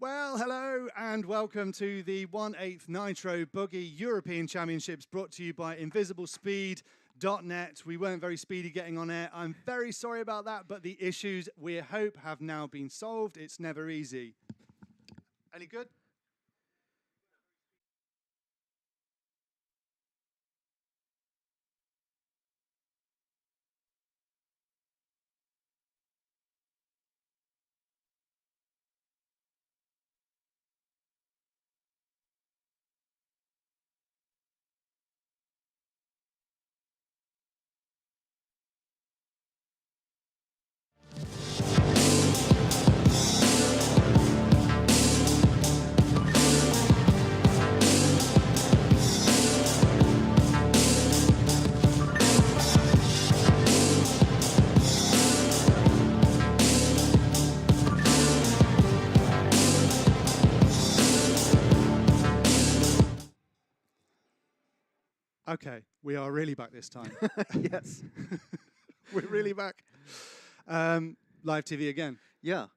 Well, hello and welcome to the 1/8 Nitro Buggy European Championships brought to you by invisiblespeed.net. We weren't very speedy getting on air. I'm very sorry about that, but the issues we hope have now been solved. It's never easy. Any good? Okay, we are really back this time. Yes. We're really back. Live TV again. Yeah.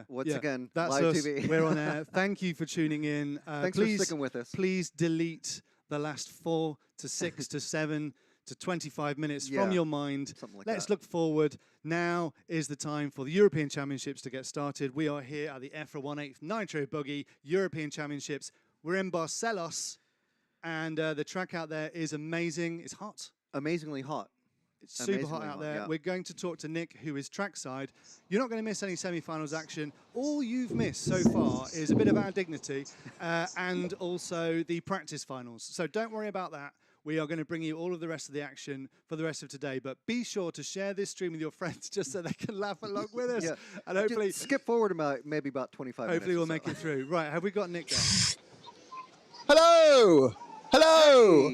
Once again, that's live us. TV. We're on air. Thank you for tuning in. Thanks please, for sticking with us. Please delete the last 4 to 6 to 7 to 25 minutes from your mind. Something like Let's that. look forward. Now is the time for the European Championships to get started. We are here at the EFRA 1/8 Nitro Buggy European Championships. We're in Barcelos, and the track out there is amazing. It's hot. Amazingly hot. It's super hot out there. Yeah. We're going to talk to Nick, who is trackside. You're not going to miss any semi-finals action. All you've missed so far is a bit of our dignity and also the practice finals. So don't worry about that. We are going to bring you all of the rest of the action for the rest of today. But be sure to share this stream with your friends just so they can laugh along with us. Yeah. And hopefully, just skip forward maybe about 25 minutes. hopefully we'll make it through. Right, have we got Nick there? Hello! Hello!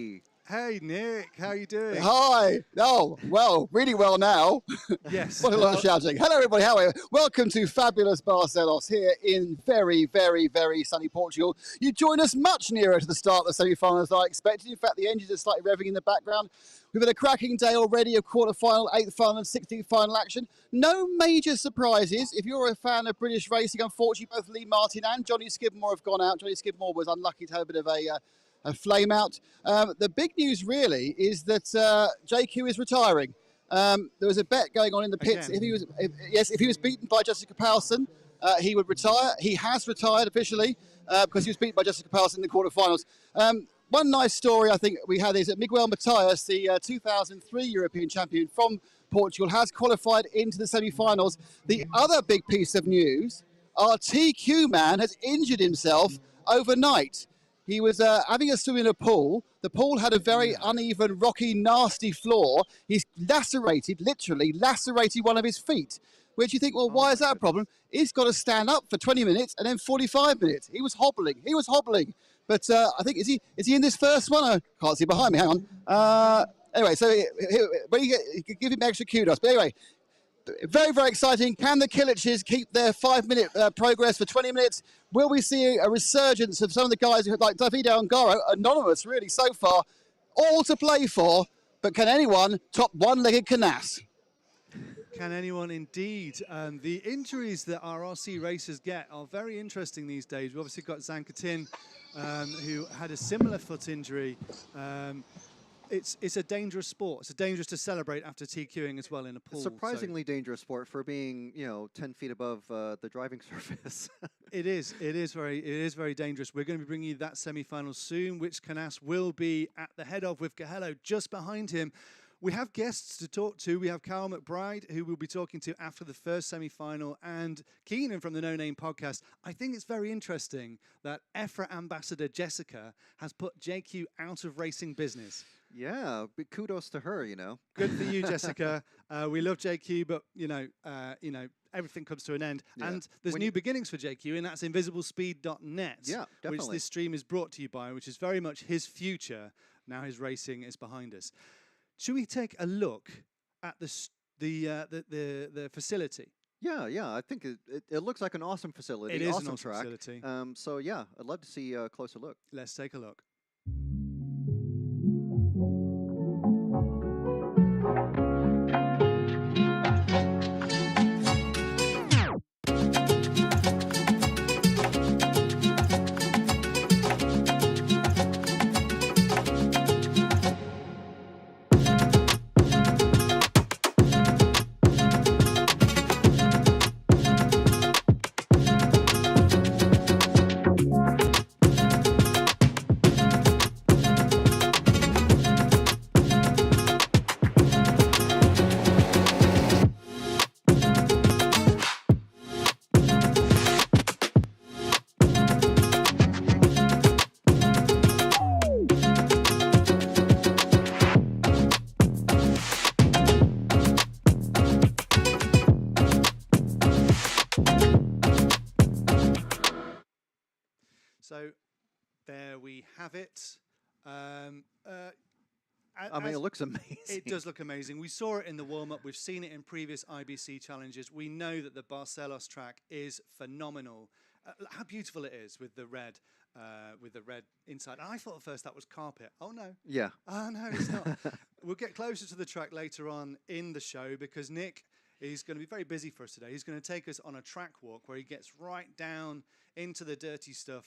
Hey, Nick, how you doing? Hi! Oh, well, really well now. Yes. What a lot of shouting. Hello, everybody. How are you? Welcome to fabulous Barcelos here in very, very, very sunny Portugal. You join us much nearer to the start of the semi-finals than I expected. In fact, the engines are slightly revving in the background. We've had a cracking day already of quarter-final, 8th final and 16th final action. No major surprises. If you're a fan of British racing, unfortunately, both Lee Martin and Johnny Skidmore have gone out. Johnny Skidmore was unlucky to have a bit of a flame out. The big news really is that JQ is retiring. There was a bet going on in the pits. Again. If he was beaten by Jessica Powelson, he would retire. He has retired officially because he was beaten by Jessica Powelson in the quarterfinals. One nice story I think we had is that Miguel Matias, the 2003 European champion from Portugal, has qualified into the semi-finals. The other big piece of news, our TQ man has injured himself overnight. He was having a swim in a pool. The pool had a very uneven, rocky, nasty floor. He's literally lacerated one of his feet. Which you think, well, why is that a problem? He's got to stand up for 20 minutes and then 45 minutes. He was hobbling. But I think, is he in this first one? I can't see behind me. Hang on. Anyway, so when you give him extra kudos. But anyway, very, very exciting. Can the Kiliches keep their 5-minute progress for 20 minutes? Will we see a resurgence of some of the guys like Davide Ongaro, anonymous really so far, all to play for, but can anyone top one-legged Canas? Can anyone indeed? The injuries that our RC racers get are very interesting these days. We've obviously got Zancatin, who had a similar foot injury. It's a dangerous sport. It's dangerous to celebrate after TQing as well in a pool. Surprisingly dangerous sport for being, 10 feet above the driving surface. It is very dangerous. We're going to be bringing you that semi-final soon, which Canas will be at the head of with Gahello just behind him. We have guests to talk to. We have Carl McBride, who we'll be talking to after the first semi-final, and Keenan from the No Name podcast. I think it's very interesting that EFRA ambassador Jessica has put JQ out of racing business. Yeah, big kudos to her, Good for you, Jessica. We love JQ, but everything comes to an end. Yeah. And there's new beginnings for JQ, and that's invisiblespeed.net, which this stream is brought to you by, which is very much his future. Now his racing is behind us. Should we take a look at the facility? Yeah. I think it looks like an awesome facility. It is awesome an awesome track. facility. So yeah, I'd love to see a closer look. Let's take a look. So there we have it. I mean, it looks amazing. It does look amazing. We saw it in the warm-up. We've seen it in previous IBC challenges. We know that the Barcelos track is phenomenal. How beautiful it is with the red inside. And I thought at first that was carpet. Oh, no. Yeah. Oh, no, it's not. We'll get closer to the track later on in the show because Nick is going to be very busy for us today. He's going to take us on a track walk where he gets right down into the dirty stuff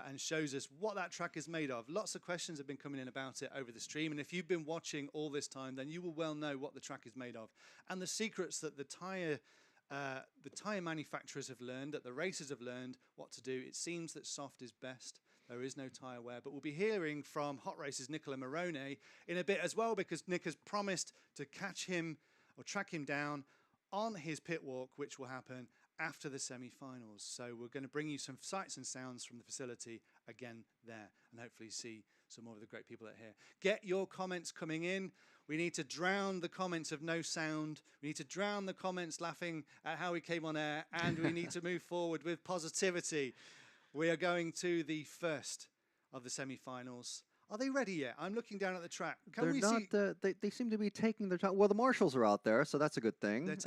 and shows us what that track is made of. Lots of questions have been coming in about it over the stream, and if you've been watching all this time, then you will well know what the track is made of and the secrets that the tyre manufacturers have learned, that the racers have learned what to do. It seems that soft is best. There is no tyre wear, but we'll be hearing from Hot Race's Nicola Morone in a bit as well, because Nick has promised to catch him or track him down on his pit walk, which will happen after the semi-finals. So we're going to bring you some sights and sounds from the facility again there, and hopefully see some more of the great people that are here. Get your comments coming in. We need to drown the comments of no sound. We need to drown the comments laughing at how we came on air, and we need to move forward with positivity. We are going to the first of the semi-finals. Are they ready yet? I'm looking down at the track. They're not. They seem to be taking their time. Well, the marshals are out there, so that's a good thing. That's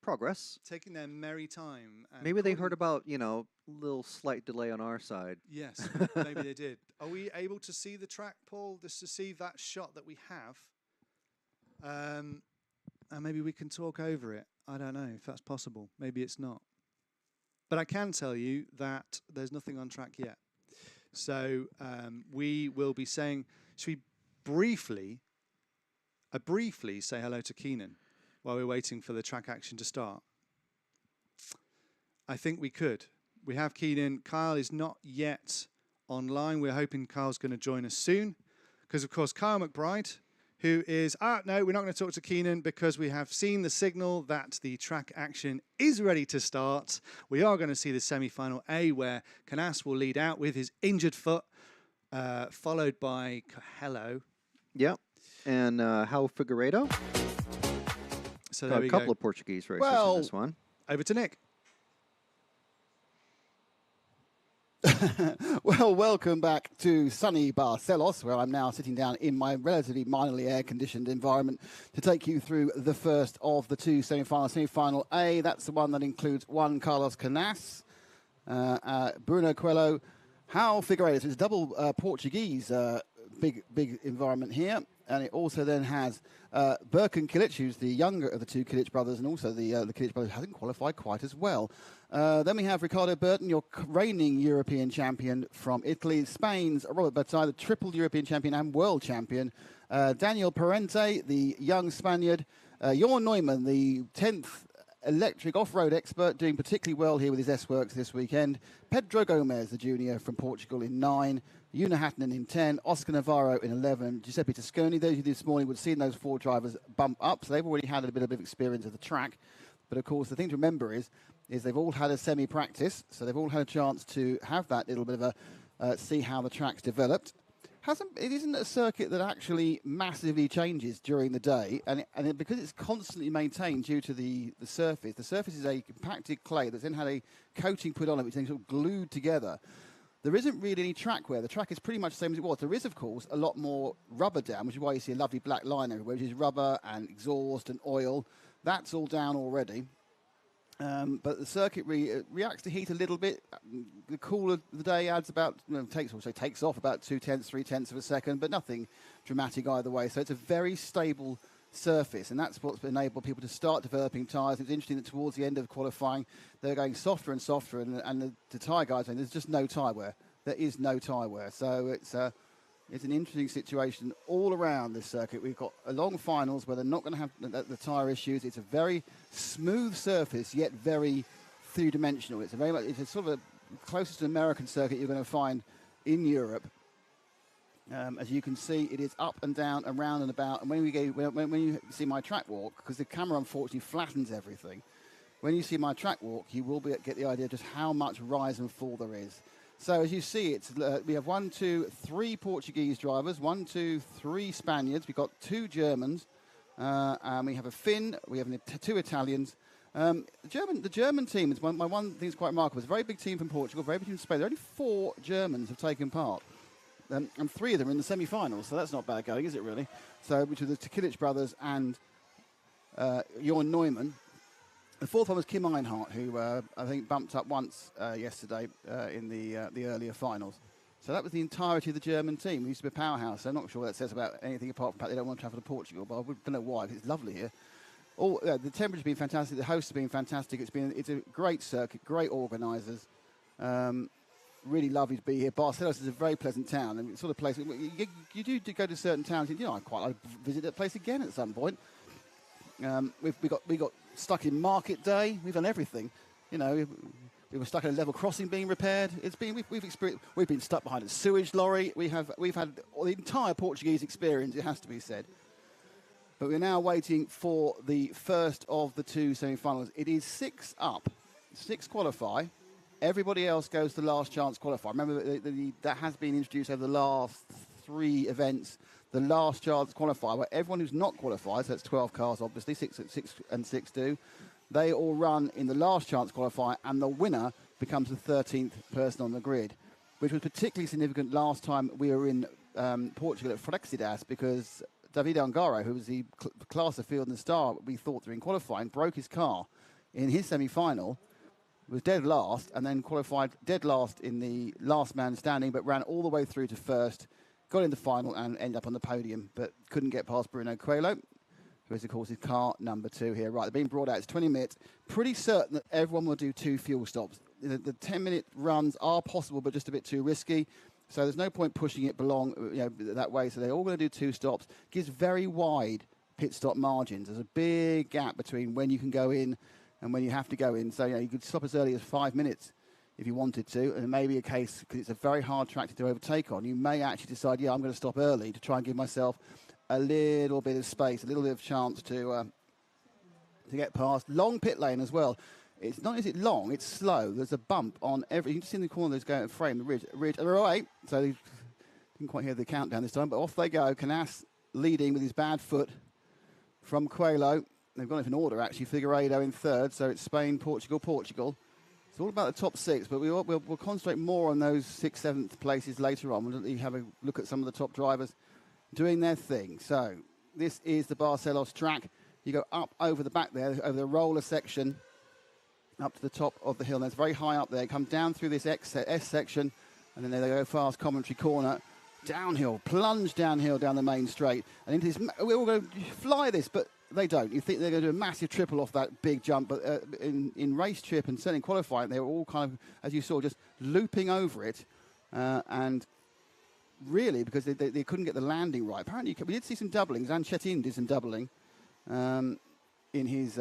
progress. Taking their merry time. Maybe they heard about, a little slight delay on our side. Yes, maybe they did. Are we able to see the track, Paul, just to see that shot that we have? And maybe we can talk over it. I don't know if that's possible. Maybe it's not. But I can tell you that there's nothing on track yet. So we will be saying, should we briefly say hello to Keenan while we're waiting for the track action to start? I think we could. We have Keenan. Kyle is not yet online. We're hoping Kyle's going to join us soon because, of course, Kyle McBride, who is, no, we're not going to talk to Keenan because we have seen the signal that the track action is ready to start. We are going to see the semi-final A where Canas will lead out with his injured foot, followed by Coelho. Yep. And Raul Figueiredo. So there we go. A couple go. of Portuguese racers in this one. Over to Nick. Well, welcome back to sunny Barcelos, where I'm now sitting down in my relatively minorly air-conditioned environment to take you through the first of the two semi-finals. Semi-final A, that's the one that includes Juan Carlos Canas, Bruno Coelho, Raul Figueiredo. So it's a double Portuguese big environment here. And it also then has Birkin Kilic, who's the younger of the two Kilic brothers, and also the Kilic brothers hasn't qualified quite as well. Then we have Ricardo Burton, your reigning European champion from Italy. Spain's Robert Bataille, the triple European champion and world champion. Daniel Parente, the young Spaniard. Jorn Neumann, the 10th electric off-road expert, doing particularly well here with his S-Works this weekend. Pedro Gomez, the junior from Portugal, in 9. Una Hatton in 10, Oscar Navarro in 11, Giuseppe Tosconi. Those who this morning would have seen those four drivers bump up, so they've already had a bit of experience of the track. But of course, the thing to remember is they've all had a semi-practice, so they've all had a chance to have that little bit of a see how the track's developed. It isn't a circuit that actually massively changes during the day, and because it's constantly maintained due to the surface. The surface is a compacted clay that's then had a coating put on it, which is sort of glued together. There isn't really any track wear. The track is pretty much the same as it was. There is, of course, a lot more rubber down, which is why you see a lovely black line everywhere, which is rubber and exhaust and oil. That's all down already. But the circuit reacts to heat a little bit. The cooler the day adds about, takes off about 2/10, 3/10 of a second, but nothing dramatic either way. So it's a very stable surface, and that's what's enabled people to start developing tyres. It's interesting that towards the end of qualifying, they're going softer and softer, and the tyre guys saying there's just no tyre wear. There is no tyre wear. So it's an interesting situation all around this circuit. We've got long finals where they're not going to have the tyre issues. It's a very smooth surface, yet very three-dimensional. It's a sort of a closest to an American circuit you're going to find in Europe. As you can see, it is up and down, around and about. And when you see my track walk, because the camera unfortunately flattens everything, when you see my track walk, you will get the idea of just how much rise and fall there is. So as you see, we have 1, 2, 3 Portuguese drivers, 1, 2, 3 Spaniards. We've got 2 Germans, and we have a Finn. We have 2 Italians, The German team is my one thing is quite remarkable. It's a very big team from Portugal, very big team from Spain. There are only 4 Germans have taken part, and 3 of them are in the semi-finals. So that's not bad going, is it really? So which are the Kilic brothers and Jorn Neumann. The 4th one was Kim Einhardt, who I think bumped up once yesterday in the earlier finals. So that was the entirety of the German team. It used to be a powerhouse. I'm not sure what that says about anything apart from the fact they don't want to travel to Portugal, but I don't know why, because it's lovely here. The temperature's been fantastic. The hosts have been fantastic. It's a great circuit, great organisers. Really lovely to be here. Barcelos is a very pleasant town, and it's sort of place you do go to certain towns. And, I'd quite like to visit that place again at some point. We got stuck in market day. We've done everything. We were stuck in a level crossing being repaired. We've been stuck behind a sewage lorry. We've had the entire Portuguese experience. It has to be said. But we're now waiting for the first of the 2 semi-finals. It is 6 up, 6 qualify. Everybody else goes to last chance qualify. Remember, that has been introduced over the last 3 events. The last chance qualify, where everyone who's not qualified, so that's 12 cars, obviously, 6 and 6 do. They all run in the last chance qualify, and the winner becomes the 13th person on the grid, which was particularly significant last time we were in Portugal at Flexidas, because David Ongaro, who was the class of field and star we thought through in qualifying, broke his car in his semi-final, was dead last, and then qualified dead last in the last man standing, but ran all the way through to first, got in the final and ended up on the podium, but couldn't get past Bruno Coelho, who is, of course, his car number 2 here. Right, they're being brought out. It's 20 minutes. Pretty certain that everyone will do 2 fuel stops. The 10-minute runs are possible, but just a bit too risky. So there's no point pushing it that way. So they're all going to do 2 stops. Gives very wide pit stop margins. There's a big gap between when you can go in and when you have to go in. So you could stop as early as 5 minutes if you wanted to. And it may be a case, because it's a very hard track to overtake on, you may actually decide, I'm going to stop early to try and give myself a little bit of space, a little bit of chance to get past. Long pit lane as well. It's not, is it long? It's slow. There's a bump on every. You can see in the corner there's going to frame the ridge. All right. So they didn't quite hear the countdown this time, but off they go. Canas leading with his bad foot from Coelho. They've gone in order actually. Figueiredo in 3rd. So it's Spain, Portugal, Portugal. It's all about the top 6, but we'll concentrate more on those 6th, 7th places later on. We'll have a look at some of the top drivers doing their thing. So this is the Barcelos track. You go up over the back there, over the roller section, up to the top of the hill. And it's very high up there. Come down through this S section, and then they go fast commentary corner, downhill, plunge downhill down the main straight, and into this. We're all going to fly this, but they don't. You think they're going to do a massive triple off that big jump, but in race trip and certainly qualifying, they were all kind of, as you saw, just looping over it, and really because they couldn't get the landing right. Apparently, we did see some doublings. Anchetin did some doubling in his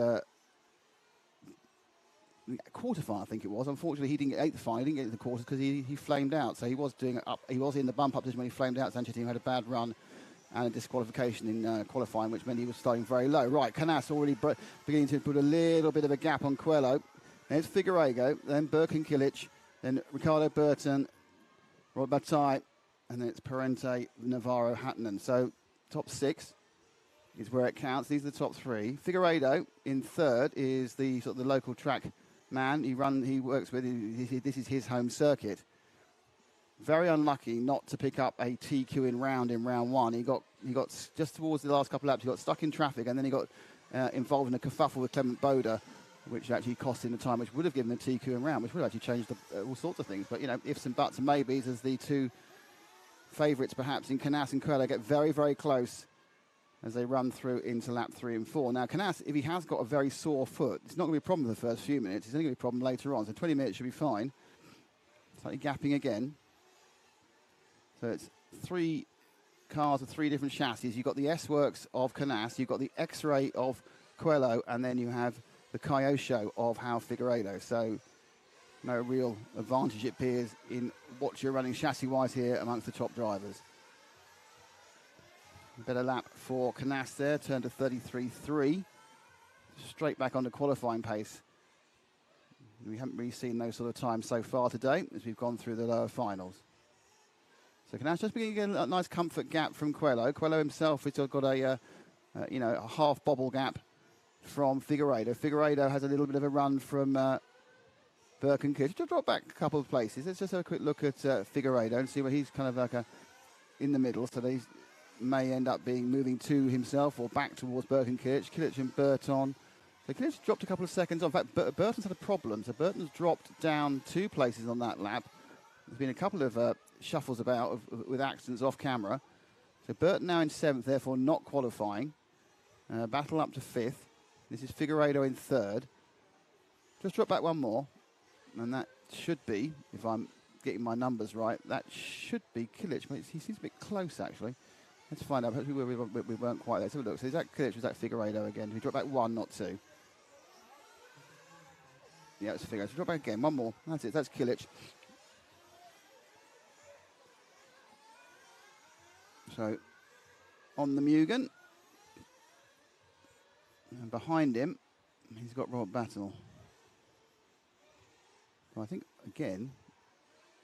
quarterfinal, I think it was. Unfortunately, he didn't get 8th final. He didn't get the quarters because he flamed out. So he was doing it up. He was in the bump up position when he flamed out. Anchetin had a bad run and a disqualification in qualifying, which meant he was starting very low. Right, Canas already beginning to put a little bit of a gap on Coelho. Then it's Figueiredo, then Birkin Kilic, then Ricardo Burton, Rod Bataille, and then it's Parente, Navarro, Hattinen. So top 6 is where it counts. These are the top 3. Figueiredo in 3rd is the sort of the local track man. He works with. This is his home circuit. Very unlucky not to pick up a TQ in round 1. He got just towards the last couple of laps. He got stuck in traffic, and then he got involved in a kerfuffle with Clement Boda, which actually cost him the time, which would have given him a TQ in round, which would have actually changed all sorts of things. But ifs and buts and maybes as the 2 favourites perhaps in Canas and Coelho get very, very close as they run through into lap 3 and 4. Now, Canas, if he has got a very sore foot, it's not going to be a problem for the first few minutes. It's only going to be a problem later on. So 20 minutes should be fine. Slightly gapping again. So it's 3 cars with 3 different chassis. You've got the S-Works of Canas, you've got the X-Ray of Coelho, and then you have the Kyosho of João Figueiredo. So no real advantage, it appears, in what you're running chassis-wise here amongst the top drivers. Better lap for Canas there, turned to 33.3. Straight back on the qualifying pace. We haven't really seen those sort of times so far today as we've gone through the lower finals. So Canas just beginning to get a nice comfort gap from Coelho. Coelho himself has got a half bobble gap from Figueiredo. Figueiredo has a little bit of a run from Burke and Kidd. Just drop back a couple of places. Let's just have a quick look at Figueiredo and see where he's kind of like in the middle. So they may end up moving to himself or back towards Burke and Kidd. Kidd and Burton. So Kidd dropped a couple of seconds off. In fact, Burton's had a problem. So Burton's dropped down 2 places on that lap. There's been a couple of shuffles about with accidents off camera. So Burton now in 7th, therefore not qualifying. Battle up to 5th. This is Figueiredo in 3rd. Just drop back one more. And that should be, if I'm getting my numbers right, that should be Kilic. But he seems a bit close, actually. Let's find out. Hopefully we weren't quite there. Let's have a look. So is that Kilic or is that Figueiredo again? We drop back 1, not 2. Yeah, it's Figueiredo. So drop back again. One more. That's it. That's Kilic. So, on the Mugen, and behind him, he's got Robert Battle. So I think, again,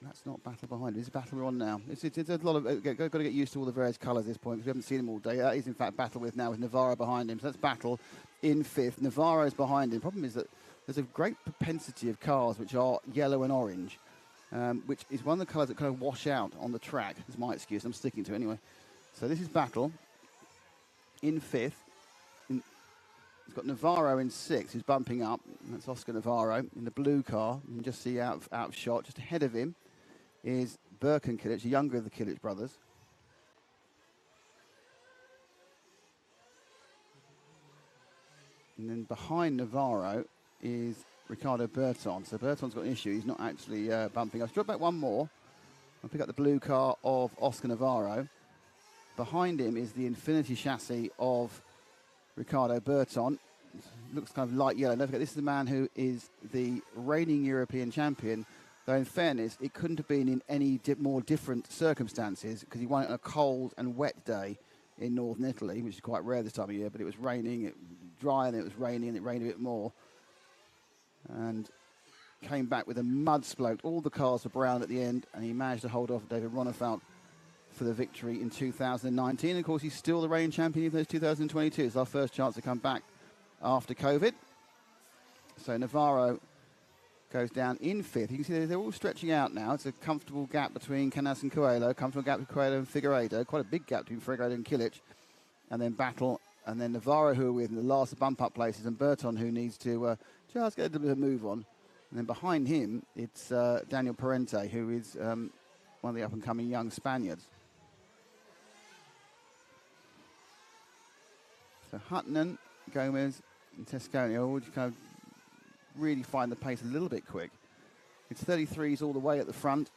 that's not Battle behind him. It's Battle we're on now. It's a lot of, got to get used to all the various colours at this point, because we haven't seen him all day. That is, in fact, Battle with Navarro behind him. So that's Battle in 5th. Navarro's behind him. The problem is that there's a great propensity of cars which are yellow and orange, which is one of the colours that kind of wash out on the track. That's my excuse. I'm sticking to it anyway. So this is Battle in 5th. He's got Navarro in 6th, who's bumping up. That's Oscar Navarro in the blue car. You can just see out of shot. Just ahead of him is Burke and Kilic, the younger of the Kilic brothers. And then behind Navarro is Ricardo Burton. So Burton's got an issue. He's not actually bumping up. Drop back one more. I'll pick up the blue car of Oscar Navarro. Behind him is the Infinity chassis of Ricardo Burton. Looks kind of light yellow. Don't forget, this is the man who is the reigning European champion. Though, in fairness, it couldn't have been in any more different circumstances, because he won it on a cold and wet day in northern Italy, which is quite rare this time of year. But it was raining, dry, and it was raining, and it rained a bit more. And came back with a mud sploat. All the cars were brown at the end, and he managed to hold off David Ronefalk for the victory in 2019. And of course, he's still the reigning champion of 2022. It's our first chance to come back after COVID. So Navarro goes down in 5th. You can see they're all stretching out now. It's a comfortable gap between Canas and Coelho, comfortable gap between Coelho and Figueiredo, quite a big gap between Figueiredo and Kilic, and then Battle, and then Navarro, who are with in the last bump up places, and Burton, who needs to just get a little bit of a move on. And then behind him, it's Daniel Parente, who is one of the up-and-coming young Spaniards. So Hutton, Gomez, and Tesconio all just kind of really find the pace a little bit quick. It's 33s all the way at the front.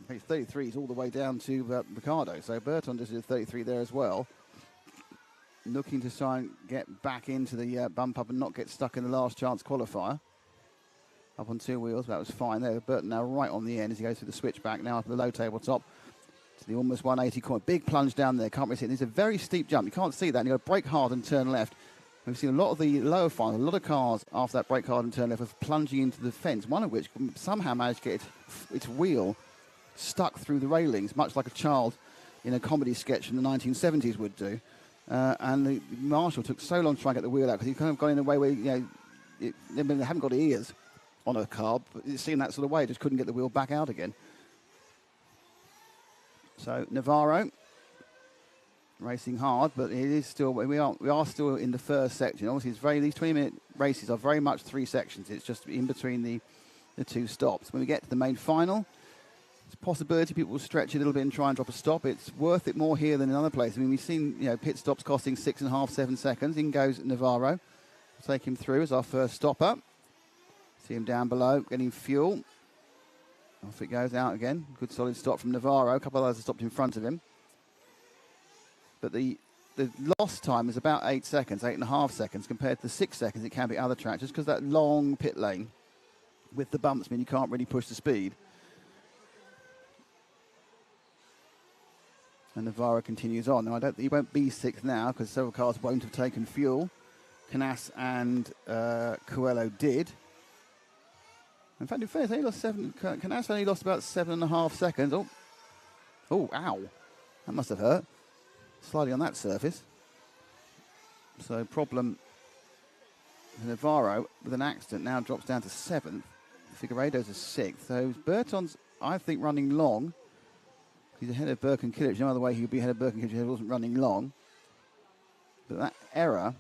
It's 33s all the way down to Ricardo. So Burton just did 33 there as well. Looking to try and get back into the bump up and not get stuck in the last chance qualifier. Up on 2 wheels, that was fine there. Burton now right on the end as he goes through the switchback, now up at the low tabletop. To the almost 180 corner. Big plunge down there, can't really see it. It's a very steep jump. You can't see that. And you've got to brake hard and turn left. We've seen a lot of the lower finals, a lot of cars after that brake hard and turn left was plunging into the fence, one of which somehow managed to get its wheel stuck through the railings, much like a child in a comedy sketch from the 1970s would do. And the marshal took so long to try and get the wheel out because he kind of got in a way where, they haven't got ears on a car, but it's seen that sort of way, just couldn't get the wheel back out again. So Navarro racing hard, but it is still, we are still in the first section. Obviously, these 20-minute races are very much 3 sections. It's just in between the 2 stops. When we get to the main final, it's a possibility people will stretch a little bit and try and drop a stop. It's worth it more here than in other places. I mean, we've seen pit stops costing 6.5, 7 seconds. In goes Navarro. We'll take him through as our first stopper. See him down below, getting fuel. Off it goes out again. Good solid stop from Navarro. A couple of others have stopped in front of him. But the lost time is about 8 seconds, 8.5 seconds, compared to the 6 seconds it can be other tracks, just because that long pit lane with the bumps mean you can't really push the speed. And Navarro continues on. Now, he won't be 6th now, because several cars won't have taken fuel. Canas and Coelho did. In fact, in fairness, Canas only lost about 7.5 seconds. Oh, ow. That must have hurt. Sliding on that surface. So problem Navarro, with an accident, now drops down to 7th. Figueiredo's a 6th. So Burton's, I think, running long. He's ahead of Burke and Kilic. No other way he would be ahead of Burke and Kilic if he wasn't running long. But that error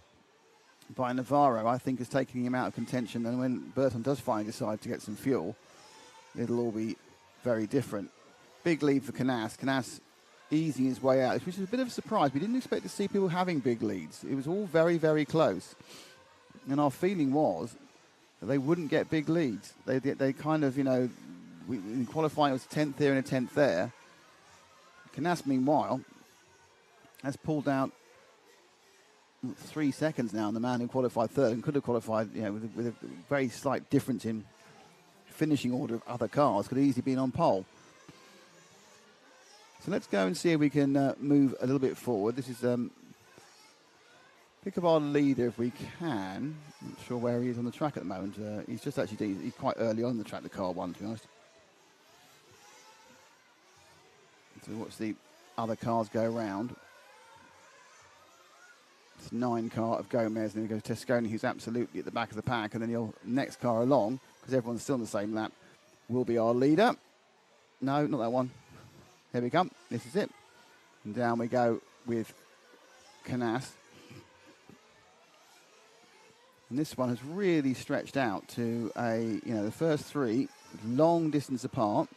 by Navarro, I think, is taking him out of contention. And when Burton does finally decide to get some fuel, it'll all be very different. Big lead for Canas. Canas easing his way out, which is a bit of a surprise. We didn't expect to see people having big leads. It was all very, very close. And our feeling was that they wouldn't get big leads. They kind of, you know, in qualifying it was 10th here and a 10th there. Canas, meanwhile, has pulled out 3 seconds now on the man who qualified third and could have qualified, you know, with a very slight difference in finishing order of other cars. Could have easily been on pole. So let's go and see if we can move a little bit forward. This is pick up our leader if we can. Not sure where he is on the track at the moment. He's just actually, he's quite early on the track, the car one, to be honest. So watch the other cars go around. It's 9 car of Gomez, and then we go to Tesconi, who's absolutely at the back of the pack, and then your next car along, because everyone's still on the same lap, will be our leader. No, not that one. Here we come. This is it. And down we go with Canas. And this one has really stretched out to the first 3 long distance apart.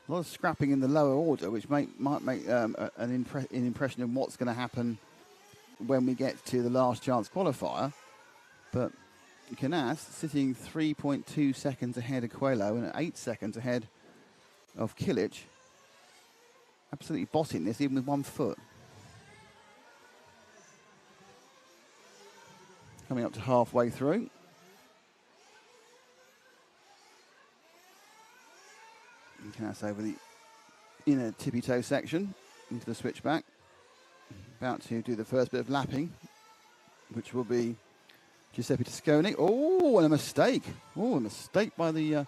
A lot of scrapping in the lower order, which might make an impression of what's going to happen when we get to the last chance qualifier. But Canas sitting 3.2 seconds ahead of Coelho and 8 seconds ahead of Kilic. Absolutely bossing this, even with 1 foot. Coming up to halfway through. Canas over the inner tippy-toe section into the switchback. About to do the first bit of lapping, which will be Giuseppe Tosconi. Oh, and a mistake. Oh, a mistake by the...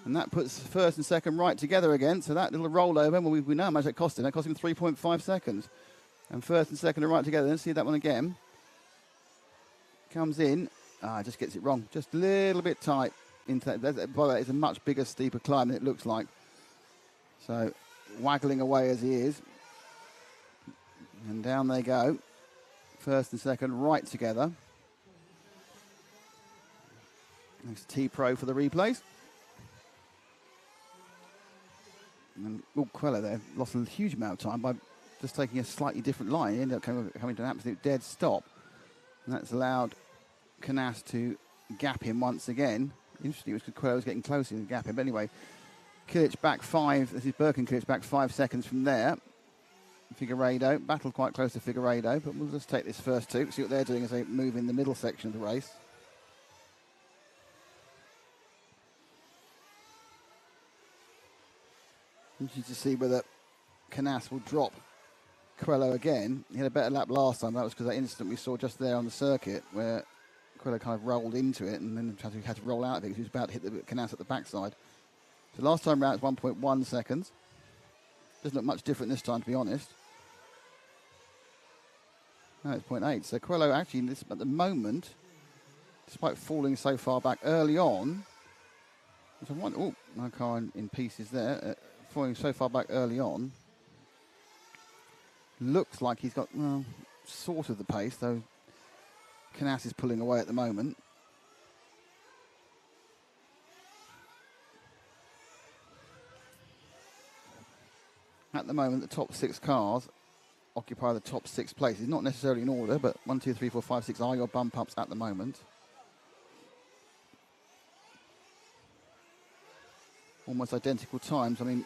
and that puts first and second right together again. So that little rollover, well, we know how much that cost him. That cost him 3.5 seconds. And first and second are right together. Let's see that one again. Comes in. Just gets it wrong. Just a little bit tight. By the way, it's a much bigger, steeper climb than it looks like. So waggling away as he is. And down they go. First and second right together. Next T-Pro for the replays. And Coelho there lost a huge amount of time by just taking a slightly different line. He ended up coming to an absolute dead stop. And that's allowed Canas to gap him once again. Interesting, because Coelho was getting closer to gap him. But anyway, Kilic back 5. This is Burke and Kilic back 5 seconds from there. Figueiredo, battle quite close to Figueiredo, but we'll just take this first 2, see what they're doing as they move in the middle section of the race. Interesting to see whether Canas will drop Coelho again. He had a better lap last time. That was because that incident we saw just there on the circuit where Coelho kind of rolled into it and then had to roll out of it because he was about to hit the Canas at the backside. So last time round it's 1.1 seconds. Doesn't look much different this time, to be honest. No, it's 0.8. So Coelho actually, at the moment, despite falling so far back early on, my car in pieces there, falling so far back early on, looks like he's got, well, sort of the pace, though Canas is pulling away at the moment. At the moment, the top 6 cars occupy the top 6 places. Not necessarily in order, but 1, 2, 3, 4, 5, 6 are your bump ups at the moment. Almost identical times. I mean,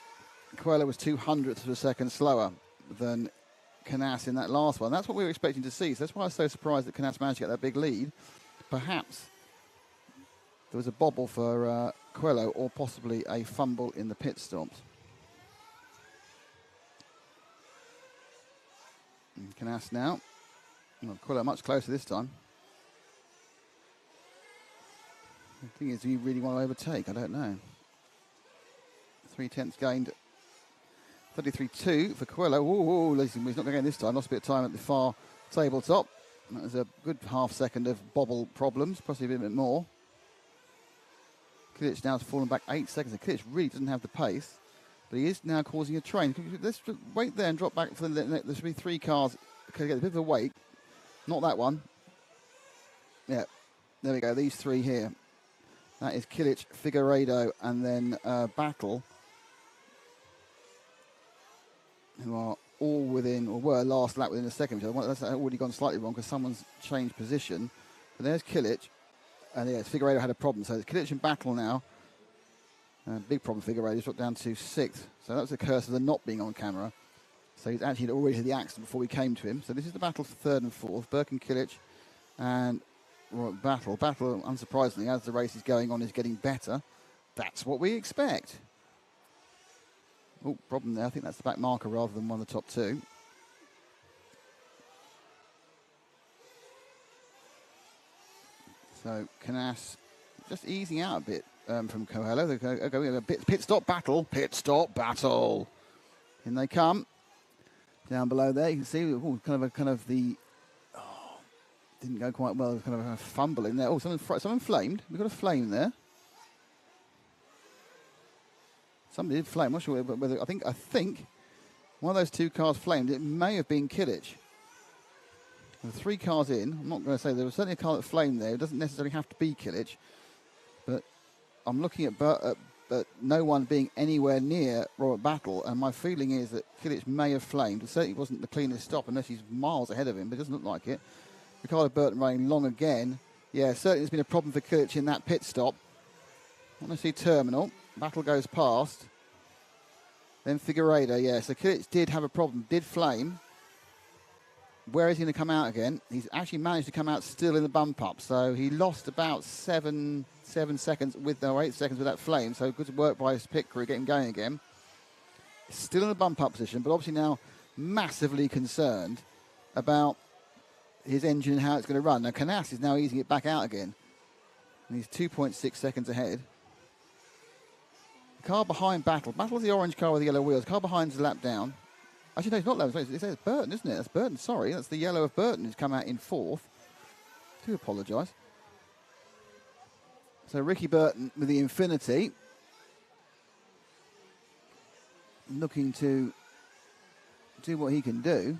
Coelho was 200ths of a second slower than Canas in that last one. That's what we were expecting to see. So that's why I was so surprised that Canas managed to get that big lead. Perhaps there was a bobble for Coelho or possibly a fumble in the pit stops. Canas now. Well, Coelho much closer this time. The thing is, do you really want to overtake? I don't know. 3/10 gained. 33.2 for Coelho. Ooh, listen, he's not going to get this time. Lost a bit of time at the far tabletop. That was a good half-second of bobble problems, possibly a bit more. Kilic now has fallen back 8 seconds. Kilic really doesn't have the pace, but he is now causing a train. Let's wait there and drop back for there should be 3 cars. Okay, get a bit of a wait. Not that one. Yeah, there we go. These 3 here. That is Kilic, Figueiredo, and then Battle, who are all within, or were last lap within a second. That's already gone slightly wrong because someone's changed position. But there's Kilic, and yes, Figueiredo had a problem. So it's Kilic and Battle now. Big problem, Figueiredo. He's dropped down to 6th. So that's the curse of the not being on camera. So he's actually already had the accident before we came to him. So this is the battle for 3rd and 4th. Burke and Kilic and Battle. Battle, unsurprisingly, as the race is going on, is getting better. That's what we expect. Oh, problem there. I think that's the back marker rather than one of the top 2. So Canas just easing out a bit from Coelho. They're going a bit pit stop battle. Pit stop battle. In they come. Down below there, you can see didn't go quite well. Kind of a fumble in there. Oh, someone flamed. We've got a flame there. Somebody did flame. I'm not sure whether. I think one of those 2 cars flamed. It may have been Kilic. There were 3 cars in. I'm not going to say there was certainly a car that flamed there. It doesn't necessarily have to be Kilic, but I'm looking at no one being anywhere near Robert Battle, and my feeling is that Kilic may have flamed. It certainly wasn't the cleanest stop unless he's miles ahead of him, but it doesn't look like it. Ricardo Burton running long again. Yeah, certainly there's been a problem for Kilic in that pit stop. I want to see terminal. Battle goes past. Then Figueiredo, yeah. So Kilic did have a problem, did flame. Where is he going to come out again? He's actually managed to come out still in the bump up. So he lost about 7 seconds with, or 8 seconds with that flame. So good work by his pit crew, getting going again. Still in the bump up position, but obviously now massively concerned about his engine and how it's going to run. Now Canas is now easing it back out again. And he's 2.6 seconds ahead. The car behind Battle. Battle's the orange car with the yellow wheels. Car behind's a lap down. Actually, no, it's not low. It says Burton, isn't it? That's Burton, sorry. That's the yellow of Burton who's come out in 4th. I do apologise. So Ricky Burton with the Infinity. Looking to do what he can do.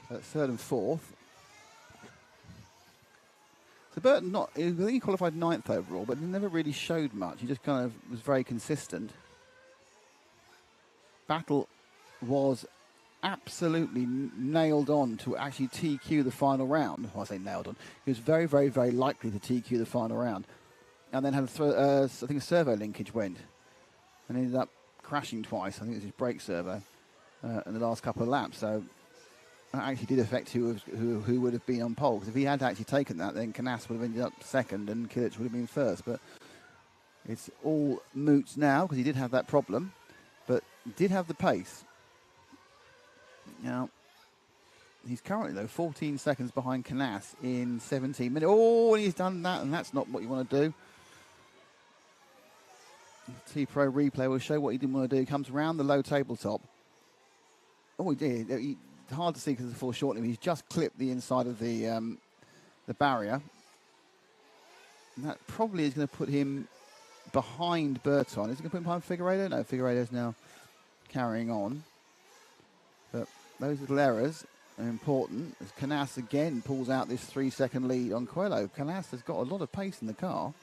At 3rd and 4th. So Burton, I think he qualified 9th overall, but he never really showed much. He just kind of was very consistent. Battle was absolutely nailed on to actually TQ the final round. Well, I say nailed on. He was very, very, very likely to TQ the final round. And then had I think a servo linkage went. And ended up crashing twice. I think it was his brake servo in the last couple of laps. So that actually did affect who would have been on pole. Because if he had actually taken that, then Canas would have ended up 2nd and Kilic would have been 1st. But it's all moot now because he did have that problem. But did have the pace. Now, he's currently, though, 14 seconds behind Canas in 17 minutes. Oh, and he's done that, and that's not what you want to do. T-Pro replay will show what he didn't want to do. He comes around the low tabletop. Oh, he did. Hard to see because of the foreshortening. He's just clipped the inside of the barrier. And that probably is going to put him behind Burton. Is it going to put him behind Figueiredo? No, Figueiredo's now carrying on. But those little errors are important as Canas again pulls out this 3-second lead on Coelho. Canas has got a lot of pace in the car,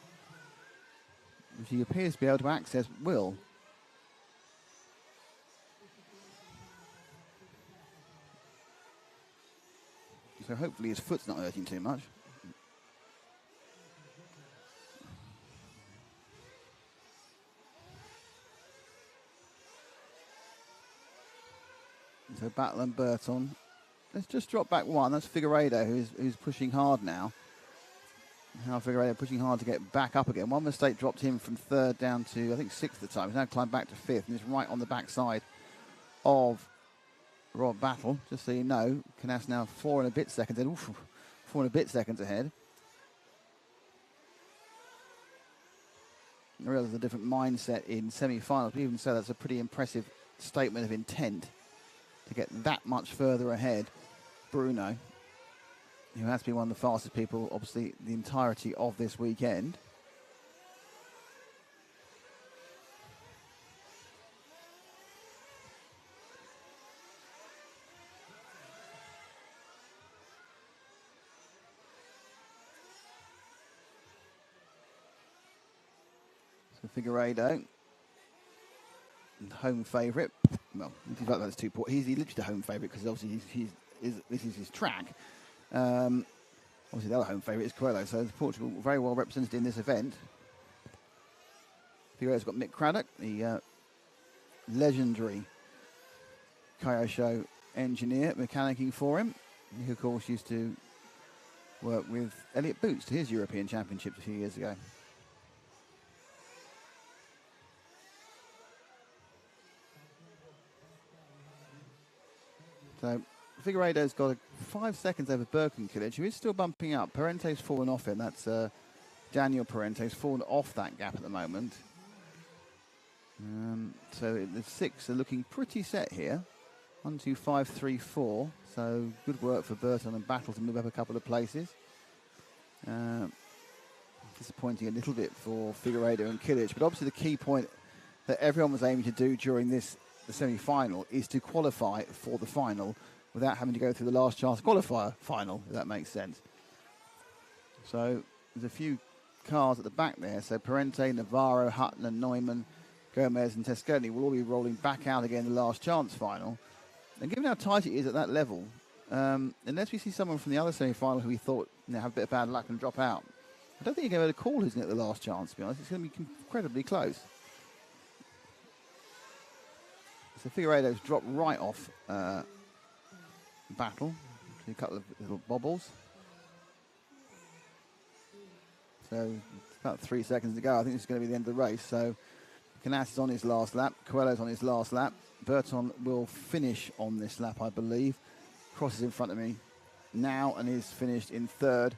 which he appears to be able to access Will. So hopefully his foot's not hurting too much. So Battle and Burton. Let's just drop back one. That's Figueiredo who's pushing hard now. Now Figueiredo pushing hard to get back up again. One mistake dropped him from 3rd down to, I think, 6th at the time. He's now climbed back to 5th and is right on the backside of Rob Battle, just so you know, Canas now 4 and a bit seconds ahead. Oof, 4 and a bit seconds ahead. I realise there's a different mindset in semi-finals, but even so, that's a pretty impressive statement of intent to get that much further ahead. Bruno, who has been one of the fastest people, obviously, the entirety of this weekend. So Figueiredo, home favourite. Well, he's like those 2 points. He's literally the home favourite because obviously this is his track. Obviously, the other home favourite is Coelho, so Portugal very well represented in this event. Figueiredo's got Mick Craddock, the legendary Kyosho engineer, mechanicking for him, who, of course, used to work with Elliott Boots to his European Championships a few years ago. So Figueiredo's got 5 seconds over Birkenkilic, who is still bumping up. Parente's fallen off him. That's Daniel Parente's fallen off that gap at the moment. So the 6 are looking pretty set here. 1, 2, 5, 3, 4. So good work for Burton and Battle to move up a couple of places. Disappointing a little bit for Figueiredo and Kilic, but obviously the key point that everyone was aiming to do during the semi-final is to qualify for the final without having to go through the last chance qualifier final, if that makes sense. So there's a few cars at the back there. So Parente, Navarro, Hutton and Neumann, Gomez and Tesconi will all be rolling back out again in the last chance final. And given how tight it is at that level, unless we see someone from the other semi-final who we thought have a bit of bad luck and drop out, I don't think you're going to call who's at the last chance, to be honest. It's going to be incredibly close. So Figueiredo's dropped right off Battle. A couple of little bobbles. So it's about 3 seconds to go. I think this is going to be the end of the race. So Canas is on his last lap. Coelho's on his last lap. Burton will finish on this lap, I believe. Crosses in front of me now and is finished in 3rd.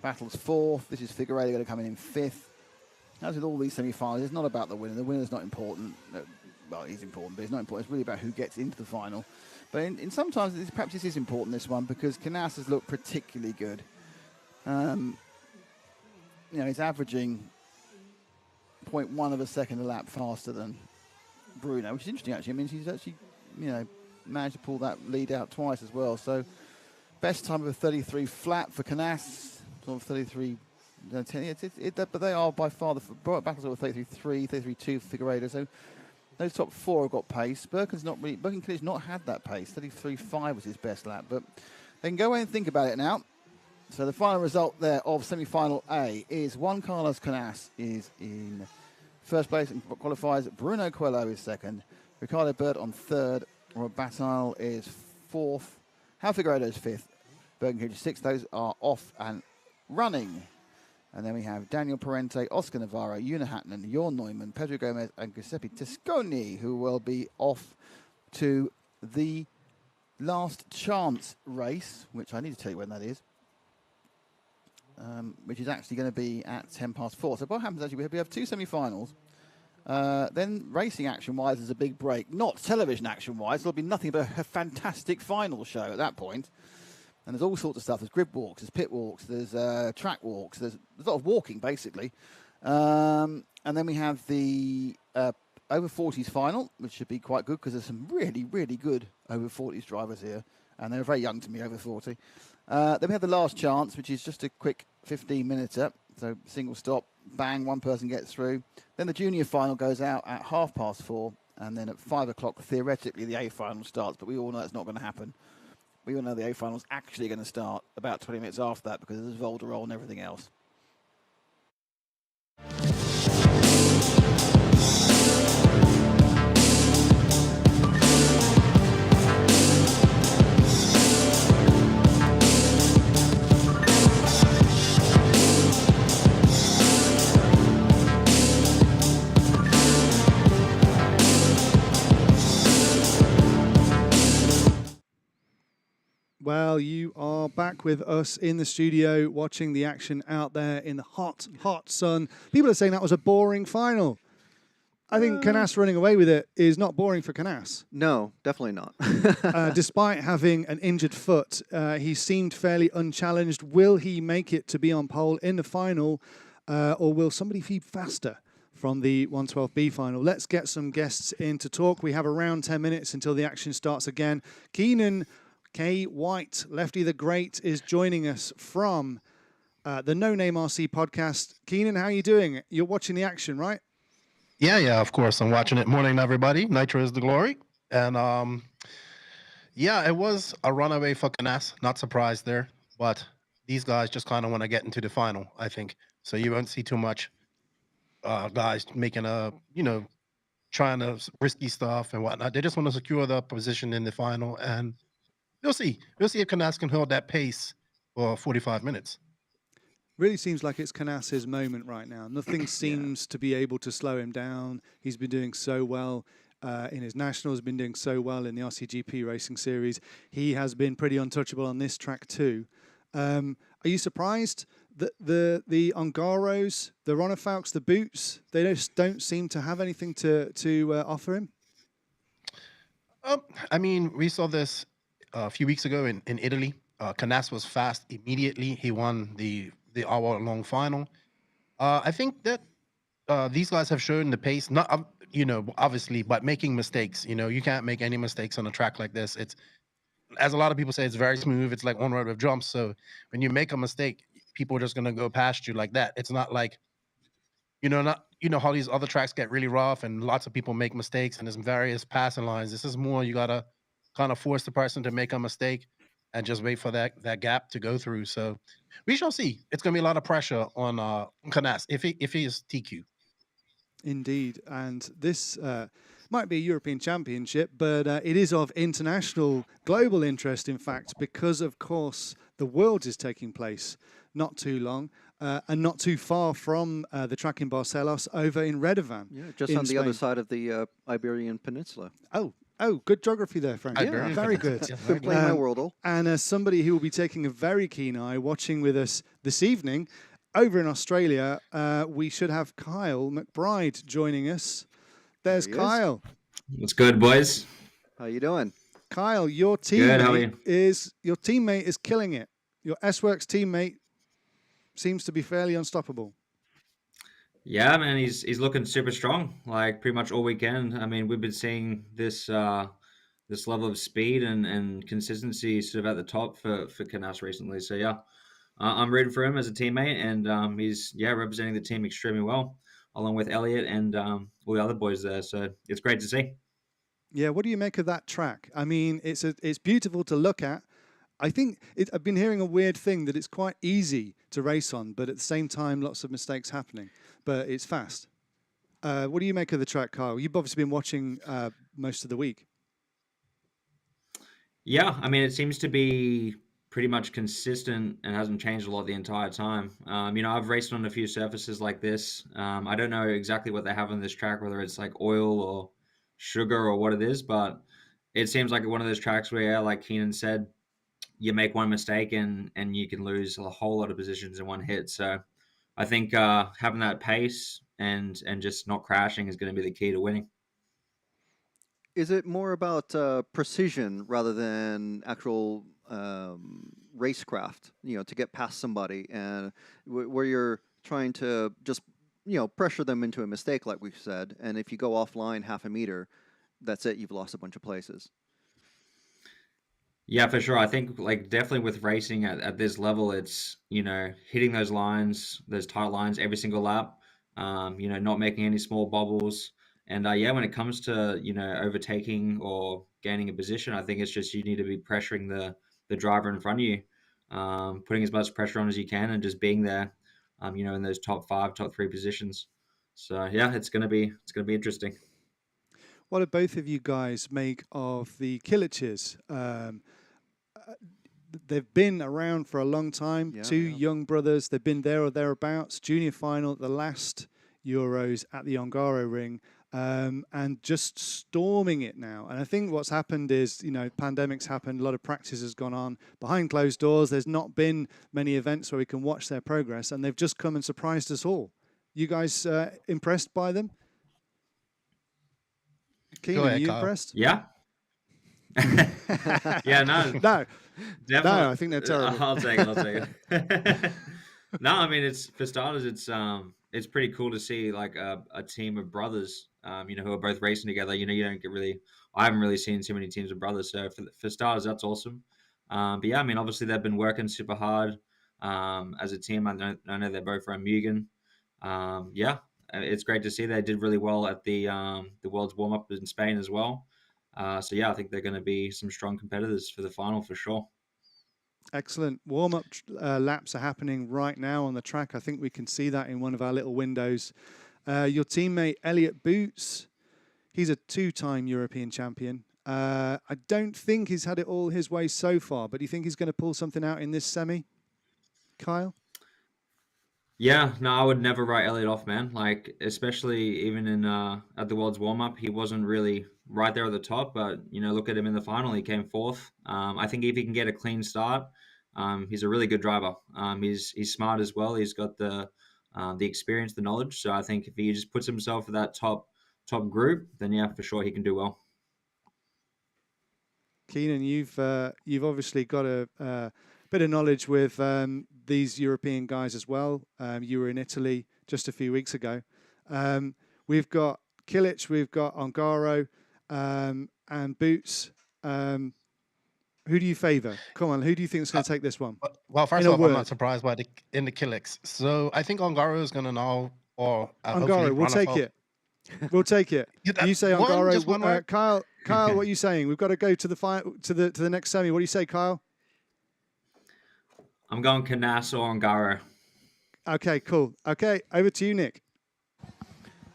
Battle's 4th. This is Figueiredo going to come in 5th. As with all these semi-finals, it's not about the winner. The winner's not important. Well, he's important, but it's not important. It's really about who gets into the final. But in sometimes, perhaps this is important, this one, because Canas has looked particularly good. He's averaging 0.1 of a second a lap faster than Bruno, which is interesting, actually. I mean, he's actually, managed to pull that lead out twice as well. So, best time of a 33 flat for Canas, sort of 33. 10, but they are by far the battles over 33.3, 33.2 for Figueiredo. So those top 4 have got pace. Birkenkilic not had that pace. 33.5 was his best lap, but they can go away and think about it now. So the final result there of semi-final A is Juan Carlos Canas is in 1st place and qualifies. Bruno Coelho is 2nd. Ricardo Burt on 3rd. Rob Battle is 4th. Hal Figueiredo is 5th. Birkenkilic 6th. Those are off and running. And then we have Daniel Parente, Oscar Navarro, Una Hatton, Jorn Neumann, Pedro Gomez and Giuseppe Tesconi, who will be off to the last chance race, which I need to tell you when that is, which is actually going to be at 4:10. So what happens actually, we have 2 semi-finals. Then racing action-wise, there's a big break. Not television action-wise, there'll be nothing but a fantastic final show at that point. And there's all sorts of stuff. There's grid walks, there's pit walks, there's track walks. There's a lot of walking, basically. And then we have the over 40s final, which should be quite good because there's some really, really good over 40s drivers here. And they're very young to me, over 40. Then we have the last chance, which is just a quick 15-minute. So single stop, bang, one person gets through. Then the junior final goes out at 4:30. And then at 5 o'clock, theoretically, the A final starts. But we all know that's not going to happen. We all know the A final's actually going to start about 20 minutes after that because there's Volderol and everything else. Well, you are back with us in the studio watching the action out there in the hot, hot sun. People are saying that was a boring final. I think Canas running away with it is not boring for Canas. No, definitely not. Despite having an injured foot, he seemed fairly unchallenged. Will he make it to be on pole in the final, or will somebody feed faster from the 112B final? Let's get some guests in to talk. We have around 10 minutes until the action starts again. Keenan K. White, Lefty the Great, is joining us from the No Name RC podcast. Keenan, how are you doing? You're watching the action, right? Yeah, of course. I'm watching it. Morning, everybody. Nitro is the glory. And yeah, it was a runaway fucking ass. Not surprised there. But these guys just kind of want to get into the final, I think. So you won't see too much guys making trying to risky stuff and whatnot. They just want to secure the position in the final. And we'll see. We'll see if Canas can hold that pace for 45 minutes. Really seems like it's Canas's moment right now. Nothing seems to be able to slow him down. He's been doing so well in his nationals, been doing so well in the RCGP Racing Series. He has been pretty untouchable on this track too. Are you surprised that the Ongaros, the Ronafalks, the Boots, they just don't seem to have anything to offer him? I mean, we saw this a few weeks ago in Italy. Canas was fast immediately. He won the hour-long final. I think that these guys have shown the pace, not obviously, but making mistakes. You can't make any mistakes on a track like this. It's, as a lot of people say, it's very smooth. It's like on road with jumps. So when you make a mistake, people are just gonna go past you like that. It's not like, how these other tracks get really rough and lots of people make mistakes and there's various passing lines. This is more, you gotta kind of force the person to make a mistake and just wait for that gap to go through. So we shall see. It's going to be a lot of pressure on Canas if he is TQ. Indeed, and this might be a European Championship, but it is of international, global interest, in fact, because, of course, the Worlds is taking place not too long and not too far from the track in Barcelos over in Redovan. Yeah, just on the other side of the Iberian Peninsula. Oh, good geography there, Frank. Yeah, very good. Been playing my Worldle. And as somebody who will be taking a very keen eye, watching with us this evening, over in Australia, we should have Kyle McBride joining us. There's Kyle. What's good, boys? How you doing? Kyle, your Good, how are you? teammate is killing it. Your S-Works teammate seems to be fairly unstoppable. Yeah, man, he's looking super strong. Like pretty much all weekend. I mean, we've been seeing this level of speed and consistency sort of at the top for Canas recently. So yeah, I'm rooting for him as a teammate, and he's representing the team extremely well, along with Elliot and all the other boys there. So it's great to see. Yeah, what do you make of that track? I mean, it's beautiful to look at. I think I've been hearing a weird thing that it's quite easy to race on, but at the same time, lots of mistakes happening. But it's fast. What do you make of the track, Kyle? You've obviously been watching most of the week. Yeah, I mean, it seems to be pretty much consistent and hasn't changed a lot the entire time. I've raced on a few surfaces like this. I don't know exactly what they have on this track, whether it's like oil or sugar or what it is, but it seems like one of those tracks where, like Keenan said, you make one mistake and you can lose a whole lot of positions in one hit. So I think having that pace and just not crashing is going to be the key to winning. Is it more about precision rather than actual racecraft, to get past somebody, and where you're trying to just, pressure them into a mistake, like we said, and if you go offline half a meter, that's it, you've lost a bunch of places. Yeah, for sure. I think like definitely with racing at this level, it's, hitting those lines, those tight lines every single lap, not making any small bobbles. And when it comes to, overtaking or gaining a position, I think it's just you need to be pressuring the driver in front of you, putting as much pressure on as you can and just being there, in those top 5, top 3 positions. So yeah, it's gonna be interesting. What do both of you guys make of the Killiches? They've been around for a long time. Yeah, Two young brothers. They've been there or thereabouts. Junior final at the last Euros at the Ongaro Ring. and just storming it now. And I think what's happened is, pandemics happened, a lot of practice has gone on behind closed doors. There's not been many events where we can watch their progress, and they've just come and surprised us all. You guys impressed by them? Keenan, ahead, are you Kyle. impressed? Yeah. Yeah, no. No. Definitely. No, I think they're terrible. I'll take it. No, I mean, it's for starters, it's pretty cool to see like a team of brothers, who are both racing together. You don't I haven't really seen too many teams of brothers. So for starters, that's awesome. But yeah, I mean, obviously they've been working super hard as a team. I know they're both from Mugen. Yeah, it's great to see they did really well at the World's warm up in Spain as well. So yeah, I think they're going to be some strong competitors for the final for sure. Excellent. Warm-up laps are happening right now on the track. I think we can see that in one of our little windows. Your teammate, Elliot Boots, he's a two-time European champion. I don't think he's had it all his way so far, but do you think he's going to pull something out in this semi, Kyle? Yeah, no, I would never write Elliot off, man. Like, especially even in at the World's warm-up, he wasn't really right there at the top, but look at him in the final. He came fourth. I think if he can get a clean start, he's a really good driver. He's smart as well. He's got the experience, the knowledge. So I think if he just puts himself in that top group, then yeah, for sure he can do well. Keenan, you've obviously got a bit of knowledge with these European guys as well. You were in Italy just a few weeks ago. We've got Kilic, we've got Ongaro, and Boots. Who do you favour? Come on, who do you think is going to take this one? Well, first off, I'm not surprised by the Kilics. So I think Ongaro is going to now, or Ongaro, we'll take it. We'll take it. You say Ongaro. Kyle, what are you saying? We've got to go to the next semi. What do you say, Kyle? I'm going Canas or Ongaro. Okay, cool. Okay, over to you, Nick.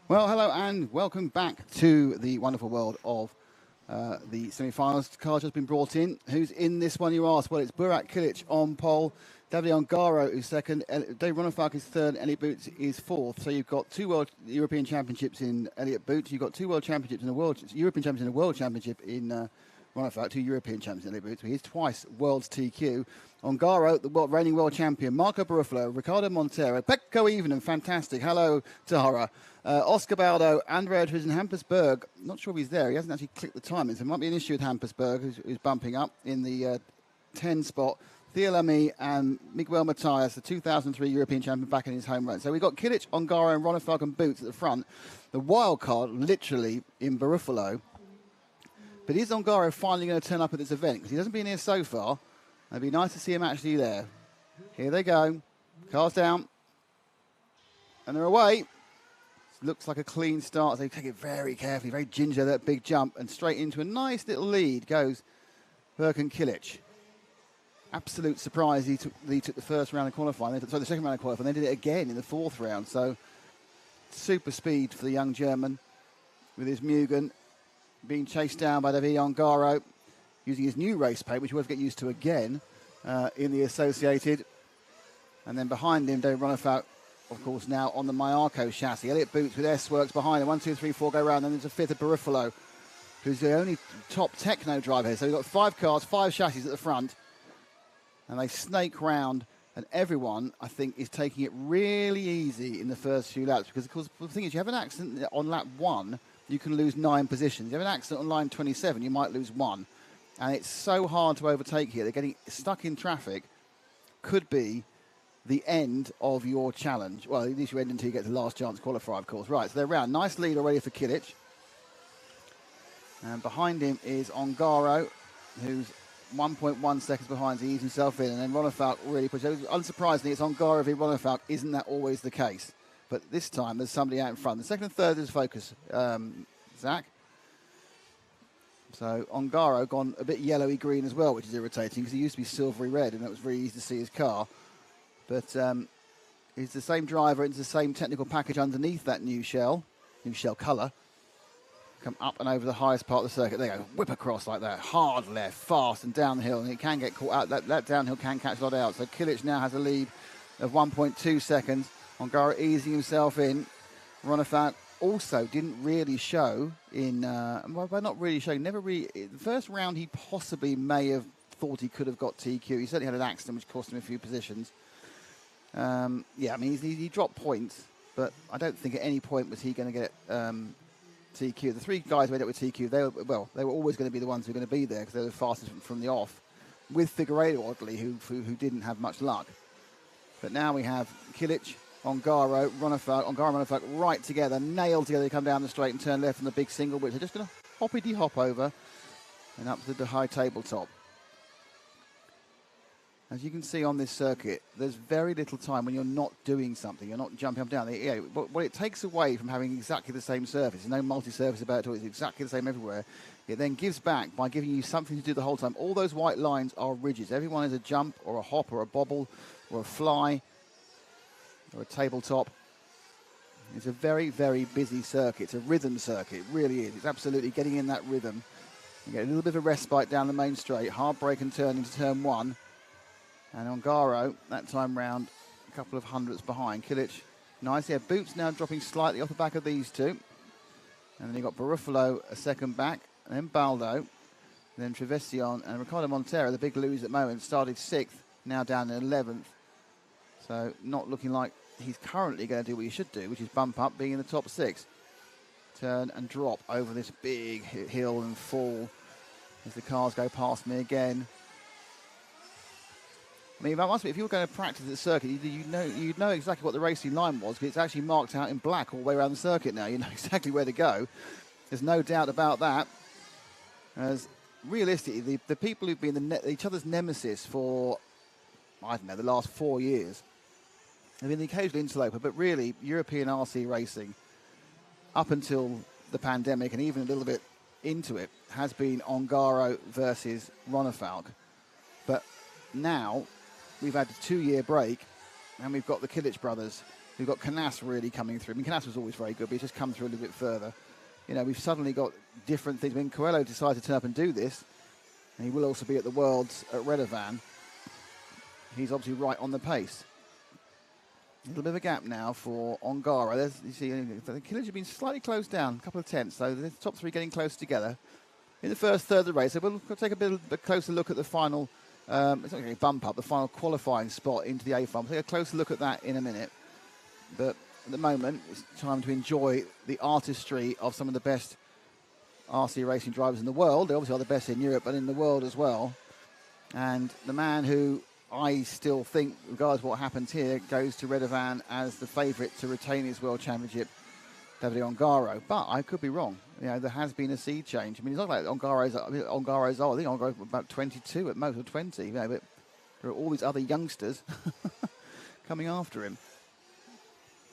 Well, hello and welcome back to the wonderful world of the semi-finals. The car just been brought in. Who's in this one, you ask? Well, it's Burak Kilic on pole. Davide Ongaro is second. Dave Ronefalk is third. Elliot Boots is fourth. So you've got two World European Championships in Elliot Boots. You've got two World Championships in European Championships in a World Championship in Ronefalk. Two European Champions in Elliot Boots. He's twice World's TQ. Ongaro, the reigning world champion. Marco Barufalo, Ricardo Montero, Pecco Evening, fantastic. Hello, Tahara. Oscar Baldo, Andrea who's in Hampersburg. Not sure if he's there. He hasn't actually clicked the timing, so there might be an issue with Hampersburg, who's bumping up in the 10 spot. Theo Lamy and Miguel Matias, the 2003 European champion, back in his home run. So we've got Kilic, Ongaro, and Ronefalk and Boots at the front. The wild card, literally, in Barufalo. But is Ongaro finally going to turn up at this event? Because he hasn't been here so far. It'd be nice to see him actually there. Here they go. Cars down. And they're away. Looks like a clean start. They take it very carefully, very ginger, that big jump. And straight into a nice little lead goes Berkan Kilic. Absolute surprise. He took the first round of qualifying. The second round of qualifying. They did it again in the fourth round. So super speed for the young German with his Mugen being chased down by Davide Ongaro using his new race paint, which we'll have to get used to again in the Associated. And then behind him, Dave Ronefalk, of course, now on the Mayarko chassis. Elliot Boots with S-Works behind him. 1, 2, 3, 4 go round. Then there's a fifth of Barufalo, who's the only top techno driver here. So we've got 5 cars, 5 chassis at the front. And they snake round, and everyone, I think, is taking it really easy in the first few laps. Because, of course, the thing is, you have an accident on lap 1, you can lose 9 positions. You have an accident on line 27, you might lose 1. And it's so hard to overtake here. They're getting stuck in traffic. Could be the end of your challenge. Well, at least you end until you get to the last chance qualifier, of course. Right, so they're round. Nice lead already for Kilic. And behind him is Ongaro, who's 1.1 seconds behind to ease himself in. And then Ronefalk really pushes. Unsurprisingly, it's Ongaro v Ronefalk. Isn't that always the case? But this time, there's somebody out in front. The second and third is focus, Zach. So Ongaro gone a bit yellowy green as well, which is irritating because he used to be silvery red and it was very easy to see his car. But he's the same driver, it's the same technical package underneath that new shell colour. Come up and over the highest part of the circuit. There you go, whip across like that, hard left, fast and downhill, and it can get caught out. That downhill can catch a lot out. So Kilic now has a lead of 1.2 seconds. Ongaro easing himself in. Ronefalk also didn't really show in, well, not really showing, never really, the first round he possibly may have thought he could have got TQ. He certainly had an accident which cost him a few positions. Yeah, I mean, he dropped points, but I don't think at any point was he going to get TQ. The three guys who ended up with TQ, they were always going to be the ones who were going to be there because they were the fastest from the off, with Figueiredo, oddly, who didn't have much luck. But now we have Kilic, Ongaro, Ronefalk, right together, nailed together. They come down the straight and turn left on the big single, which they're just going to hoppity-hop over and up to the high tabletop. As you can see on this circuit, there's very little time when you're not doing something, you're not jumping up and down. What it takes away from having exactly the same surface, there's no multi-surface about it at all, it's exactly the same everywhere. It then gives back by giving you something to do the whole time. All those white lines are ridges. Everyone is a jump or a hop or a bobble or a fly or a tabletop. It's a very, very busy circuit. It's a rhythm circuit, it really is. It's absolutely getting in that rhythm. You get a little bit of a respite down the main straight, hard brake and turn into turn one. And Ongaro, that time round, a couple of hundredths behind. Kilic, nice. Yeah, Boots now dropping slightly off the back of these two. And then you've got Barufalo a second back, and then Baldo, then Trevisan, and Ricardo Montero, the big loser at the moment, started 6th, now down in 11th. So not looking like he's currently going to do what he should do, which is bump up, being in the top 6. Turn and drop over this big hill and fall as the cars go past me again. I mean, that must be, if you were going to practice the circuit, you'd know exactly what the racing line was, because it's actually marked out in black all the way around the circuit now. You know exactly where to go. There's no doubt about that. As realistically, the people who've been each other's nemesis for, I don't know, the last 4 years have been the occasional interloper, but really, European RC racing, up until the pandemic and even a little bit into it, has been Ongaro versus Ronefalk. But now, we've had a 2-year break, and we've got the Kilic brothers. We've got Canas really coming through. I mean, Canas was always very good, but he's just come through a little bit further. You know, we've suddenly got different things. When Coelho decided to turn up and do this, and he will also be at the Worlds at Redovan, he's obviously right on the pace. A little bit of a gap now for Ongaro. You see, the Kilic have been slightly closed down, a couple of tenths, so the top 3 getting close together. In the first third of the race, so we'll take a closer look at the final. It's not going to bump up, the final qualifying spot into the A-Farm. We'll take a closer look at that in a minute. But at the moment, it's time to enjoy the artistry of some of the best RC racing drivers in the world. They obviously are the best in Europe, but in the world as well. And the man who I still think, regardless of what happens here, goes to Redovan as the favourite to retain his World Championship, Davide Ongaro. But I could be wrong. You know, there has been a seed change. I mean, it's not like Ongaro's old. I think Ongaro's about 22 at most, or 20. You know, but there are all these other youngsters coming after him.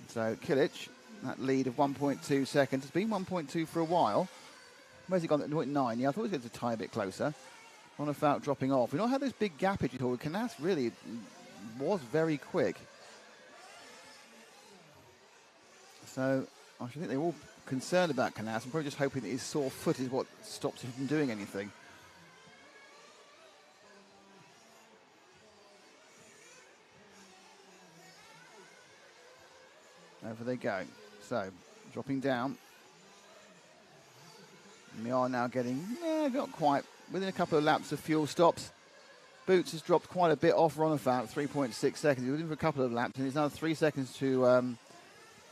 So Kilic, that lead of 1.2 seconds. It's been 1.2 for a while. Where's he gone? 0.9. Yeah, I thought he was going to tie a bit closer. Ronefalk dropping off. We don't have this big gappage at all. Canas really was very quick. So I should think they're all concerned about Canas. I'm probably just hoping that his sore foot is what stops him from doing anything. Over they go. So, dropping down. And we are now getting, not quite, within a couple of laps of fuel stops. Boots has dropped quite a bit off Ronefalk, 3.6 seconds. He was in for a couple of laps, and it's now 3 seconds to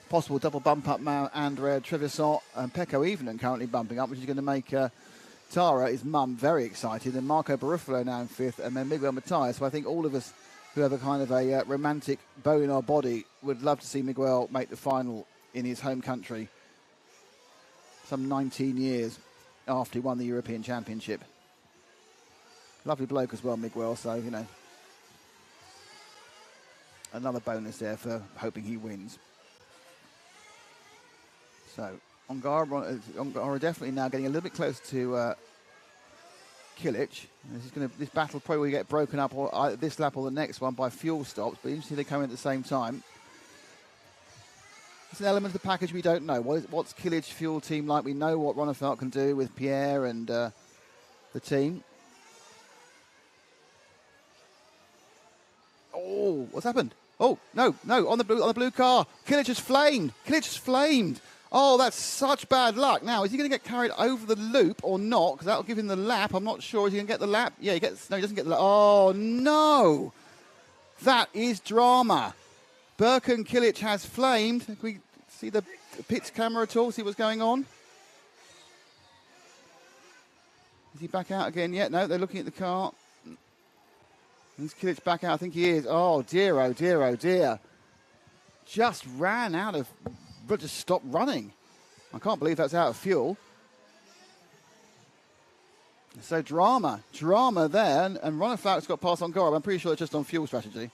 possible double bump up now. Andrea Trevisan and Pecco Evening currently bumping up, which is going to make Tara, his mum, very excited. And Marco Barufalo now in 5th, and then Miguel Matias. So I think all of us who have a kind of a romantic bone in our body would love to see Miguel make the final in his home country some 19 years after he won the European Championship. Lovely bloke as well, Miguel, so, you know, another bonus there for hoping he wins. So, Ongaro definitely now getting a little bit close to Kilic. This battle probably will get broken up or this lap or the next one by fuel stops, but you see they come in at the same time. It's an element of the package we don't know. What's Kilic's fuel team like? We know what Ronefalk can do with Pierre and the team. Oh, what's happened? Oh, no, on the blue car. Kilic has flamed. Oh, that's such bad luck. Now, is he going to get carried over the loop or not? Because that'll give him the lap. I'm not sure. Is he going to get the lap? Yeah, he gets. No, he doesn't get the lap. Oh, no. That is drama. Birkin Kilic has flamed. Can we see the pits camera at all? See what's going on? Is he back out again yet? No, they're looking at the car. Is Kilic back out? I think he is. Oh, dear, oh, dear, oh, dear. Just ran out of... But just stopped running. I can't believe that's out of fuel. So drama there, and Ronald Falk's got past on Goro. I'm pretty sure it's just on fuel strategy.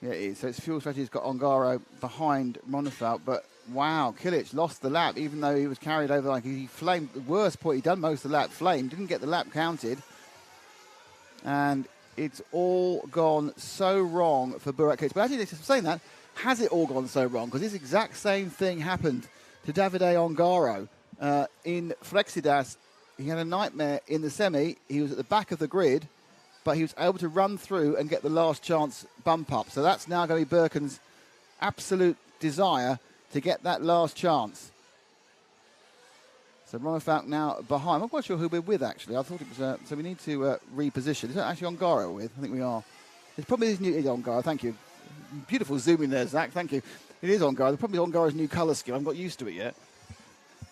Yeah, it is. So it's fuel strategy has got Ongaro behind Monefalk, but wow, Kilic lost the lap, even though he was carried over. Like he flamed. The worst point, he done most of the lap, flamed, didn't get the lap counted, and it's all gone so wrong for Burak Kilic. But actually, saying that, has it all gone so wrong? Because this exact same thing happened to Davide Ongaro in Flexidas. He had a nightmare in the semi. He was at the back of the grid, but he was able to run through and get the last chance bump up. So that's now going to be Birkin's absolute desire to get that last chance. So Monefalk now behind. I'm not quite sure who we're with, actually. I thought it was... so we need to reposition. Is that actually Ongaro we're with? I think we are. It probably is new. It is Ongaro. Thank you. Beautiful zoom in there, Zach. Thank you. It is Ongaro. Probably Ongaro's new colour scheme. I haven't got used to it yet.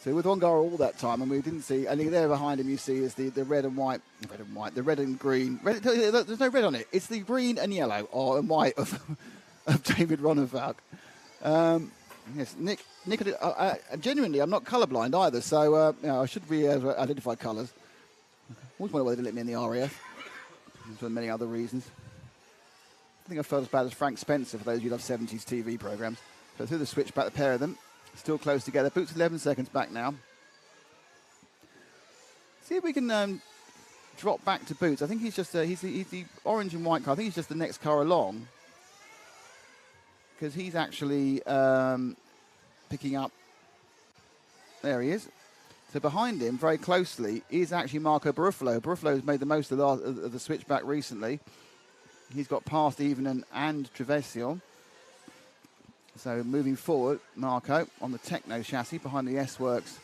So with Ongaro all that time, and we didn't see... And there behind him you see is the red and white... Red and white. The red and green... there's no red on it. It's the green and yellow and white of David Ronefalk. Yes, Nick, genuinely, I'm not colourblind either, so I should be able to identify colours. Always wonder why they didn't let me in the RAF, for many other reasons. I think I felt as bad as Frank Spencer, for those of you who love 70s TV programmes. So through the switchback, the pair of them, still close together. Boots 11 seconds back now. See if we can drop back to Boots. I think he's just, he's the orange and white car. I think he's just the next car along. Because he's actually picking up... There he is. So behind him, very closely, is actually Marco Barufalo. Barufalo's made the most of the switchback recently. He's got past Evening and Trevesio. So moving forward, Marco on the Techno chassis behind the S-Works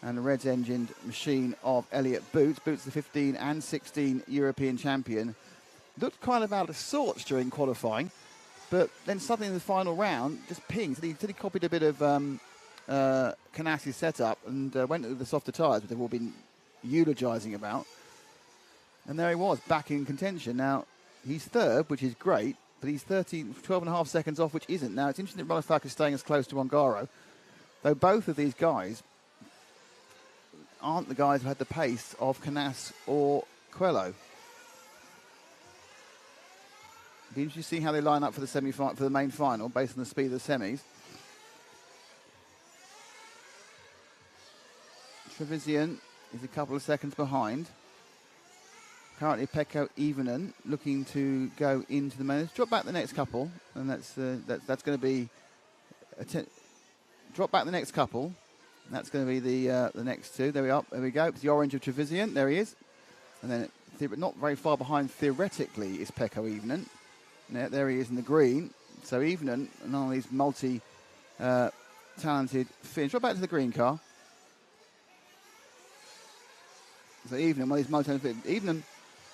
and the Reds-engined machine of Elliott Boots. Boots, the 15 and 16 European champion. Looked kind of out of sorts during qualifying, but then suddenly in the final round, just pinged. He copied a bit of Canasi's setup and went to the softer tyres, which they've all been eulogising about. And there he was, back in contention. Now, he's third, which is great, but he's 12 and a half seconds off, which isn't. Now, it's interesting that Ronefalk is staying as close to Ongaro, though both of these guys aren't the guys who had the pace of Canas or Coelho. Be interesting to see how they line up for the for the main final, based on the speed of the semis. Trevisian is a couple of seconds behind. Currently, Pecco Evenen looking to go into the main. Let's drop back the next couple, and that's going to be drop back the next couple. And that's going to be the next two. There we are. There we go. It's the orange of Trevisian. There he is. And then, not very far behind, theoretically, is Pecco Evenen. There he is in the green. So Evenen, and all these multi-talented Finns. Drop back to the green car. So Evenen, one of these multi-talented Finns. Evenen,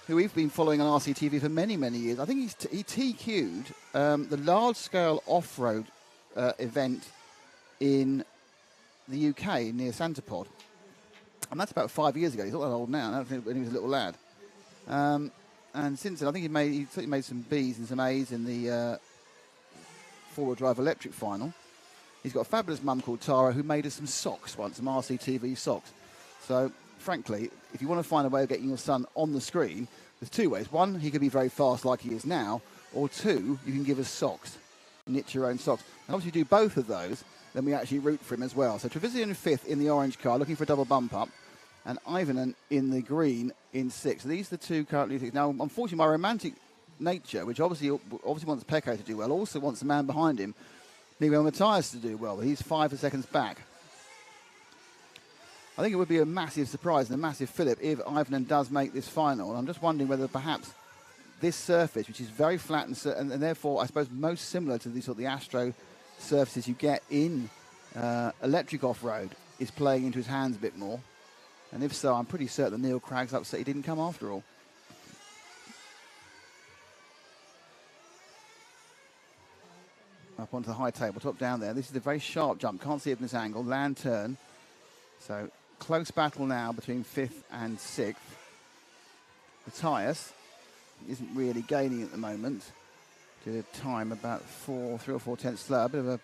who we've been following on RCTV for many, many years. I think he TQ'd the large-scale off-road event in the UK near Santapod. And that's about 5 years ago. He's not that old now. That's when he was a little lad. And since then, I think he certainly made some Bs and some As in the four-wheel drive electric final. He's got a fabulous mum called Tara who made us some socks once, some RCTV socks. So, frankly, if you want to find a way of getting your son on the screen, there's two ways. One, he could be very fast like he is now, or two, you can give us socks, knit your own socks. And obviously, you do both of those, then we actually root for him as well. So Trevisian fifth in the orange car, looking for a double bump up, and Ivanen in the green in sixth. So these are the two currently. Now, unfortunately, my romantic nature, which obviously wants Pecco to do well, also wants the man behind him, Miguel Matthias, to do well, but he's 5 seconds back. I think it would be a massive surprise and a massive fillip if Ivanen does make this final. And I'm just wondering whether perhaps this surface, which is very flat and therefore, I suppose, most similar to the sort of the Astro surfaces you get in electric off-road, is playing into his hands a bit more. And if so, I'm pretty certain that Neil Cragg's upset he didn't come after all. Up onto the high tabletop down there. This is a very sharp jump. Can't see it from this angle. Land turn. So close battle now between 5th and 6th. Matthias isn't really gaining at the moment. Did a time about 3 or 4 tenths slower. A bit of a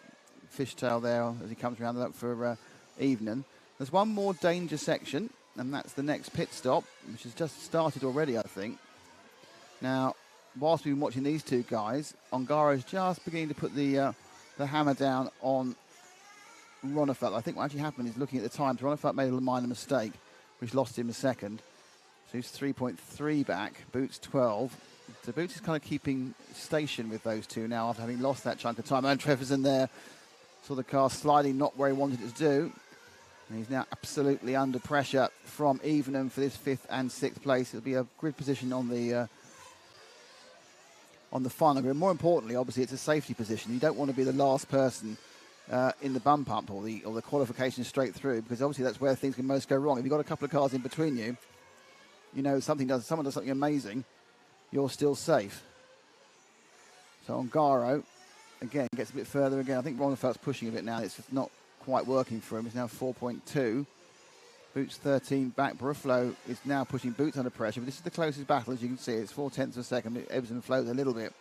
fishtail there as he comes around the look for Evening. There's one more danger section, and that's the next pit stop, which has just started already, I think. Now, whilst we've been watching these two guys, Ongaro's just beginning to put the hammer down on Ronefelt. I think what actually happened is, looking at the times, Ronefelt made a minor mistake, which lost him a second. So he's 3.3 back, Boots 12. So Boots is kind of keeping station with those two now after having lost that chunk of time. And Trevor's in there, saw the car sliding not where he wanted it to do. And he's now absolutely under pressure from Evenham for this 5th and 6th place. It'll be a grid position on the final grid. More importantly, obviously, it's a safety position. You don't want to be the last person in the bump up or the qualification straight through, because obviously that's where things can most go wrong. If you've got a couple of cars in between you, you know, someone does something amazing, you're still safe. So Ongaro, again, gets a bit further again. I think Ronnefelt's pushing a bit now. It's just not quite working for him. It's now 4.2. Boots 13 back. Barufalo is now pushing Boots under pressure, but this is the closest battle, as you can see. It's 4 tenths of a second. It ebbs and flows a little bit.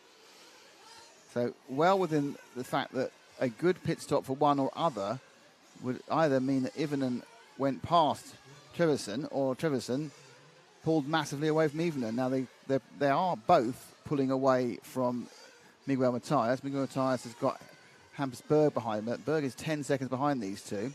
So well within the fact that a good pit stop for one or other would either mean that Ivanen went past Trevisan, or Trevisan pulled massively away from Evening. Now they are both pulling away from Miguel Matthias. Miguel Matthias has got Hampus Berg behind him. Berg is 10 seconds behind these two.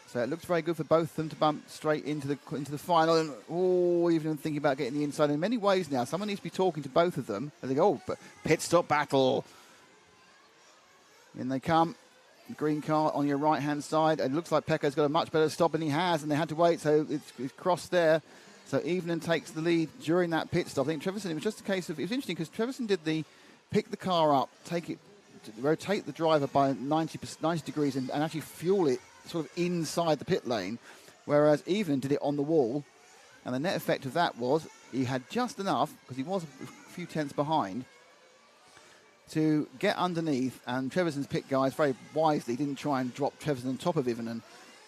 So it looks very good for both of them to bump straight into the final. And even thinking about getting the inside in many ways now. Someone needs to be talking to both of them as they go, but pit stop battle. In they come. Green car on your right-hand side. It looks like Pecco's got a much better stop than he has, and they had to wait, so it's crossed there. So Evening takes the lead during that pit stop. I think Trevisan, it was just a case of, it was interesting because Trevisan did pick the car up, rotate the driver by 90 degrees and actually fuel it sort of inside the pit lane, whereas Evening did it on the wall. And the net effect of that was he had just enough, because he was a few tenths behind, to get underneath, and Trevisan's pit guys very wisely didn't try and drop Trevisan on top of Ivanen,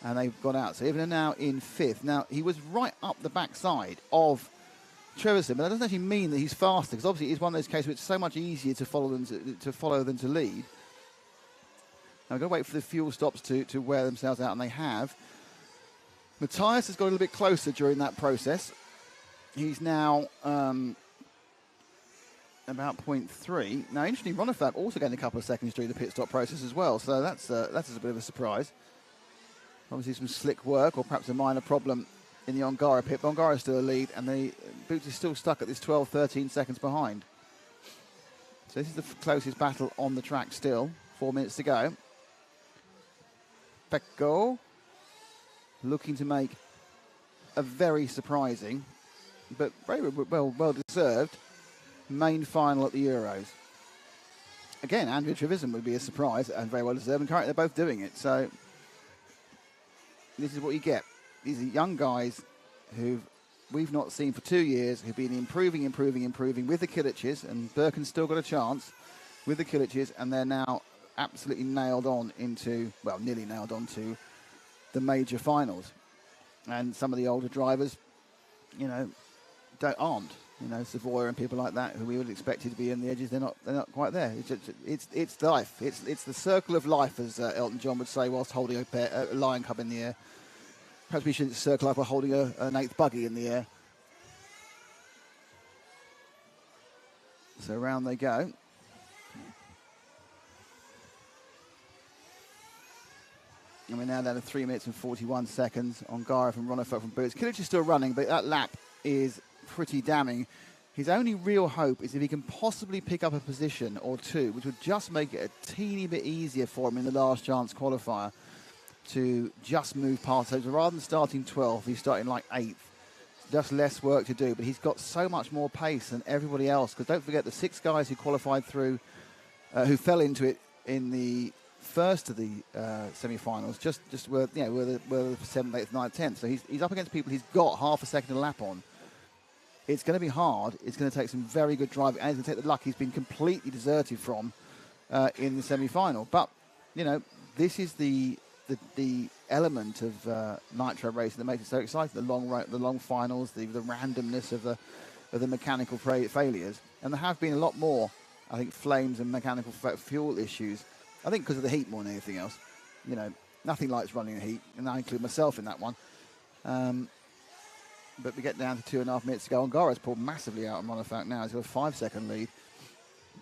and they've got out. So Ivanen now in 5th. Now, he was right up the backside of Trevisan, but that doesn't actually mean that he's faster, because obviously it's one of those cases where it's so much easier to follow than to lead. Now we've got to wait for the fuel stops to wear themselves out, and they have. Matthias has got a little bit closer during that process. He's now about 0.3. Now, interestingly, Ronefelt also gained a couple of seconds during the pit stop process as well, so that's a bit of a surprise. Obviously some slick work, or perhaps a minor problem in the Ongaro pit, but Ongaro's still a lead, and the Boots is still stuck at this 12, 13 seconds behind. So this is the closest battle on the track still. 4 minutes to go. Pecco looking to make a very surprising, but very well deserved main final at the Euros. Again, Andrea Trevisan would be a surprise and very well deserved, and currently they're both doing it. So this is what you get. These are young guys who we've not seen for 2 years, who've been improving with the Kiliches, and Birken's still got a chance with the Kiliches, and they're now absolutely nailed on into, well, nearly nailed on to the major finals. And some of the older drivers, you know, aren't. You know, Savoy and people like that who we would expect to be in the edges, they're not quite there. It's life. It's the circle of life, as Elton John would say, whilst holding a lion cub in the air. Perhaps we should circle up by holding an 8th buggy in the air. So around they go. And we're now down to 3 minutes and 41 seconds. Ongaro from Ronefelt from Boots. Kilic is still running, but that lap is pretty damning. His only real hope is if he can possibly pick up a position or two, which would just make it a teeny bit easier for him in the last chance qualifier to just move past those. Rather than starting 12th, he's starting like 8th. just less work to do, but he's got so much more pace than everybody else. Because don't forget the 6 guys who qualified through, who fell into it in the first of the semi-finals, just were the 7th, 8th, 9th, 10th. So he's up against people he's got half a second a lap on. It's going to be hard. It's going to take some very good driving, and it's going to take the luck he's been completely deserted from in the semi-final. But this is the element of Nitro racing that makes it so exciting. The long finals, the randomness of the mechanical failures, and there have been a lot more. I think flames and mechanical fuel issues. I think because of the heat more than anything else. Nothing likes running in heat, and I include myself in that one. But we get down to 2.5 minutes to go. Ongaro's pulled massively out on Ronafalk now. He's got a 5-second lead.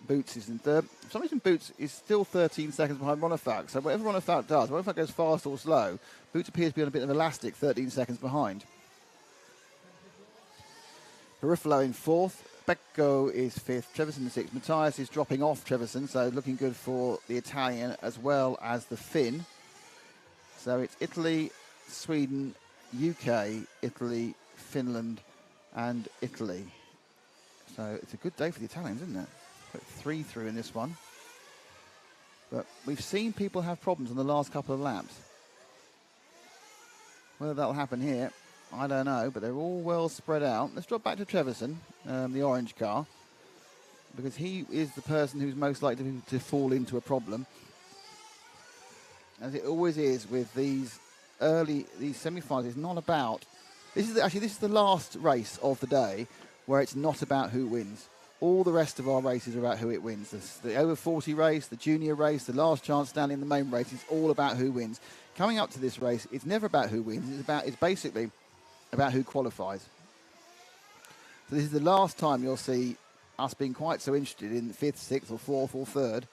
Boots is in third. For some reason, Boots is still 13 seconds behind Ronafalk. So whatever Ronafalk does, whether Ronafalk goes fast or slow, Boots appears to be on a bit of elastic, 13 seconds behind. Garofalo in 4th. Becco is 5th. Trevisan in 6th. Matthias is dropping off Trevisan, so looking good for the Italian as well as the Finn. So it's Italy, Sweden, UK, Italy, Finland and Italy. So it's a good day for the Italians, isn't it? Put 3 through in this one. But we've seen people have problems on the last couple of laps. Whether that'll happen here, I don't know, but they're all well spread out. Let's drop back to Trevisan, the orange car, because he is the person who's most likely to fall into a problem. As it always is with these semi-finals. It's not about... This is the last race of the day where it's not about who wins. All the rest of our races are about who it wins. The over 40 race, the junior race, the last chance standing in the main race, it's all about who wins. Coming up to this race, it's never about who wins. It's basically about who qualifies. So this is the last time you'll see us being quite so interested in 5th, 6th or 4th or 3rd,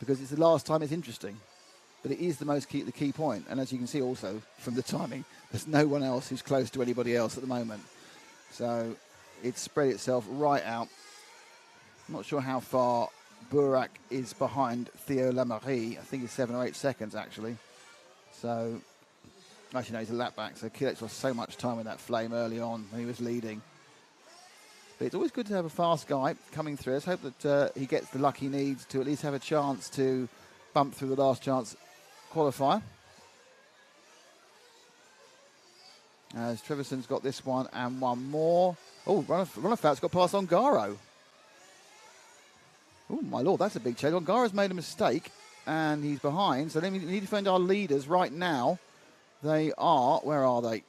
because it's the last time it's interesting. But it is the key point. And as you can see also from the timing, there's no one else who's close to anybody else at the moment. So it's spread itself right out. I'm not sure how far Burak is behind Theo Lamarie. I think he's 7 or 8 seconds, actually. So, actually, no, he's a lap back. So Kilic lost so much time with that flame early on when he was leading. But it's always good to have a fast guy coming through. Let's hope that he gets the luck he needs to at least have a chance to bump through the last chance qualifier. As Trevisan's got this one and one more. Oh, Ronafalk's got past Ongaro. Oh, my lord, that's a big change. Ongaro's made a mistake and he's behind. So we need to find our leaders right now. They are, where are they?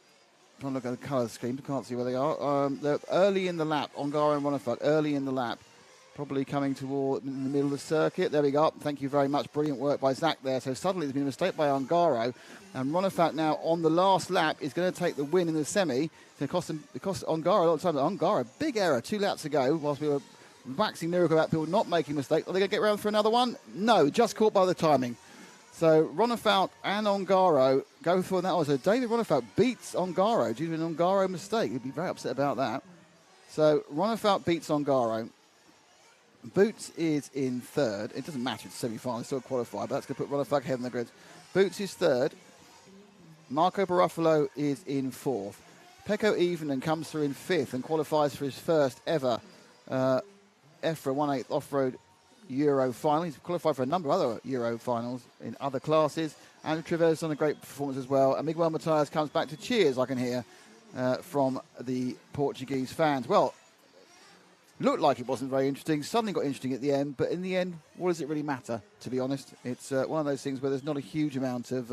Trying to look at the colour scheme, can't see where they are. They're early in the lap. Ongaro and Ronafalk, early in the lap. Probably coming toward in the middle of the circuit. There we go. Thank you very much. Brilliant work by Zach there. So suddenly there's been a mistake by Ongaro. And Ronafalk now on the last lap is going to take the win in the semi. It's going to cost Ongaro a lot of time. Ongaro, big error 2 laps ago whilst we were waxing lyrical about people not making mistakes. Are they going to get around for another one? No, just caught by the timing. So Ronafalk and Ongaro go for that. So David Ronafalk beats Ongaro due to an Ongaro mistake. He'd be very upset about that. So Ronafalk beats Ongaro. Boots is in 3rd. It doesn't matter, it's semi-final, it's still qualified, but that's going to put Ronafalk ahead in the grid. Boots is 3rd. Marco Barofalo is in 4th. Pecco Evening comes through in 5th and qualifies for his first ever EFRA 1/8 off-road Euro final. He's qualified for a number of other Euro finals in other classes. Andrew Treves on a great performance as well. And Miguel Matias comes back to cheers, I can hear, from the Portuguese fans. Well, looked like it wasn't very interesting. Suddenly got interesting at the end, but in the end, what does it really matter? To be honest, it's one of those things where there's not a huge amount of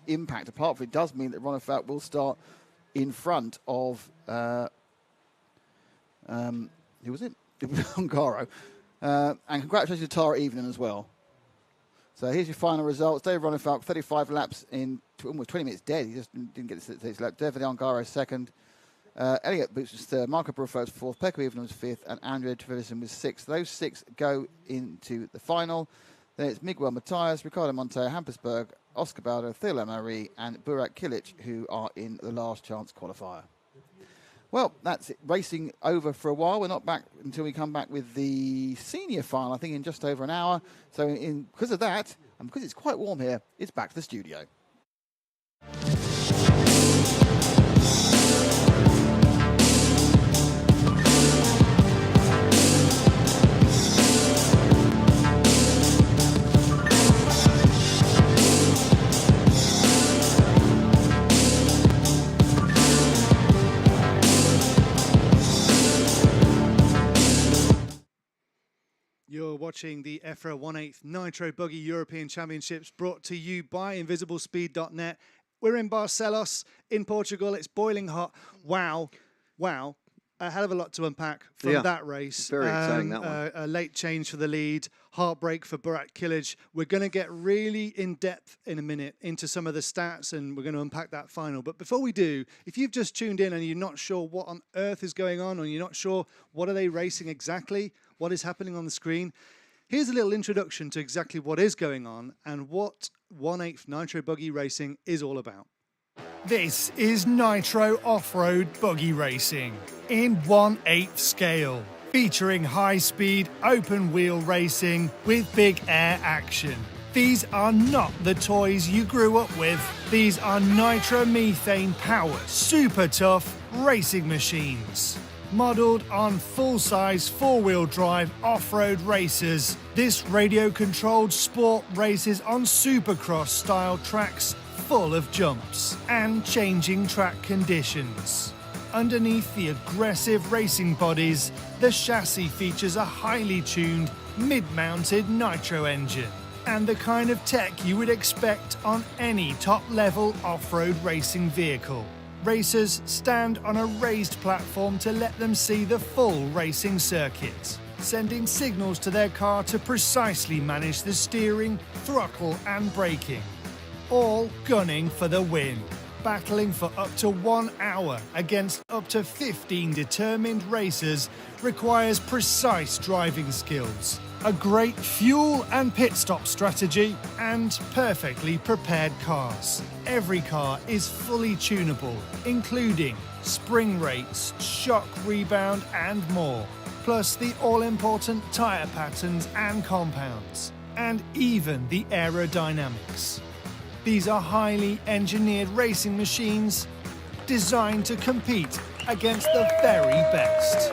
impact. Apart from it does mean that Ronafalk will start in front of who was it? Ongaro. And congratulations to Tara Evening as well. So here's your final results. David Ronafalk, 35 laps in almost 20 minutes dead. He just didn't get to his lap. David Ongaro 2nd. Elliot Boots was 3rd, Marco Barofalo was 4th, Pecco Evening was 5th, and Andrea Trevisan was 6th. Those 6 go into the final. Then it's Miguel Matias, Ricardo Montoya, Hampersberg, Oscar Baldo, Theo Lamarie, and Burak Kilic, who are in the last chance qualifier. Well, that's it. Racing over for a while. We're not back until we come back with the senior final, I think, in just over an hour. So because of that, and because it's quite warm here, it's back to the studio. watching the EFRA 1/8 Nitro Buggy European Championships brought to you by invisiblespeed.net. We're in Barcelos in Portugal. It's boiling hot. Wow. A hell of a lot to unpack from that race. Very exciting, that one. A late change for the lead, heartbreak for Burak Kilic. We're going to get really in-depth in a minute into some of the stats, and we're going to unpack that final. But before we do, if you've just tuned in and you're not sure what on earth is going on, or you're not sure what are they racing exactly, what is happening on the screen, here's a little introduction to exactly what is going on and what 1/8 Nitro Buggy racing is all about. This is Nitro Off-Road Buggy Racing in 1/8 scale, featuring high-speed open-wheel racing with big air action. These are not the toys you grew up with. These are nitromethane-powered, super tough racing machines. Modelled on full-size four-wheel drive off-road racers, this radio-controlled sport races on supercross-style tracks full of jumps and changing track conditions. Underneath the aggressive racing bodies, the chassis features a highly tuned, mid-mounted nitro engine and the kind of tech you would expect on any top-level off-road racing vehicle. Racers stand on a raised platform to let them see the full racing circuit, sending signals to their car to precisely manage the steering, throttle and braking. All gunning for the win, battling for up to 1 hour against up to 15 determined racers requires precise driving skills, a great fuel and pit stop strategy, and perfectly prepared cars. Every car is fully tunable, including spring rates, shock rebound and more, plus the all-important tyre patterns and compounds, and even the aerodynamics. These are highly engineered racing machines designed to compete against the very best.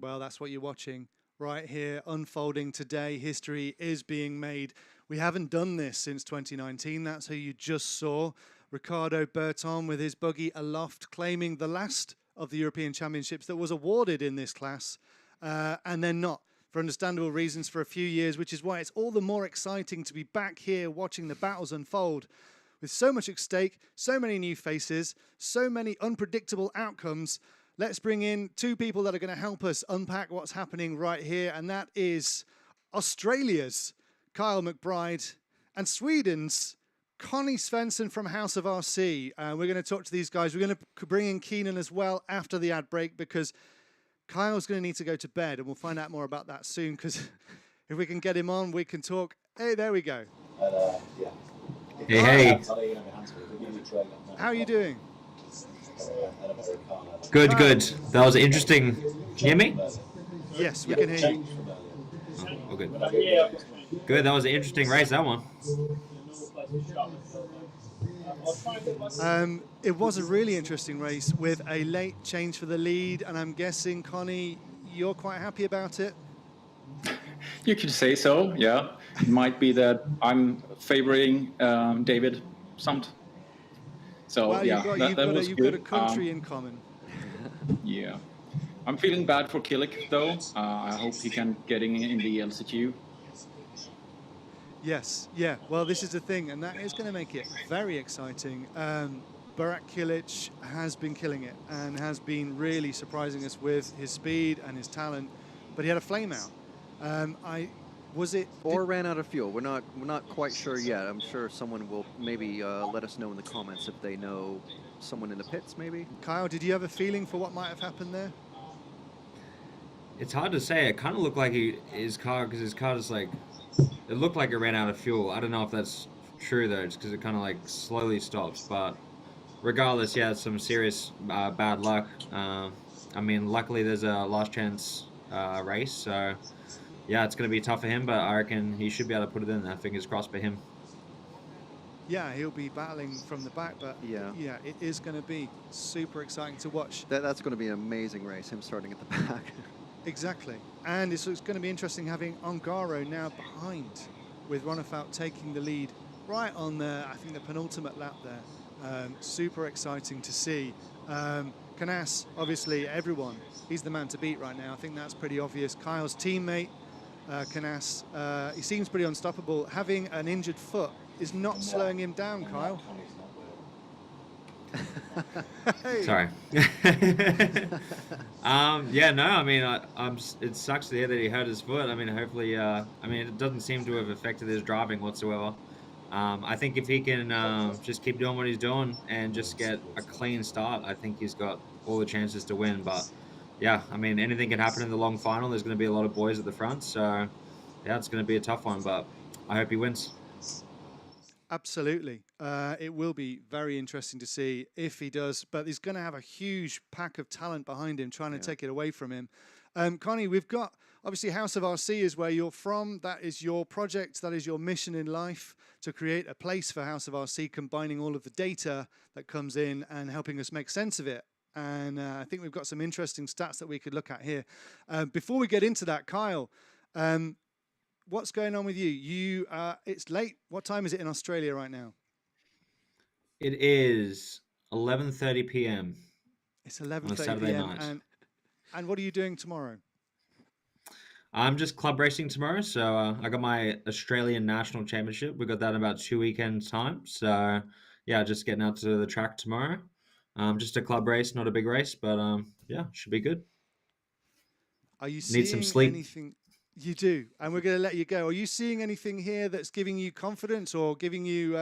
Well, that's what you're watching right here, unfolding today. History is being made. We haven't done this since 2019. That's who you just saw. Ricardo Berton with his buggy aloft, claiming the last of the European Championships that was awarded in this class, and then not, for understandable reasons, for a few years, which is why it's all the more exciting to be back here watching the battles unfold. With so much at stake, so many new faces, so many unpredictable outcomes, let's bring in two people that are going to help us unpack what's happening right here, and that is Australia's Kyle McBride and Sweden's Connie Svensson from House of RC. We're going to talk to these guys. We're going to bring in Keenan as well after the ad break because Kyle's going to need to go to bed, and we'll find out more about that soon, because if we can get him on, we can talk. Hey, there we go. Hey. How are you doing? Good. That was interesting. Can you hear me? Yes, we can hear you. Oh, good. Good, that was an interesting race, that one. It was a really interesting race with a late change for the lead, and I'm guessing, Connie, you're quite happy about it? You could say so, yeah. It might be that I'm favoring David Sumt. So, well, yeah, you've was got good. a country in common. Yeah. I'm feeling bad for Kilic, though. I hope he can get in the LCQ. Yes, yeah. Well, this is the thing, and that is going to make it very exciting. Burak Kilic has been killing it and has been really surprising us with his speed and his talent, but he had a flame out. Ran out of fuel. We're not quite sure yet. I'm sure someone will maybe let us know in the comments if they know someone in the pits, maybe. Kyle, did you have a feeling for what might have happened there? It's hard to say. It kind of looked like his car just like, it looked like it ran out of fuel. I don't know if that's true though, just because it kind of like slowly stops. But regardless, yeah, it's some serious bad luck. I mean, luckily there's a last chance race, so yeah, it's going to be tough for him, but I reckon he should be able to put it in there. Fingers crossed for him. Yeah, he'll be battling from the back, but yeah, it is going to be super exciting to watch. That's going to be an amazing race, him starting at the back. Exactly. And it's going to be interesting having Ongaro now behind, with Ronefalt taking the lead right on the, I think, the penultimate lap there. Super exciting to see. Canas, obviously, everyone, he's the man to beat right now. I think that's pretty obvious. Kyle's teammate, Canas, he seems pretty unstoppable. Having an injured foot is not slowing him down, Kyle. Hey. Sorry. Yeah, no, I mean, it sucks to hear that he hurt his foot. I mean, hopefully, I mean, it doesn't seem to have affected his driving whatsoever. I think if he can just keep doing what he's doing and just get a clean start, I think he's got all the chances to win. But yeah, I mean, anything can happen in the long final. There's going to be a lot of boys at the front. So yeah, it's going to be a tough one, but I hope he wins. Absolutely. It will be very interesting to see if he does, but he's going to have a huge pack of talent behind him trying to take it away from him. Connie, we've got, obviously, House of RC is where you're from. That is your project. That is your mission in life, to create a place for House of RC, combining all of the data that comes in and helping us make sense of it. And I think we've got some interesting stats that we could look at here. Before we get into that, Kyle, what's going on with you? It's late. What time is it in Australia right now? It is 11:30 p.m. It's 11:30 p.m. And what are you doing tomorrow? I'm just club racing tomorrow. So I got my Australian National Championship. We got that in about 2 weekends time. So yeah, just getting out to the track tomorrow. Just a club race, not a big race, but yeah, should be good. Are you Need some seeing sleep. anything? You do, and we're going to let you go. Are you seeing anything here that's giving you confidence or giving you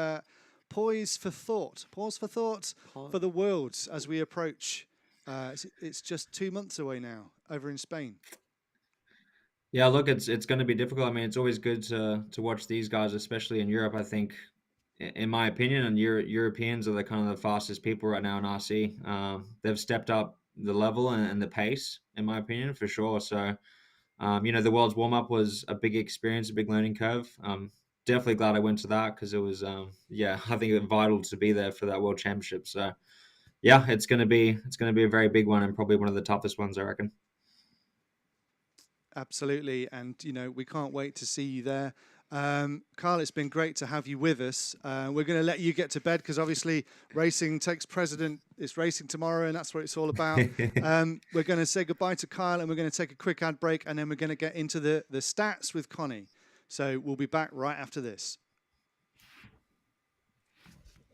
pause for thought for the Worlds as we approach? It's just 2 months away now over in Spain. Yeah, look, it's going to be difficult. I mean, it's always good to watch these guys, especially in Europe. I think, in my opinion, and Europeans are the kind of the fastest people right now in RC. They've stepped up the level and the pace, in my opinion, for sure. So, you know, the World's warm up was a big experience, a big learning curve. Definitely glad I went to that because it was, yeah, I think it was vital to be there for that World Championship. So, yeah, it's going to be a very big one and probably one of the toughest ones, I reckon. Absolutely, and you know, we can't wait to see you there. Carl, it's been great to have you with us. We're going to let you get to bed because obviously racing takes precedent. It's racing tomorrow, and that's what it's all about. We're going to say goodbye to Kyle, and we're going to take a quick ad break, and then we're going to get into the stats with Connie. So we'll be back right after this.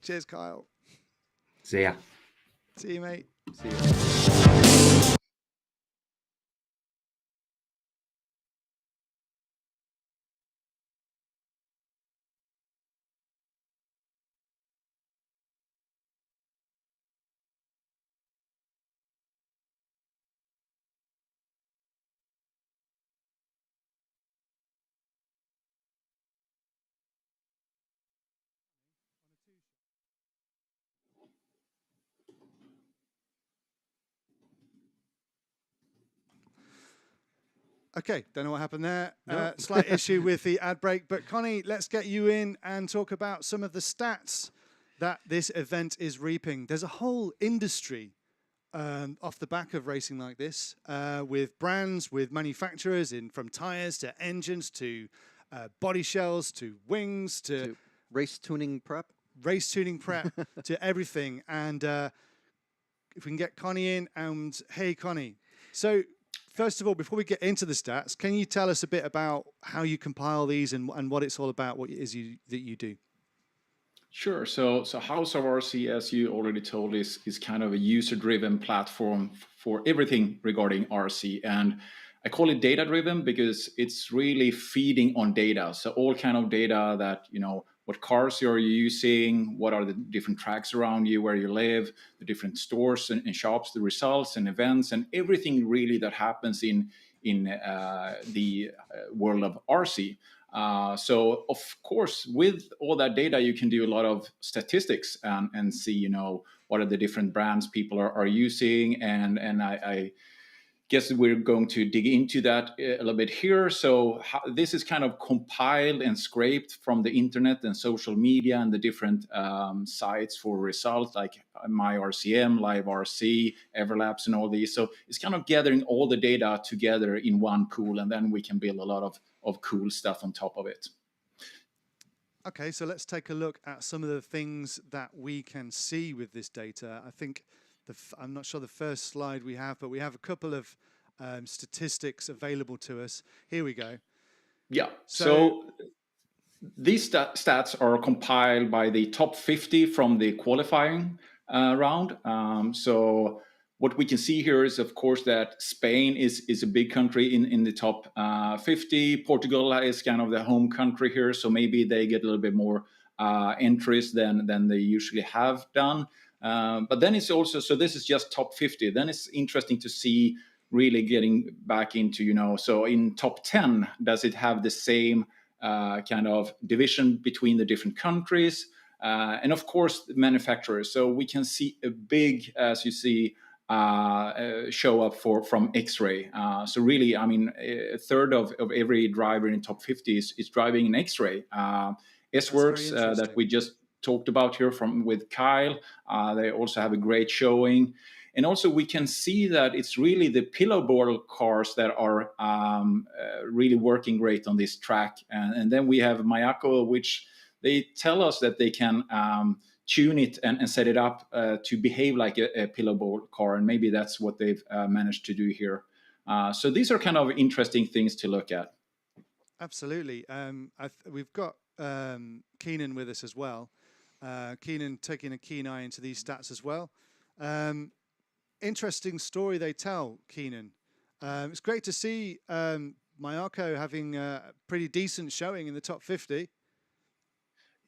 Cheers, Kyle. See ya. See you, mate. See you. Okay, don't know what happened there. No. Slight issue with the ad break. But Connie, let's get you in and talk about some of the stats that this event is reaping. There's a whole industry off the back of racing like this, with brands, with manufacturers, from tires to engines to body shells to wings to race tuning prep to everything. And if we can get Connie in, and hey, Connie. So first of all, before we get into the stats, can you tell us a bit about how you compile these and what it's all about, what it is that you do? Sure. So House of RC, as you already told, is kind of a user-driven platform for everything regarding RC. And I call it data-driven because it's really feeding on data. So all kind of data that, you know, what cars you're using, what are the different tracks around you, where you live, the different stores and shops, the results and events, and everything really that happens in the world of RC. So of course, with all that data, you can do a lot of statistics and see, you know, what are the different brands people are using. And I guess we're going to dig into that a little bit here. So this is kind of compiled and scraped from the internet and social media and the different sites for results like MyRCM, Live RC, Everlapse, and all these. So it's kind of gathering all the data together in one pool, and then we can build a lot of cool stuff on top of it. Okay, so let's take a look at some of the things that we can see with this data. I think I'm not sure the first slide we have, but we have a couple of statistics available to us. Here we go. Yeah. So these stats are compiled by the top 50 from the qualifying round. So what we can see here is, of course, that Spain is a big country in the top 50. Portugal is kind of the home country here, so maybe they get a little bit more entries than they usually have done. But then it's also, so this is just top 50. Then it's interesting to see really getting back into, so in top 10, does it have the same kind of division between the different countries, and of course the manufacturers. So we can see a big, as you see, show up from X-Ray. So really, I mean, a third of every driver in top 50 is driving an X-Ray. S-Works that we just talked about here with Kyle, they also have a great showing. And also we can see that it's really the pillow board cars that are really working great on this track. And then we have Mayako, which they tell us that they can tune it and set it up to behave like a pillow board car. And maybe that's what they've managed to do here. So these are kind of interesting things to look at. Absolutely. We've got Keenan with us as well. Keenan taking a keen eye into these stats as well. Interesting story they tell, Keenan. It's great to see Mayako having a pretty decent showing in the top 50.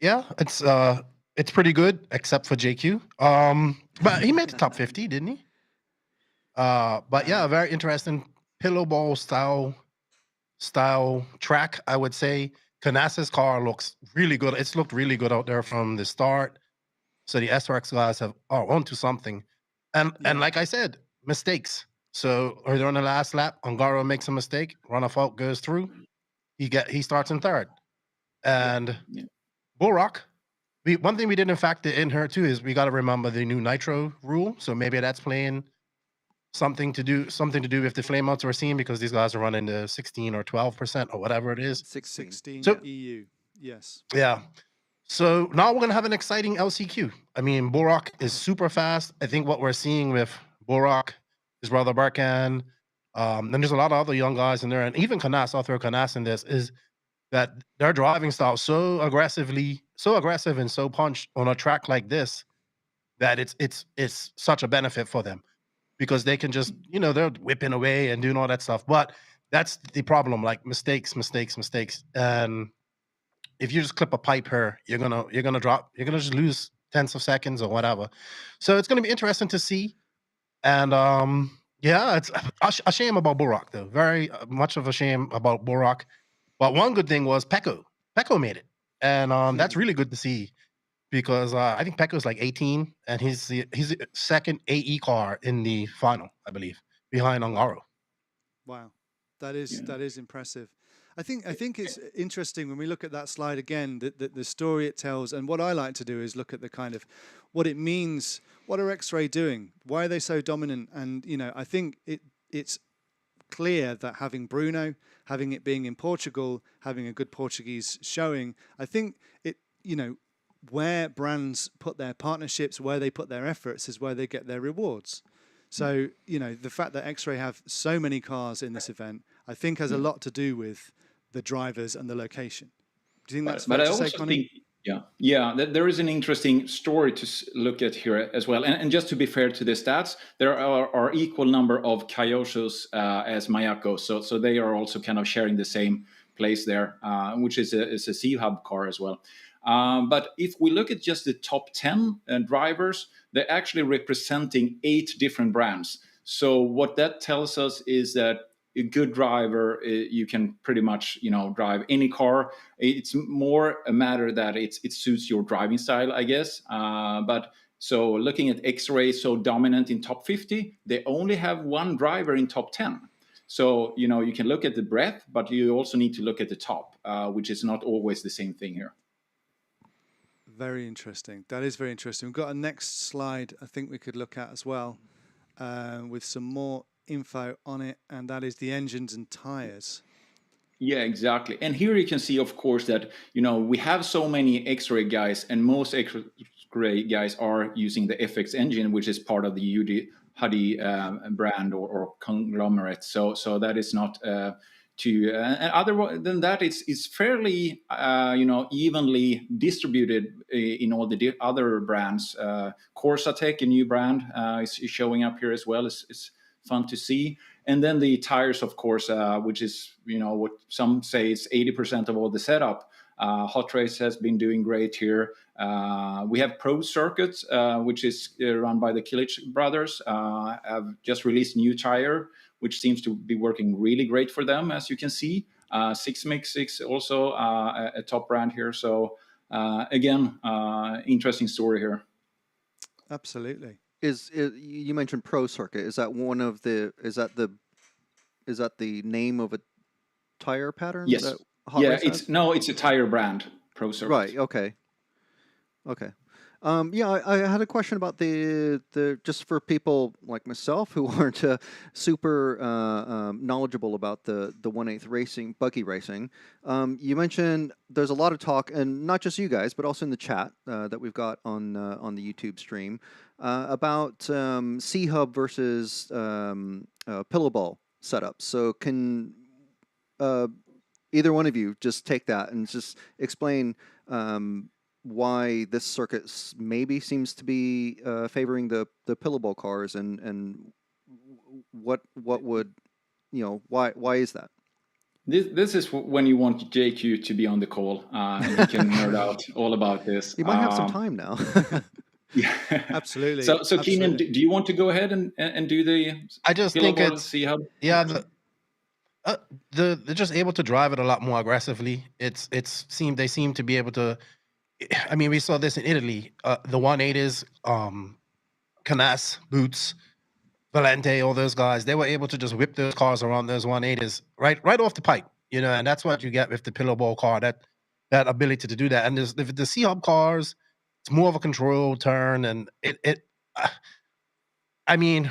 Yeah, it's pretty good, except for JQ. But he made the top 50, didn't he? But yeah, very interesting pillow ball style track, I would say. Canassa's car looks really good. It's looked really good out there from the start. So the SRX guys are onto something. And like I said, mistakes. So earlier on the last lap, Ongaro makes a mistake, Runafault goes through, he starts in third. And Burak, one thing we didn't factor in here too is we got to remember the new Nitro rule. So maybe that's playing something to do with the flame outs we're seeing, because these guys are running the 16 or 12% or whatever it is. 16 so, EU, yes. Yeah. So now we're going to have an exciting LCQ. I mean, Burak is super fast. I think what we're seeing with Burak, his brother Barkan, and there's a lot of other young guys in there, and even Canas, I'll throw Canas in this, is that their driving style so aggressive and so punched on a track like this that it's such a benefit for them, because they can just, they're whipping away and doing all that stuff. But that's the problem, like mistakes. And if you just clip a pipe here, you're gonna just lose tenths of seconds or whatever. So it's gonna be interesting to see. And yeah, it's a shame about Burak, though. Very much of a shame about Burak. But one good thing was Pecco. Pecco made it, and that's really good to see, because I think Pecco's like 18, and he's the second AE car in the final, I believe, behind Ongaro. Wow, that is impressive. I think it's interesting when we look at that slide again, that the story it tells, and what I like to do is look at the kind of what it means. What are X-Ray doing? Why are they so dominant? And I think it's clear that having Bruno, having it being in Portugal, having a good Portuguese showing, I think it where brands put their partnerships, where they put their efforts, is where they get their rewards. So the fact that X-Ray have so many cars in this event, I think has a lot to do with the drivers and the location. Do you think that's fair to say, Connie? There is an interesting story to look at here as well. And just to be fair to the stats, there are equal number of Kyosho's as Mayako. So they are also kind of sharing the same place there, which is a C-Hub car as well. But if we look at just the top 10 drivers, they're actually representing 8 different brands. So what that tells us is that a good driver, you can pretty much drive any car. It's more a matter that it suits your driving style, I guess. But so looking at X-Ray, so dominant in top 50, they only have one driver in top 10. So you can look at the breadth, but you also need to look at the top, which is not always the same thing here. Very interesting. That is very interesting. We've got a next slide I think we could look at as well, with some more info on it, and that is the engines and tyres. Yeah, exactly. And here you can see, of course, that we have so many X-ray guys, and most X-ray guys are using the FX engine, which is part of the Huddy brand or conglomerate. So that is not too. And other than that, it's fairly evenly distributed in all the other brands. Corsatec, a new brand, is showing up here as well. It's fun to see. And then the tires, of course, which is, what some say is 80% of all the setup. Hot Race has been doing great here. We have Pro Circuits, which is run by the Kilich brothers, have just released a new tire, which seems to be working really great for them, as you can see. 6mix also a top brand here. So again, interesting story here. Absolutely. You mentioned Pro Circuit? Is that one of the? Is that the name of a tire pattern? Yes. That Hot Race has? It's a tire brand. Pro Circuit. Right. Okay. I had a question about the just for people like myself who aren't super knowledgeable about the 1/8 racing, buggy racing. You mentioned there's a lot of talk, and not just you guys, but also in the chat that we've got on the YouTube stream about C-Hub versus pillow ball setup. So can either one of you just take that and just explain why this circuit maybe seems to be favoring the pillow ball cars, and what would why is that? This is when you want JQ to be on the call, and he can nerd out all about this. You might have some time now. Yeah, absolutely. So Keenan, do you want to go ahead and do the? I just think it's C-Hub? Yeah. They're just able to drive it a lot more aggressively. They seem to be able to. I mean, we saw this in Italy. The 1/8s, Canas, Boots, Valente, all those guys, they were able to just whip those cars around those 1/8s right off the pipe, and that's what you get with the pillow ball car, that ability to do that. And the C-Hub cars, it's more of a controlled turn, and I mean,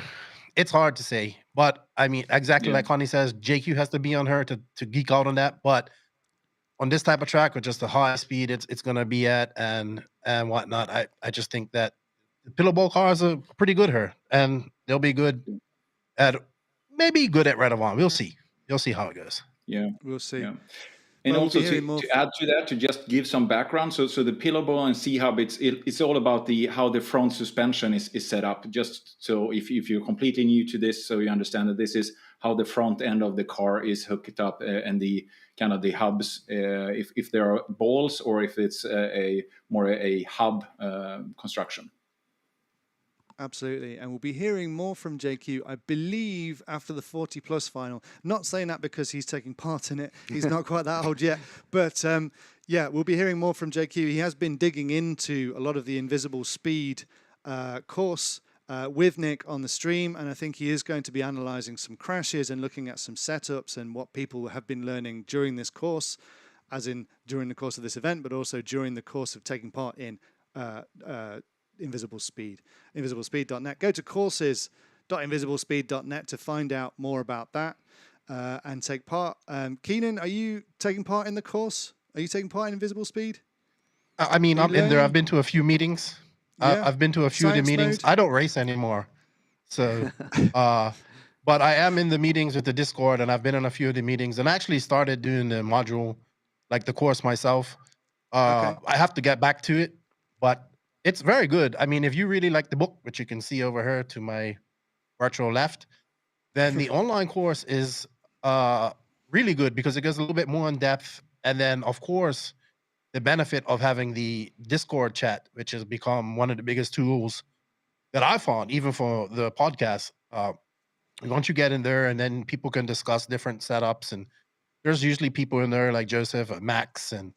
it's hard to say, but I mean, exactly like Connie says, JQ has to be on her to geek out on that, but on this type of track with just the high speed it's going to be at and whatnot, I just think that the pillow ball cars are pretty good here, and they'll be good at Redovan. We'll see. You'll see how it goes. Yeah, we'll see. Yeah. And well, also to add to that, to just give some background, so the pillow ball and C-Hub, it's all about how the front suspension is set up. Just so if you're completely new to this, so you understand that this is how the front end of the car is hooked up, and the kind of the hubs, if there are balls or if it's a hub construction. Absolutely. And we'll be hearing more from JQ, I believe, after the 40 plus final. Not saying that because he's taking part in it. He's not quite that old yet. But we'll be hearing more from JQ. He has been digging into a lot of the Invisible Speed course with Nick on the stream. And I think he is going to be analyzing some crashes and looking at some setups and what people have been learning during this course, as in during the course of this event, but also during the course of taking part in Invisible Speed. Invisiblespeed.net. Go to courses.invisiblespeed.net to find out more about that and take part. Keenan, are you taking part in the course? Are you taking part in Invisible Speed? I mean, I'm in there. I've been to a few meetings. Yeah. I've been to a few of the meetings. Mode. I don't race anymore. So, but I am in the meetings with the Discord, and I've been in a few of the meetings, and I actually started doing the module, like the course myself. I have to get back to it, but it's very good. I mean, if you really like the book, which you can see over here to my virtual left, then the online course is really good because it goes a little bit more in depth. And then, of course, the benefit of having the Discord chat, which has become one of the biggest tools that I found, even for the podcast. Once you get in there, and then people can discuss different setups, and there's usually people in there like Joseph, Max, and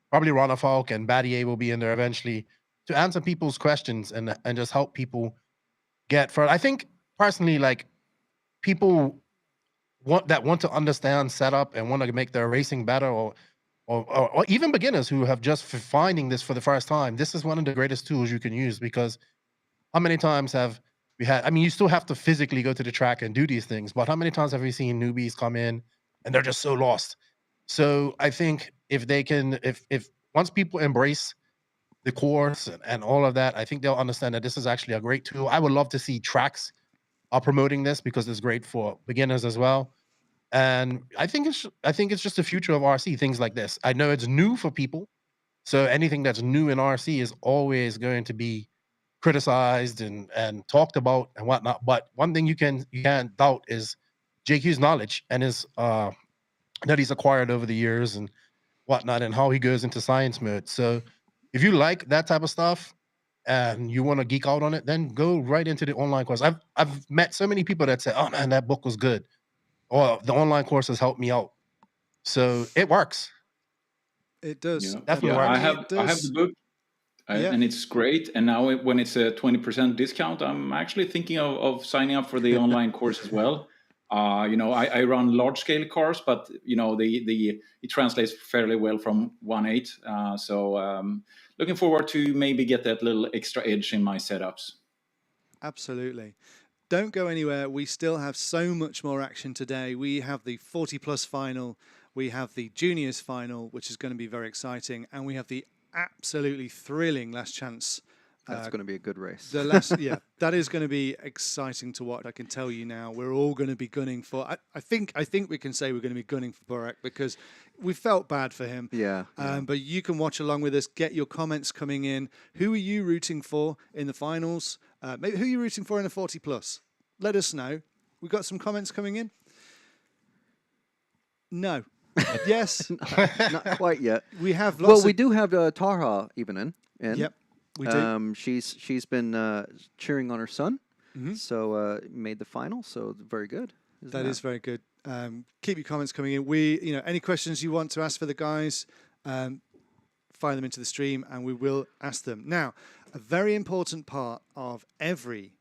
probably Ronna Falk and Battier will be in there eventually to answer people's questions and just help people get further. I think personally, like people want to understand setup and want to make their racing better, or even beginners who have just finding this for the first time. This is one of the greatest tools you can use, because how many times have we had? I mean, you still have to physically go to the track and do these things, but how many times have we seen newbies come in and they're just so lost? So I think if they can, if once people embrace the course and all of that, I think they'll understand that this is actually a great tool. I would love to see tracks are promoting this because it's great for beginners as well. And I think it's just the future of RC, things like this. I know it's new for people. So anything that's new in RC is always going to be criticized and talked about and whatnot. But one thing you can't doubt is JQ's knowledge and his that he's acquired over the years and whatnot, and how he goes into science mode. So if you like that type of stuff and you want to geek out on it, then go right into the online course. I've met so many people that say, "Oh man, that book was good," or "The online course has helped me out." So it works. It does. Definitely works. I have the book. And it's great. And now when it's a 20% discount, I'm actually thinking of signing up for the online course as well. I run large scale cars, but it translates fairly well from 1.8. So looking forward to maybe get that little extra edge in my setups. Absolutely. Don't go anywhere. We still have so much more action today. We have the 40 plus final. We have the juniors final, which is going to be very exciting. And we have the absolutely thrilling last chance. That's going to be a good race. The last, that is going to be exciting to watch. I can tell you now, we're all going to be gunning for. I think we can say we're going to be gunning for Burek because we felt bad for him. Yeah. But you can watch along with us. Get your comments coming in. Who are you rooting for in the finals? Maybe who are you rooting for in the 40 plus? Let us know. We've got some comments coming in. No. Yes. Not quite yet. We have lots. Well, we do have Tarha even in. Yep. We do. She's been cheering on her son, so made the final. So very good. That is very good. Keep your comments coming in. Any questions you want to ask for the guys, fire them into the stream, and we will ask them. Now, a very important part of every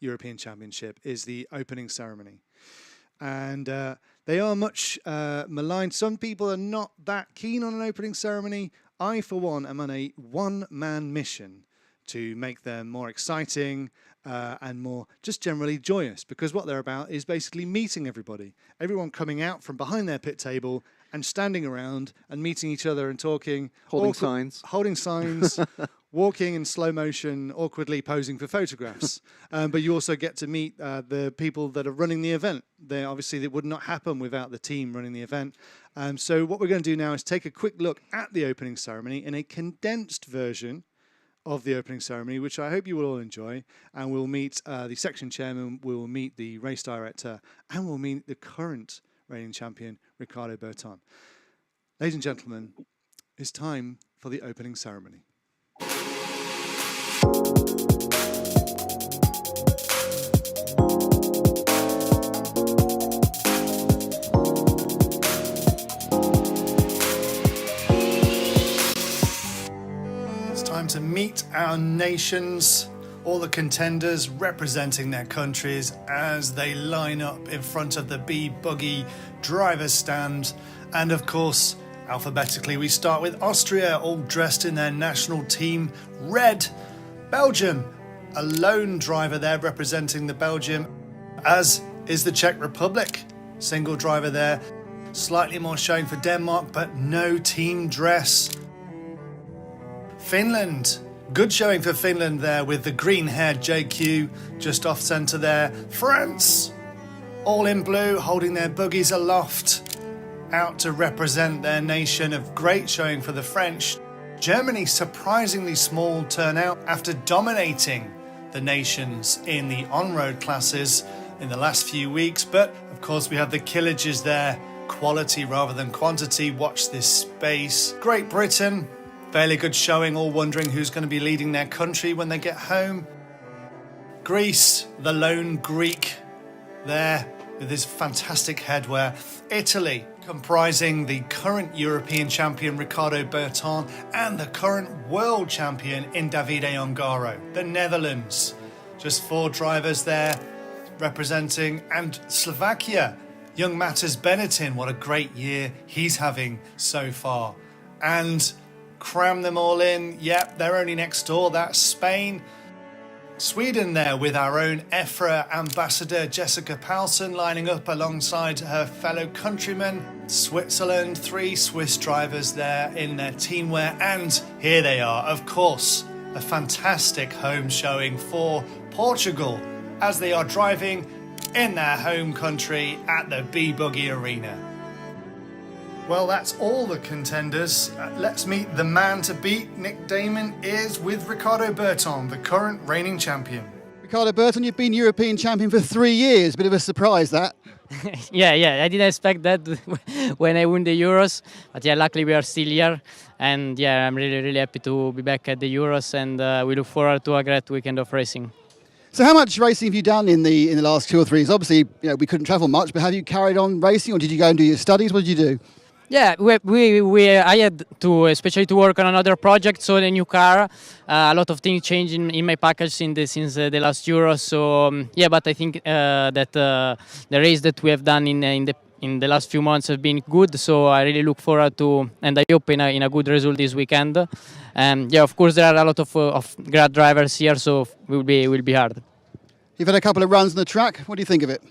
European Championship is the opening ceremony, and they are much maligned. Some people are not that keen on an opening ceremony. I, for one, am on a one-man mission to make them more exciting and more just generally joyous, because what they're about is basically meeting everybody. Everyone coming out from behind their pit table and standing around and meeting each other and talking. Holding signs, walking in slow motion, awkwardly posing for photographs. But you also get to meet the people that are running the event. Obviously, that would not happen without the team running the event. So what we're going to do now is take a quick look at the opening ceremony in a condensed version of the opening ceremony, which I hope you will all enjoy. And we'll meet the section chairman, we'll meet the race director, and we'll meet the current reigning champion, Ricardo Berton. Ladies and gentlemen, it's time for the opening ceremony. It's time to meet our nations, all the contenders representing their countries as they line up in front of the Buggy driver's stand. And of course, alphabetically, we start with Austria, all dressed in their national team red. Belgium, a lone driver there representing the Belgium, as is the Czech Republic. Single driver there. Slightly more showing for Denmark, but no team dress. Finland, good showing for Finland there with the green-haired JQ just off centre there. France, all in blue, holding their buggies aloft, out to represent their nation. Of great showing for the French. Germany, surprisingly small turnout after dominating the nations in the on-road classes in the last few weeks. But of course we have the killages there, quality rather than quantity. Watch this space. Great Britain, fairly good showing, all wondering who's going to be leading their country when they get home. Greece, the lone Greek there with his fantastic headwear. Italy, comprising the current European champion Ricardo Berton and the current world champion in Davide Ongaro. The Netherlands, just 4 drivers there representing. And Slovakia, young Matas Benetton, what a great year he's having so far. And cram them all in, yep, they're only next door, that's Spain. Sweden there with our own EFRA ambassador Jessica Paulsen lining up alongside her fellow countrymen. Switzerland, 3 Swiss drivers there in their team wear, and here they are, of course, a fantastic home showing for Portugal as they are driving in their home country at the Buggy Arena. Well, that's all the contenders. Let's meet the man to beat. Nick Damon is with Ricardo Berton, the current reigning champion. Ricardo Berton, you've been European champion for 3 years. Bit of a surprise, that. Yeah, I didn't expect that when I won the Euros, but yeah, luckily we are still here, and yeah, I'm really happy to be back at the Euros, and we look forward to a great weekend of racing. So how much racing have you done in the last 2 or 3 years? Obviously, we couldn't travel much, but have you carried on racing, or did you go and do your studies? What did you do? Yeah, I had to, especially to work on another project, so the new car, a lot of things changed in my package since the last Euro. So yeah, but I think that the race that we have done in the last few months have been good. So I really look forward to, and I hope in a good result this weekend. And yeah, of course there are a lot of great drivers here, so it will be hard. You've had a couple of runs on the track. What do you think of it?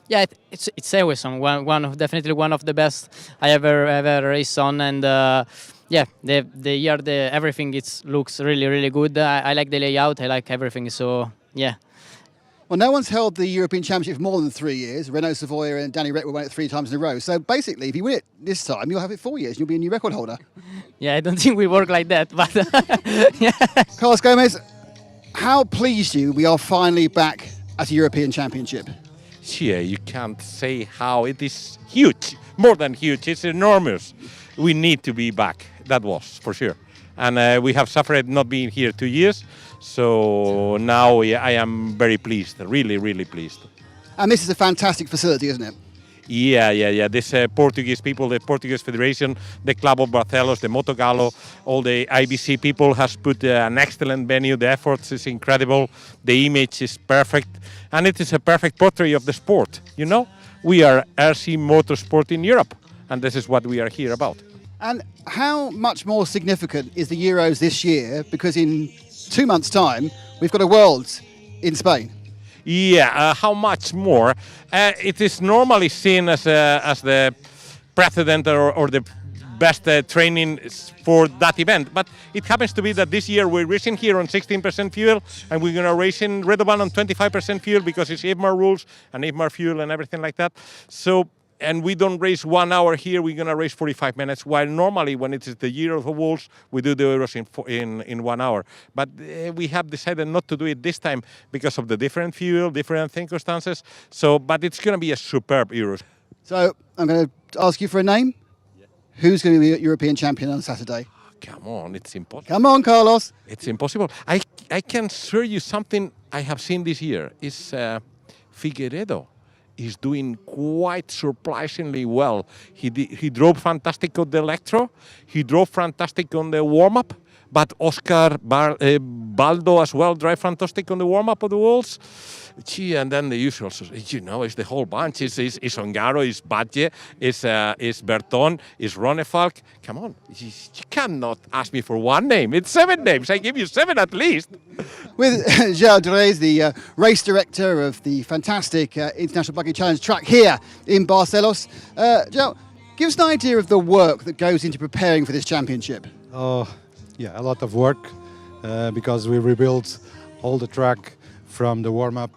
Yeah, it's always definitely one of the best I ever raced on, and yeah, everything looks really good. I like the layout, I like everything. So yeah. Well, no one's held the European Championship for more than 3 years. Renaud Savoy and Danny Rick won it 3 times in a row. So basically, if you win it this time, you'll have it 4 years and you'll be a new record holder. Yeah, I don't think we work like that, but yeah. Carlos Gomez, how pleased we are finally back at a European Championship. Yeah, you can't say how. It is huge, more than huge. It's enormous. We need to be back. That was for sure. And we have suffered not being here 2 years. So now I am very pleased, really pleased. And this is a fantastic facility, isn't it? Yeah. This Portuguese people, the Portuguese Federation, the Club of Barcelos, the Motogallo, all the IBC people has put an excellent venue. The efforts is incredible. The image is perfect. And it is a perfect portrait of the sport. You know, we are RC motorsport in Europe. And this is what we are here about. And how much more significant is the Euros this year? Because in 2 months' time, we've got a Worlds in Spain. Yeah, how much more? It is normally seen as the precedent or the best training for that event. But it happens to be that this year we're racing here on 16% fuel, and we're going to race in Redovan on 25% fuel because it's EFMAR rules and EFMAR fuel and everything like that. So, and we don't race 1 hour here, we're going to race 45 minutes, while normally when it is the Year of the Wolves, we do the Euros in 1 hour. But we have decided not to do it this time because of the different fuel, different circumstances. So, but it's going to be a superb Euros. So I'm going to ask you for a name. Yeah. Who's going to be European champion on Saturday? Come on, it's impossible. Come on, Carlos. It's impossible. I can assure you something I have seen this year is Figueiredo is doing quite surprisingly well. He drove fantastic on the Electro. He drove fantastic on the warm-up. But Oscar Baldo as well drive fantastic on the warm-up of the Worlds. Gee, and then the usual, you know, it's the whole bunch. It's Ongaro, it's Badje, it's Berton, it's Ronefalk. Come on, you cannot ask me for one name. It's 7 names. I give you 7 at least. With João Dres, the race director of the fantastic International Buggy Challenge track here in Barcelos. João, give us an idea of the work that goes into preparing for this championship. Yeah, a lot of work because we rebuilt all the track from the warm-up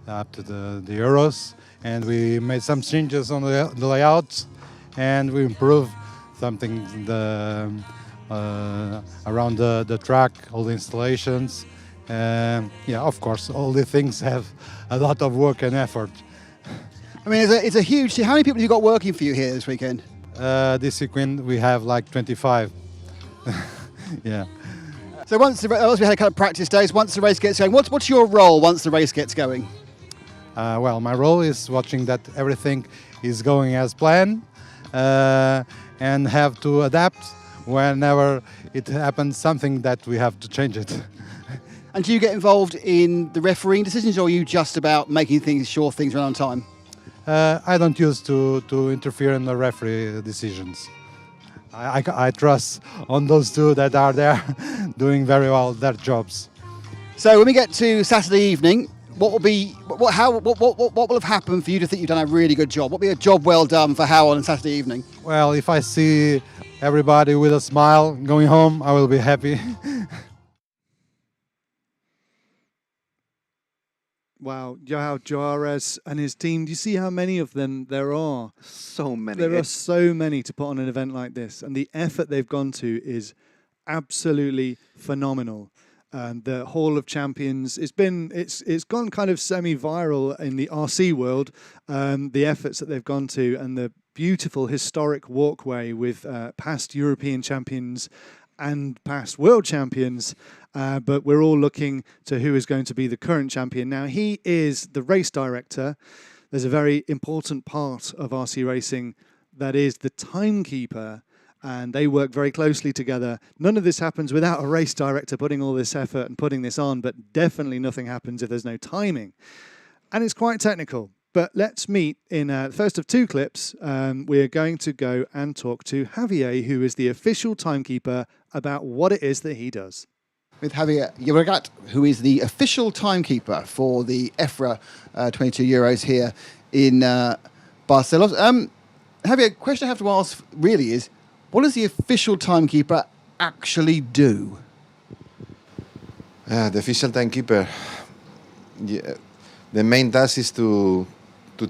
up to the Euros, and we made some changes on the layout, and we improved something around the track, all the installations. Yeah, of course, all the things have a lot of work and effort. I mean, it's a huge. How many people have you got working for you here this weekend? This weekend we have like 25. Yeah. So once we had a couple of practice days, once the race gets going, what's your role once the race gets going? Well, my role is watching that everything is going as planned and have to adapt whenever it happens something that we have to change it. And do you get involved in the refereeing decisions, or are you just about making sure things run on time? I don't use to interfere in the referee decisions. I trust on those two that are there doing very well their jobs. So when we get to Saturday evening, what will have happened for you to think you've done a really good job? What will be a job well done for Howell on Saturday evening? Well, if I see everybody with a smile going home, I will be happy. Wow, Joao Juarez and his team. Do you see how many of them there are? So many. There are so many to put on an event like this, and the effort they've gone to is absolutely phenomenal. The Hall of Champions, it's gone kind of semi-viral in the RC world. The efforts that they've gone to, and the beautiful historic walkway with past European champions and past world champions. But we're all looking to who is going to be the current champion. Now, he is the race director. There's a very important part of RC racing that is the timekeeper, and they work very closely together. None of this happens without a race director putting all this effort and putting this on, but definitely nothing happens if there's no timing. And it's quite technical. But let's meet in the first of two clips. We're going to go and talk to Javier, who is the official timekeeper, about what it is that he does. With Javier Llobregat, who is the official timekeeper for the EFRA 22 Euros here in Barcelona. Javier, question I have to ask really is, what does the official timekeeper actually do? The official timekeeper, the main task is to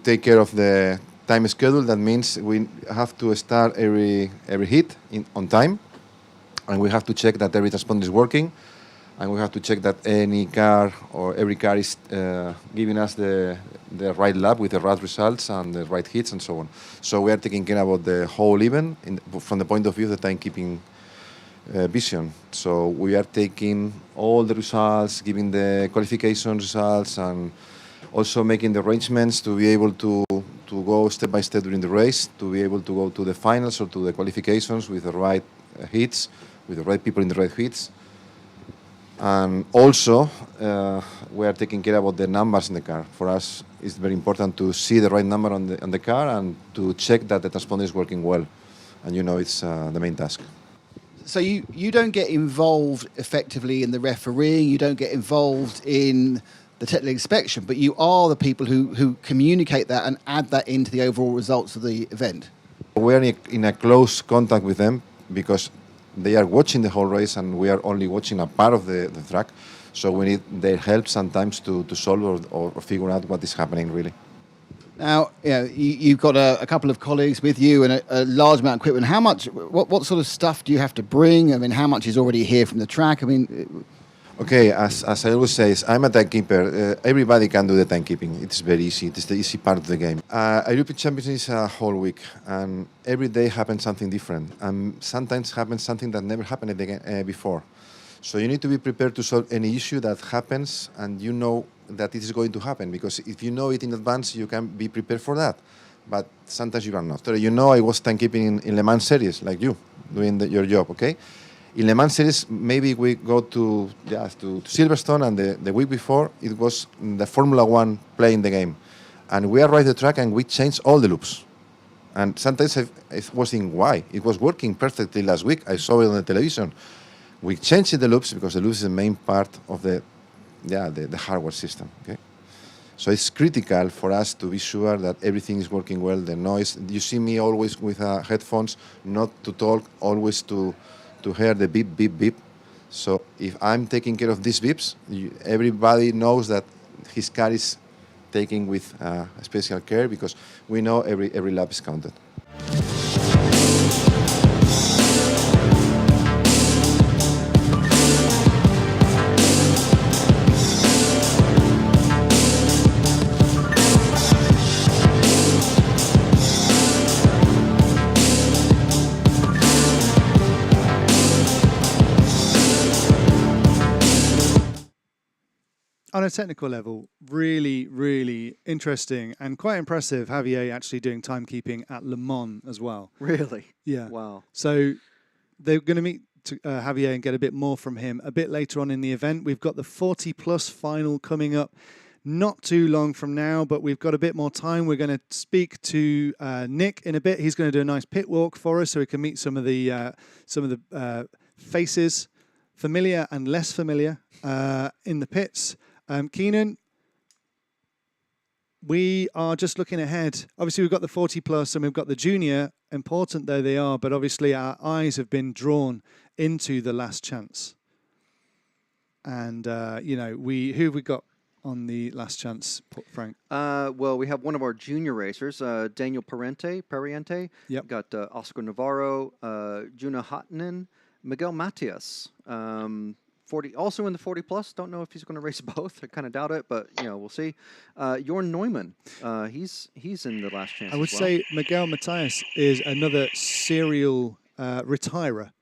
take care of the time schedule. That means we have to start every heat on time, and we have to check that every transponder is working, and we have to check that any car or every car is giving us the right lap with the right results and the right hits and so on. So we are taking care about the whole event from the point of view of the timekeeping vision. So we are taking all the results, giving the qualification results, and also making the arrangements to be able to go step by step during the race, to be able to go to the finals or to the qualifications with the right hits, with the right people in the right hits. And also, we are taking care about the numbers in the car. For us, it's very important to see the right number on the car and to check that the transponder is working well. And it's the main task. So you don't get involved effectively in the refereeing, you don't get involved in the technical inspection, but you are the people who communicate that and add that into the overall results of the event. We are in a close contact with them because they are watching the whole race and we are only watching a part of the track. So we need their help sometimes to solve or figure out what is happening really. Now, you've got a couple of colleagues with you and a large amount of equipment. How much, what sort of stuff do you have to bring? I mean, how much is already here from the track? I mean... Okay, as I always say, I'm a timekeeper. Everybody can do the timekeeping. It's very easy. It's the easy part of the game. A European Championship is a whole week, and every day happens something different. And sometimes happens something that never happened before. So you need to be prepared to solve any issue that happens, and you know that it is going to happen. Because if you know it in advance, you can be prepared for that. But sometimes you are not. So I was timekeeping in Le Mans series, like you, doing your job, okay? In Le Mans series, maybe we go to Silverstone, and the week before, it was the Formula 1 playing the game. And we arrived at the track, and we changed all the loops. And sometimes I was thinking, why? It was working perfectly last week. I saw it on the television. We changed the loops because the loops is the main part of the hardware system. Okay, so it's critical for us to be sure that everything is working well. The noise. You see me always with headphones, not to talk, always to hear the beep, beep, beep. So if I'm taking care of these beeps, everybody knows that his car is taken with special care because we know every lap is counted. On a technical level, really, really interesting and quite impressive. Javier actually doing timekeeping at Le Mans as well. Really? Yeah. Wow. So they're going to meet Javier and get a bit more from him a bit later on in the event. We've got the 40+ final coming up not too long from now, but we've got a bit more time. We're going to speak to Nick in a bit. He's going to do a nice pit walk for us so we can meet some of the faces familiar and less familiar in the pits. Keenan, we are just looking ahead. Obviously, we've got the 40 plus and we've got the junior, important though they are, but obviously our eyes have been drawn into the last chance. And, you know, who have we got on the last chance, Frank? Well, we have one of our junior racers, Daniel Pariente. Yep. Got Oscar Navarro, Juna Hotnen, Miguel Matias. 40, also in the 40 plus. Don't know if he's going to race both. I kind of doubt it, but you know, we'll see. Jorn Neumann, he's in the last chance. I would say Miguel Matias is another serial retirer.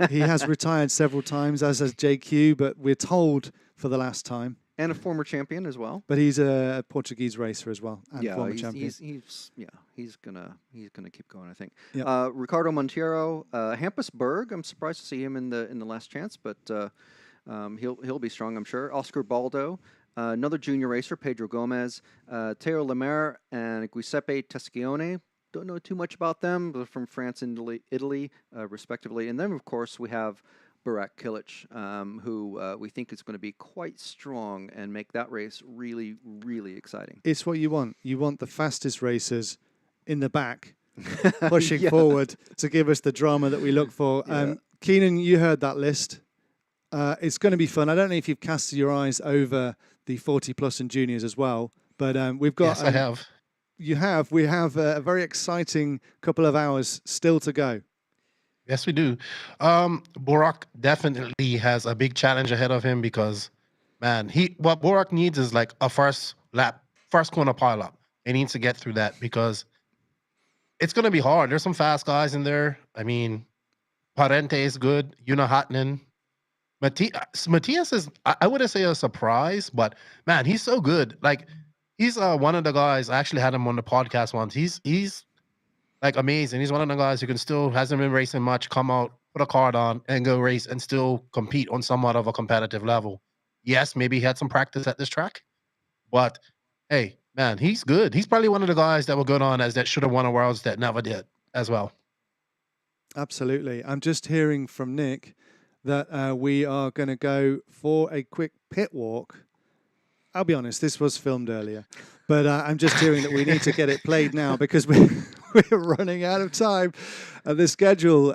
He has retired several times, as has JQ, but we're told for the last time. And a former champion as well. But he's a Portuguese racer as well, and former champion. He's gonna keep going, I think. Yep. Ricardo Monteiro, Hampus Berg. I'm surprised to see him in the last chance, but he'll be strong, I'm sure. Oscar Baldo, another junior racer, Pedro Gomez, Teo Lemaire, and Giuseppe Teschione. Don't know too much about them, but from France and Italy, respectively. And then, of course, we have Burak Kilic, who we think is going to be quite strong and make that race really, really exciting. It's what you want. You want the fastest racers in the back, pushing forward to give us the drama that we look for. Keenan, you heard that list. It's going to be fun. I don't know if you've cast your eyes over the 40 plus and juniors as well, but we've got... Yes, I have. You have. We have a very exciting couple of hours still to go. Yes, we do. Burak definitely has a big challenge ahead of him because, man, what Burak needs is like a first corner pileup. He needs to get through that because it's going to be hard. There's some fast guys in there. I mean, Parente is good. Juna Hotnen. Matthias is, I wouldn't say a surprise, but man, he's so good. Like, he's one of the guys, I actually had him on the podcast once. He's like amazing. He's one of the guys who can still, hasn't been racing much, come out, put a card on and go race and still compete on somewhat of a competitive level. Yes, maybe he had some practice at this track, but hey, man, he's good. He's probably one of the guys that were good on as that should have won a Worlds that never did as well. Absolutely. I'm just hearing from Nick that we are going to go for a quick pit walk. I'll be honest, this was filmed earlier, but I'm just hearing that we need to get it played now because we're running out of time. The schedule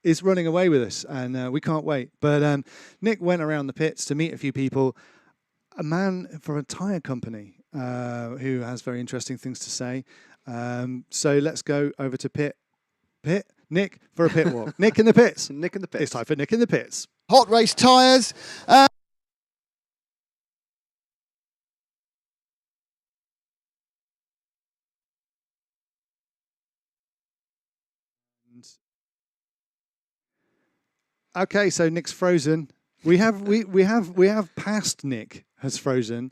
is running away with us, and we can't wait. But Nick went around the pits to meet a few people. A man from a tyre company who has very interesting things to say. So let's go over to pit. Nick for a pit walk. Nick in the pits. Nick in the pits. It's time for Nick in the pits. Hot race tyres. Okay, so Nick's frozen. We have passed Nick has frozen.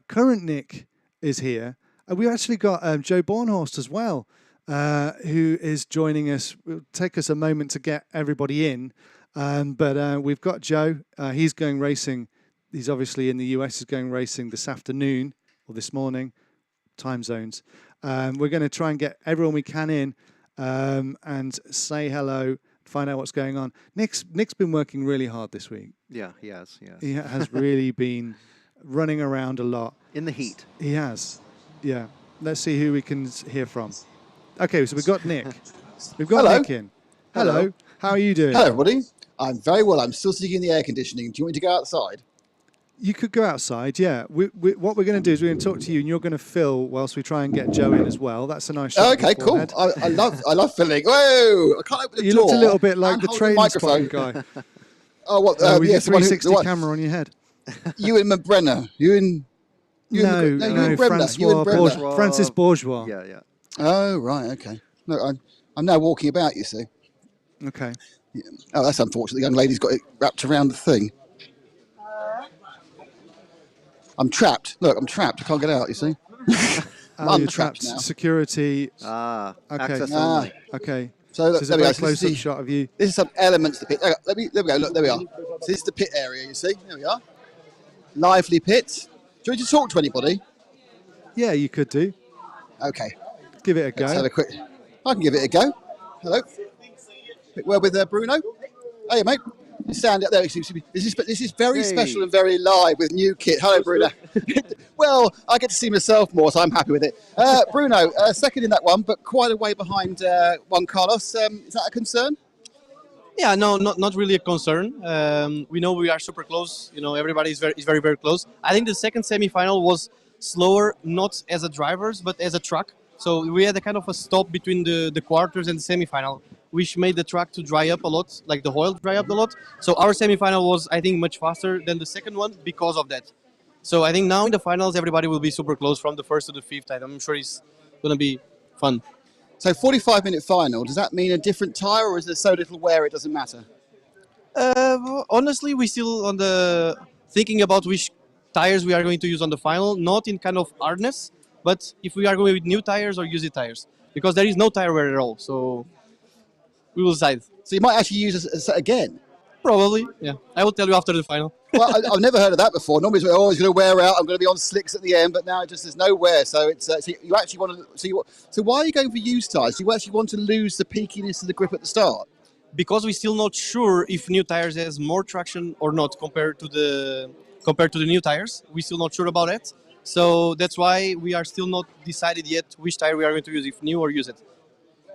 Current Nick is here. We've actually got Joe Bornhorst as well, who is joining us. It'll take us a moment to get everybody in, but we've got Joe. He's going racing. He's obviously in the US. He's going racing this afternoon or this morning, time zones. We're going to try and get everyone we can in and say hello. Find out what's going on. Nick's been working really hard this week. Yeah, he has. Yes. He has really been running around a lot. In the heat. He has. Yeah. Let's see who we can hear from. Okay, so we've got Nick. We've got Hello. Nick in. Hello. How are you doing? Hello, everybody. I'm very well. I'm still sitting in the air conditioning. Do you want me to go outside? You could go outside, yeah. What we're going to do is we're going to talk to you, and you're going to fill whilst we try and get Joe in as well. That's a nice shot. Okay, cool. I love filling. Whoa! I can't open the door. You looked a little bit like And the hold train microphone spotting guy. Oh, what? With Yes, your 360 camera on your head. Ewan McBrenner. No, Francis Bourgeois. Yeah. Oh, right, okay. Look, I'm now walking about, you see. Okay. Yeah. Oh, that's unfortunate. The young lady's got it wrapped around the thing. I'm trapped. Look, I'm trapped. I can't get out, you see. I'm trapped now. Security. Okay. Access only. Okay. So look, This is there a we very go. close-up shot of you. This is some elements of the pit. There we go. Look, there we are. So this is the pit area, you see. There we are. Lively pits. Do you want to talk to anybody? Yeah, you could do. Okay. Give it a go. Let's have a quick... I can give it a go. Hello. Quick word with Bruno. Hey, mate. You stand up there. This is very special and very live with new kit. Hello, Bruno. Well, I get to see myself more, so I'm happy with it. Bruno, second in that one, but quite a way behind Juan Carlos. Is that a concern? Yeah, no, not really a concern. We know we are super close. Everybody is very close. I think the second semi-final was slower, not as a drivers, but as a truck. So we had a kind of a stop between the quarters and the semi-final, which made the track to dry up a lot, like the oil dry up a lot. So our semi-final was, I think, much faster than the second one because of that. So I think now in the finals, everybody will be super close from the first to the fifth. I'm sure it's going to be fun. So 45-minute final, does that mean a different tyre, or is there so little wear it doesn't matter? Honestly, we still on the thinking about which tires we are going to use on the final, not in kind of hardness, but if we are going with new tires or used tires, because there is no tire wear at all. So we will decide. So you might actually use a set again? Probably, yeah. I will tell you after the final. Well, I've never heard of that before. Normally, it's always going to wear out. I'm going to be on slicks at the end, but now there's no wear. So it's so you actually want to. So why are you going for used tires? Do you actually want to lose the peakiness of the grip at the start? Because we're still not sure if new tires has more traction or not compared to the new tires. We're still not sure about it. So that's why we are still not decided yet which tire we are going to use, if new or use it.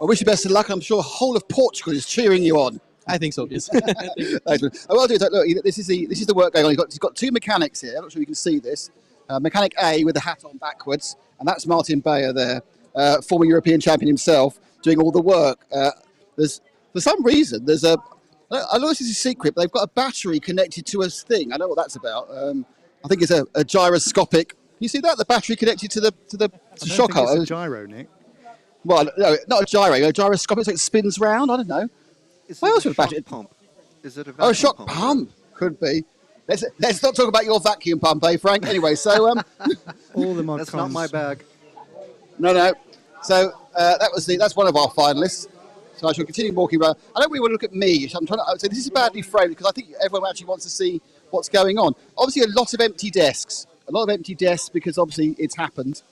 I wish you best of luck. I'm sure the whole of Portugal is cheering you on. I think so, yes. What I'll do is, look, this is the work going on. He's got two mechanics here. I'm not sure you can see this. Mechanic A with the hat on backwards, and that's Martin Bayer there, former European champion himself, doing all the work. For some reason, I know this is a secret, but they've got a battery connected to a thing. I know what that's about. I think it's a gyroscopic. You see that? The battery connected to the shock I don't think it's a gyro, Nick. Well, no, not a gyro. A gyroscopic, so it spins round. I don't know. What else would a battery pump? Is it a vacuum shock pump? Could be. Let's not talk about your vacuum pump, Frank? Anyway, so all the mod That's not my bag. No. So that's one of our finalists. So I shall continue walking around. I don't really want to look at me. I'm trying to say this is badly framed because I think everyone actually wants to see what's going on. Obviously, a lot of empty desks. Because obviously it's happened,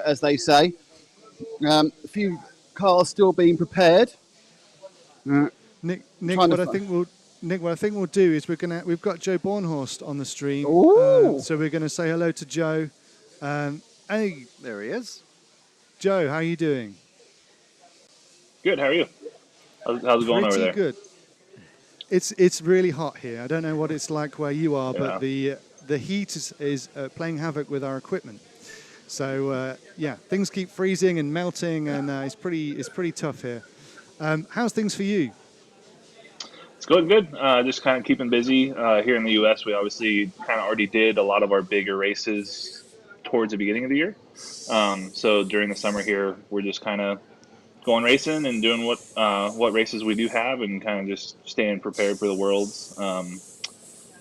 as they say. A few cars still being prepared. Nick, what I think we'll do is we've got Joe Bornhorst on the stream. So we're going to say hello to Joe. Hey, there he is. Joe, how are you doing? Good. How are you? How's it going over there? Good. It's really hot here. I don't know what it's like where you are, but the heat is playing havoc with our equipment. So things keep freezing and melting, and it's pretty tough here. How's things for you? It's going good. Just kind of keeping busy here in the U.S. We obviously kind of already did a lot of our bigger races towards the beginning of the year. So during the summer here, we're just kind of going racing and doing what races we do have, and kind of just staying prepared for the Worlds.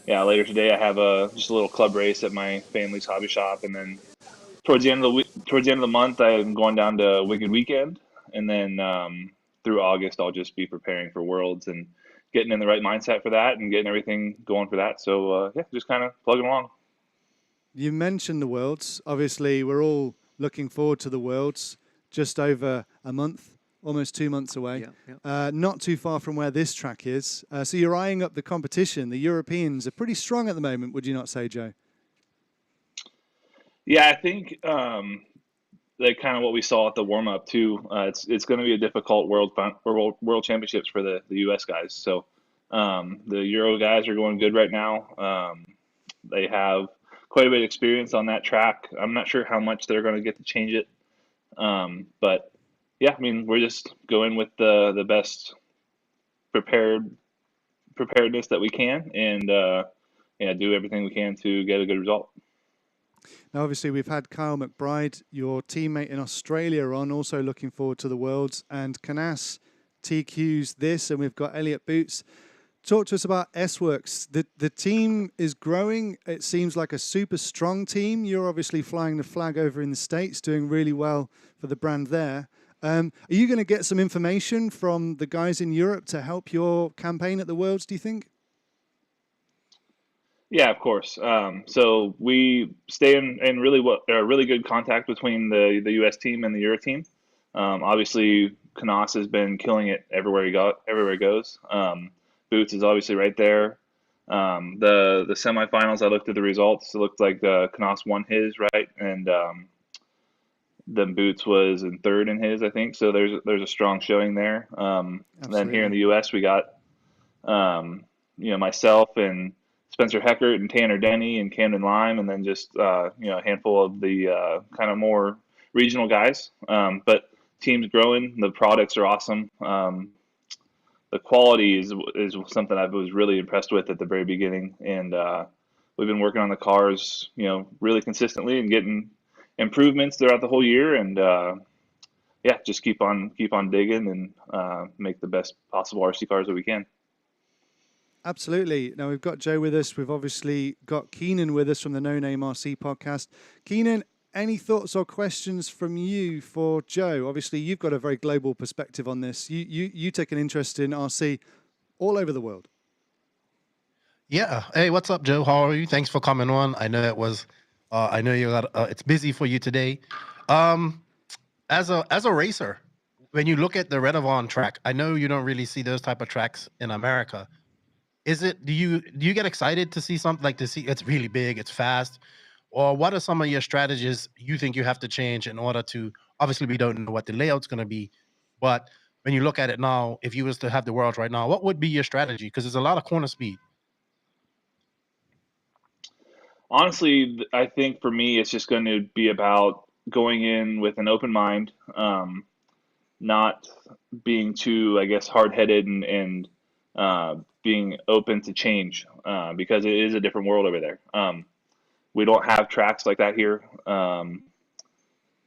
Later today I have just a little club race at my family's hobby shop, and then towards the end of the month I'm going down to Wicked Weekend, and then through August I'll just be preparing for Worlds and getting in the right mindset for that and getting everything going for that. So just kind of plugging along. You mentioned the Worlds. Obviously, we're all looking forward to the Worlds. Just over a month, almost 2 months away. Yeah. Not too far from where this track is. So you're eyeing up the competition. The Europeans are pretty strong at the moment, would you not say, Joe? Yeah, I think like kind of what we saw at the warm up too. It's going to be a difficult world championships for the U.S. guys. So the Euro guys are going good right now. They have quite a bit of experience on that track. I'm not sure how much they're going to get to change it, but yeah, I mean we're just going with the best preparedness that we can, and do everything we can to get a good result. Now, obviously, we've had Kyle McBride, your teammate in Australia, on, also looking forward to the Worlds, and Canas TQ's this, and we've got Elliot Boots. Talk to us about S-Works. The team is growing. It seems like a super strong team. You're obviously flying the flag over in the States, doing really well for the brand there. Are you going to get some information from the guys in Europe to help your campaign at the Worlds, do you think? Yeah, of course. So we stay in really good contact between the U.S. team and the Euro team. Obviously, Canas has been killing it everywhere he goes. Boots is obviously right there. The semifinals, I looked at the results. It looked like Knaus won his, right, and then Boots was in third in his, I think. So there's a strong showing there. Then here in the U.S. we got myself and Spencer Heckert and Tanner Denny and Camden Lime, and then just a handful of the kind of more regional guys. But team's growing. The products are awesome. The quality is something I was really impressed with at the very beginning, and we've been working on the cars, really consistently and getting improvements throughout the whole year, and just keep on digging and make the best possible RC cars that we can. Absolutely. Now we've got Joe with us. We've obviously got Keenan with us from the No Name RC podcast. Keenan, any thoughts or questions from you for Joe? Obviously, you've got a very global perspective on this. You take an interest in RC all over the world. Yeah. Hey, what's up, Joe? How are you? Thanks for coming on. I know it was. I know you got. It's busy for you today. As a racer, when you look at the Redovon track, I know you don't really see those type of tracks in America. Do you get excited to see something like it's really big, it's fast, or what are some of your strategies you think you have to change in order to, obviously we don't know what the layout's going to be, but when you look at it now, if you was to have the world right now, what would be your strategy? Because there's a lot of corner speed. Honestly, I think for me, it's just going to be about going in with an open mind, not being too, I guess, hard-headed and being open to change, because it is a different world over there. We don't have tracks like that here,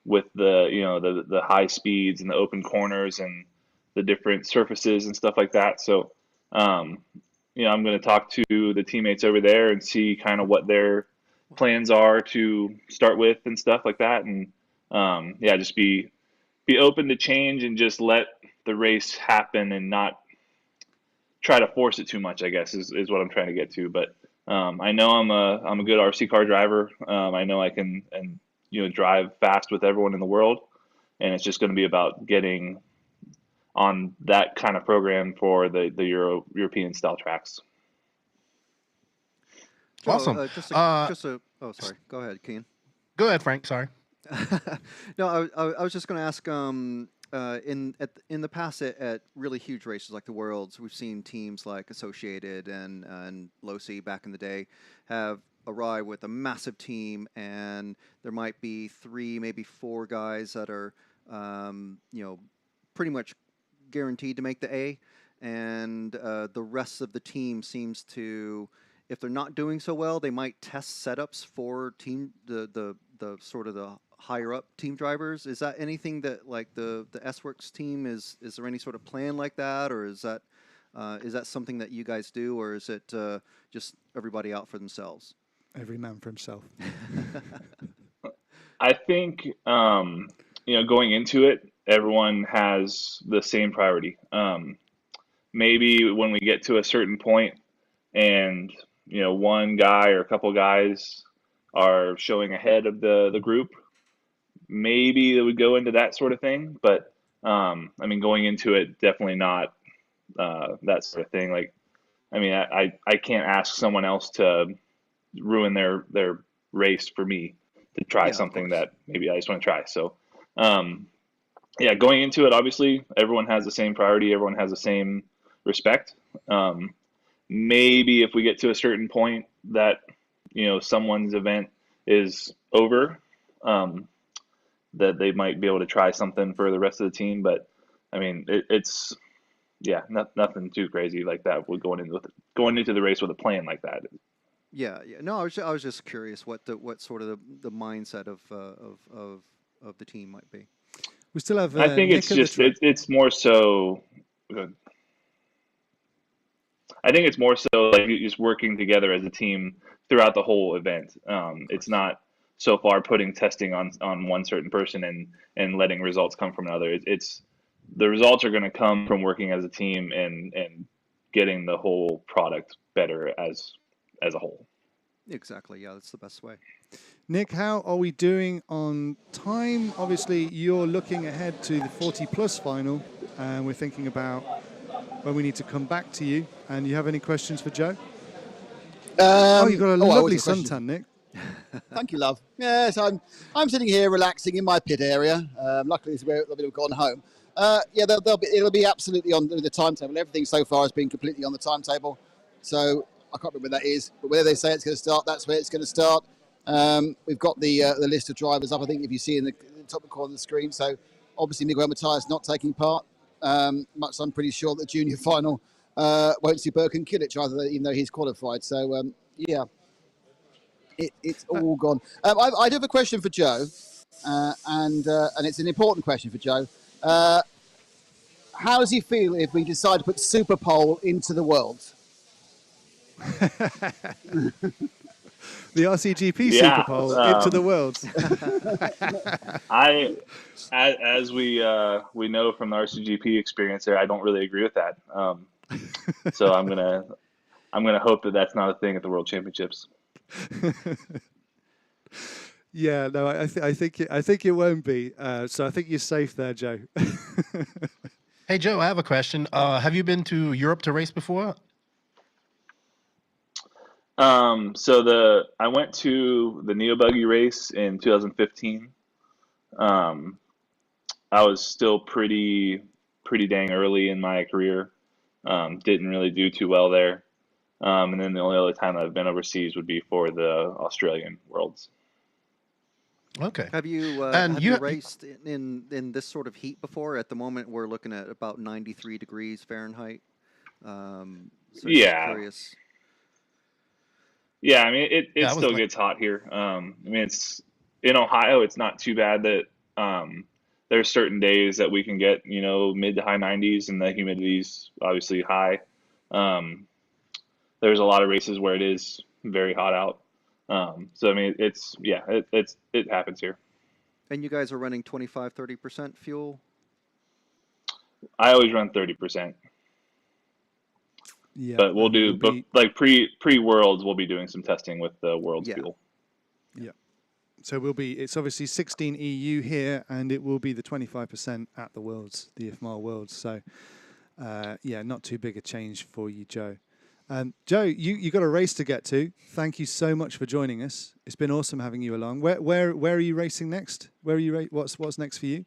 with the high speeds and the open corners and the different surfaces and stuff like that. So, I'm going to talk to the teammates over there and see kind of what their plans are to start with and stuff like that. And just be open to change and just let the race happen and not try to force it too much, I guess, is what I'm trying to get to. But I know I'm a good RC car driver. I know I can drive fast with everyone in the world, and it's just going to be about getting on that kind of program for the European style tracks. Joe, Awesome. Oh, sorry. Go ahead, Keen. Go ahead, Frank. Sorry. No, I was just going to ask. In the past at really huge races like the Worlds, we've seen teams like Associated and Losi back in the day have arrived with a massive team, and there might be 3, maybe 4 guys that are pretty much guaranteed to make the A, and the rest of the team seems to, if they're not doing so well, they might test setups for the sort of the higher up team drivers. Is that anything that like the S-Works team is there any sort of plan like that, or is that something that you guys do, or is it just everybody out for themselves? Every man for himself. I think going into it, everyone has the same priority. Maybe when we get to a certain point and one guy or a couple guys are showing ahead of the group, maybe it would go into that sort of thing. But going into it, definitely not that sort of thing. Like, I can't ask someone else to ruin their race for me to try something that maybe I just want to try. So, going into it, obviously everyone has the same priority. Everyone has the same respect. Maybe if we get to a certain point that, someone's event is over, that they might be able to try something for the rest of the team. But it's nothing too crazy like that. We're going into the race with a plan like that. Yeah. No, I was just curious what sort of the mindset of the team might be. We still have. I think it's more so. I think it's more so like just working together as a team throughout the whole event. It's not so far putting testing on one certain person and letting results come from another. It's the results are going to come from working as a team and getting the whole product better as a whole. Exactly. Yeah, that's the best way. Nick, how are we doing on time? Obviously, you're looking ahead to the 40 plus final, and we're thinking about when we need to come back to you. And you have any questions for Joe? You've got a lovely suntan, Nick. Thank you, love. Yes, I'm sitting here relaxing in my pit area. Luckily, this is where they'll have gone home. It'll be absolutely on the timetable. Everything so far has been completely on the timetable. So I can't remember where that is, but where they say it's going to start, that's where it's going to start. We've got the list of drivers up, I think, if you see in the top corner of the screen. So obviously Miguel Matias not taking part. Much I'm pretty sure that the junior final won't see Birkin Kilic either, even though he's qualified. So yeah, it's all gone. I do have a question for Joe, and it's an important question for Joe. How does he feel if we decide to put Super Pole into the world? The RCGP Super Pole into the world. As we know from the RCGP experience there, I don't really agree with that. So I'm gonna hope that that's not a thing at the World Championships. Yeah, no, I think it won't be. So I think you're safe there, Joe. Hey, Joe, I have a question. Have you been to Europe to race before? I went to the Neo Buggy race in 2015. I was still pretty dang early in my career. Didn't really do too well there. And then the only other time I've been overseas would be for the Australian Worlds. Okay. Have you raced in this sort of heat before? At the moment, we're looking at about 93 degrees Fahrenheit. So Yeah. Just curious. Yeah, I mean it still gets hot here. I mean it's in Ohio. It's not too bad that there's certain days that we can get mid to high 90s and the humidity's obviously high. There's a lot of races where it is very hot out. So I mean it happens here. And you guys are running 25-30% fuel? I always run 30%. Yeah, but we'll do like pre-Worlds. We'll be doing some testing with the Worlds fuel. Yeah. So it's obviously 16 EU here, and it will be the 25% at the Worlds, the IFMAR Worlds. So not too big a change for you, Joe. Joe, you got a race to get to. Thank you so much for joining us. It's been awesome having you along. Where are you racing next? Where are you what's next for you?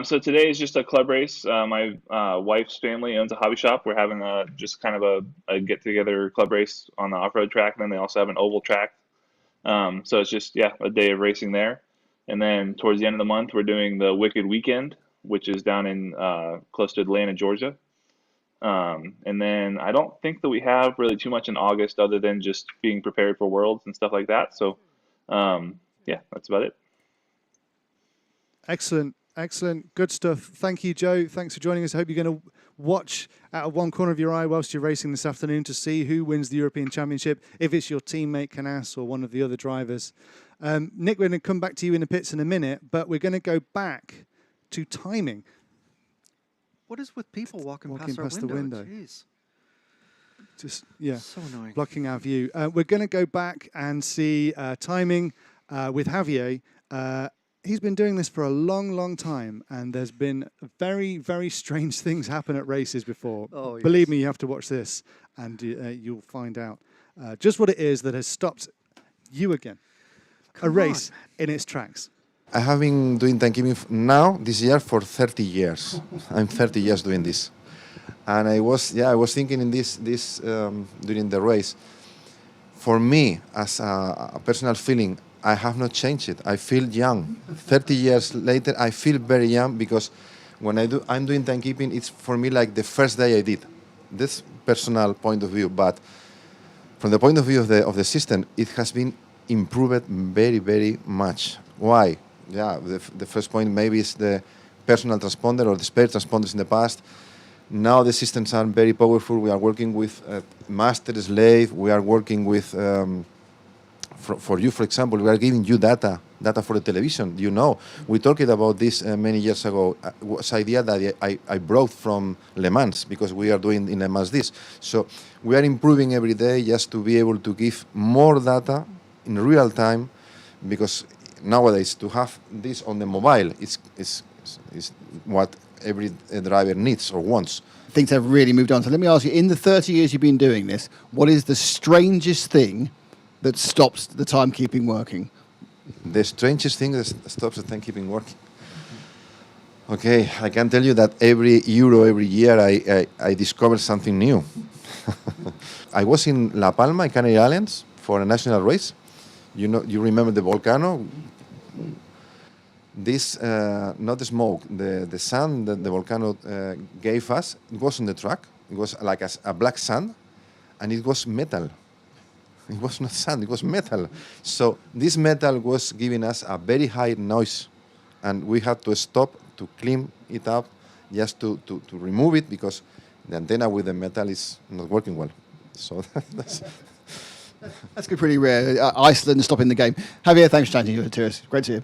So today is just a club race. My wife's family owns a hobby shop. We're having just kind of a get-together club race on the off-road track, and then they also have an oval track. So it's just a day of racing there. And then towards the end of the month, we're doing the Wicked Weekend, which is down in close to Atlanta, Georgia. And then I don't think that we have really too much in August other than just being prepared for Worlds and stuff like that. So that's about it. Excellent. Good stuff. Thank you, Joe. Thanks for joining us. I hope you're going to watch out of one corner of your eye whilst you're racing this afternoon to see who wins the European Championship, if it's your teammate Canas or one of the other drivers. Nick, we're going to come back to you in the pits in a minute, but we're going to go back to timing. What is with people walking past our the window? Jeez. Just, so annoying. Blocking our view. We're going to go back and see timing with Javier. He's been doing this for a long time, and there's been very, very strange things happen at races before. Oh, yes. Believe me, you have to watch this, and you'll find out just what it is that has stopped you again. A race in its tracks. I have been doing timekeeping now this year for 30 years. I'm 30 years doing this, and I was thinking in this during the race. For me, as a personal feeling, I have not changed it. I feel young. 30 years later, I feel very young because when I'm doing timekeeping, it's for me like the first day I did. This personal point of view, but from the point of view of the system, it has been improved very, very much. Why? Yeah, the first point maybe is the personal transponder or the spare transponders in the past. Now the systems are very powerful. We are working with master slave. We are working with, for you, for example, we are giving you data for the television. We talked about this many years ago. It was idea that I brought from Le Mans because we are doing in Le Mans this. So we are improving every day just to be able to give more data in real time, because nowadays to have this on the mobile is what every driver needs or wants. things have really moved on. So let me ask you, in the 30 years you've been doing this, what is the strangest thing that stops the timekeeping working? The strangest thing that stops the timekeeping working. Okay, I can tell you that every year I discover something new. I was in La Palma, Canary Islands, for a national race. You remember the volcano? This, not the smoke, the sand that the volcano gave us, it was on the track. It was like a black sand, and it was metal. It was not sand, it was metal. So this metal was giving us a very high noise, and we had to stop to clean it up, just to remove it, because the antenna with the metal is not working well. So that's pretty rare. Iceland stopping the game. Javier, thanks for chatting to us. Great to hear.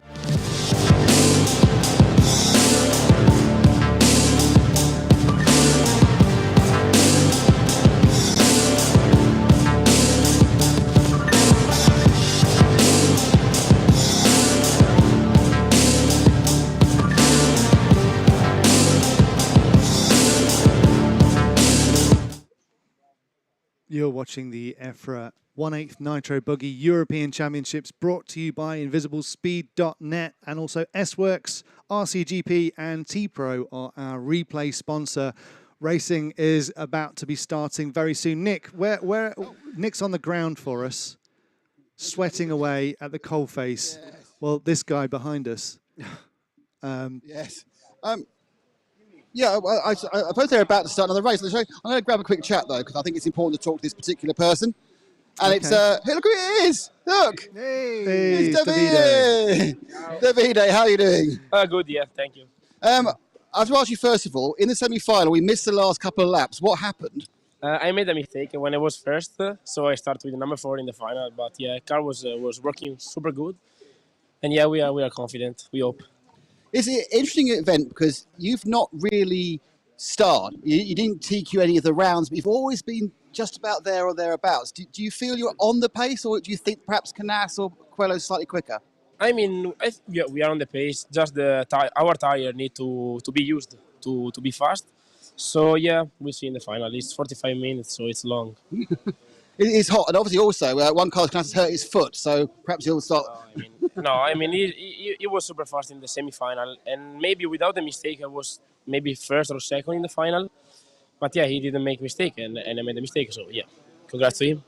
You're watching the EFRA 1/8 Nitro Buggy European Championships, brought to you by InvisibleSpeed.net, and also S-Works, RCGP and T-Pro are our replay sponsor. Racing is about to be starting very soon. Nick, where Nick's on the ground for us, sweating away at the coalface. Yes. Well, this guy behind us. Yes. Yeah, well, I suppose they're about to start another race. I'm going to grab a quick chat, though, because I think it's important to talk to this particular person. And it's, hey, look who it is! Look! Hey, it's Davide! Davide, how are you doing? Good, yeah, thank you. I have to ask you, first of all, in the semi-final, we missed the last couple of laps. What happened? I made a mistake when I was first, so I started with the number 4 in the final. But yeah, car was working super good. And yeah, we are confident, we hope. It's an interesting event because you've not really starred. You didn't TQ any of the rounds, but you've always been just about there or thereabouts. Do you feel you're on the pace, or do you think perhaps Canas or Coelho is slightly quicker? I mean, we are on the pace. Just our tire need to be used to be fast. So yeah, we'll see in the final. It's 45 minutes, so it's long. It's hot, and obviously also one Carlos Canas has hurt his foot, so perhaps he'll start. He was super fast in the semi-final, and maybe without the mistake, I was maybe first or second in the final. But yeah, he didn't make a mistake, and I made a mistake. So yeah, congrats to him.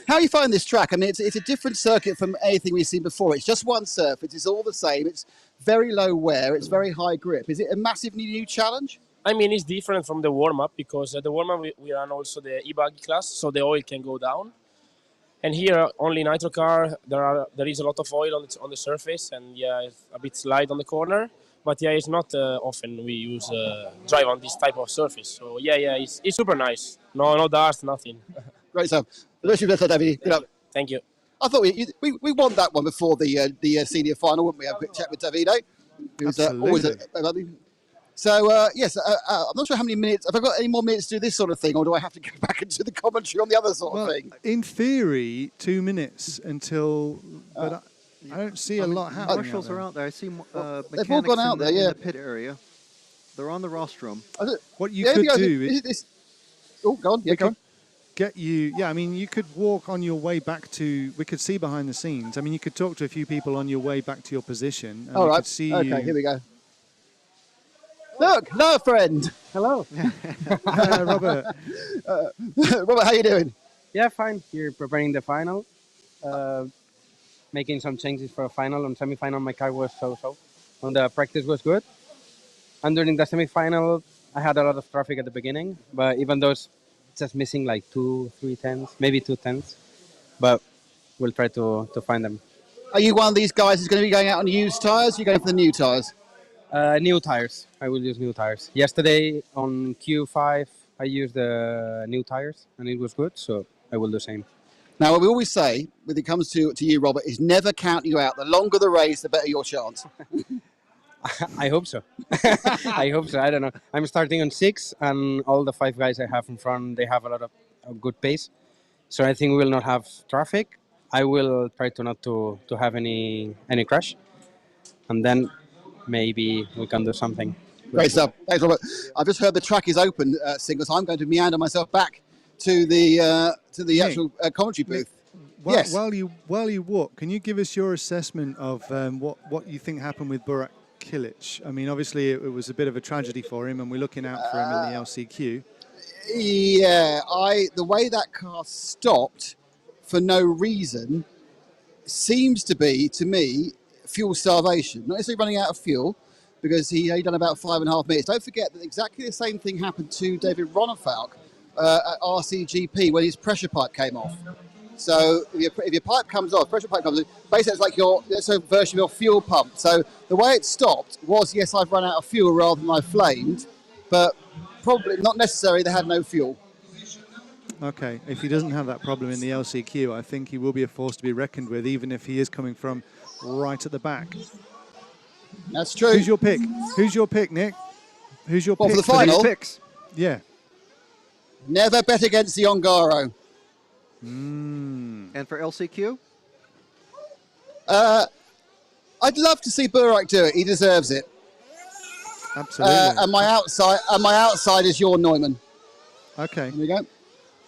How you find this track? I mean, it's a different circuit from anything we've seen before. It's just one surface. It's all the same. It's very low wear. It's very high grip. Is it a massively new challenge? I mean, it's different from the warm-up because the warm-up we run also the e-buggy class, so the oil can go down. And here, only Nitro car, there is a lot of oil on the surface, and yeah, it's a bit slide on the corner. But yeah, it's not often we use drive on this type of surface. So yeah, it's super nice. No dust, nothing. Great stuff. David. Good luck. Thank you. I thought we won that one before the senior final, wouldn't we? Have a quick chat with Davide. Absolutely. So, yes, I'm not sure how many minutes. Have I got any more minutes to do this sort of thing, or do I have to go back into the commentary on the other sort of thing? In theory, 2 minutes until... But I don't see a lot happening. Marshals are out there. I see mechanics they've all gone out there, in the pit area. They're on the rostrum. What you could do... Oh, go on. Yeah, go on. I mean, you could walk on your way back to... We could see behind the scenes. I mean, you could talk to a few people on your way back to your position. And all right. Could see okay, here we go. Look, no friend. Hello. Robert. Robert, how you doing? Yeah, fine. Here preparing the final. Making some changes for a final. On semi-final, my car was so-so. On the practice was good. And during the semi-final, I had a lot of traffic at the beginning. But even though it's just missing like 2-3 tenths, maybe 2 tenths. But we'll try to find them. Are you one of these guys who's going to be going out on used tyres? Or are you going for the new tyres? New tires. I will use new tires. Yesterday on Q5, I used the new tires and it was good, so I will do the same. Now, what we always say when it comes to you, Robert, is never count you out. The longer the race, the better your chance. I hope so. I hope so. I don't know. I'm starting on 6, and all the 5 guys I have in front, they have a lot of good pace. So I think we will not have traffic. I will try to not to have any crash. And then maybe we can do something. Great stuff. Thanks, Robert. I've just heard the track is open, Single, so I'm going to meander myself back to the Nick, actual commentary booth. While, Yes. while you walk, can you give us your assessment of what you think happened with Burak Kilic? I mean, obviously it was a bit of a tragedy for him, and we're looking out for him in the LCQ. Yeah, the way that car stopped for no reason seems to be, to me, fuel starvation. Not necessarily running out of fuel, because he done about 5.5 minutes. Don't forget that exactly the same thing happened to David Ronefalk at RCGP when his pressure pipe came off. So if your pipe comes off, pressure pipe comes off, basically it's a version of your fuel pump. So the way it stopped was, yes, I've run out of fuel rather than I flamed, but probably not necessarily they had no fuel. Okay, if he doesn't have that problem in the LCQ, I think he will be a force to be reckoned with, even if he is coming from right at the back. That's true. Who's your pick? Who's your pick, Nick? Who's your pick for the final? Picks. Yeah. Never bet against the Ongaro. And for LCQ? I'd love to see Burak do it. He deserves it. Absolutely. And my outside is your Neumann. Okay. Here we go.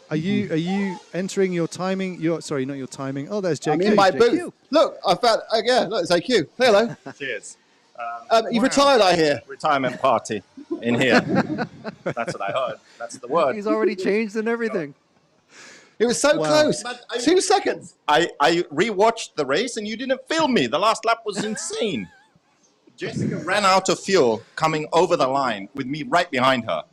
Are you entering your timing? Sorry, not your timing. Oh, there's JQ. I'm in my booth. Look, I found. Yeah, look, it's AQ. Hello. Cheers. You've retired, I hear. Retirement party in here. That's what I heard. That's the word. He's already changed and everything. It was so close. 2 seconds. I rewatched the race and you didn't film me. The last lap was insane. Jessica ran out of fuel coming over the line with me right behind her.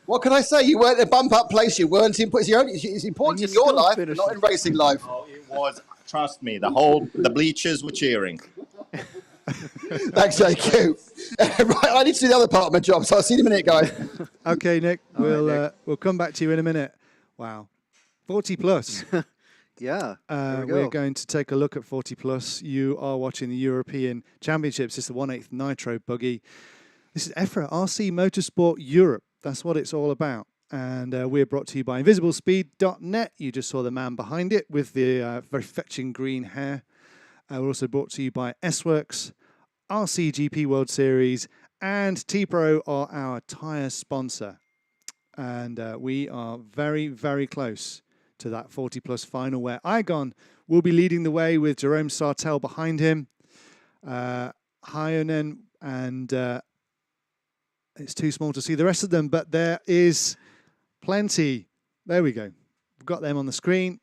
What can I say? You weren't in a bump-up place. You weren't in. It's important in your life, but not in racing life. Oh, it was. Trust me. The bleachers were cheering. Thanks, JQ. Right, I need to do the other part of my job, so I'll see you in a minute, guys. Okay, Nick. All right, Nick. We'll come back to you in a minute. Wow, 40 plus. Yeah. We're going to take a look at 40 plus. You are watching the European Championships. It's the 1/8 Nitro Buggy. This is EFRA RC Motorsport Europe. That's what it's all about. And we're brought to you by invisiblespeed.net. You just saw the man behind it with the very fetching green hair. We're also brought to you by S-Works, RCGP World Series, and T-Pro are our tyre sponsor. And we are very, very close to that 40 plus final where Igon will be leading the way with Jerome Sartell behind him. Hyonen and it's too small to see the rest of them, but there is plenty. There we go. We've got them on the screen.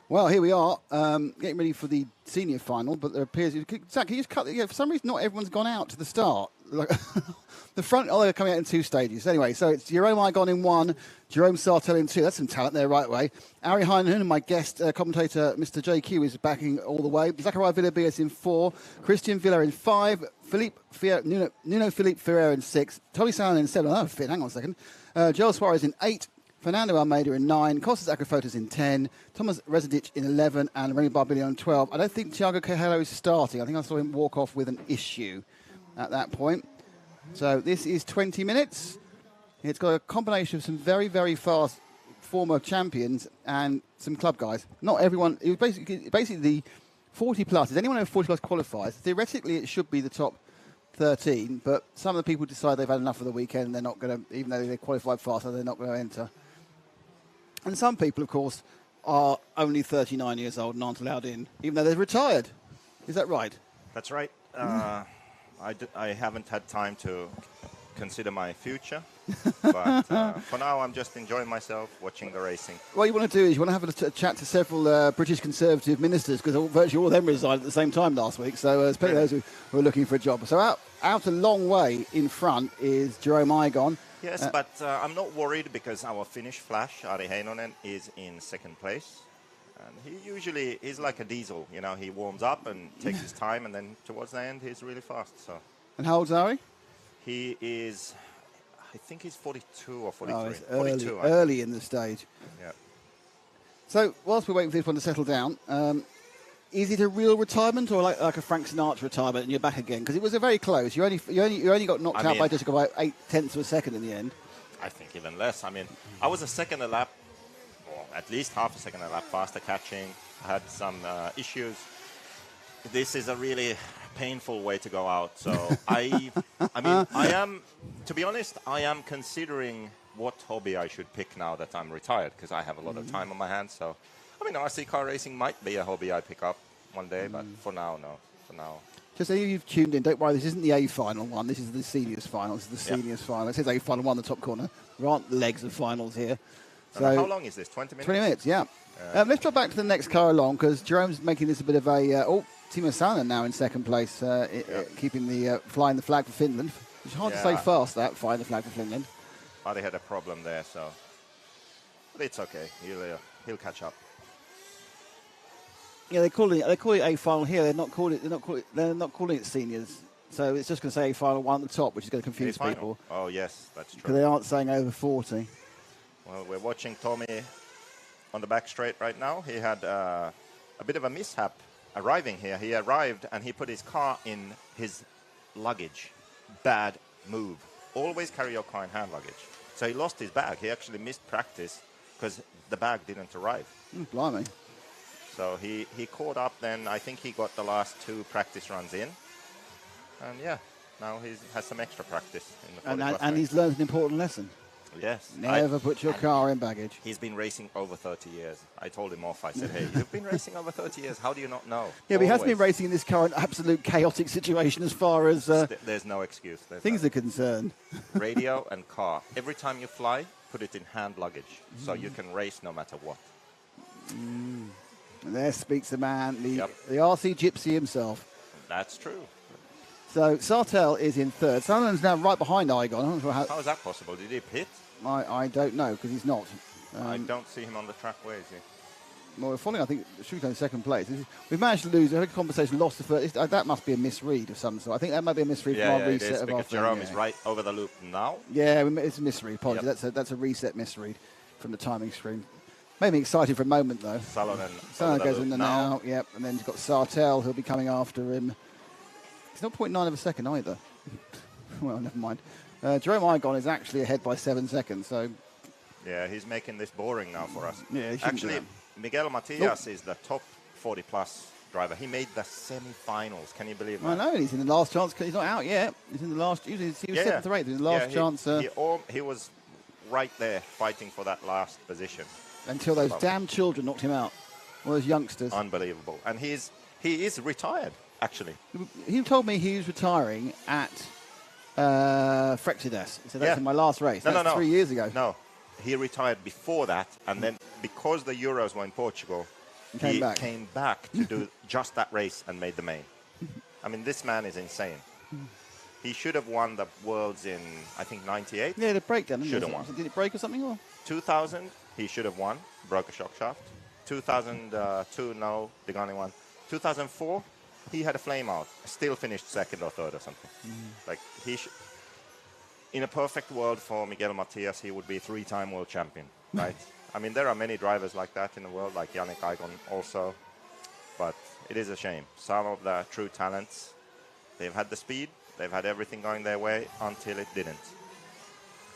Well, here we are, getting ready for the senior final, but there appears... Zach, can you just cut... Yeah, for some reason, not everyone's gone out to the start. Like, the front... Oh, they're coming out in 2 stages. Anyway, so it's Jerome Igon in 1, Jerome Sartell in 2. That's some talent there, right way. Ari Heinen and my guest commentator, Mr. JQ, is backing all the way. Zachariah Villabias in 4, Christian Villa in 5, Nuno Philippe Ferrer in 6, Tolly Salen in 7. Oh, fit, hang on a second. Joel Suarez in 8. Fernando Almeida in 9, Costas Akrafotis in 10, Thomas Rezadic in 11, and Remy Barbilio in 12. I don't think Thiago Cajelo is starting. I think I saw him walk off with an issue at that point. So this is 20 minutes. It's got a combination of some very, very fast former champions and some club guys. Not everyone. It was basically the 40 plus. If anyone who 40 plus qualifies, theoretically it should be the top 13. But some of the people decide they've had enough of the weekend and they're not going to, even though they qualified faster, they're not going to enter. And some people, of course, are only 39 years old and aren't allowed in, even though they've retired. Is that right? That's right. I haven't had time to consider my future. But for now, I'm just enjoying myself, watching the racing. What you want to do is you want to have a chat to several British Conservative ministers, because virtually all of them resigned at the same time last week. So there's plenty of those who are looking for a job. So out a long way in front is Jerome Igon. Yes, but I'm not worried because our Finnish flash, Ari Heinonen, is in 2nd place. And he's like a diesel, you know, he warms up and takes his time, and then towards the end, he's really fast. So. And how old's Ari? He is I think he's 42 or 43. Oh, it's 42, I early think. in the stage. Yeah. So whilst we're waiting for this one to settle down, is it a real retirement or like a Frank Sinatra retirement and you're back again? Because it was a very close. You only got knocked out by just about 0.8 of a second in the end. I think even less. I mean, I was a second a lap, or at least half a second a lap faster catching. I had some issues. This is a really painful way to go out. So I am, to be honest, I am considering what hobby I should pick now that I'm retired, because I have a lot of time on my hands. So, I mean, RC car racing might be a hobby I pick up one day, but for now, no. For now. Just so you've tuned in, don't worry, this isn't the A final one, this is the seniors final. This is the seniors final. It says A final one in the top corner. There aren't legs of finals here. So how long is this? 20 minutes? 20 minutes, yeah. Let's drop back to the next car along, because Jerome's making this a bit of a... Timo Salonen now in second place, keeping the flying the flag for Finland. It's hard to say fast, that, flying the flag for Finland. But they had a problem there, so... But it's okay. He'll catch up. Yeah, they call it A final here. They're not calling it seniors. So it's just going to say A final one at the top, which is going to confuse people. Oh yes, that's true. Because they aren't saying over 40. Well, we're watching Tommy on the back straight right now. He had a bit of a mishap arriving here. He arrived and he put his car in his luggage. Bad move. Always carry your car in hand luggage. So he lost his bag. He actually missed practice because the bag didn't arrive. Blimey. So he caught up then. I think he got the last 2 practice runs in. And yeah, now he has some extra practice in the 40 And he's learned an important lesson. Yes. Never put your car in baggage. He's been racing over 30 years. I told him off. I said, hey, you've been racing over 30 years. How do you not know? Yeah, but he has been racing in this current absolute chaotic situation as far as... There's no excuse. Things are concerned. Radio and car. Every time you fly, put it in hand luggage so you can race no matter what. And there speaks the man, the RC gypsy himself. That's true. So Sartell is in third. Sutherland's now right behind Igon. I'm not sure how is that possible? Did he pit? I don't know, because he's not. I don't see him on the track. Where is he? Well, we're following, I think, Shuko in second place. We've managed to lose. We had a conversation, lost the first. That must be a misread of some sort. I think that might be a misread from our reset of our thing. Jerome is right over the loop now. Yeah, it's a misread. Apologies. That's a reset misread from the timing screen. Made me excited for a moment, though. Salonen goes in there now. Yep, and then you've got Sartell, who'll be coming after him. He's not 0.9 of a second either. Well, never mind. Jerome Igon is actually ahead by 7 seconds, so... Yeah, he's making this boring now for us. Yeah, actually, Miguel Matias is the top 40-plus driver. He made the semi-finals. Can you believe that? I know, he's in the last chance. He's not out yet. He's in the last... He was 7th or 8th. He was the last chance... He was right there fighting for that last position. Until those damn children knocked him out. All those youngsters. Unbelievable. And he is retired, actually. He told me he was retiring at Frexides. So that's in my last race. That's 3 years ago. No, he retired before that, and then because the Euros were in Portugal, he came back to do just that race and made the main. I mean, this man is insane. He should have won the Worlds in, I think, 98. Yeah, the breakdown. Should have won. Did it break or something? Or? 2000, he should have won. Broke a shock shaft. 2002, no, Degani won. 2004, he had a flame out. Still finished second or third or something. Like, in a perfect world for Miguel Matias, he would be 3-time world champion, right? I mean, there are many drivers like that in the world, like Yannick Igon also. But it is a shame. Some of the true talents, they've had the speed, they've had everything going their way until it didn't.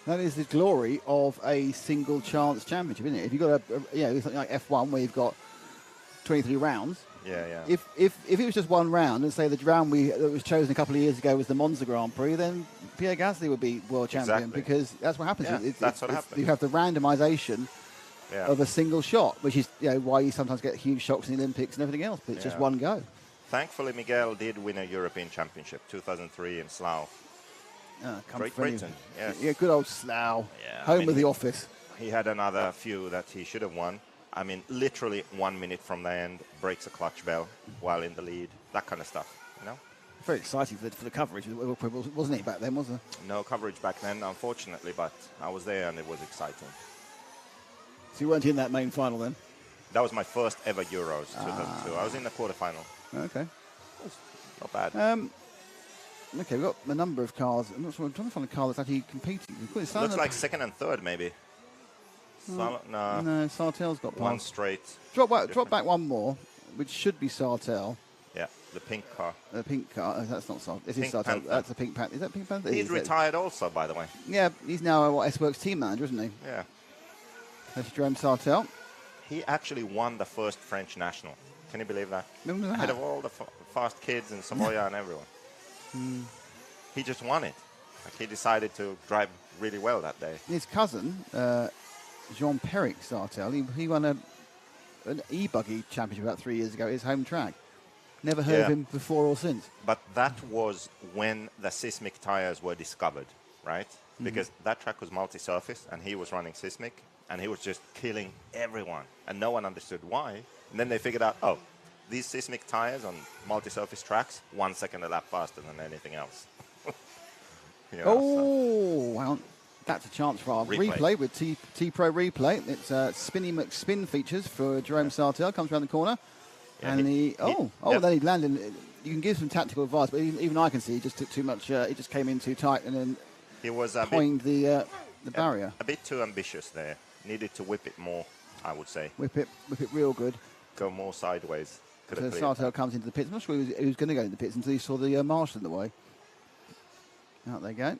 That is the glory of a single chance championship, isn't it? If you've got something like F1 where you've got 23 rounds. Yeah. If it was just one round, and say the round that was chosen a couple of years ago was the Monza Grand Prix, then Pierre Gasly would be world champion because that's what happens. Yeah, that's what happens. You have the randomisation of a single shot, which is why you sometimes get huge shocks in the Olympics and everything else, but it's just one go. Thankfully, Miguel did win a European Championship, 2003 in Slough. Great Britain, yes. Yeah, good old Slough, home of the office. He had another few that he should have won. I mean, literally 1 minute from the end, breaks a clutch bell while in the lead, that kind of stuff, you know? Very exciting for the coverage, wasn't it, back then, was there? No coverage back then, unfortunately, but I was there and it was exciting. So you weren't in that main final then? That was my first ever Euros, 2002. I was in the quarterfinal. Okay. Not bad. Okay, we've got a number of cars. I'm not sure. I'm trying to find a car that's actually competing. Looks like second and third, maybe. No, Sartell's got one past. straight. Drop back one more, which should be Sartell. Yeah, the pink car. The pink car. Oh, that's not Sartell. This is Pink Sartell. Panther. That's a Pink Panther. Is that Pink Panther? He's Is it? retired also, by the way. Yeah, he's now S-Works team manager, isn't he? Yeah. That's Jerome Sartell. He actually won the first French national. Can you believe that? Remember that? Ahead of all the fast kids in Savoia and everyone. He just won it. Like, he decided to drive really well that day. His cousin, Jean-Peric Sartell, he won an e-buggy championship about 3 years ago at his home track. Never heard of him before or since. But that was when the seismic tires were discovered, right? Because that track was multi-surface and he was running seismic and he was just killing everyone and no one understood why. And then they figured out, oh, these seismic tires on multi-surface tracks, 1 second a lap faster than anything else. You know, Well, that's a chance for our Replay. replay with T-Pro Replay. It's Spinny McSpin features for Jerome Sartell. Comes around the corner. Yeah, And yep. then he landed. You can give some tactical advice, but even I can see he just took too much. He just came in too tight and then he was a coined the barrier. A bit too ambitious there. Needed to whip it more, I would say. Whip it real good. Go more sideways. Could So have cleared Sartell comes into the pits. I'm not sure he was going to go into the pits until he saw the marshal in the way. Out they go.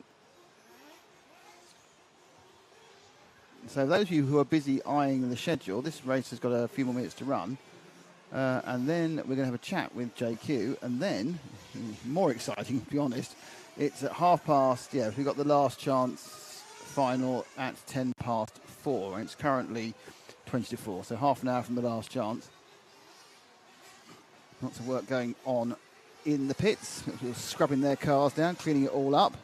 So those of you who are busy eyeing the schedule, this race has got a few more minutes to run. And then we're going to have a chat with JQ. And then, more exciting, to be honest, it's at 4:30. Yeah, we've got the last chance final at 4:10. And it's currently 20 to 4. So half an hour from the last chance. Lots of work going on in the pits. They're scrubbing their cars down, cleaning it all up.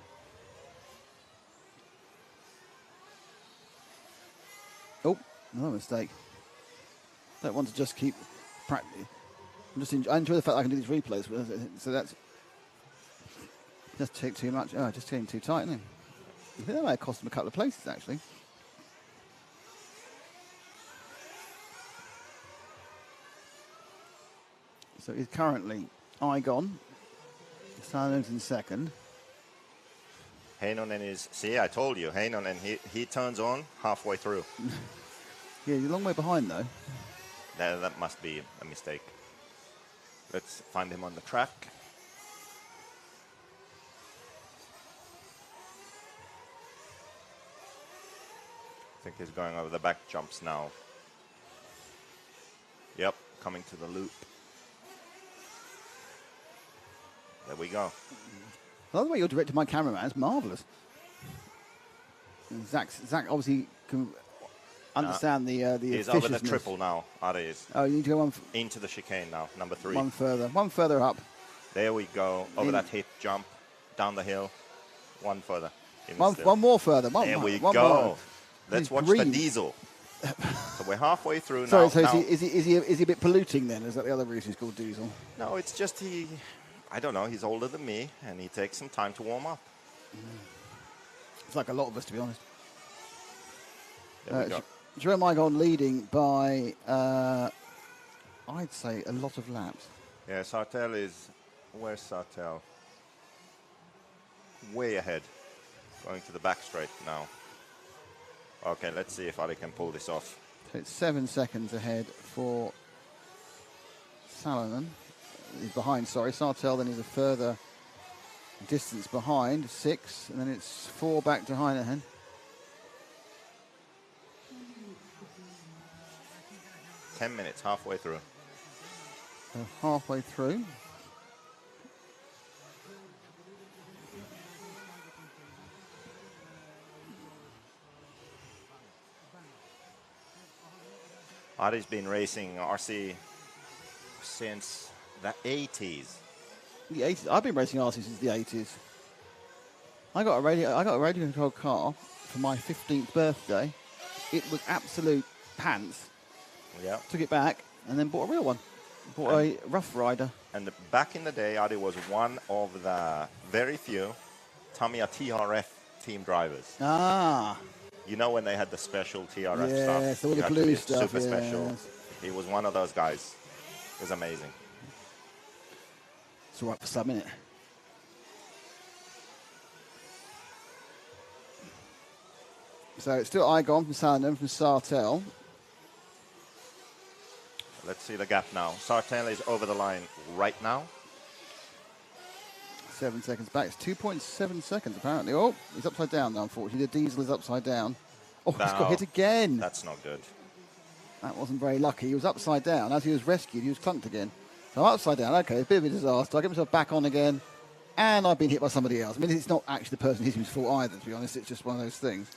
Oh, another mistake. Don't want to just keep practicing. I enjoy the fact that I can do these replays. So that's just take too much. Oh, just getting too tight, isn't it? I think that might have cost them a couple of places, actually. So he's currently Igon. Saloon's in second. Heinonen is, see, I told you, Heinonen, he turns on halfway through. Yeah, you're a long way behind, though. That must be a mistake. Let's find him on the track. I think he's going over the back jumps now. Yep, coming to the loop. There we go. I love the way you're directing my cameraman. It's marvellous. Zach obviously can understand the He's over the viciousness. triple now. Ari is. Oh, you need to go one, into the chicane now, number 3. one further up. There we go. Over that hip jump, down the hill. One further. Even One still. more further. There we one go. more. Let's He's watch the green. diesel. So we're halfway through Sorry, now. so Now- is he a bit polluting then? Is that the other reason he's called Diesel? No, it's just I don't know, he's older than me and he takes some time to warm up. It's like a lot of us, to be honest. There we go. Jerome Igon leading by, I'd say, a lot of laps. Yeah, Sartell is, where's Sartell? Way ahead. Going to the back straight now. Okay, let's see if Ali can pull this off. So it's 7 seconds ahead for Salonen. He's behind, sorry. Sartell then is a further distance behind, 6, and then it's 4 back to Heinahan. Ten minutes, halfway through. So halfway through. Ari's been racing RC since the 80s. The 80s. I've been racing RC since the 80s. I got a radio controlled car for my 15th birthday. It was absolute pants. Yeah. Took it back and then bought a real one. Bought a Rough Rider. And back in the day, Ari was one of the very few Tamiya TRF team drivers. Ah. You know when they had the special TRF Yes, stuff? all the You had to blue be stuff, Super special. yes. He was one of those guys. It was amazing. It's all right for some, innit? So it's still Igon from Salonen from Sartell. Let's see the gap now. Sartell is over the line right now. 7 seconds back. It's 2.7 seconds apparently. Oh, he's upside down now, unfortunately. The Diesel is upside down. Oh, he's got hit again. That's not good. That wasn't very lucky. He was upside down. As he was rescued, he was clunked again. So upside down, okay, a bit of a disaster. I get myself back on again, and I've been hit by somebody else. I mean, it's not actually the person hitting his fault either, to be honest. It's just one of those things.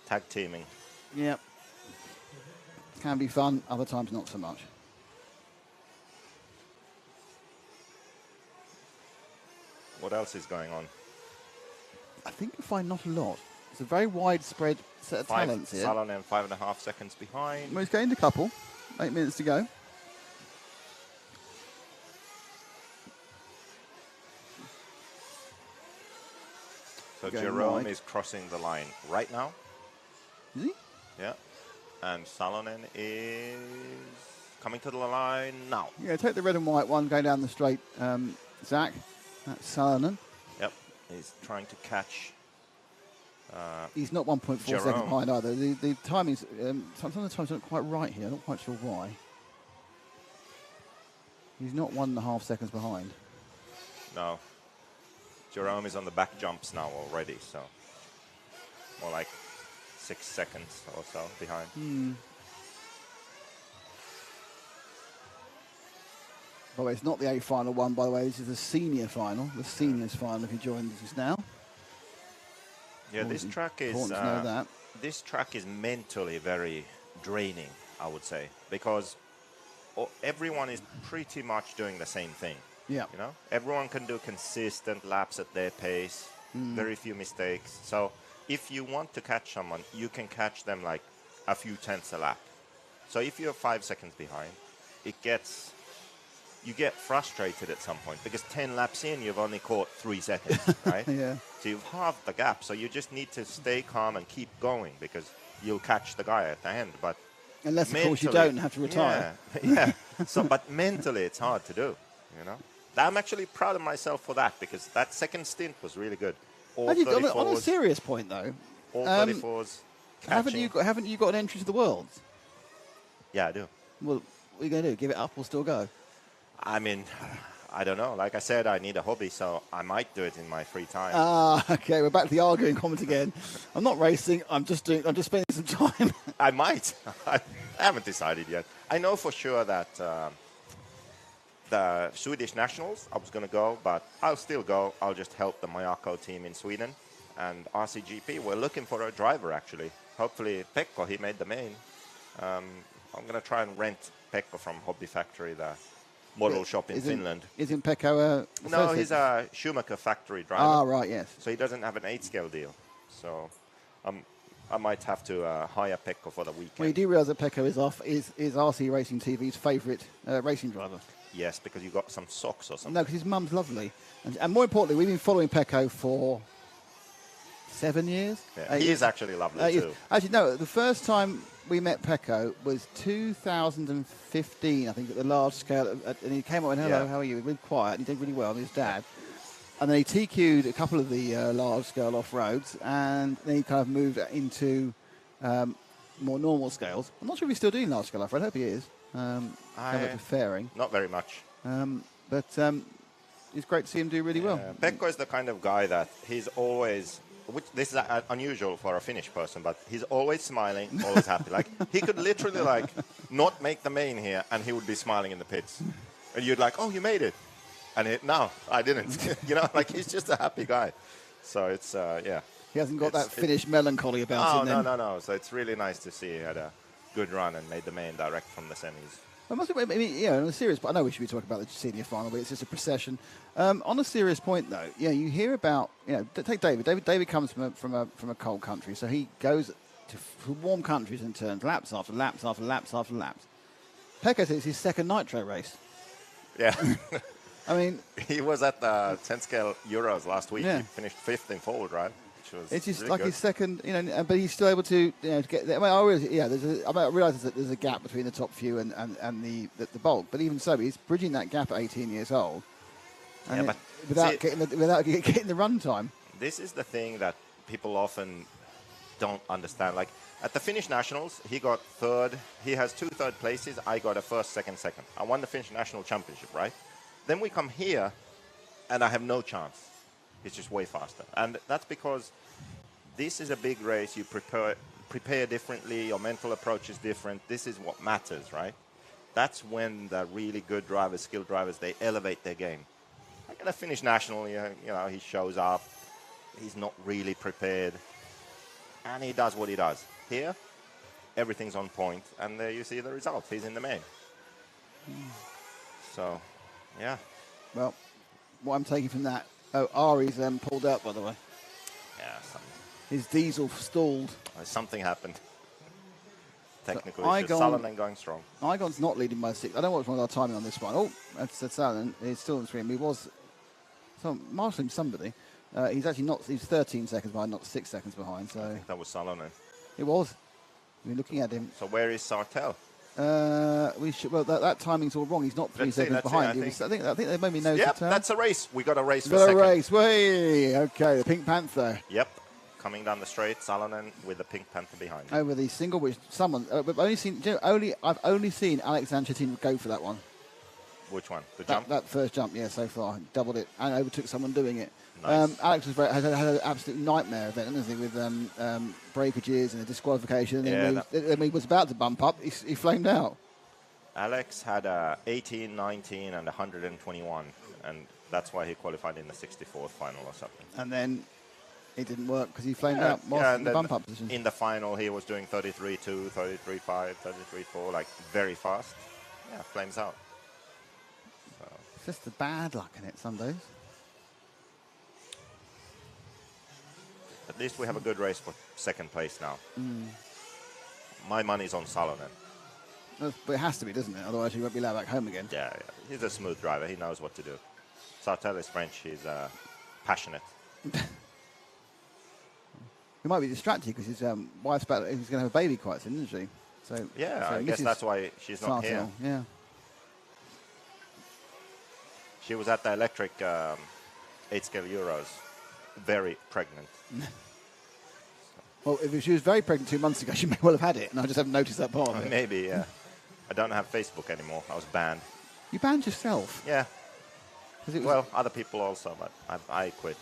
Tag teaming. Yep. Can be fun, other times not so much. What else is going on? I think you find not a lot. It's a very widespread set of talents here. Salonen 5.5 seconds behind. Well, he's gained a couple. 8 minutes to go. So Going Jerome wide. is crossing the line right now. Is he? Yeah. And Salonen is coming to the line now. Yeah, take the red and white one, go down the straight, Zach. That's Salonen. Yep. He's trying to catch. He's not 1.4 seconds Jerome. behind either. The timing's, some of the times aren't quite right here. I'm not quite sure why. He's not 1.5 seconds behind. No. Jerome is on the back jumps now already, so more like 6 seconds or so behind. By the way, it's not the A final one, by the way. This is the senior final. The seniors final, if you join us now. Yeah, this track is important to know that. this track is mentally very draining, I would say, because everyone is pretty much doing the same thing. Yeah. You know, everyone can do consistent laps at their pace, very few mistakes. So if you want to catch someone, you can catch them like a few tenths a lap. So if you're 5 seconds behind, you get frustrated at some point because 10 laps in, you've only caught 3 seconds, right? Yeah. So you've halved the gap. So you just need to stay calm and keep going because you'll catch the guy at the end. But unless, of course, you mentally- don't have to retire. Yeah. So, but mentally, it's hard to do, you know? I'm actually proud of myself for that because that second stint was really good. All On a 34s, serious point, though, all 34s. haven't catching. you got an entry to the Worlds? Yeah, I do. Well, what are you going to do? Give it up or still go? I mean, I don't know. Like I said, I need a hobby, so I might do it in my free time. Okay, we're back to the arguing comment again. I'm not racing. I'm just spending some time. I might. I haven't decided yet. I know for sure that the Swedish nationals, I was going to go, but I'll still go. I'll just help the Mayako team in Sweden. And RCGP, we're looking for a driver, actually. Hopefully, Pekko, he made the main. I'm going to try and rent Pekko from Hobby Factory, the model shop in Finland. Isn't Pekko No, he's a Schumacher factory driver. Ah, right, yes. So he doesn't have an 8-scale deal. So I might have to hire Pekko for the weekend. Well, you do realise that Pekko is RC Racing TV's favourite racing driver. Yes, because you got some socks or something. No, because his mum's lovely. And more importantly, we've been following Pekko for 7 years. Yeah, he is actually lovely too. Actually, no, the first time we met Pekko was 2015, I think, at the large scale. And he came up and, hello, how are you? Really quiet. And he did really well with his dad. And then he TQ'd a couple of the large scale off-roads. And then he kind of moved into more normal scales. I'm not sure if he's still doing large scale off-road. I hope he is. Coming up to fairing. Not very much. But it's great to see him do really well. Pekko is the kind of guy that he's always, which this is unusual for a Finnish person, but he's always smiling, always happy. Like he could literally like not make the main here, and he would be smiling in the pits, and you'd like, oh, you made it, and no, I didn't. You know, like he's just a happy guy. So it's yeah. He hasn't got that Finnish melancholy about him. Then. No. So it's really nice to see he had a good run and made the main direct from the semis. I mean, yeah, on a serious point, I know we should be talking about the senior final, but it's just a procession. On a serious point, though, yeah, you hear about, take David. David comes from a cold country, so he goes to warm countries and turns laps after laps after laps after laps. Pekka says it's his second Nitro race. Yeah. I mean, he was at the 10 scale Euros last week. Yeah. He finished 5th in forward, right? It's just really like good. his second, but he's still able to, to get there. I mean, I realise that there's a gap between the top few and the bulk, but even so, he's bridging that gap at 18 years old, and but without getting the run time. This is the thing that people often don't understand. Like at the Finnish Nationals, he got third. He has 2 third places. I got a first, second. I won the Finnish National Championship, right? Then we come here, and I have no chance. It's just way faster. And that's because this is a big race. You prepare differently. Your mental approach is different. This is what matters, right? That's when the really good drivers, skilled drivers, they elevate their game. Like in a Finnish National, you know, he shows up. He's not really prepared. And he does what he does. Here, everything's on point, and there you see the result. He's in the main. So, yeah. Well, what I'm taking from that, Ari's pulled out, by the way. Yeah, his diesel stalled. Something happened. Technical So issues. Salonen going strong. Igon's not leading by 6. I don't know what's wrong with our timing on this one. Oh, that's Salonen. He's still on the screen. He was marshalling somebody. He's actually not. He's 13 seconds behind, not 6 seconds behind. So I think that was Salonen. It was. We're looking at him. So where is Sartell? We should. Well, that timing's all wrong. He's not 3 seconds behind. I think they maybe knows. Yep, the turn. that's a race. We got a race for Got a second. race. Way. Okay, the Pink Panther. Yep, coming down the straight, Salonen with the Pink Panther behind. Over the single, which someone we've only seen. I've only seen Alex Anchetin go for that one. Which one? The jump? That first jump, yeah, so far. Doubled it and overtook someone doing it. Nice. Alex had an absolute nightmare event, hasn't he, with breakages and a disqualification. Yeah, when he was about to bump up, he flamed out. Alex had 18, 19, and 121, and that's why he qualified in the 64th final or something. And then it didn't work because he flamed out in the bump-up position. In the final, he was doing 33.2, 33.5, 33.4, like very fast. Yeah, flames out. So. It's just the bad luck in it some days. At least we have a good race for second place now. Mm. My money's on Salonen. But it has to be, doesn't it? Otherwise, he won't be allowed back home again. Yeah, he's a smooth driver. He knows what to do. Sartell is French. He's passionate. He might be distracted because his wife's about. He's going to have a baby quite soon, isn't she? So yeah, so I guess that's why she's not here. Yeah. She was at the electric 8-scale Euros, very pregnant. Well, if she was very pregnant 2 months ago, she may well have had it, and I just haven't noticed that part of it. Maybe, yeah. I don't have Facebook anymore. I was banned. You banned yourself? Yeah. Well, other people also, but I quit.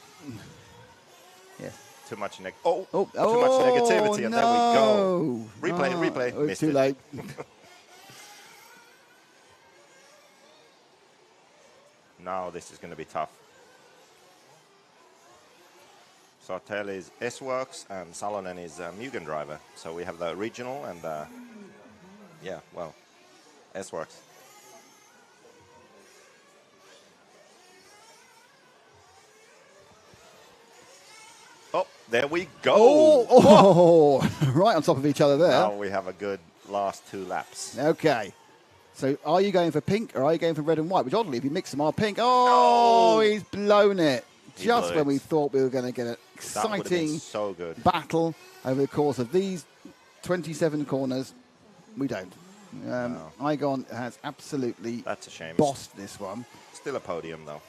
Yeah. Too much too much negativity, and there we go. Replay. Oh, it's too late. Now this is going to be tough. Sartell is S-Works and Salonen is Mugen driver. So we have the regional and S-Works. Oh, there we go. Oh, right on top of each other there. Now we have a good last 2 laps. Okay. So are you going for pink or are you going for red and white? Which oddly, if you mix them are pink. Oh, he's blown it. Just when we thought we were going to get an exciting so good battle over the course of these 27 corners, we don't. Igon has absolutely That's a shame. bossed this one. Still a podium, though.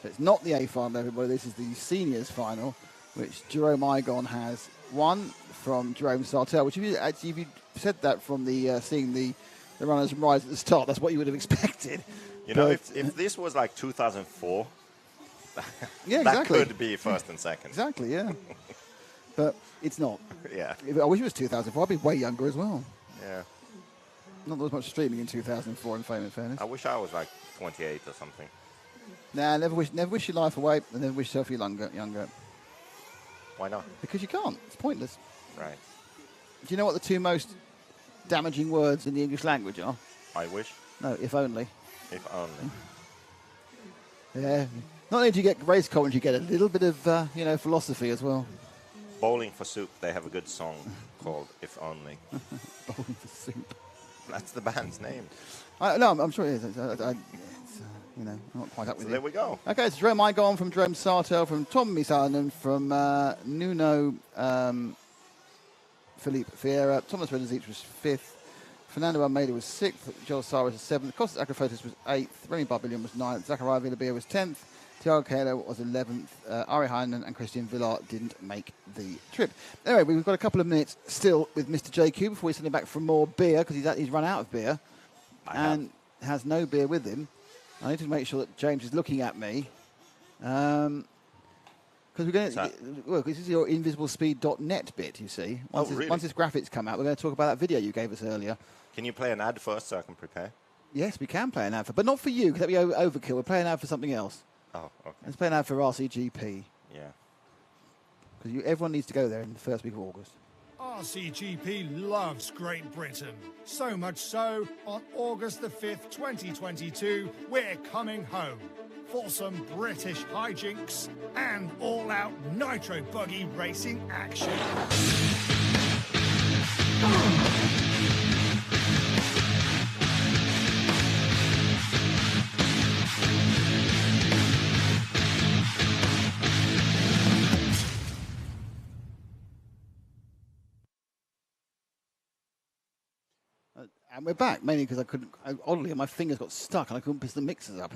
So it's not the A final, everybody. This is the seniors final, which Jerome Igon has won from Jerome Sartell. Which, if you said that from the seeing the runners rise at the start, that's what you would have expected. You know, if this was like 2004, yeah, that exactly. could be first and second. Exactly, yeah. But it's not. Yeah. I wish it was 2004. I'd be way younger as well. Yeah. Not there was much streaming in 2004, in fairness. I wish I was like 28 or something. Nah, never wish your life away, and never wish yourself younger. Why not? Because you can't. It's pointless. Right. Do you know what the 2 most damaging words in the English language are? I wish. No, if only. If only. Yeah. Not only do you get race commentary, you get a little bit of, philosophy as well. Bowling for Soup, they have a good song called If Only. Bowling for Soup. That's the band's name. No, I'm sure it is. I'm not quite up with So it. there we go. Okay, it's Jerome Igon from Jerome Sartell, from Tommy Salonen, from Nuno Felipe Vieira. Thomas Redenzich was 5th. Fernando Almeida was 6th. Joel Sarra was 7th. Costas Akrafotis was 8th. Remy Barbillion was 9th. Zachariah Villabia was 10th. Thiago Keller was 11th. Ari Heinen and Christian Villard didn't make the trip. Anyway, we've got a couple of minutes still with Mr. JQ before we send him back for more beer, because he's run out of beer and has no beer with him. I need to make sure that James is looking at me. Because we're going to... Well, this is your invisiblespeed.net bit, you see. Really? Once this graphics come out, we're going to talk about that video you gave us earlier. Can you play an ad first so I can prepare? Yes, we can play an ad for, but not for you, because that'd be overkill. We're playing an ad for something else. Oh, okay. Let's play an ad for RCGP. Yeah. Because everyone needs to go there in the first week of August. RCGP loves Great Britain. So much so, on August the 5th, 2022, we're coming home for some British hijinks and all-out Nitro Buggy racing action. And we're back, mainly because oddly, my fingers got stuck and I couldn't pick the mixers up.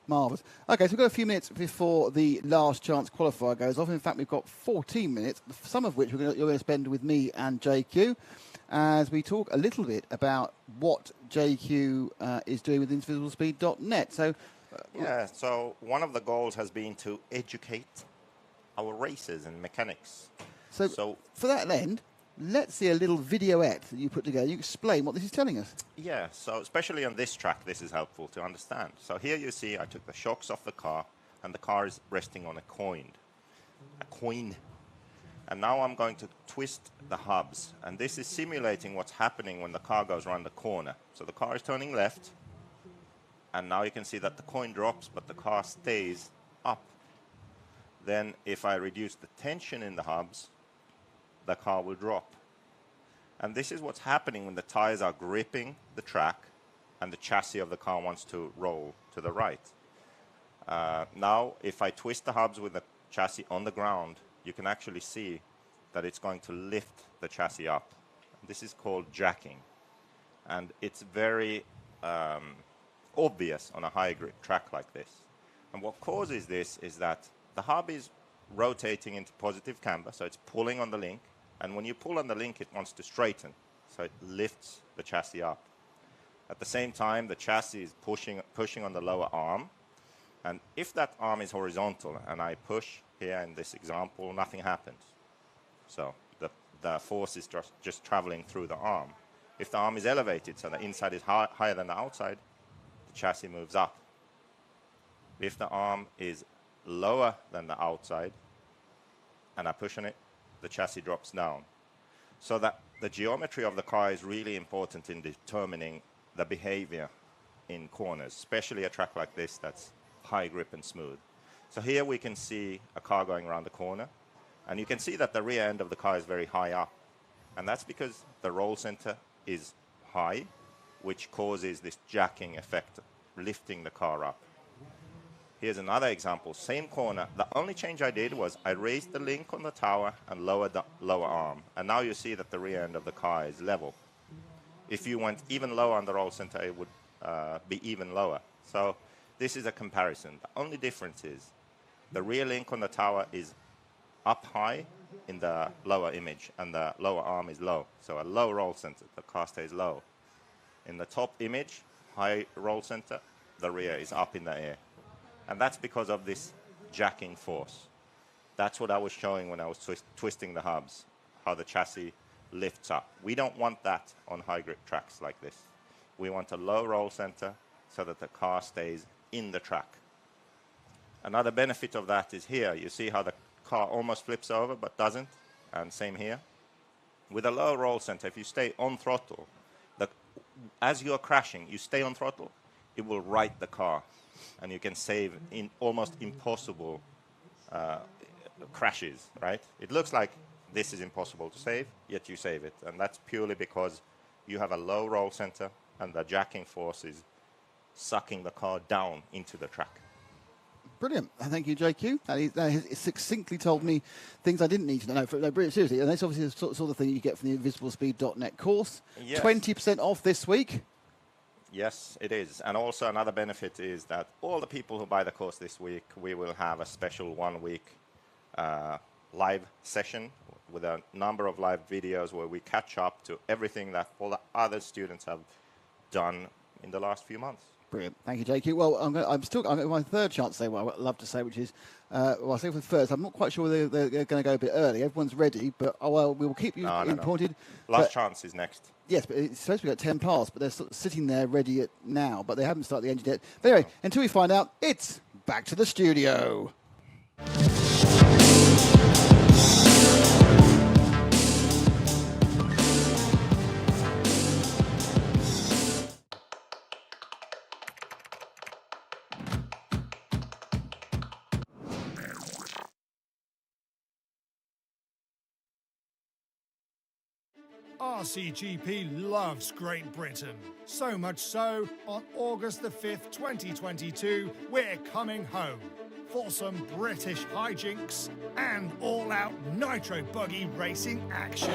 Marvellous. Okay, so we've got a few minutes before the last chance qualifier goes off. In fact, we've got 14 minutes, some of which you're going to spend with me and JQ, as we talk a little bit about what JQ is doing with invisiblespeed.net. So, yeah, so one of the goals has been to educate our racers and mechanics. So for that end, let's see a little videoette that you put together. You explain what this is telling us. Yeah, so especially on this track, this is helpful to understand. So here you see I took the shocks off the car, and the car is resting on a coin. And now I'm going to twist the hubs, and this is simulating what's happening when the car goes around the corner. So the car is turning left, and now you can see that the coin drops, but the car stays up. Then if I reduce the tension in the hubs, the car will drop. And this is what's happening when the tires are gripping the track and the chassis of the car wants to roll to the right. Now, if I twist the hubs with the chassis on the ground, you can actually see that it's going to lift the chassis up. This is called jacking. And it's very obvious on a high grip track like this. And what causes this is that the hub is rotating into positive camber, so it's pulling on the link. And when you pull on the link, it wants to straighten, so it lifts the chassis up. At the same time, the chassis is pushing on the lower arm. And if that arm is horizontal and I push here in this example, nothing happens. So the force is just traveling through the arm. If the arm is elevated, so the inside is higher than the outside, the chassis moves up. If the arm is lower than the outside and I push on it, the chassis drops down. So that the geometry of the car is really important in determining the behavior in corners, especially a track like this that's high grip and smooth. So here we can see a car going around the corner, and you can see that the rear end of the car is very high up. And that's because the roll center is high, which causes this jacking effect, lifting the car up. Here's another example, same corner. The only change I did was I raised the link on the tower and lowered the lower arm. And now you see that the rear end of the car is level. If you went even lower on the roll center, it would be even lower. So this is a comparison. The only difference is the rear link on the tower is up high in the lower image, and the lower arm is low. So a low roll center, the car stays low. In the top image, high roll center, the rear is up in the air. And that's because of this jacking force. That's what I was showing when I was twisting the hubs, how the chassis lifts up. We don't want that on high grip tracks like this. We want a low roll center so that the car stays in the track. Another benefit of that is here. You see how the car almost flips over but doesn't, and same here. With a low roll center, if you stay on throttle, as you're crashing, you stay on throttle, it will right the car. And you can save in almost impossible crashes, right? It looks like this is impossible to save, yet you save it. And that's purely because you have a low roll center and the jacking force is sucking the car down into the track. Brilliant. Thank you, JQ. That has succinctly told me things I didn't need to know. Seriously, and that's obviously the sort of thing you get from the invisiblespeed.net course. Yes. 20% off this week. Yes, it is. And also another benefit is that all the people who buy the course this week, we will have a special 1-week live session with a number of live videos where we catch up to everything that all the other students have done in the last few months. Brilliant. Thank you, JQ. Well, I'm got my third chance to say what I'd love to say, which is, well, I'll say for the first. I'm not quite sure whether they're going to go a bit early. Everyone's ready, but well, we will keep you informed. Last chance is next. Yes, but it's supposed to be at 10 past, but they're sort of sitting there ready now, but they haven't started the engine yet. But anyway, until we find out, it's back to the studio. RCGP loves Great Britain. So much so, on August the 5th, 2022, we're coming home for some British hijinks and all-out Nitro buggy racing action.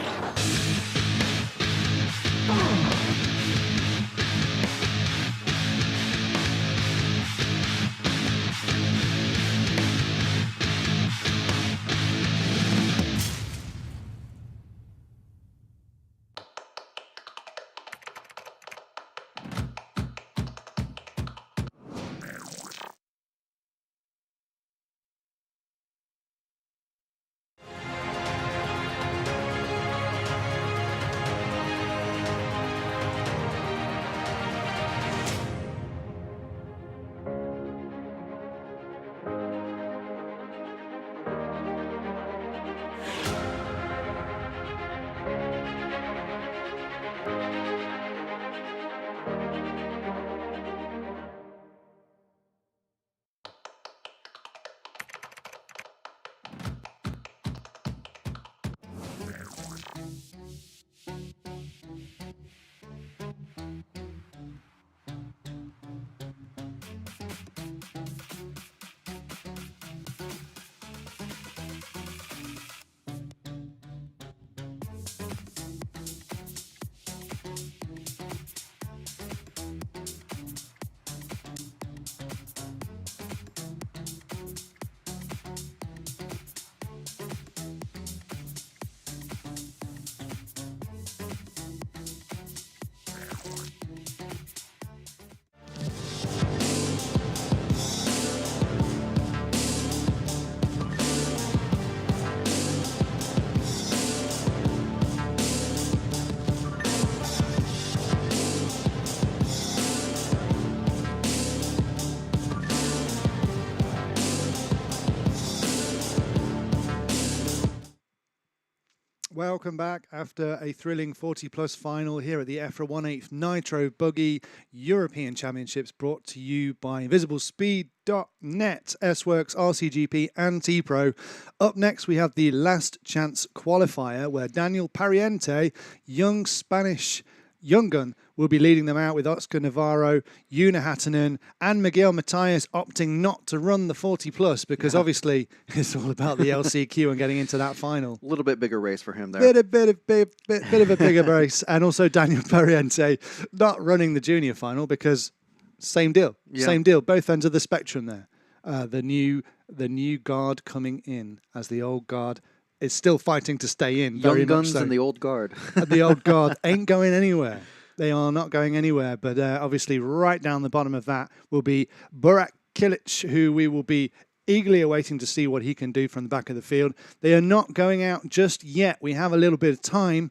Welcome back after a thrilling 40-plus final here at the EFRA 1/8 Nitro Buggy European Championships, brought to you by InvisibleSpeed.net, S-Works, RCGP and T-Pro. Up next, we have the last chance qualifier, where Daniel Pariente, young Spanish young gun, will be leading them out with Oscar Navarro, Una Hatanen and Miguel Matias opting not to run the 40-plus because obviously it's all about the LCQ and getting into that final. A little bit bigger race for him there. Bit of a bigger race. And also Daniel Pariente not running the junior final because same deal. Yeah. Same deal. Both ends of the spectrum there. The new guard coming in as the old guard is still fighting to stay in. Young very guns much so. and the old guard. The old guard ain't going anywhere. They are not going anywhere. But obviously right down the bottom of that will be Burak Kilic, who we will be eagerly awaiting to see what he can do from the back of the field. They are not going out just yet. We have a little bit of time.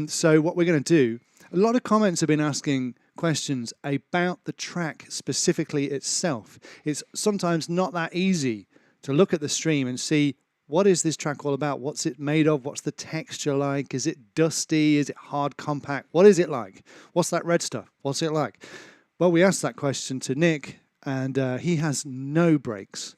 So what we're going to do, a lot of comments have been asking questions about the track specifically itself. It's sometimes not that easy to look at the stream and see, what is this track all about? What's it made of? What's the texture like? Is it dusty? Is it hard, compact? What is it like? What's that red stuff? What's it like? Well, we asked that question to Nick, and he has no brakes.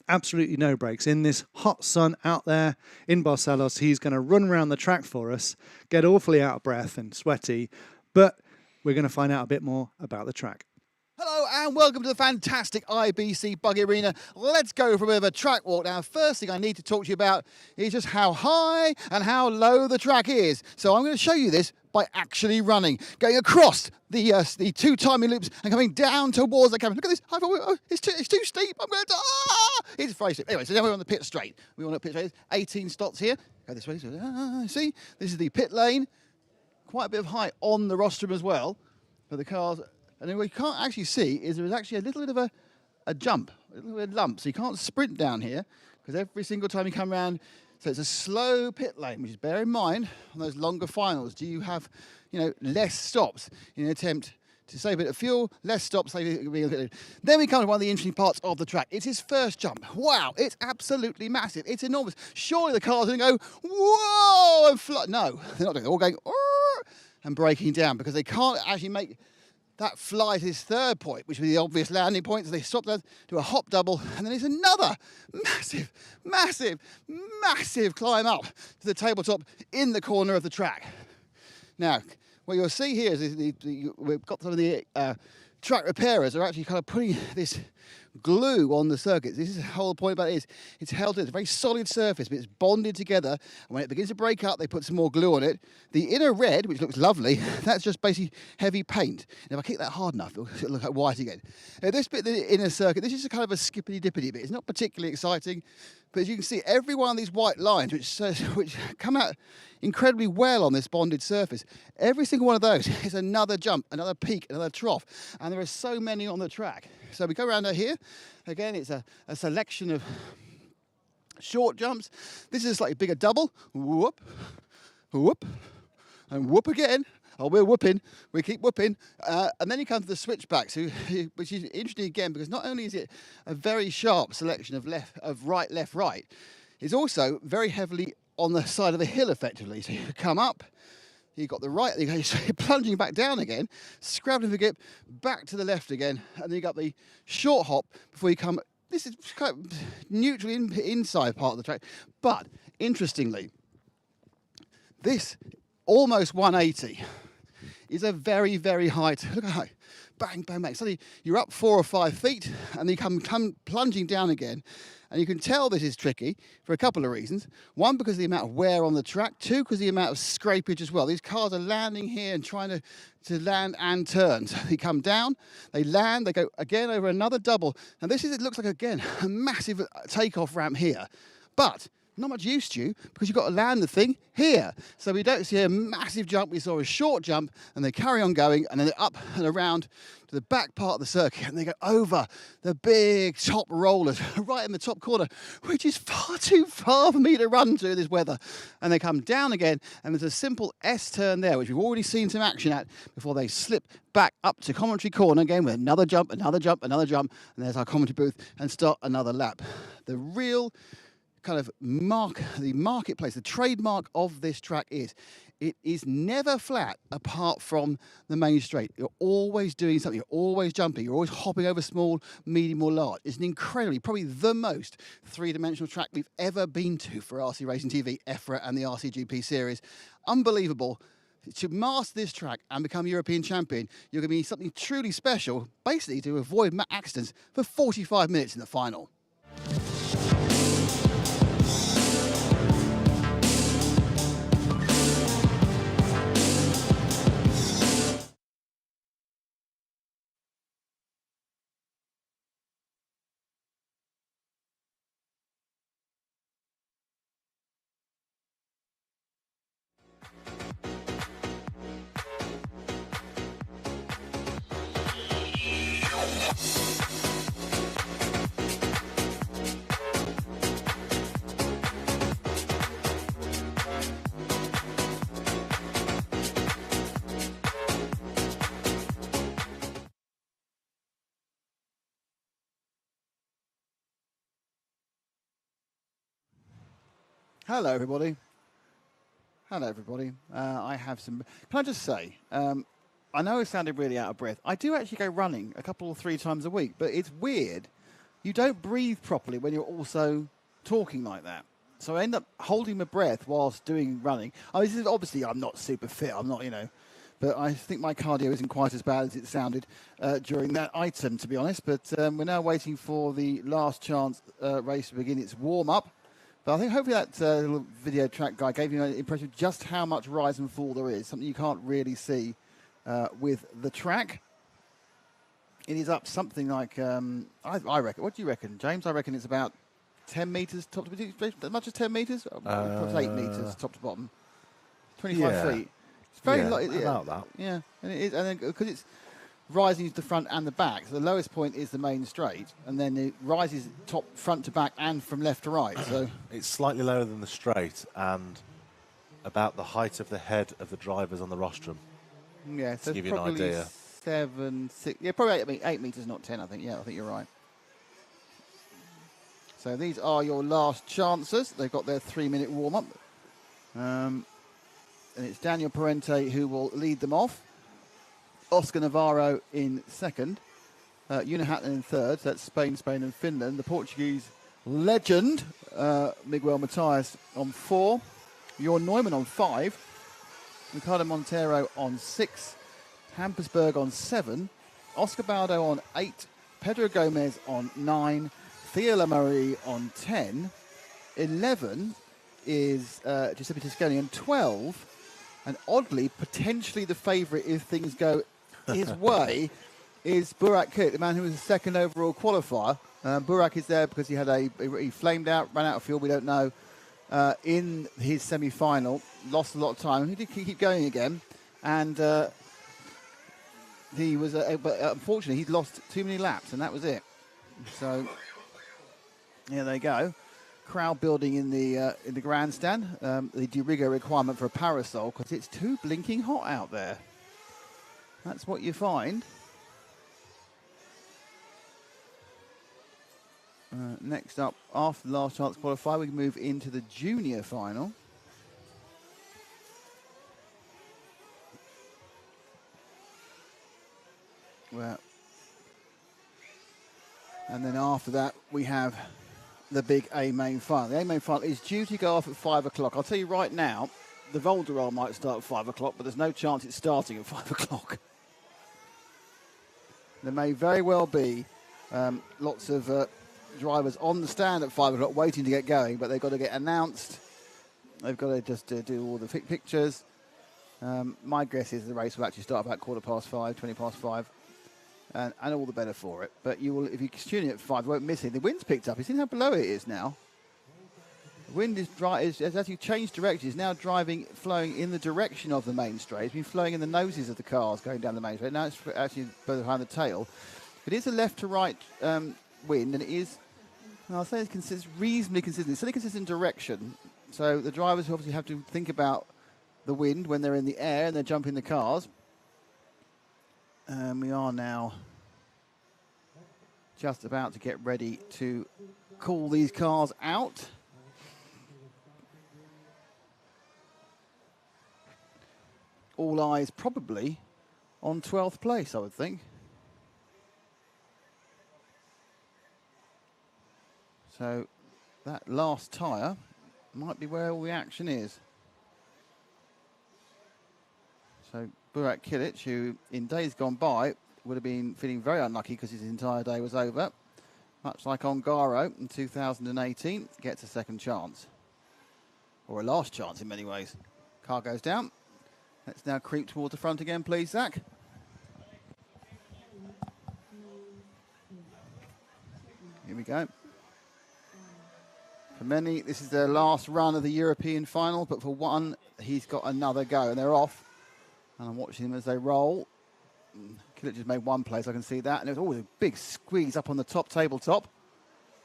Absolutely no brakes. In this hot sun out there in Barcelos, he's going to run around the track for us, get awfully out of breath and sweaty, but we're going to find out a bit more about the track. Hello and welcome to the fantastic IBC Buggy Arena. Let's go for a bit of a track walk. Now, first thing I need to talk to you about is just how high and how low the track is. So I'm going to show you this by actually running, going across the two timing loops and coming down towards the camera. Look at this. It's too steep. I'm going to... It's very steep. Anyway, so now we're on the pit straight. We want to pit straight. 18 stops here. Go this way. See? This is the pit lane. Quite a bit of height on the rostrum as well for the cars. And then what you can't actually see is there's actually a little bit of a jump, a little bit of lump. So you can't sprint down here because every single time you come around, so it's a slow pit lane, which is bear in mind on those longer finals. Do you have, less stops in an attempt to save a bit of fuel, less stops, save it. Then we come to one of the interesting parts of the track. It's his first jump. Wow, it's absolutely massive. It's enormous. Surely the cars are going to go, whoa, and fly. No, they're not doing it. They're all going, and braking down because they can't actually make that fly to his third point, which would be the obvious landing point. So they stop there, do a hop double, and then there's another massive climb up to the tabletop in the corner of the track. Now, what you'll see here is we've got some of the track repairers are actually kind of putting this glue on the circuits. This is the whole point about it is it's held to a very solid surface, but it's bonded together. And when it begins to break up, they put some more glue on it. The inner red, which looks lovely, that's just basically heavy paint. And if I kick that hard enough, it'll look like white again. Now, this bit, the inner circuit, this is a kind of a skippity-dippity bit. It's not particularly exciting, but as you can see, every one of these white lines, which come out incredibly well on this bonded surface, every single one of those is another jump, another peak, another trough. And there are so many on the track. So we go around here. Again, it's a selection of short jumps. This is a slightly bigger double. Whoop, whoop, and whoop again. Oh, we're whooping. We keep whooping. And then you come to the switchbacks, which is interesting again, because not only is it a very sharp selection of right, left, right, it's also very heavily on the side of the hill, effectively. So you come up, you've got the right, you're plunging back down again, scrabbling for grip, back to the left again, and then you got the short hop before you come. This is kind of neutrally inside part of the track. But interestingly, this almost 180 is a very, very high. Look how high. Bang, bang, bang. Suddenly you're up 4 or 5 feet, and then you come plunging down again. And you can tell this is tricky for a couple of reasons. One, because of the amount of wear on the track. Two, because of the amount of scrapage as well. These cars are landing here and trying to land and turn. So they come down, they land, they go again over another double. And it looks like, again, a massive takeoff ramp here. But not much use to you because you've got to land the thing here. So we don't see a massive jump, we saw a short jump, and they carry on going, and then they're up and around to the back part of the circuit, and they go over the big top rollers right in the top corner, which is far too far for me to run to in this weather. And they come down again, and there's a simple S-turn there, which we've already seen some action at before they slip back up to commentary corner again with another jump, another jump, another jump, and there's our commentary booth, and start another lap. The real kind of the marketplace, the trademark of this track is it is never flat apart from the main straight. You're always doing something, you're always jumping, you're always hopping over small, medium or large. It's an incredibly, probably the most three-dimensional track we've ever been to for RC Racing TV, EFRA and the RCGP series. Unbelievable. To master this track and become European champion, you're going to be something truly special, basically to avoid accidents for 45 minutes in the final. Hello, everybody. Hello, everybody. I have some... Can I just say, I know I sounded really out of breath. I do actually go running a couple or 3 times a week, but it's weird. You don't breathe properly when you're also talking like that. So I end up holding my breath whilst doing running. I mean, this is obviously I'm not super fit. I'm not, but I think my cardio isn't quite as bad as it sounded during that item, to be honest. But we're now waiting for the last chance race to begin its warm-up. But I think hopefully that little video track guy gave you an impression of just how much rise and fall there is, something you can't really see with the track. It is up something like, I reckon, what do you reckon, James? I reckon it's about 10 metres top to bottom. As much as 10 metres? Perhaps 8 metres top to bottom. 25 feet. It's very about that. Yeah, and it is, and then because it's rising to the front and the back, so the lowest point is the main straight, and then it rises top, front to back, and from left to right. So it's slightly lower than the straight, and about the height of the head of the drivers on the rostrum. Yeah, so to give you an probably idea. 7, 6, yeah, probably 8 metres, not 10. I think. Yeah, I think you're right. So these are your last chances. They've got their 3-minute warm-up. And it's Daniel Parente who will lead them off. Oscar Navarro in second. Una Hatton in third. So that's Spain, and Finland. The Portuguese legend, Miguel Matias, on 4. Jorn Neumann on 5. Ricardo Montero on 6. Hampersberg on 7. Oscar Baldo on 8. Pedro Gomez on 9. Theo Lamarie on 10. 11 is Giuseppe Toscani, and 12, and oddly, potentially the favourite if things go his way, is Burak Kit, the man who was the second overall qualifier. Burak is there because he flamed out, ran out of fuel, we don't know, in his semi-final, lost a lot of time. He did keep going again, and he was, but unfortunately, he'd lost too many laps, and that was it. So, here they go. Crowd building in the grandstand. The Durigo requirement for a parasol because it's too blinking hot out there. That's what you find. Next up, after the last chance qualifier, we can move into the junior final. Well, and then after that, we have the big A main final. The A main final is due to go off at 5 o'clock. I'll tell you right now, the Volderol might start at 5 o'clock, but there's no chance it's starting at 5 o'clock. There may very well be lots of drivers on the stand at 5 o'clock waiting to get going, but they've got to get announced. They've got to just do all the pictures. My guess is the race will actually start about 5:15, 20 past 5. And all the better for it. But you will, if you tune in at 5, you won't miss it. The wind's picked up. You see how below it is now? The wind is dry. Has actually changed direction. It's now flowing in the direction of the main straight. It's been flowing in the noses of the cars going down the main straight. Now it's actually further behind the tail. It is a left to right wind, and it is, I'll say it's reasonably consistent. It's still a consistent direction. So the drivers obviously have to think about the wind when they're in the air and they're jumping the cars. We are now just about to get ready to call these cars out. All eyes probably on 12th place, I would think. So that last tyre might be where all the action is. So Burak Kilic, who in days gone by would have been feeling very unlucky because his entire day was over, much like Ongaro in 2018, gets a second chance. Or a last chance in many ways. Car goes down. Let's now creep towards the front again, please, Zach. Here we go. For many, this is their last run of the European final, but for one, he's got another go, and they're off. And I'm watching them as they roll. Kilic just made one place, I can see that. And there's always a big squeeze up on the top tabletop.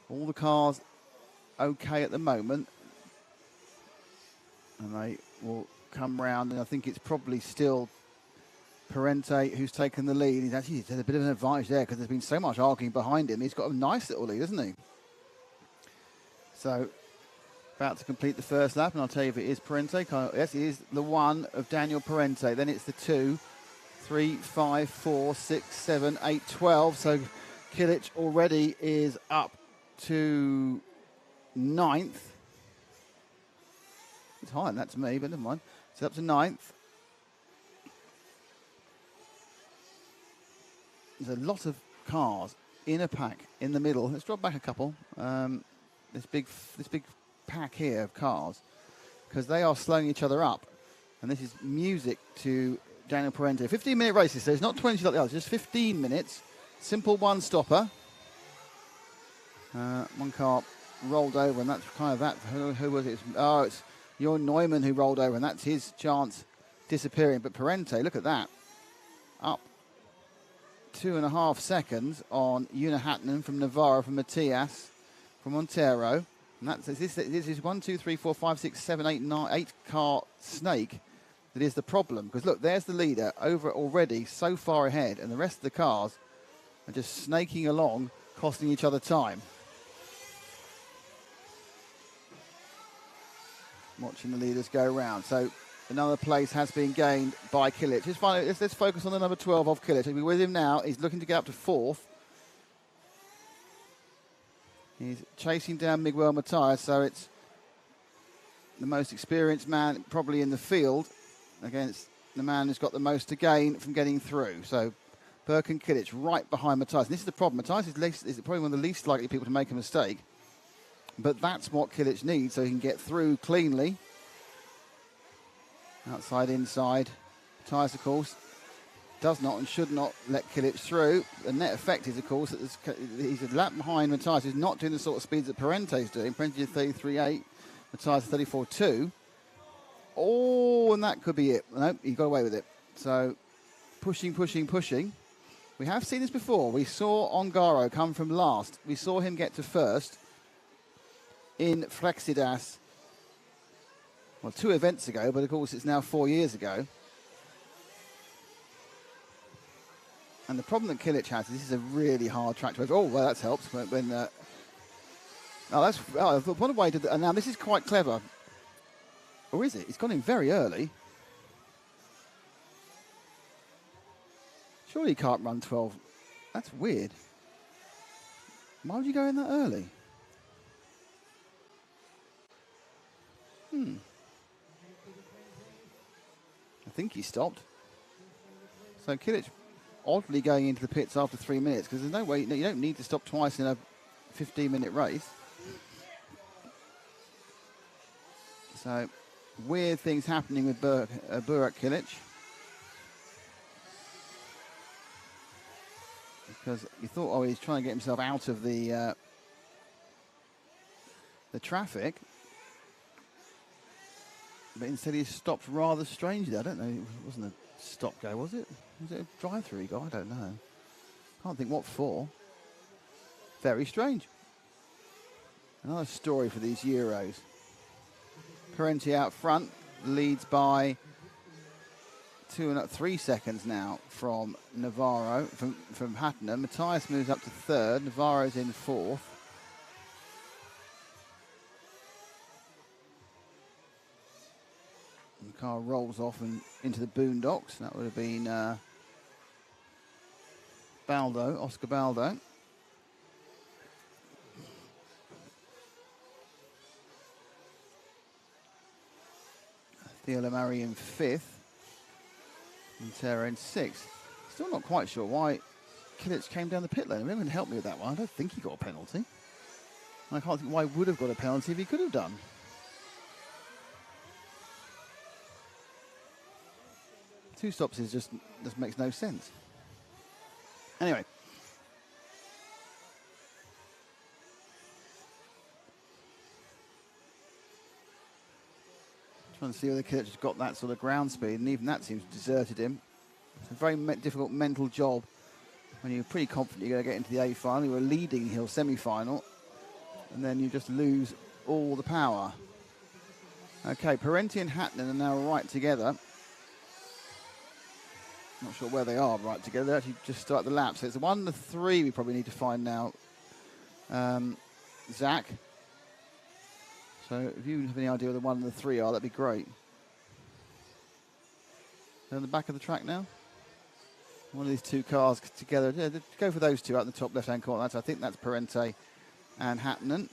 All the cars okay at the moment. And they will come round, and I think it's probably still Parente who's taken the lead. He's actually had a bit of an advantage there because there's been so much arguing behind him. He's got a nice little lead, hasn't he? So, about to complete the first lap, and I'll tell you if it is Parente. Yes, it is the 1 of Daniel Parente. Then it's the 2, 3, 5, 4, 6, 7, 8, 12. So Kilic already is up to 9th. It's higher than that to me, but never mind. It's up to 9th. there's a lot of cars in a pack in the middle. Let's drop back a couple. This big pack here of cars, because they are slowing each other up, and this is music to Daniel Parente. 15-minute races, so it's not 20 like the others, just 15 minutes. Simple one-stopper. One car rolled over, and that's kind of that. Who was it? Oh, it's Jorn Neumann who rolled over, and that's his chance disappearing. But Parente, look at that. Up 2.5 seconds on Una Hatton from Navarro, from Matias, from Montero. And that's, this is 1, 2, 3, 4, 5, 6, 7, 8, 9, 8 car snake that is the problem. Because look, there's the leader over already so far ahead, and the rest of the cars are just snaking along, costing each other time. Watching the leaders go round. So another place has been gained by Kilic. Let's focus on the number 12 of Kilic. He'll be with him now. He's looking to get up to 4th. He's chasing down Miguel Matias, so it's the most experienced man probably in the field against the man who's got the most to gain from getting through. So Burke and Kilic right behind Matias. And this is the problem. Matias is probably one of the least likely people to make a mistake. But that's what Kilic needs, so he can get through cleanly. Outside, inside. Matias, of course, does not and should not let Kilic through. The net effect is, of course, that he's a lap behind Matias. He's not doing the sort of speeds that Parente's doing. Parente is 33.8, Matias 34.2. Oh, and that could be it. No, he got away with it. So, pushing. We have seen this before. We saw Ongaro come from last. We saw him get to first in Flexidas, well, 2 events ago, but of course it's now 4 years ago. And the problem that Kilic has is this is a really hard track to... Oh, well, that's helped. What a way to... And now this is quite clever. Or is it? It's gone in very early. Surely he can't run 12. That's weird. Why would you go in that early? I think he stopped. So Kilic oddly going into the pits after 3 minutes, because there's no way, you don't need to stop twice in a 15-minute race. So weird things happening with Burak Kilic. Because you thought, oh, he's trying to get himself out of the traffic. But instead he stopped rather strangely. I don't know, it wasn't a stop go, was it? Was it a drive-through he got? I don't know. Can't think what for. Very strange. Another story for these Euros. Parente out front, leads by 3 seconds now from Navarro, from Hatton. Matias moves up to 3rd, Navarro's in 4th. The car rolls off and into the boondocks. That would have been Oscar Baldo. Theo Lamari in 5th. And Sarah in 6th. Still not quite sure why Kilic came down the pit lane. Anyone can help me with that one. I don't think he got a penalty. I can't think why he would have got a penalty if he could have done. Two stops is just makes no sense. Anyway. Trying to see whether Kilic has got that sort of ground speed, and even that seems deserted him. It's a very difficult mental job when you're pretty confident you're going to get into the A final. You were leading the Hill semi-final, and then you just lose all the power. Okay, Parente and Hatton are now right together. Not sure where they are right together. They actually just start the lap. So it's 1 to 3 we probably need to find now. Zach. So if you have any idea where the 1 and the 3 are, that'd be great. They're on the back of the track now. One of these two cars together. Yeah, go for those two out in the top left-hand corner. I think that's Parente and Hatton.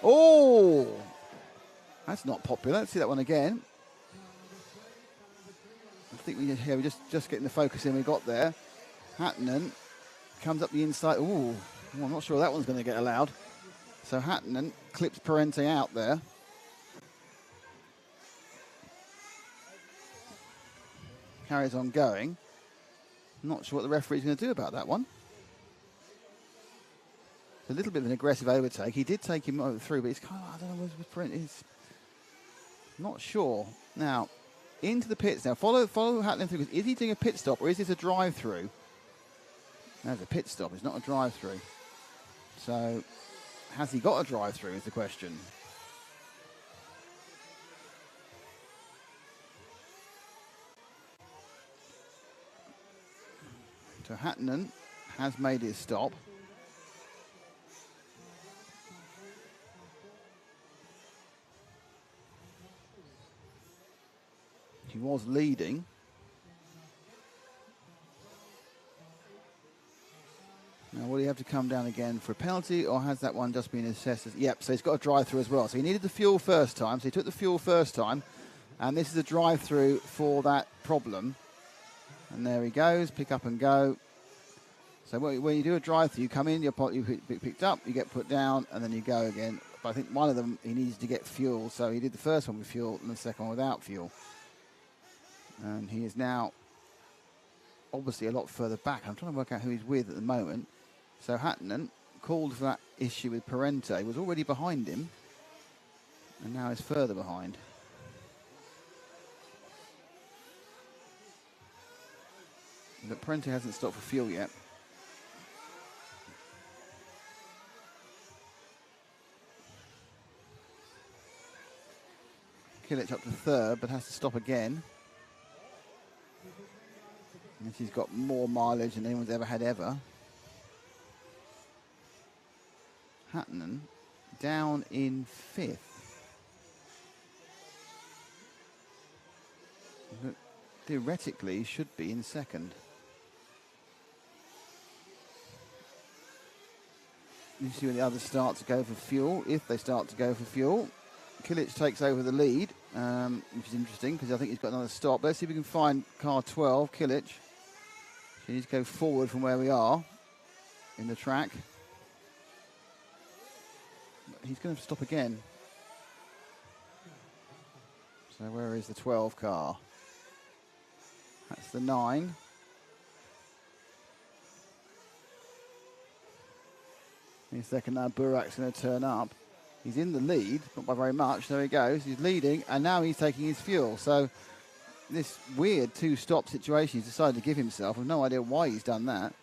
Oh! That's not popular. Let's see that one again. I think we're just getting the focus in we got there. Hattinen comes up the inside. Ooh, well, I'm not sure that one's going to get allowed. So Hattinen clips Parente out there. Carries on going. Not sure what the referee's going to do about that one. It's a little bit of an aggressive overtake. He did take him over through, but it's kind of, I don't know what Parente is. Not sure. Now, into the pits now. Follow Hattinen through. Is he doing a pit stop or is this a drive-through? No, it's a pit stop. It's not a drive-through. So, has he got a drive-through is the question. So Hattinen has made his stop. He was leading. Now, will he have to come down again for a penalty, or has that one just been assessed as... Yep, so he's got a drive-through as well. So he needed the fuel first time, so he took the fuel first time, and this is a drive-through for that problem. And there he goes, pick up and go. So when you do a drive-through, you come in, you're picked up, you get put down, and then you go again. But I think one of them, he needs to get fuel, so he did the first one with fuel and the second one without fuel. And he is now obviously a lot further back. I'm trying to work out who he's with at the moment. So Hattinen called for that issue with Parente, was already behind him, and now is further behind. But Parente hasn't stopped for fuel yet. Kilic up to third, but has to stop again. And she's got more mileage than anyone's ever had ever. Hattinen down in fifth. But theoretically, he should be in second. You see when the others start to go for fuel, if they start to go for fuel. Kilic takes over the lead, which is interesting because I think he's got another stop. Let's see if we can find car 12, Kilic. He needs to go forward from where we are in the track. He's going to stop again. So where is the 12 car? That's the 9. In a second now, Burak's going to turn up. He's in the lead, not by very much. There he goes. He's leading, and now he's taking his fuel. So this weird two-stop situation he's decided to give himself. I've no idea why he's done that.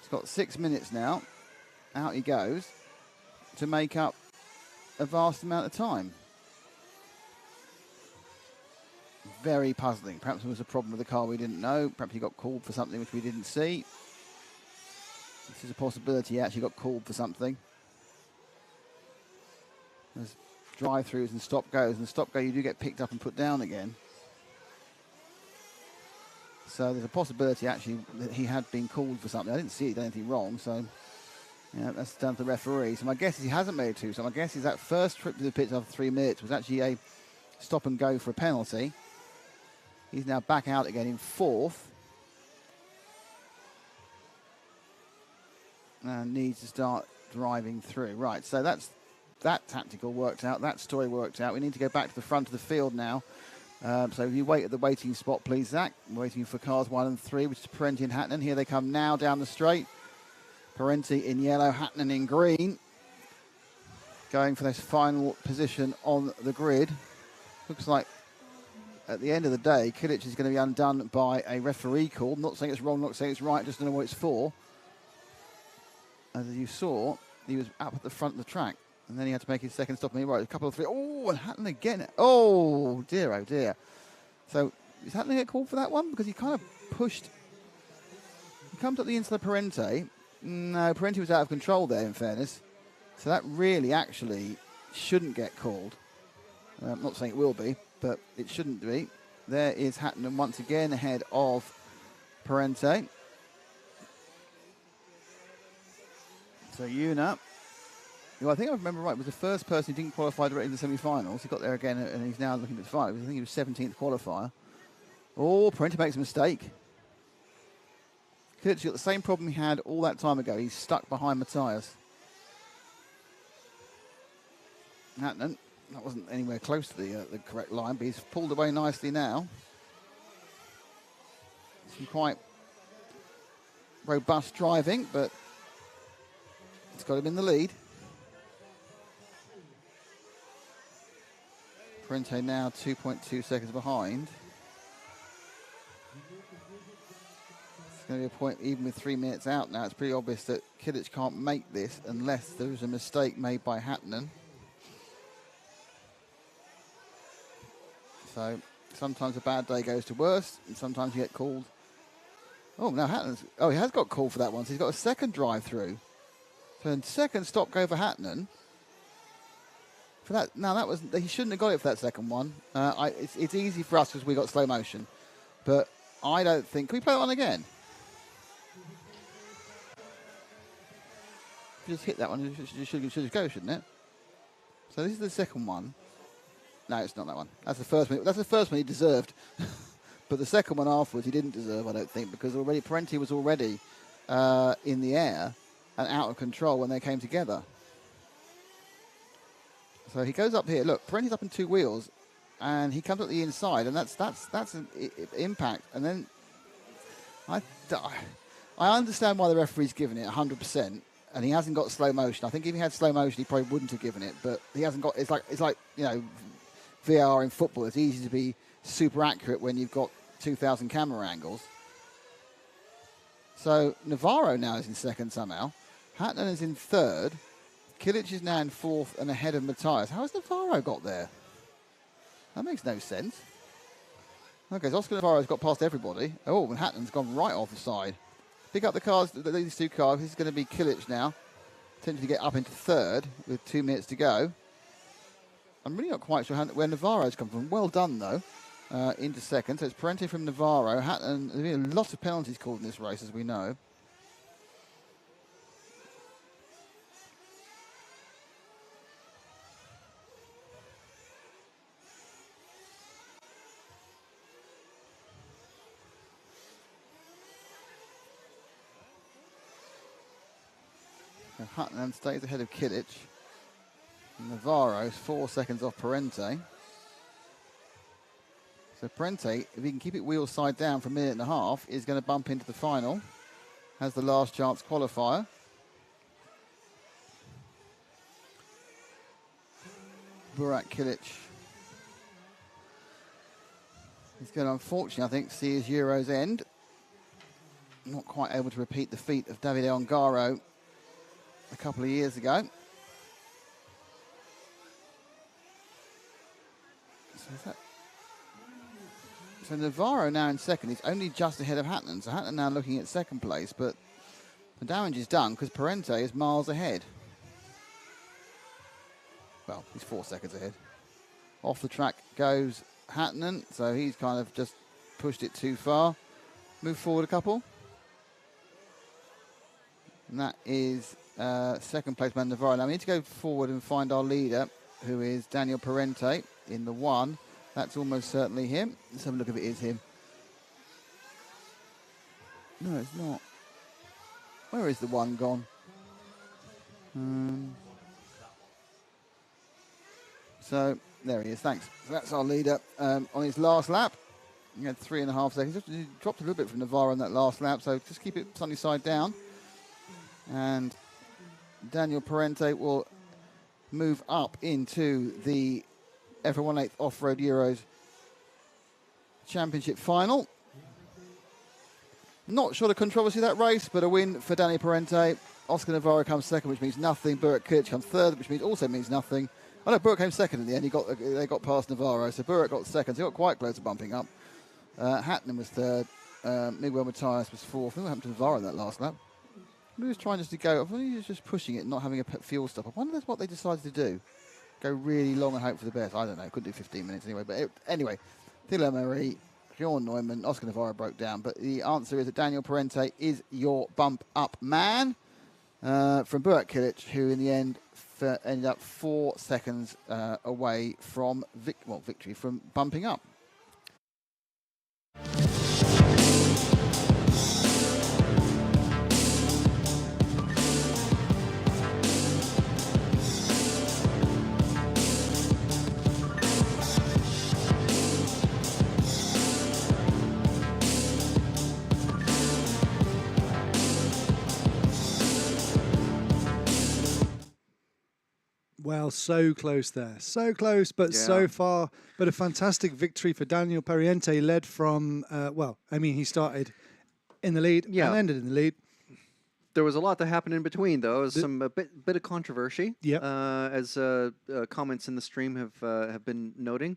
He's got 6 minutes now. Out he goes to make up a vast amount of time. Very puzzling. Perhaps there was a problem with the car we didn't know. Perhaps he got called for something which we didn't see. This is a possibility he actually got called for something. There's drive-throughs and stop-goes. And stop-go, you do get picked up and put down again. So there's a possibility, actually, that he had been called for something. I didn't see he did anything wrong, so yeah, that's down to the referee. So my guess is he hasn't made a two. So my guess is that first trip to the pits after 3 minutes was actually a stop-and-go for a penalty. He's now back out again in fourth. And needs to start driving through. Right, so that's that tactical worked out, that story worked out. We need to go back to the front of the field now. So if you wait at the waiting spot, please, Zach. I'm waiting for cars 1 and 3, which is Parente and Hattinen. Here they come now down the straight. Parente in yellow, Hattinen in green. Going for this final position on the grid. Looks like at the end of the day, Kilic is going to be undone by a referee call. I'm not saying it's wrong, not saying it's right, just don't know what it's for. As you saw, he was up at the front of the track. And then he had to make his second stop. And he right, a couple of 3. Oh, and Hattinen again. Oh, dear, oh, dear. So, is Hattinen get called for that one? Because he kind of pushed. He comes up the inside of Parente. No, Parente was out of control there, in fairness. So that really, actually, shouldn't get called. I'm not saying it will be, but it shouldn't be. There is Hattinen once again ahead of Parente. So, Una, who I think I remember right, was the first person who didn't qualify directly in the semi-finals. He got there again, and he's now looking at the finals. I think he was 17th qualifier. Oh, Parente makes a mistake. Kilic got the same problem he had all that time ago. He's stuck behind Matthias. That wasn't anywhere close to the correct line, but he's pulled away nicely now. Some quite robust driving, but it's got him in the lead. Parente now 2.2 seconds behind. It's going to be a point, even with 3 minutes out now, it's pretty obvious that Kilic can't make this unless there's a mistake made by Hattunen. So sometimes a bad day goes to worse, and sometimes you get called. Oh, now Hattunen's... Oh, he has got called for that one, so he's got a second drive through. So a second stop go for Hattunen. For that, no, that was... He shouldn't have got it for that second one. It's easy for us because we got slow motion. But I don't think... Can we play that one again? Just hit that one. It should just go, shouldn't it? So this is the second one. No, it's not that one. That's the first one. That's the first one he deserved. But the second one afterwards he didn't deserve, I don't think, because already Parente was already in the air and out of control when they came together. So he goes up here. Look, Parente's up in 2 wheels, and he comes up the inside, and that's an impact. And then I understand why the referee's given it 100%. And he hasn't got slow motion. I think if he had slow motion, he probably wouldn't have given it. But he hasn't got. It's like you know, VAR in football. It's easy to be super accurate when you've got 2,000 camera angles. So Navarro now is in second somehow. Hattunen is in third. Kilic is now in fourth and ahead of Matthias. How has Navarro got there? That makes no sense. Okay, so Oscar Navarro's got past everybody. Oh, and Hattonen's gone right off the side. Pick up the cars, these 2 cars. This is going to be Kilic now. Attempting to get up into third with 2 minutes to go. I'm really not quite sure where Navarro's come from. Well done, though, into second. So it's Parente from Navarro. Hattunen, there's been a lot of penalties called in this race, as we know. Hattunen stays ahead of Kilic. Navarro is 4 seconds off Parente. So Parente, if he can keep it wheel side down for a minute and a half, is going to bump into the final. Has the last chance qualifier. Burak Kilic. He's going to, unfortunately, I think, see his Euros end. Not quite able to repeat the feat of Davide Ongaro a couple of years ago. So Navarro now in second. He's only just ahead of Hattunen. So Hattunen now looking at second place, but the damage is done because Parente is miles ahead. Well, he's 4 seconds ahead. Off the track goes Hattunen, so he's kind of just pushed it too far. Move forward a couple. And that is second place man Navarro. Now we need to go forward and find our leader, who is Daniel Parente in the 1. That's almost certainly him. Let's have a look if it is him. No, it's not. Where is the 1 gone? So there he is. Thanks. So that's our leader on his last lap. He had 3.5 seconds. He dropped a little bit from Navarro on that last lap, so just keep it sunny side down. And Daniel Parente will move up into the EFRA 1/8 Off-Road Euros Championship final. Not sure the controversy of that race, but a win for Danny Parente. Oscar Navarro comes second, which means nothing. Burak Kilic comes third, which also means nothing. Oh no, Burak came second in the end. They got past Navarro, so Burak got second. So he got quite close to bumping up. Hattunen was third. Miguel Matthias was fourth. I think what happened to Navarro in that last lap. He was trying just to go. I think he was just pushing it, not having a fuel stop. I wonder that's what they decided to do. Go really long and hope for the best. I don't know. Couldn't do 15 minutes anyway. But anyway, Thilo Marie, Bjorn Neumann, Oscar Navarro broke down. But the answer is that Daniel Parente is your bump up man from Burak Kilic, who in the end ended up 4 seconds away from victory, from bumping up. Well, so close there. So close, but so far. But a fantastic victory for Daniel Perriente, led from, he started in the lead and ended in the lead. There was a lot that happened in between, though. A bit of controversy. Yep. As comments in the stream have been noting.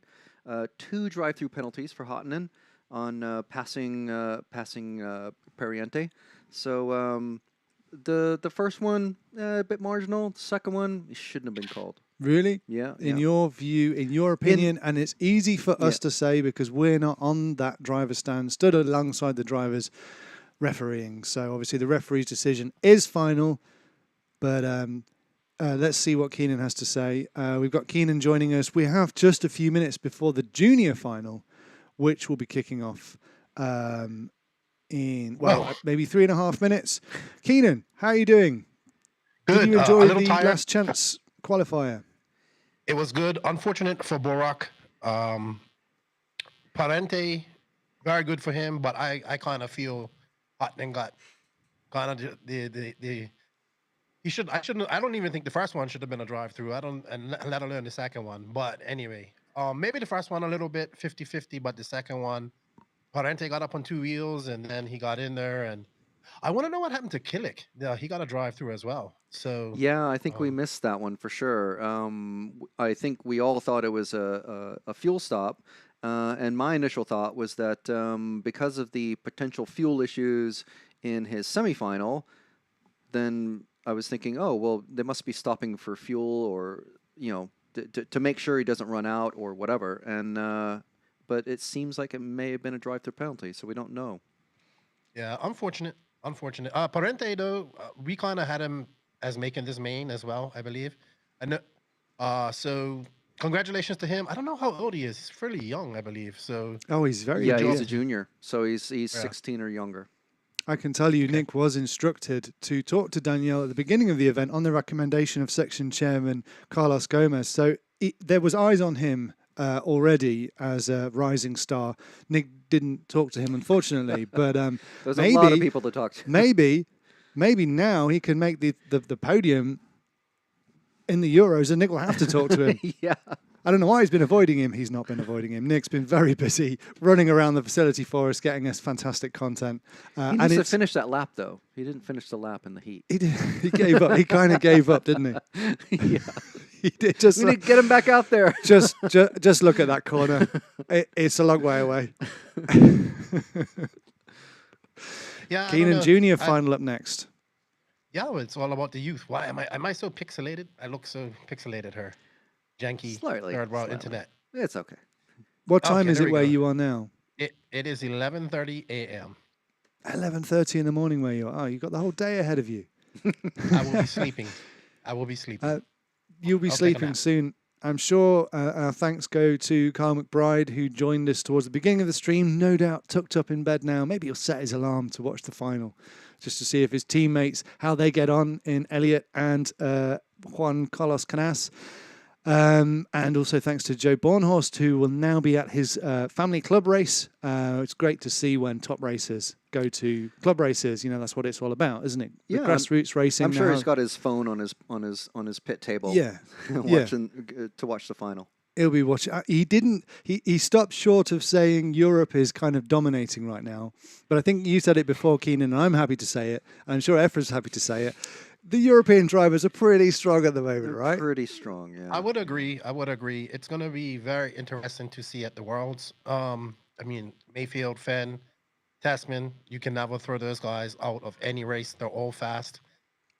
2 drive-through penalties for Hotinen on passing Perriente. So the first one a bit marginal. The second one, it shouldn't have been called. Really? Yeah. In your view, in your opinion, and it's easy for us to say because we're not on that driver's stand, stood alongside the drivers refereeing. So obviously the referee's decision is final, but let's see what Keenan has to say. We've got Keenan joining us. We have just a few minutes before the junior final, which will be kicking off in maybe 3.5 minutes. Keenan, how are you doing? Good. Did you enjoy the tired. last chance qualifier? It was good. Unfortunate for Borak. Parente, very good for him, but I kind of feel Hotman got kind of the he should I don't even think the first one should have been a drive through. And let alone the second one. But anyway, maybe the first one a little bit 50-50, but the second one, Parente got up on 2 wheels and then he got in there, and I want to know what happened to Killick. Yeah, he got a drive through as well. So yeah, I think we missed that one for sure. I think we all thought it was a fuel stop, and my initial thought was that because of the potential fuel issues in his semifinal, then I was thinking, oh well, they must be stopping for fuel, or to make sure he doesn't run out or whatever. And but it seems like it may have been a drive-through penalty, so we don't know. Yeah, unfortunate. Parente though, we kind of had him as making this main as well, I believe. And so congratulations to him. I don't know how old he is. He's fairly young, I believe. So he's very young. He's a junior, so he's 16 or younger. I can tell you, Nick was instructed to talk to Danielle at the beginning of the event on the recommendation of section chairman Carlos Gomez. So there was eyes on him already as a rising star. Nick didn't talk to him, unfortunately, but there's a lot of people to talk to. maybe now he can make the podium in the Euros, and Nick will have to talk to him. Yeah. I don't know why he's been avoiding him. He's not been avoiding him. Nick's been very busy running around the facility for us, getting us fantastic content. He needs to finish that lap, though. He didn't finish the lap in the heat. He did. He gave up. He kind of gave up, didn't he? Yeah. He did. We need to get him back out there. just look at that corner. It's a long way away. Yeah. Keenan Junior final up next. Yeah, well, it's all about the youth. Why am I so pixelated? I look so pixelated here. Janky third world internet. It's okay. What time is it where you are now? It is 11:30 a.m. 11:30 in the morning where you are. Oh, you've got the whole day ahead of you. I will be sleeping. You'll be sleeping soon. I'm sure our thanks go to Carl McBride, who joined us towards the beginning of the stream, no doubt tucked up in bed now. Maybe he'll set his alarm to watch the final, just to see if his teammates, how they get on in Elliot and Juan Carlos Canas. And also thanks to Joe Bornhorst, who will now be at his family club race. It's great to see when top racers go to club races. That's what it's all about, isn't it? Yeah, the grassroots racing. I'm sure he's got his phone on his pit table. Yeah, to watch the final. He'll be watching. He stopped short of saying Europe is kind of dominating right now. But I think you said it before, Keenan, and I'm happy to say it. I'm sure EFRA's happy to say it. The European drivers are pretty strong at the moment, right? Pretty strong, yeah. I would agree. It's going to be very interesting to see at the Worlds. Mayfield, Fenn, Tasman, you can never throw those guys out of any race. They're all fast.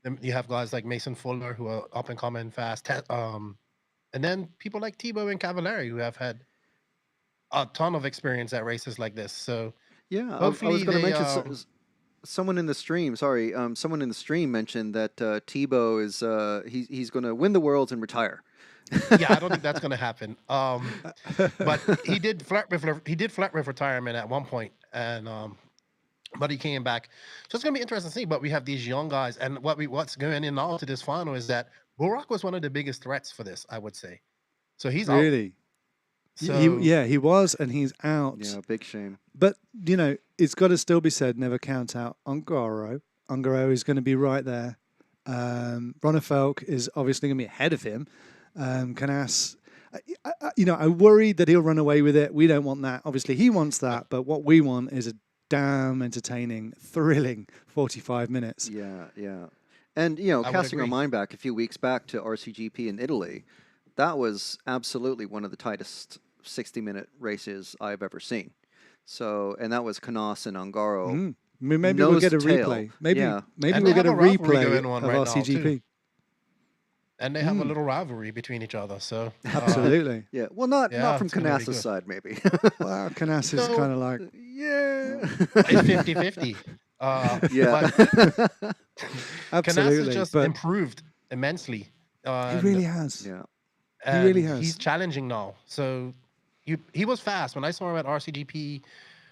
Then you have guys like Mason Fuller, who are up and coming fast. And then people like Thibaut and Cavallari, who have had a ton of experience at races like this. So yeah, I was going to mention someone in the stream. Sorry, someone in the stream mentioned that Thibaut is he's going to win the Worlds and retire. Yeah, I don't think that's going to happen. But he did flirt with retirement at one point, and but he came back. So it's going to be interesting to see. But we have these young guys, and what's going in now to this final is that Burak was one of the biggest threats for this, I would say. So he's really. Out. So, he was, and he's out. Yeah, big shame. But it's got to still be said, never count out Ongaro. Ongaro is going to be right there. Ronnefelk is obviously going to be ahead of him. Canas, I worried that he'll run away with it. We don't want that. Obviously, he wants that, but what we want is a damn entertaining, thrilling 45 minutes. Yeah, yeah. And, casting our agree. mind back a few weeks back to RCGP in Italy, that was absolutely one of the tightest 60-minute races I've ever seen. So, and that was Canas and Ongaro. Maybe we'll get a replay. Maybe we'll get a replay going of on right now, RCGP. too. And they have a little rivalry between each other. So Absolutely. Yeah. Well, not from it's gonna be Canas's good. side, maybe. Well, Canas is kind of like, yeah. It's 50-50. Yeah. But absolutely. Canas has just but improved immensely. he And- really has. Yeah. He really and has. He's challenging now. So he was fast. When I saw him at RCGP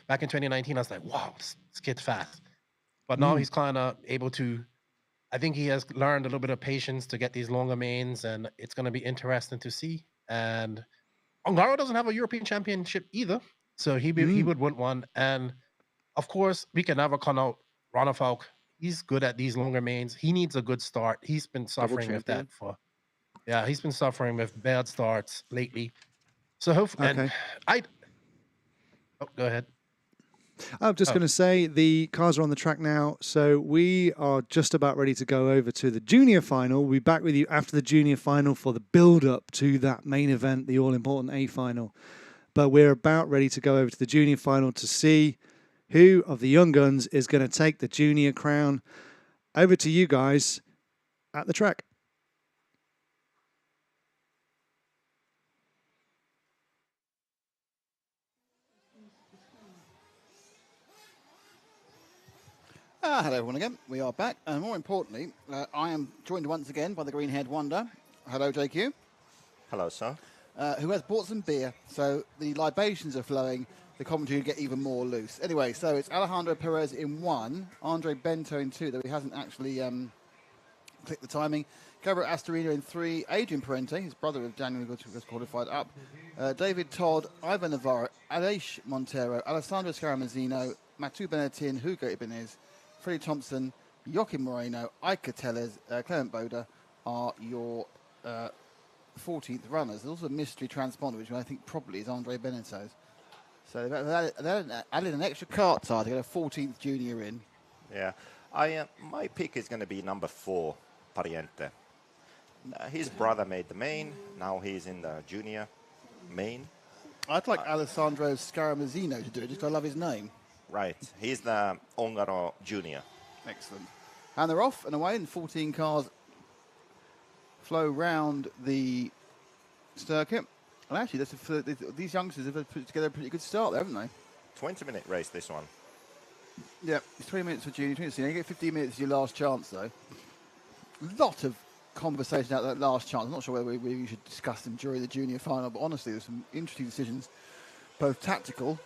back in 2019, I was like, wow, this kid's fast. But now he's kind of able to, I think he has learned a little bit of patience to get these longer mains, and it's going to be interesting to see. And Ongaro doesn't have a European Championship either, so he would want one. And of course, we can never count out Ronafalk. He's good at these longer mains. He needs a good start. He's been suffering with that he's been suffering with bad starts lately. So hopefully, Okay. go ahead. I'm just going to say the cars are on the track now, so we are just about ready to go over to the junior final. We'll be back with you after the junior final for the build-up to that main event, the all-important A final. But we're about ready to go over to the junior final to see who of the young guns is going to take the junior crown. Over to you guys at the track. Hello everyone again, we are back, and more importantly, I am joined once again by the green-haired wonder. Hello JQ. Hello, sir. Who has bought some beer, so the libations are flowing, the commentary will get even more loose. Anyway, so it's Alejandro Perez in 1, Andre Bento in 2, though he hasn't actually clicked the timing, Gabriel Astorino in 3, Adrian Parente, his brother of Daniel, who was qualified up, David Todd, Ivan Navarro, Aleix Montero, Alessandro Scaramazino, Matu Benetin, Hugo Ibanez, Freddie Thompson, Joaquim Moreno, Iker Tellez, Clement Boda are your 14th runners. There's also a mystery transponder, which I think probably is Andre Benito's. So they've added an extra cart tire to get a 14th junior in. Yeah. My pick is going to be number 4, Pariente. His brother made the main. Now he's in the junior main. I'd like Alessandro Scaramazino to do it, just 'cause I love his name. Right. He's the Ongaro junior. Excellent. And they're off and away, and 14 cars flow round the circuit. And actually, these youngsters have put together a pretty good start there, haven't they? 20-minute race, this one. Yeah, it's 20 minutes for junior, 20 minutes. You get 15 minutes as your last chance, though. A lot of conversation out that last chance. I'm not sure whether we should discuss them during the junior final, but honestly, there's some interesting decisions, both tactical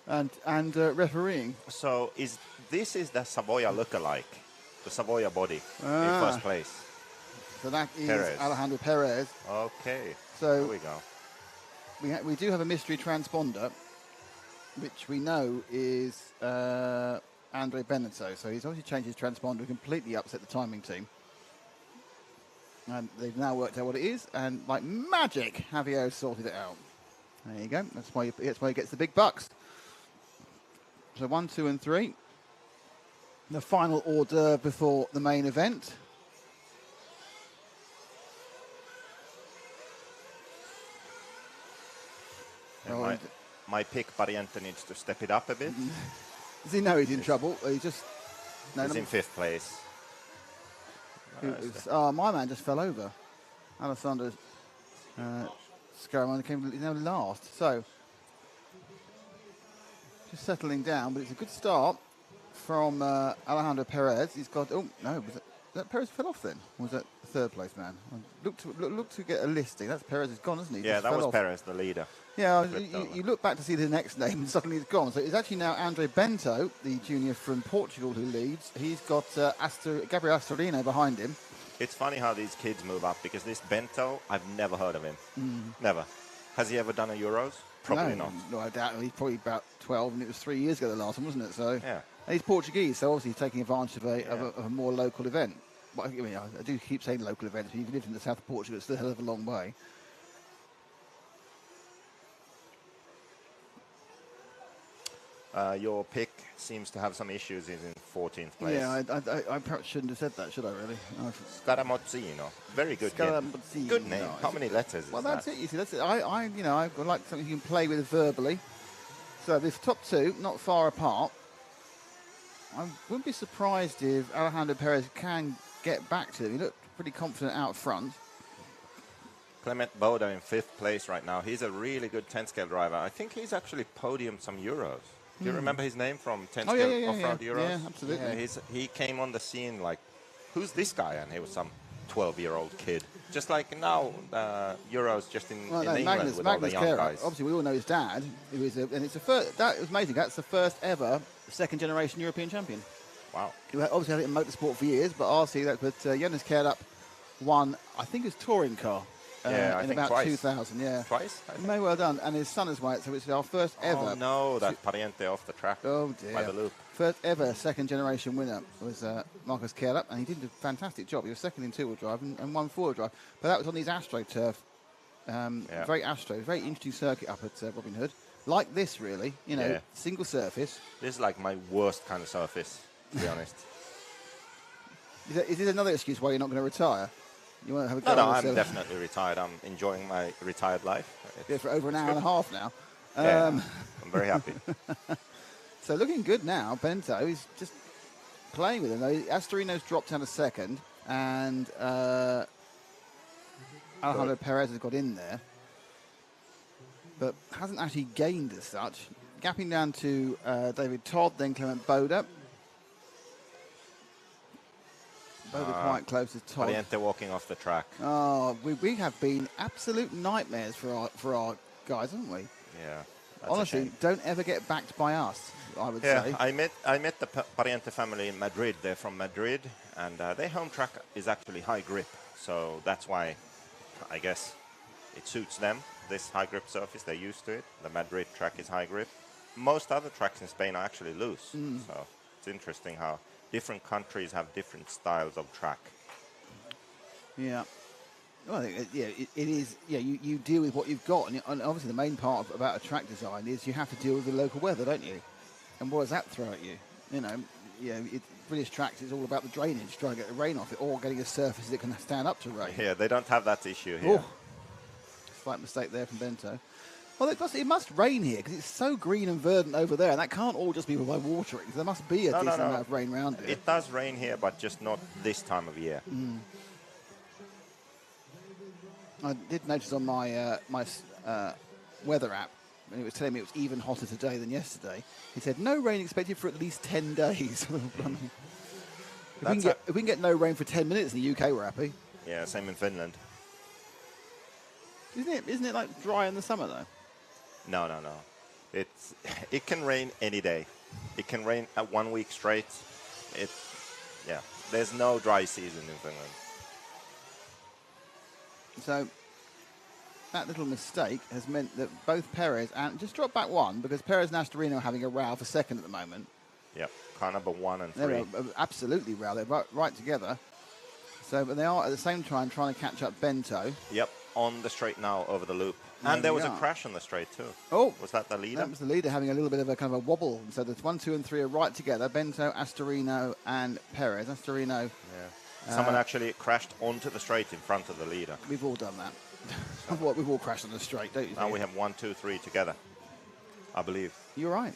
and refereeing. So this is the Savoia lookalike, the Savoia body in first place. So that is Perez. Alejandro Perez. Okay. So there we go. We do have a mystery transponder, which we know is Andre Benito. So he's obviously changed his transponder and completely upset the timing team. And they've now worked out what it is, and like magic, Javier sorted it out. There you go. That's why he gets the big bucks. So 1, 2, and 3. The final order before the main event. My pick, Pariente, needs to step it up a bit. Does he know he's in trouble? He's He's in 5th place. My man just fell over. Alessandro Scaramone he's now last. So, just settling down, but it's a good start from Alejandro Perez. He's got, oh no, was that Perez fell off then? Or was that the 3rd place man? Look to get a listing. That's Perez is gone, isn't he? Yeah, that was Perez, the leader. Yeah, you look back to see the next name and suddenly it's gone. So it's actually now Andre Bento, the junior from Portugal, who leads. He's got Gabriel Astorino behind him. It's funny how these kids move up, because this Bento, I've never heard of him. Never. Has he ever done a Euros? Probably not. No, I doubt. He's probably about 12, and it was 3 years ago the last one, wasn't it? So yeah. And he's Portuguese, so obviously he's taking advantage of a more local event. Well, I mean, I do keep saying local events, but if you live in the south of Portugal, it's still a hell of a long way. Your pick seems to have some issues. He's in 14th place. Yeah, I perhaps shouldn't have said that, should I really? Scaramozzino. Very good kid. Scaramozzino. Good name. How many letters Well, is that's that? it. You see, that's it. I like something you can play with verbally. So this top two, not far apart. I wouldn't be surprised if Alejandro Perez can get back to him. He looked pretty confident out front. Clement Boda in 5th place right now. He's a really good 10-scale driver. I think he's actually podiumed some Euros. Do you remember his name from 10-scale off-road Euros? Yeah, absolutely. Yeah, he came on the scene like, who's this guy? And he was some 12-year-old kid. Just like now, Euros just in England Magnus, with all the young Carey, guys. obviously, we all know his dad. He was, and it's the first. That was amazing. That's the first ever second-generation European champion. Wow. He obviously had it in motorsport for years, but RC. But Jonas Kerlap won. I think his touring car. Yeah, I in think about twice. 2000. Yeah, Twice. May well done. And his son has won it, so it's our first ever. Oh no, that Pariente off the track. Oh dear. By the loop. First ever second-generation winner was Marcus Kerlap, and he did a fantastic job. He was second in two-wheel drive and won four-wheel drive. But that was on his AstroTurf. Very Astro, very interesting circuit up at Robin Hood. Like this, really. You know, single surface. This is like my worst kind of surface, to be honest. Is this another excuse why you're not going to retire? You want to have a go? No, I'm definitely retired. I'm enjoying my retired life. Yeah, for over an hour and a half now. I'm very happy. So looking good now. Bento is just playing with him. Astorino's dropped down a second, and Alejandro Perez has got in there, but hasn't actually gained as such. Gapping down to David Todd, then Clement Boda. Boda quite close to Todd. Pariente walking off the track. Oh, we have been absolute nightmares for our guys, haven't we? Yeah. Honestly, don't ever get backed by us, I would say. I met the Pariente family in Madrid. They're from Madrid, and their home track is actually high grip. So that's why I guess it suits them, this high grip surface. They're used to it. The Madrid track is high grip. Most other tracks in Spain are actually loose. So it's interesting how different countries have different styles of track. Yeah. Well, I think, it is. Yeah, you deal with what you've got, and obviously the main part about a track design is you have to deal with the local weather, don't you? And what does that throw at you? You know, British tracks is all about the drainage, trying to get the rain off it, or getting a surface that can stand up to rain. Yeah, they don't have that issue here. Oh, slight mistake there from Bento. Well, it must rain here because it's so green and verdant over there, and that can't all just be by watering. There must be a decent amount of rain around it. It does rain here, but just not this time of year. I did notice on my weather app, when it was telling me it was even hotter today than yesterday, it said no rain expected for at least 10 days. If we can get no rain for 10 minutes in the UK, we're happy. Yeah, same in Finland. Isn't it like dry in the summer though? No. It can rain any day. It can rain at 1 week straight. There's no dry season in Finland. So that little mistake has meant that both Perez and just drop back one because Perez and Astorino are having a row for second at the moment. Yep, car number 1 and 3. They're absolutely row. They're right together. So, but they are at the same time trying to catch up Bento. Yep, on the straight now over the loop. And there was a crash on the straight too. Oh, was that the leader? That was the leader having a little bit of a kind of a wobble. So there's 1, 2, and 3 are right together. Bento, Astorino, and Perez. Astorino. Yeah. Someone actually crashed onto the straight in front of the leader. We've all done that. We've all crashed on the straight, don't you? Now we have 1, 2, 3 together, I believe. You're right.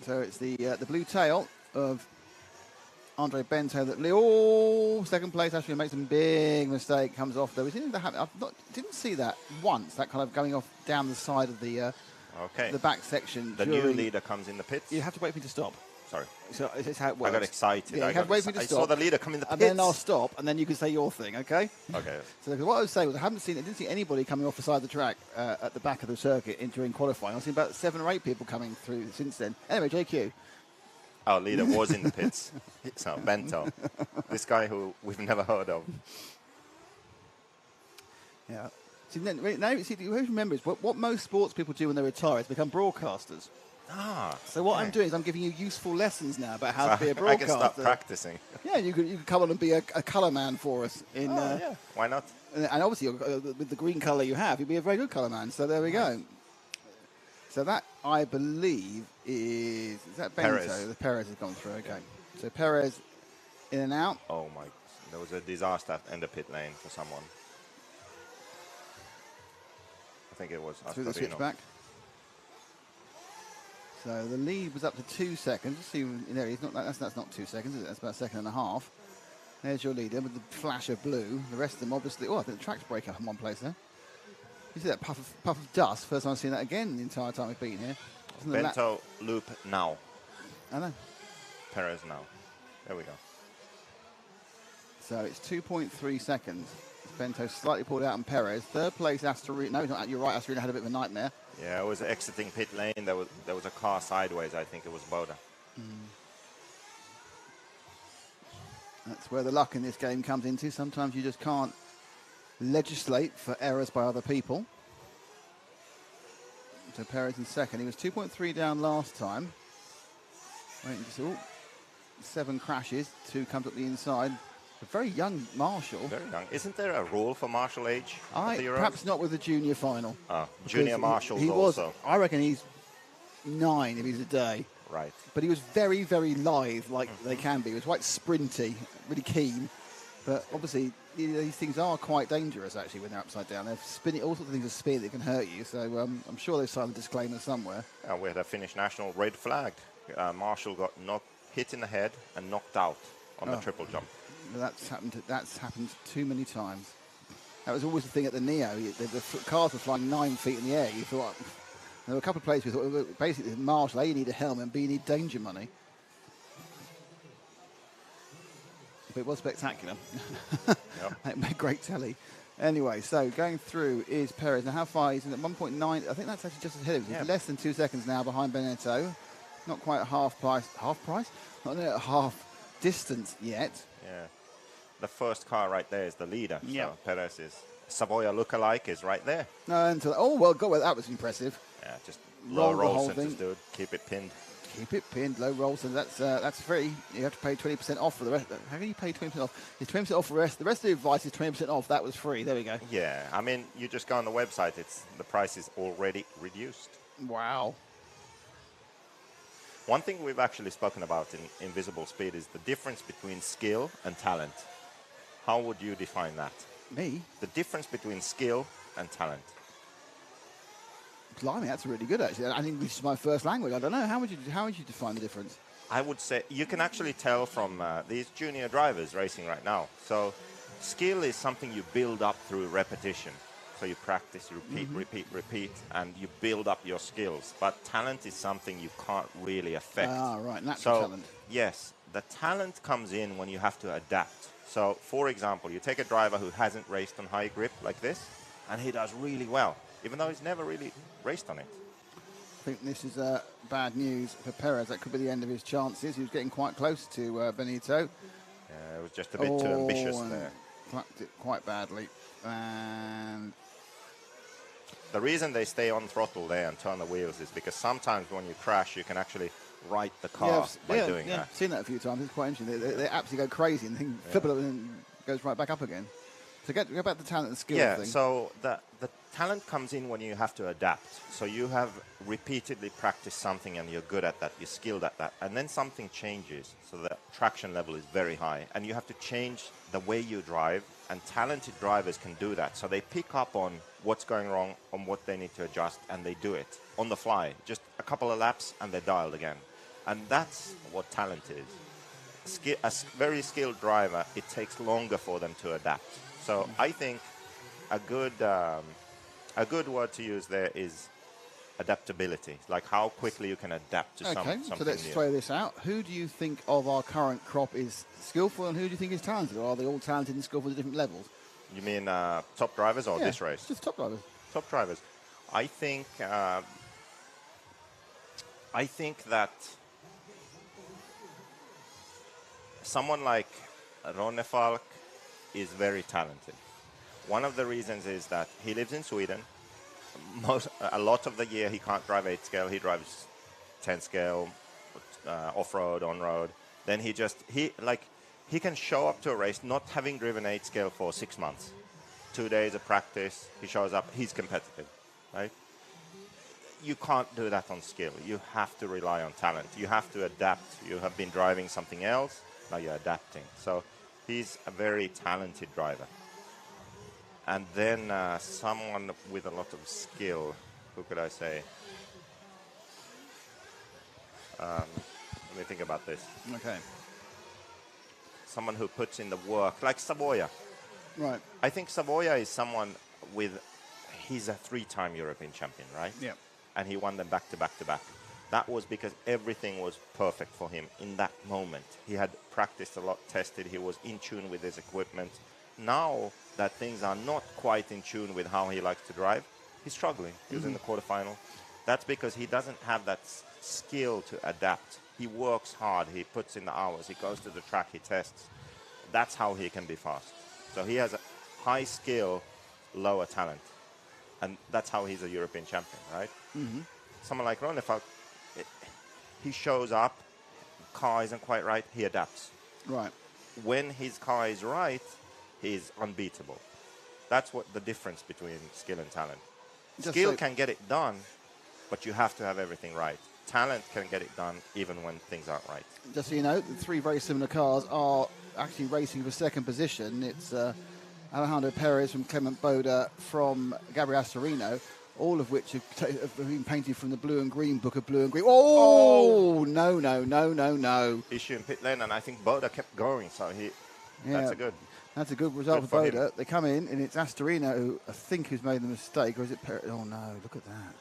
So it's the blue tail of Andre Bento that second place actually makes a big mistake, comes off though. We didn't see that once, that kind of going off down the side of the back section. The new leader comes in the pits. You have to wait for me to stop. Sorry. So it's how it works. I got excited. Yeah, you have to wait for me to stop. I saw the leader come in the pits. And then I'll stop, and then you can say your thing, okay? Okay. So what I was saying was I didn't see anybody coming off the side of the track at the back of the circuit during qualifying. I've seen about 7 or 8 people coming through since then. Anyway, JQ. Our leader was in the pits. So Bento, this guy who we've never heard of. Yeah. See, now, who remembers what most sports people do when they retire is become broadcasters. Ah. So what okay. I'm doing is I'm giving you useful lessons now about how So to be a I broadcaster. can start practicing. Yeah, you could come on and be a colour man for us. Yeah, why not? And obviously, with the green colour you have, you'd be a very good colour man. So there we go. So that, I believe, is that Bento? Perez. The Perez has gone through. Okay. So Perez in and out. Oh my! There was a disaster in the pit lane for someone. I think it was Through the Astorino. switchback. So the lead was up to 2 seconds. See, there he's not. That's not 2 seconds, is it? That's about a second and a half. There's your leader with the flash of blue. The rest of them, obviously. Oh, I think the tracks break up in one place there. You see that puff of dust? First time I've seen that again the entire time we've been here. Bento loop now. I know. Perez now. There we go. So it's 2.3 seconds. Bento slightly pulled out on Perez. Third place, Astorino. No, he's not. You're right. Astorino had a bit of a nightmare. Yeah, I was exiting pit lane. There was a car sideways. I think it was Boda. That's where the luck in this game comes into. Sometimes you just can't legislate for errors by other people. So Perez in second. He was 2.3 down last time. Waiting to see. Oh, 7 crashes. 2 comes up the inside. A very young Marshall. Very young. Isn't there a rule for Marshall age at the Euros? Perhaps not with the junior final. Oh, junior Marshall also. I reckon he's 9 if he's a day. Right. But he was very, very lithe, like they can be. He was quite sprinty, really keen. But obviously, these things are quite dangerous, actually, when they're upside down. They're spinning, all sorts of things are spinning that can hurt you. So I'm sure they've signed a disclaimer somewhere. We had a Finnish national red flagged. Marshall got hit in the head and knocked out on the triple jump. That's happened too many times. That was always the thing at the Neo. The cars were flying 9 feet in the air. You thought, there were a couple of places we thought, well, basically, Marshall, A, you need a helmet, and B, you need danger money. But it was spectacular. It made great telly. Anyway, so going through is Perez. Now, how far? He's at 1.9. I think that's actually just ahead of him. He's less than 2 seconds now behind Benetto. Not quite at half price. Half price? Not at half distance yet. Yeah. The first car right there is the leader. Yeah. So Perez is Savoia lookalike is right there. No, until well, God, well, that was impressive. Yeah, just Roll low the roll whole centers, thing. dude. Keep it pinned. Keep it pinned, low roll. So that's free. You have to pay 20% off for the rest. How can you pay 20% off? It's 20% off for the rest. The rest of the advice is 20% off. That was free. There we go. Yeah, I mean, you just go on the website. The price is already reduced. Wow. One thing we've actually spoken about in Invisible Speed is the difference between skill and talent. How would you define that? Me? The difference between skill and talent. Blimey, that's really good, actually. I think English is my first language. I don't know. How would you define the difference? I would say you can actually tell from these junior drivers racing right now. So skill is something you build up through repetition. So you practice, you repeat, and you build up your skills. But talent is something you can't really affect. Ah, right, natural talent. Yes, the talent comes in when you have to adapt. So, for example, you take a driver who hasn't raced on high grip like this, and he does really well, even though he's never really raced on it. I think this is bad news for Perez. That could be the end of his chances. He was getting quite close to Benito. It was just a bit too ambitious there. Clapped it quite badly. And the reason they stay on throttle there and turn the wheels is because sometimes when you crash, you can actually right the car by doing that. I've seen that a few times. It's quite interesting. They absolutely go crazy and then flip it up and then goes right back up again. So go back to the talent and skill thing. Yeah, so the talent comes in when you have to adapt. So you have repeatedly practiced something and you're good at that, you're skilled at that, and then something changes. So the traction level is very high and you have to change the way you drive, and talented drivers can do that. So they pick up on what's going wrong, on what they need to adjust, and they do it on the fly. Just a couple of laps and they're dialed again. And that's what talent is. A very skilled driver, it takes longer for them to adapt. So I think a good word to use there is adaptability, like how quickly you can adapt to something new. So let's throw this out. Who do you think of our current crop is skillful, and who do you think is talented? Or are they all talented and skillful at different levels? You mean top drivers or this race? Just top drivers. Top drivers. I think that someone like Ronnefalk is very talented. One of the reasons is that he lives in Sweden. A lot of the year he can't drive 8 scale, he drives 10 scale, off-road, on-road. Then he can show up to a race not having driven 8 scale for 6 months. 2 days of practice, he shows up, he's competitive, right? You can't do that on skill. You have to rely on talent. You have to adapt. You have been driving something else, now you're adapting. So he's a very talented driver. And then someone with a lot of skill, who could I say? Let me think about this. Okay. Someone who puts in the work, like Savoia. Right. I think Savoia is someone he's a 3-time European champion, right? Yeah. And he won them back to back to back. That was because everything was perfect for him in that moment. He had practiced a lot, tested, he was in tune with his equipment. Now that things are not quite in tune with how he likes to drive, he's struggling. He was in the quarterfinal. That's because he doesn't have that skill to adapt. He works hard, he puts in the hours, he goes to the track, he tests. That's how he can be fast. So he has a high skill, lower talent. And that's how he's a European champion, right? Mm-hmm. Someone like Ronefalk, he shows up, car isn't quite right, he adapts. Right. When his car is right, he's unbeatable. That's what the difference between skill and talent. Skill can get it done, but you have to have everything right. Talent can get it done even when things aren't right. Just so you know, the 3 very similar cars are actually racing for second position. It's Alejandro Perez from Clement Boda from Gabriel Astorino, all of which have been painted from the blue and green book of blue and green. Oh! No. Issue in pit lane, and I think Boda kept going, so That's a good result for Boda. They come in, and it's Astorino who I think who's made the mistake, or is it Perez? Oh no, look at that.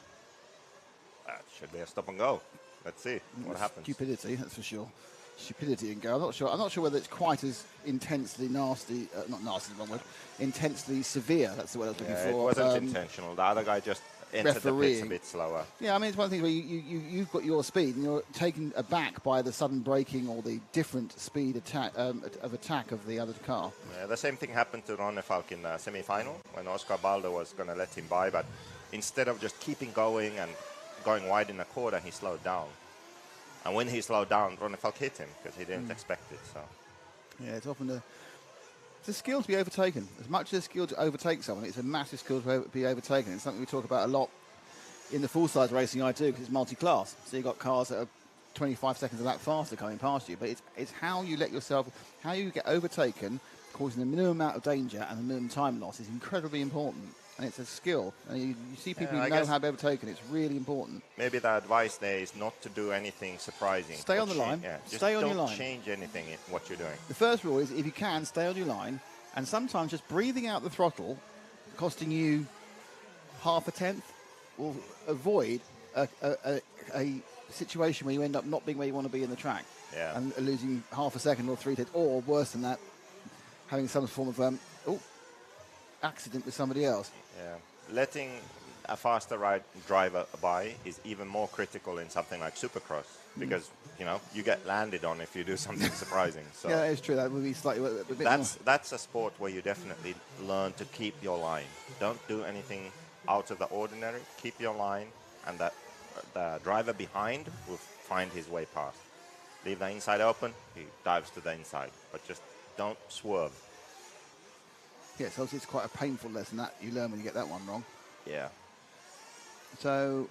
That should be a stop and go. Let's see what happens. Stupidity, that's for sure. Stupidity and go. I'm not sure whether it's quite as intensely nasty. Not nasty, the wrong word. Intensely severe. That's the word I was looking for. It wasn't intentional. The other guy just entered the pits a bit slower. Yeah, I mean, it's one of the things where you've got your speed and you're taken aback by the sudden braking or the different speed attack of the other car. Yeah, the same thing happened to Ronefalk in the semi-final when Oscar Baldo was going to let him by, but instead of just keeping going and going wide in the corner, he slowed down. And when he slowed down, Ronefalk hit him because he didn't expect it. So, yeah, it's often it's a skill to be overtaken. As much as a skill to overtake someone, it's a massive skill to be overtaken. It's something we talk about a lot in the full-size racing I do because it's multi-class. So you've got cars that are 25 seconds a lap faster coming past you. But it's how you how you get overtaken, causing the minimum amount of danger and the minimum time loss is incredibly important. And it's a skill. And you see people who know how to be overtaken. It's really important. Maybe the advice there is not to do anything surprising. Stay on the line. Yeah, just stay on don't your line. change anything in what you're doing. The first rule is if you can, stay on your line. And sometimes just breathing out the throttle, costing you half a tenth, will avoid a situation where you end up not being where you want to be in the track. Yeah. And losing half a second or 3 tenths, or worse than that, having some form of accident with somebody else. Yeah, letting a faster driver by is even more critical in something like Supercross because you get landed on if you do something surprising. So yeah, that is true. That would be slightly a bit that's a sport where you definitely learn to keep your line. Don't do anything out of the ordinary. Keep your line, and that the driver behind will find his way past. Leave the inside open. He dives to the inside, but just don't swerve. Yes, obviously it's quite a painful lesson that you learn when you get that one wrong. Yeah. So,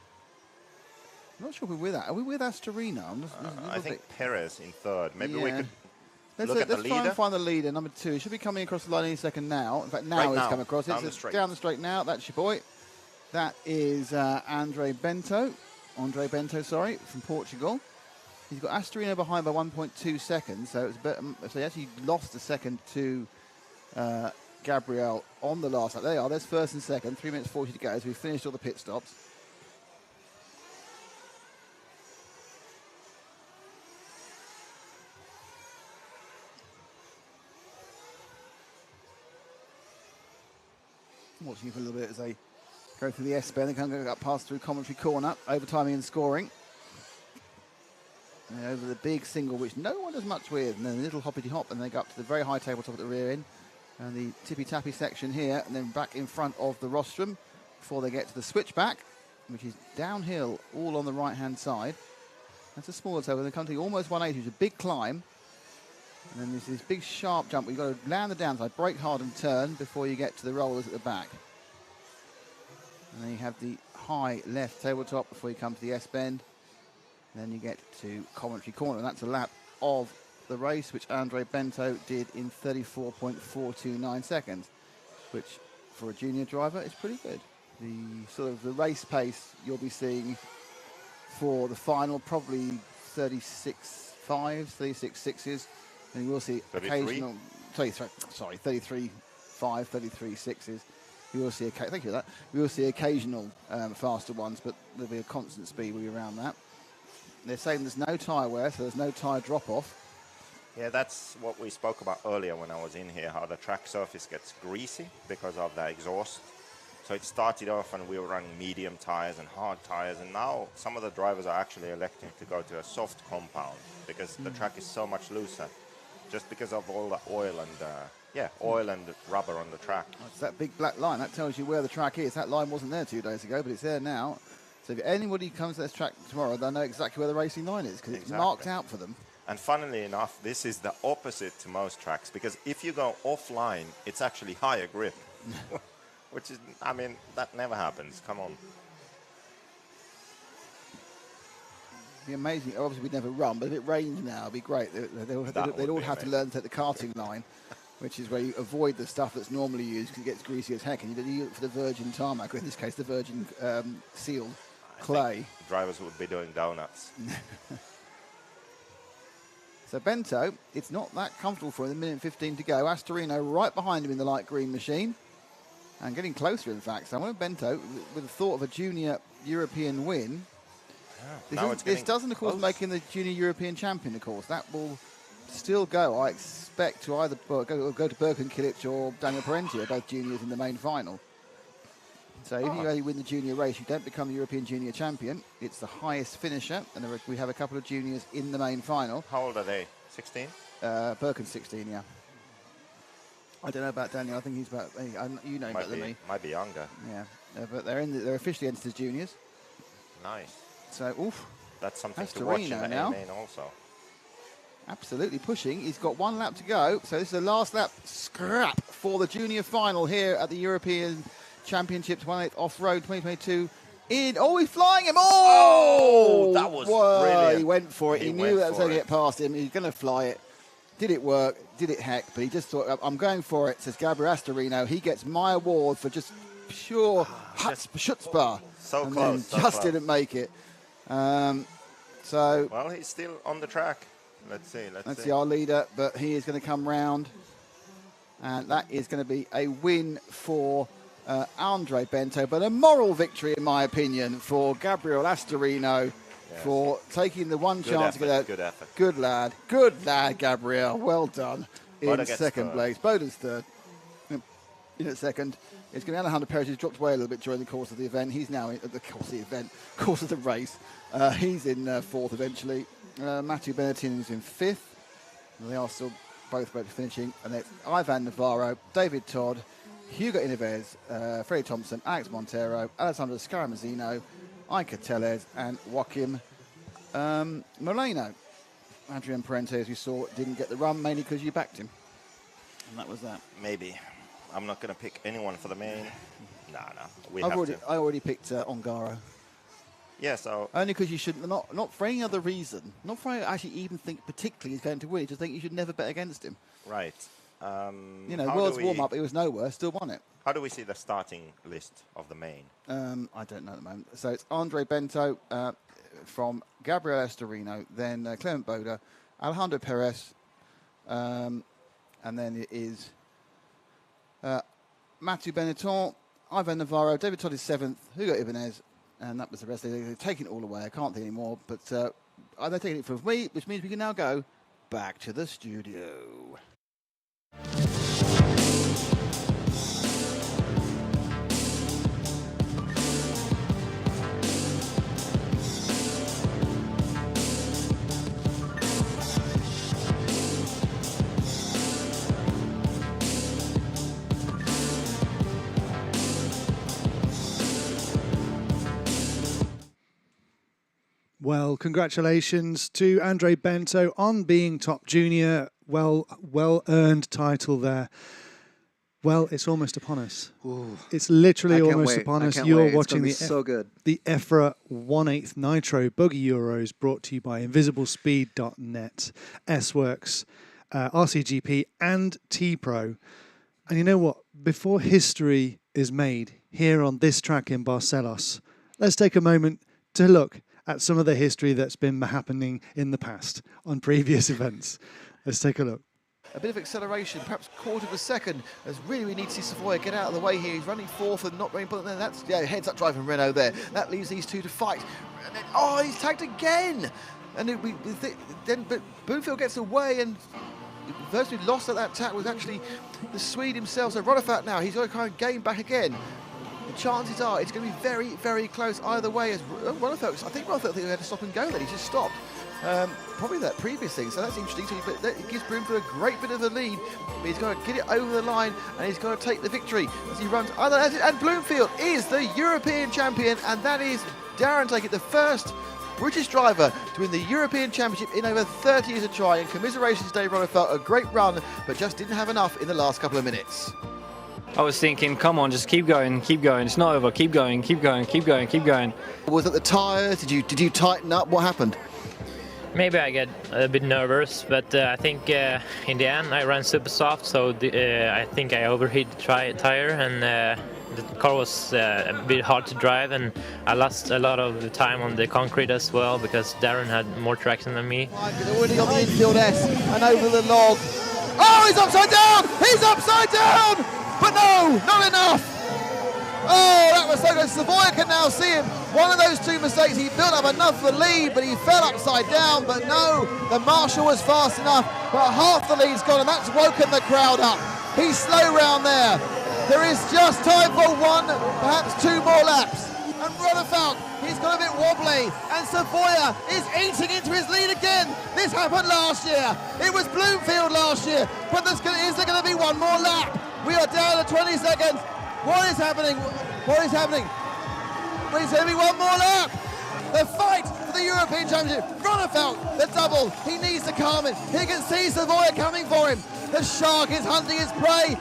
I'm not sure we're with that. Are we with Astorino? I think Perez in third. Maybe we could let's look at the try leader. and find the leader, number 2. He should be coming across the line any second now. In fact, now he's come across. Down the straight. Down the straight now. That's your boy. That is Andre Bento, from Portugal. He's got Astorino behind by 1.2 seconds, so it's a bit, so he actually lost a second to Gabriel on the last lap. There they are. There's first and second. 3 minutes 40 to go. So we've finished all the pit stops. Watching for a little bit as they go through the S-bend. They can't go past through commentary corner, overtiming and scoring. And over the big single, which no one does much with, and then a little hoppity hop, and they go up to the very high tabletop at the rear end. And the tippy-tappy section here, and then back in front of the rostrum before they get to the switchback, which is downhill all on the right-hand side. That's a smaller tail. When they come to almost 180, which is a big climb. And then there's this big sharp jump where you've got to land the downside, brake hard and turn before you get to the rollers at the back. And then you have the high left tabletop before you come to the S-bend. Then you get to Coventry Corner, and that's a lap of the race, which Andre Bento did in 34.429 seconds, which for a junior driver is pretty good. The sort of the race pace you'll be seeing for the final, probably 36.5s, 36.6s, and you will see 33? occasional, 33.5, 33.6s. You will see, thank you for that. We will see occasional faster ones, but there'll be a constant speed will be around that. They're saying there's no tyre wear, so there's no tyre drop-off. Yeah, that's what we spoke about earlier when I was in here, how the track surface gets greasy because of the exhaust. So it started off and we were running medium tires and hard tires, and now some of the drivers are actually electing to go to a soft compound because the track is so much looser, just because of all the oil and rubber on the track. It's that big black line. That tells you where the track is. That line wasn't there 2 days ago, but it's there now. So if anybody comes to this track tomorrow, they'll know exactly where the racing line is because it's marked out for them. And funnily enough, this is the opposite to most tracks, because if you go offline, it's actually higher grip. Which is, I mean, that never happens. Come on. It'd be amazing. Obviously, we'd never run, but if it rains now, it'd be great. They'd all have to learn to take the karting line, which is where you avoid the stuff that's normally used because it gets greasy as heck, and you use it for the virgin tarmac, or in this case, the virgin sealed clay. Drivers would be doing donuts. So Bento, it's not that comfortable for him. A minute and 15 to go. Astorino right behind him in the light green machine. And getting closer, in fact. So I want Bento, with the thought of a junior European win. This doesn't, of course, make him the junior European champion, of course. That will still go, I expect, to either go to Birkin-Kilic or Daniel Parenti, both juniors in the main final. So if you only win the junior race, you don't become the European junior champion. It's the highest finisher, and we have a couple of juniors in the main final. How old are they? 16? Birkin's 16, yeah. I don't know about Daniel. I think he's about, you know him better than me. Might be younger. Yeah, but they're officially entered as juniors. Nice. So, oof. That's something to watch in the A-main also. Absolutely pushing. He's got 1 lap to go. So this is the last lap scrap for the junior final here at the European Championships 1/8 Off-Road 2022. He's flying him. Oh, that was brilliant. He went for it. He knew that was going to get past him. He's going to fly it. Did it work? Did it heck? But he just thought, I'm going for it, says Gabriel Astorino. He gets my award for just pure chutzpah. So and close. Then just didn't make it. Well, he's still on the track. Let's see. That's our leader, but he is going to come round. And that is going to be a win for Andre Bento, but a moral victory, in my opinion, for Gabriel Astorino for taking the one chance to get out. Good effort. Good lad, Gabriel. Well done. In second place. Boden's third. In at second. It's going to be Alejandro Perez, who's dropped away a little bit during the course of the event. He's now in the course of the race. He's in fourth eventually. Matthew Benettin is in fifth. They are still both finishing. And it's Ivan Navarro, David Todd, Hugo Inevez, Freddie Thompson, Alex Montero, Alessandro Scaramazino, Iker Tellez, and Joaquim Moreno. Adrian Parente, as you saw, didn't get the run, mainly because you backed him. And that was that. Maybe. I'm not going to pick anyone for the main. No. I already picked Ongaro. Yeah, so... Only because you shouldn't, not for any other reason. Not for I actually even think particularly he's going to win. I just think you should never bet against him. Right. World's warm-up, it was nowhere, still won it. How do we see the starting list of the main? I don't know at the moment. So it's Andre Bento from Gabriel Astorino, then Clement Boda, Alejandro Perez, and then it is Mathieu Benetton, Ivan Navarro, David Todd is 7th, Hugo Ibanez, and that was the rest. They're taking it all away. I can't think anymore, but they're taking it from me, which means we can now go back to the studio. Well, congratulations to Andre Bento on being top junior. Well earned title there. Well, it's almost upon us. Ooh. It's literally I can't almost wait. upon I us. can't You're wait. It's watching gonna be the so good. The EFRA 1/8 Nitro Buggy Euros, brought to you by InvisibleSpeed.net, S-Works, RCGP, and T-Pro. And you know what? Before history is made here on this track in Barcelos, let's take a moment to look at some of the history that's been happening in the past on previous events. Let's take a look. A bit of acceleration, perhaps quarter of a second, as we need to see Savoia get out of the way here. He's running fourth and not very important. That's heads up driving Renault there. That leaves these two to fight. And then, he's tagged again. And but Bloomfield gets away, and the person who lost at that tag was actually the Swede himself. So Rodefat now, he's got to kind of gain back again. The chances are it's going to be very, very close either way. As Rodefat, I think Rodefat had to stop and go then. He just stopped. Probably that previous thing, so that's interesting. So it gives Bloomfield a great bit of a lead, but he's going to get it over the line and he's going to take the victory as he runs. And Bloomfield is the European champion, and that is Darren taking the first British driver to win the European Championship in over 30 years of trying. Commiserations, Dave Rodefat, a great run, but just didn't have enough in the last couple of minutes. I was thinking, come on, just keep going, it's not over, keep going. Was it the tyres? Did you tighten up? What happened? Maybe I get a bit nervous, but I think in the end I ran super soft, so I think I overheated the tire, and the car was a bit hard to drive, and I lost a lot of the time on the concrete as well because Darren had more traction than me. Already on the infield S and over the log. Oh, he's upside down! He's upside down! But no, not enough! Oh, that was so good. Savoia can now see him. One of those two mistakes, he built up enough for the lead, but he fell upside down. But no, the marshal was fast enough, but half the lead's gone, and that's woken the crowd up. He's slow round there. There is just time for one, perhaps two more laps. And Rodefat, he's got a bit wobbly, and Savoia is eating into his lead again. This happened last year. It was Bloomfield last year, but is there going to be one more lap? We are down to 20 seconds. What is happening? What is happening? There's going to be one more lap. The fight for the European Championship. Rodefat, the double. He needs to calm it. He can see Savoia coming for him. The shark is hunting his prey.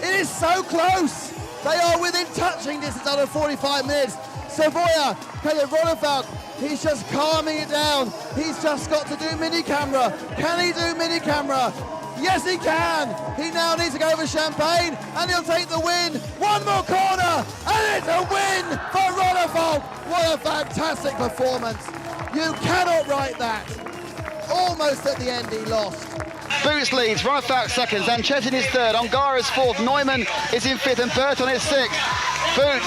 It is so close. They are within touching distance under 45 minutes. Savoia, Rodefat, he's just calming it down. He's just got to do mini camera. Can he do mini camera? Yes, he can. He now needs to go over Champagne, and he'll take the win. One more corner, and it's a win for Rodefat. What a fantastic performance. You cannot write that. Almost at the end, he lost. Boots leads, Rodefat second, Zanchetin is third, Ongara's fourth, Neumann is in fifth, and Burton is sixth. Boots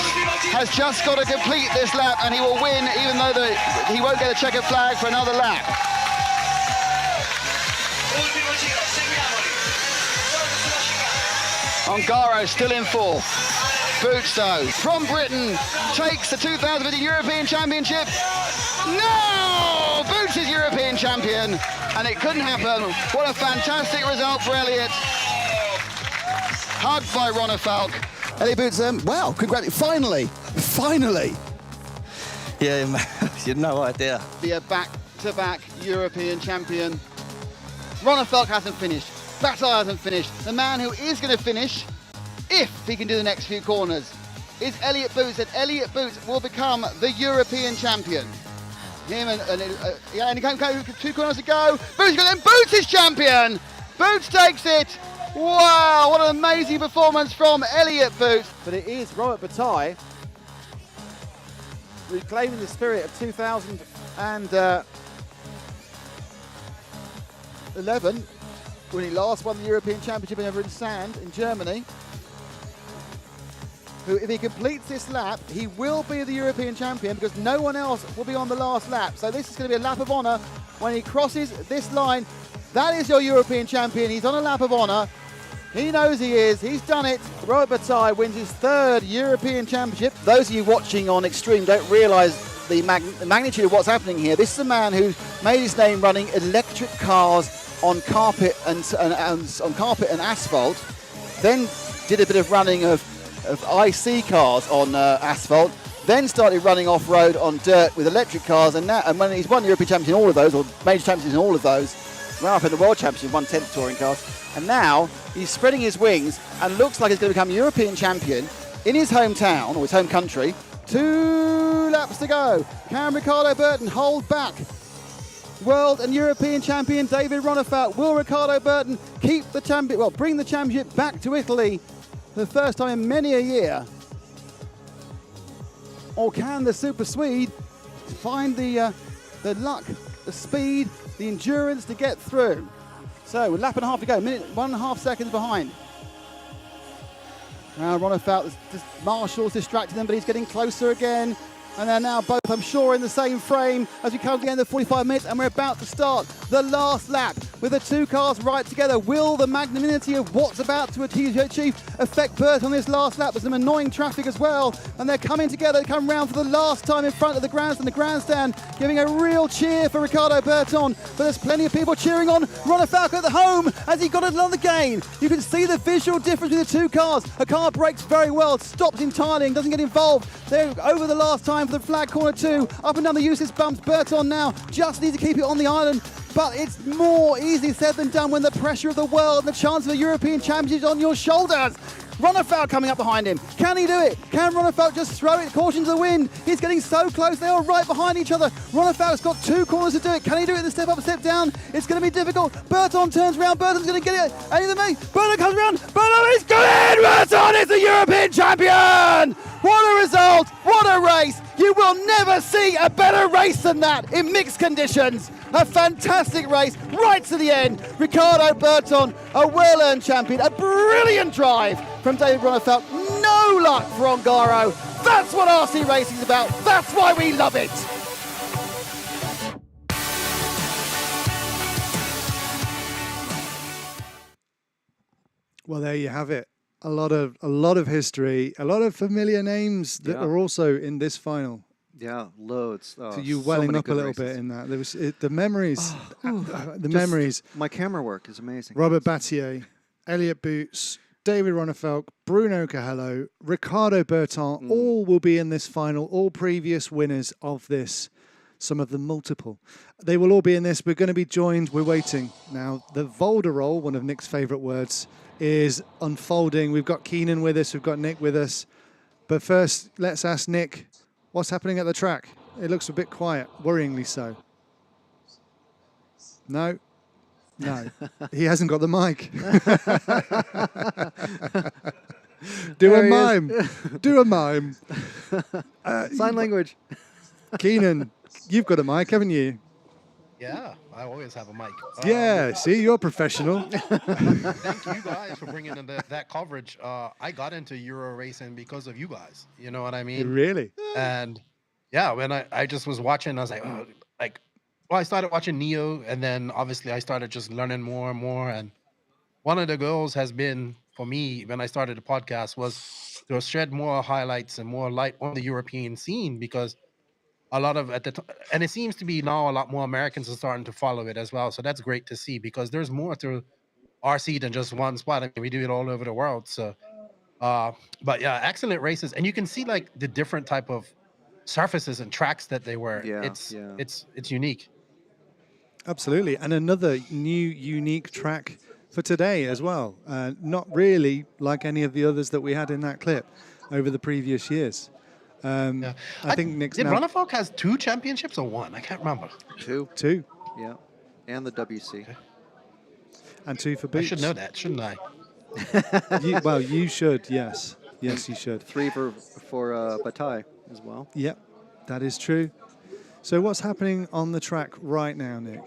has just got to complete this lap, and he will win, even though he won't get a checkered flag for another lap. Ongaro still in fourth. Boots, though, from Britain, takes the 2050 European Championship. No! Boots is European champion, and it couldn't happen. What a fantastic result for Elliott. Hugged by Rodefat. Elliott Boots, wow, congratulations. Finally. Yeah, you had no idea. Be a back-to-back European champion. Rodefat hasn't finished. Battle hasn't finished. The man who is going to finish, if he can do the next few corners, is Elliott Boots, and Elliott Boots will become the European champion. Him and he can't go 2 corners to go. Boots is champion. Boots takes it. Wow, what an amazing performance from Elliott Boots. But it is Robert Bataille reclaiming the spirit of 2011 when he last won the European Championship over in Sand in Germany. Who, if he completes this lap, he will be the European champion because no one else will be on the last lap. So this is going to be a lap of honour. When he crosses this line, that is your European champion. He's on a lap of honour. He knows he is. He's done it. Robert Bataille wins his 3rd European Championship. Those of you watching on Extreme don't realise the magnitude of what's happening here. This is a man who made his name running electric cars on carpet and asphalt. Then did a bit of running of IC cars on asphalt. then started running off-road on dirt with electric cars, and when he's won European Champions in all of those, or major champions in all of those, ran up in the World Championship, won 10 touring cars, and now he's spreading his wings and looks like he's going to become European champion in his hometown, or his home country. 2 laps to go. Can Ricardo Burton hold back World and European champion David Ronnefalk? Will Ricardo Burton keep the bring the championship back to Italy for the first time in many a year? Or can the Super Swede find the luck, the speed, the endurance to get through? So, a lap and a half to go, 1.5 seconds behind. Now Ronnefalk, Marshall's distracting them, but he's getting closer again. And they're now both, I'm sure, in the same frame as we come to the end of 45 minutes, and we're about to start the last lap with the 2 cars right together. Will the magnanimity of what's about to achieve affect Burt on this last lap? There's some annoying traffic as well, and they're coming together to come round for the last time in front of the grandstand, giving a real cheer for Ricardo Burton. But there's plenty of people cheering on Ronnefalk at the home as he got another gain. You can see the visual difference between the 2 cars. A car brakes very well, stops entirely and doesn't get involved. They're over the last time for the flag corner 2, up and down the useless bumps. Burton now just needs to keep it on the island, but it's more easy said than done when the pressure of the world and the chance of a European Championship is on your shoulders. Ronnefalk coming up behind him. Can he do it? Can Ronnefalk just throw it? Caution to the wind. He's getting so close. They are right behind each other. Ronnefalk's got 2 corners to do it. Can he do it? The step up, step down. It's going to be difficult. Burton turns around. Burton's going to get it. Burton comes around. Burton is good. Burton is the European champion. What a result. What a race. You will never see a better race than that in mixed conditions. A fantastic race right to the end. Ricardo Burton, a well-earned champion. A brilliant drive from David Ronnefalk. No luck for Ongaro. That's what RC racing is about. That's why we love it. Well, there you have it. A lot of history, a lot of familiar names that are also in this final. Yeah, loads. So you welling up a little bit in that. There was the memories, memories. My camera work is amazing. Robert Battier, Elliott Boots, David Ronnefalk, Bruno Cahello, Ricardo Burton, all will be in this final. All previous winners of this, some of them multiple. They will all be in this. We're going to be joined. We're waiting now. The Volderol, one of Nick's favourite words, is unfolding. We've got Keenan with us. We've got Nick with us. But first, let's ask Nick, what's happening at the track? It looks a bit quiet, worryingly so. No. He hasn't got the mic. Do a mime. Do a mime. Sign language. Keenan, you've got a mic, haven't you? Yeah, I always have a mic. Yeah, see, you're professional. Thank you guys for bringing in that coverage. I got into Euro racing because of you guys. You know what I mean? Really? And yeah, when I just was watching, I was like, I started watching Neo, and then obviously I started just learning more and more. And one of the goals has been for me when I started the podcast was to shed more highlights and more light on the European scene, because a lot of and it seems to be now a lot more Americans are starting to follow it as well. So that's great to see, because there's more to RC than just one spot. I mean, we do it all over the world. So, but yeah, excellent races, and you can see like the different type of surfaces and tracks that they were. It's unique. Absolutely, and another new unique track for today as well. Not really like any of the others that we had in that clip over the previous years. I think Nick's did now... Ronnefalk has 2 championships or 1? I can't remember. 2. 2. Yeah, and the WC. Okay. And 2 for Boots. I should know that, shouldn't I? You should. Yes, you should. 3 for Bataille as well. Yep, that is true. So what's happening on the track right now, Nick?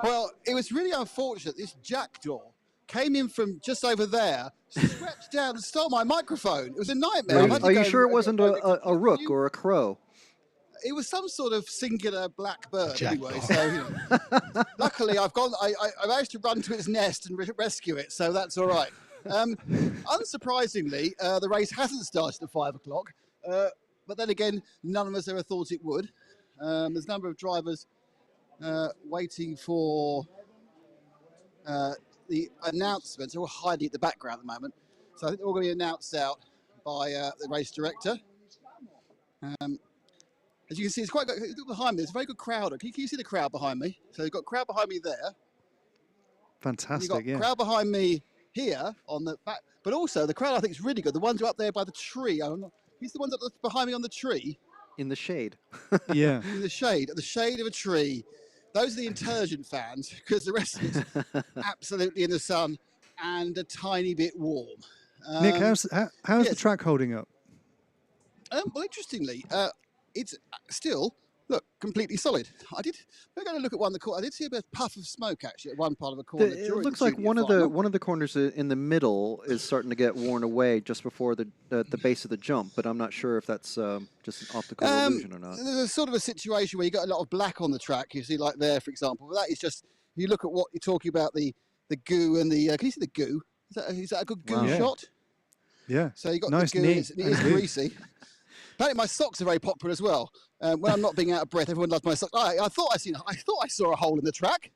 Well, it was really unfortunate. This jackdaw came in from just over there, stretched down and stole my microphone. It was a nightmare. Are you sure it wasn't a rook or a crow? It was some sort of singular black bird, anyway. So, luckily, I managed to run to its nest and rescue it, so that's all right. Unsurprisingly, the race hasn't started at 5 o'clock, but then again, none of us ever thought it would. There's a number of drivers waiting for the announcements. They're all hiding at the background at the moment. So I think they're all going to be announced out by the race director. As you can see, it's quite good. Look behind me. There's a very good crowd. Can you see the crowd behind me? So you've got a crowd behind me there. Fantastic, You've got yeah. crowd behind me here on the back. But also, the crowd I think is really good. The ones who are up there by the tree. He's the ones up behind me on the tree. In the shade. Yeah. In the shade of a tree. Those are the intelligent fans, because the rest of it's absolutely in the sun and a tiny bit warm. Nick, how's the track holding up? Well, interestingly, it's still, look, completely solid. We're going to look at one of the corners. I did see a bit of puff of smoke, actually, at one part of a corner. It looks like one of the corners in the middle is starting to get worn away just before the base of the jump, but I'm not sure if that's just an optical illusion or not. There's a sort of a situation where you got a lot of black on the track. You see, like there, for example. But that is just, if you look at what you're talking about, the goo and the. Can you see the goo? Is that a good goo shot? Yeah. So you got nice the goo. It is greasy. Apparently, my socks are very popular as well. When I'm not being out of breath, everyone loves my socks. I thought I saw a hole in the track.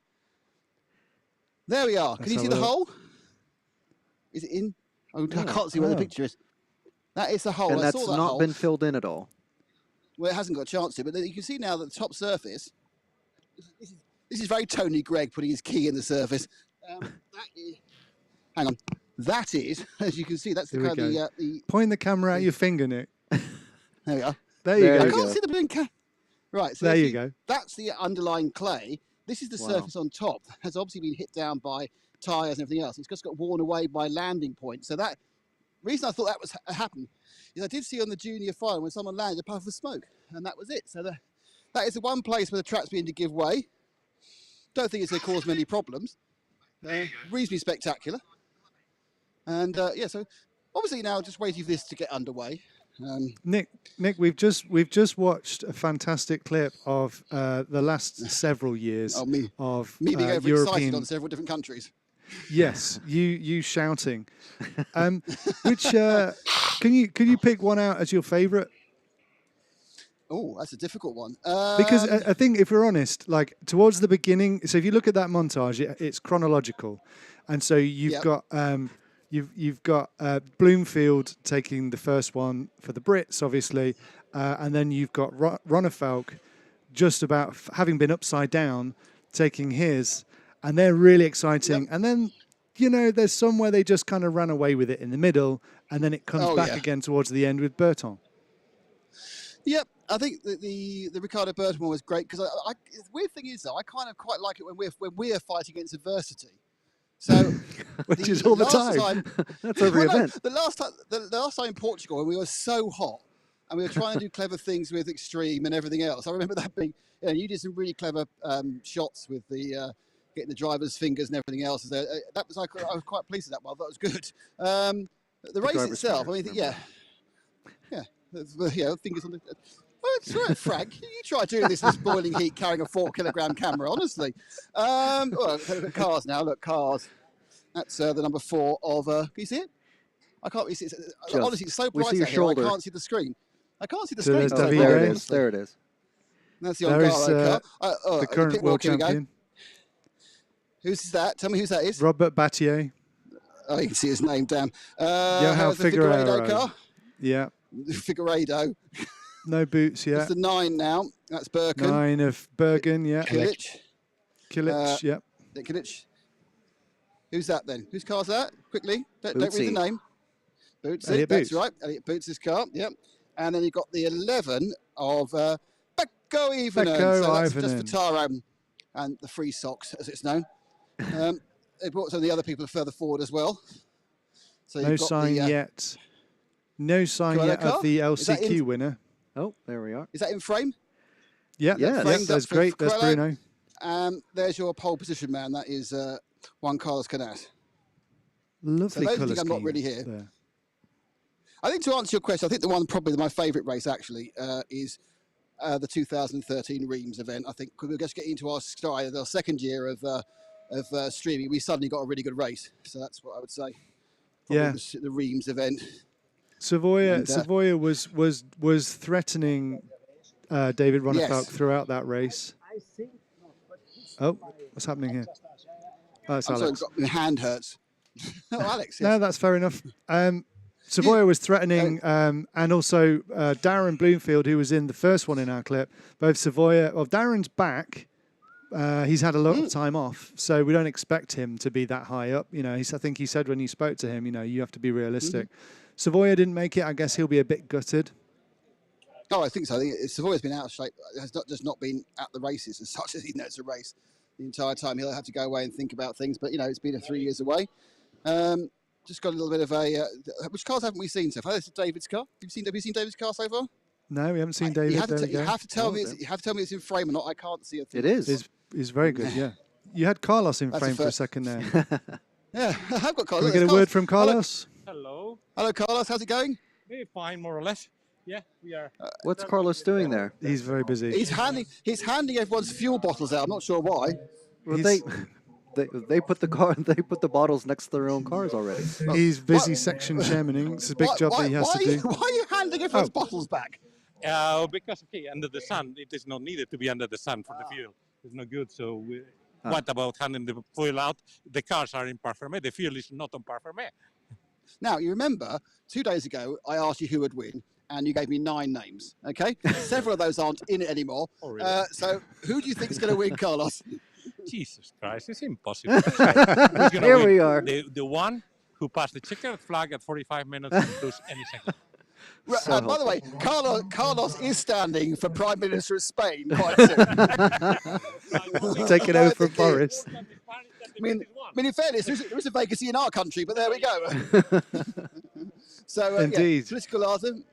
There we are. Can you see the hole? Is it in? Oh, I can't see where the picture is. That is the hole. And I that's saw that not hole. been filled in at all. Well, it hasn't got a chance to, but you can see now that the top surface. This is very Tony Gregg putting his key in the surface. Hang on. That is, as you can see, that's the kind of the. Point the camera at your finger, Nick. There we are. There you go. I can't see the blink. Right. So there you go. That's the underlying clay. This is the surface on top. Has obviously been hit down by tyres and everything else. It's just got worn away by landing points. So that reason I thought that was happened is I did see on the junior final when someone landed a puff of smoke, and that was it. So that is the one place where the track's beginning to give way. Don't think it's going to cause many problems. Reasonably spectacular. And so obviously now just waiting for this to get underway. Nick, we've just watched a fantastic clip of the last several years of me being overexcited European on several different countries. Yes, you shouting. Which can you pick one out as your favourite? Oh, that's a difficult one. Because I think, if we're honest, like towards the beginning, so if you look at that montage, it's chronological, and so you've got you've got Bloomfield taking the first one for the Brits, obviously, and then you've got Ronnefalk just about having been upside down taking his, and they're really exciting. And then there's some where they just kind of ran away with it in the middle, and then it comes back again towards the end with Berton. Yep, I think the Ricardo Berton one was great because the weird thing is though, I kind of quite like it when we're fighting against adversity. So, which is all the time. That's every event. The last time in Portugal, when we were so hot and we were trying to do clever things with extreme and everything else. I remember that being, you did some really clever shots with the getting the driver's fingers and everything else. That was I was quite pleased with that one. That was good. The race itself, fingers, fingers on the. Oh, it's right, Frank. You try doing this in this boiling heat, carrying a 4-kilogram camera. Honestly, look at cars now. Look, cars. That's the number 4 of. Can you see it? I can't really see it. Honestly, it's so bright out here. I can't see the screen. I can't see the screen. There it is. There it is. That's the Ongaro car. The current world champion. Who's that? Tell me who that is. Robert Battier. Oh, you can see his name. Damn. Johan Figueiredo car. Yeah. Figueiredo. No boots yet. It's the 9 now. That's Birkin. 9 of Bergen, yeah. Kilic. Yep. Kilic. Who's that then? Whose car's that? Quickly. Don't read the name. Boots. That's right. Elliot Boots' car. Yep. And then you've got the 11 of Pekko Ivanen. So that's just for Taro and the free socks, as it's known. They brought some of the other people further forward as well. So no sign yet. No sign yet of the LCQ winner. Oh, there we are. Is that in frame? Yeah, that's great. That's Bruno. There's your pole position man. That is Juan Carlos Canas. Lovely colour scheme. I'm not really here. There. I think to answer your question, I think the one probably my favourite race actually is the 2013 Reims event. I think we're just getting into our second year of streaming. We suddenly got a really good race, so that's what I would say. Probably the Reims event. Savoia was threatening David Ronnefalk throughout that race. Oh, what's happening here? Oh, it's Alex. Sorry, my hand hurts. Oh, Alex. Yes. No, that's fair enough. Savoia was threatening, and also Darren Bloomfield, who was in the first one in our clip. Both Savoia, well, Darren's back. He's had a lot of time off, so we don't expect him to be that high up. You know, I think he said when you spoke to him, you know, you have to be realistic. Savoia didn't make it. I guess he'll be a bit gutted. Oh, I think so. I think Savoia's been out of shape. Has not been at the races as such as he knows a race the entire time. He'll have to go away and think about things. But you know, it's been 3 years away. Just got a little bit of a. Which cars haven't we seen so far? This is David's car. Have you seen David's car so far? No, we haven't seen David. You have to tell me. You have to tell me it's in frame or not. I can't see a thing. It is. It's very good. Yeah. You had Carlos in frame for a second there. Yeah, I've got Carlos. Can we get a word from Carlos? Hello. Hello, Carlos. How's it going? Fine, more or less. Yeah, we are. What's Carlos doing there? He's very busy. He's handing everyone's fuel bottles out. I'm not sure why. Well, they put the bottles next to their own cars already. He's busy section chairmaning. It's a big job that he has to do. Why are you handing everyone's bottles back? Because under the sun, it is not needed to be under the sun for the fuel. It's not good. So what about handing the fuel out? The cars are in parfumé. The fuel is not on parfumé. Now, you remember 2 days ago, I asked you who would win, and you gave me 9 names, okay? Several of those aren't in it anymore. Oh, really? So who do you think is going to win, Carlos? Jesus Christ, it's impossible to say. Here we are. The one who passed the checkered flag at 45 minutes plus any second. By the way, Carlos is standing for Prime Minister of Spain quite soon. Taking over from Boris. I mean, in fairness, there is a vacancy in our country, but there we go. So, Indeed. yeah, political item.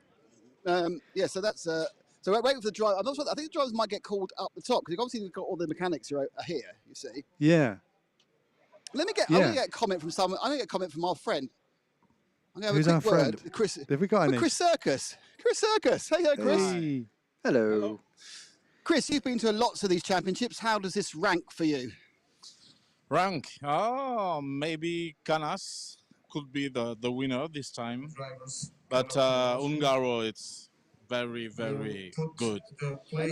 So that's. So we're waiting for the driver. I'm not sure. I think the drivers might get called up the top because obviously we've got all the mechanics who are here. You see. Yeah. I'm going to get a comment from someone. I'm going to get a comment from our friend. I'm going to Who's have a our quick friend? word. Chris. Have we got any? Chris Circus. Chris Circus. Hey, Chris. Hey. Hello. Chris, you've been to lots of these championships. How does this rank for you? Rank? Oh, maybe Canas could be the winner this time. But Ungaro, it's very, very good.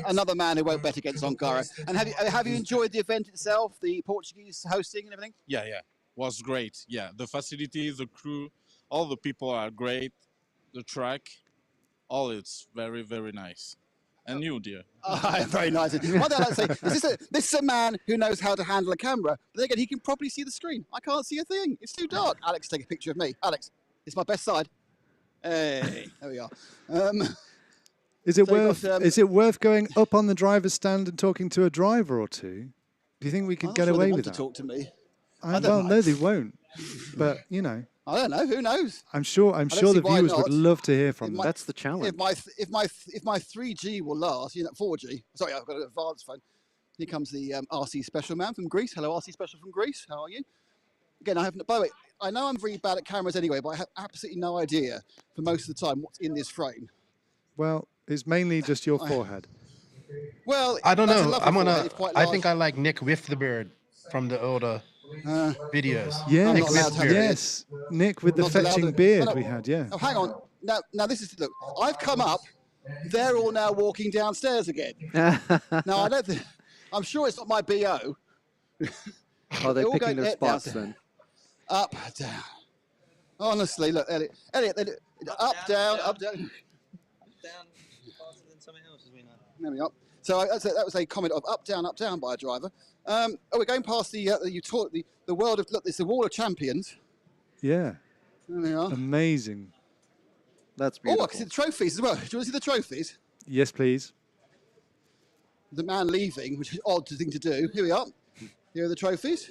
Another man who won't bet against Ongaro. And have you enjoyed the event itself, the Portuguese hosting and everything? Yeah, was great. Yeah, the facilities, the crew, all the people are great. The track, all it's very, very nice. And you, dear. Very nice. One thing I like to say, this is a man who knows how to handle a camera, but then again, he can probably see the screen. I can't see a thing. It's too dark. Alex, take a picture of me. Alex, it's my best side. Hey, there we are. Is it worth going up on the driver's stand and talking to a driver or two? Do you think we could get away with that? Talk to me. No, they won't. But you know. I don't know. Who knows? I'm sure the viewers would love to hear from them. That's the challenge. If my 3G will last, 4G. Sorry, I've got an advanced phone. Here comes the RC Special man from Greece. Hello, RC Special from Greece. How are you? Again, by the way, I know I'm really bad at cameras anyway, but I have absolutely no idea for most of the time what's in this frame. Well, it's mainly just your forehead. Well, I don't know. I I think I like Nick with the beard from the older videos. Yes, Nick with beard. yes. Nick with the fetching beard we had, yeah. Oh, hang on. Now this is, look, I've come up. They're all now walking downstairs again. Now, I'm sure it's not my BO. Are they picking their spots then? Up, down. Honestly, look, Elliot, up, down, up, down. Down faster than something else, as we know. There we are. So that was a comment of up, down by a driver. We're going past the world of, look, it's the Wall of Champions. Yeah. There we are. Amazing. That's beautiful. Oh, I can see the trophies as well. Do you want to see the trophies? Yes, please. The man leaving, which is an odd thing to do. Here we are. Here are the trophies.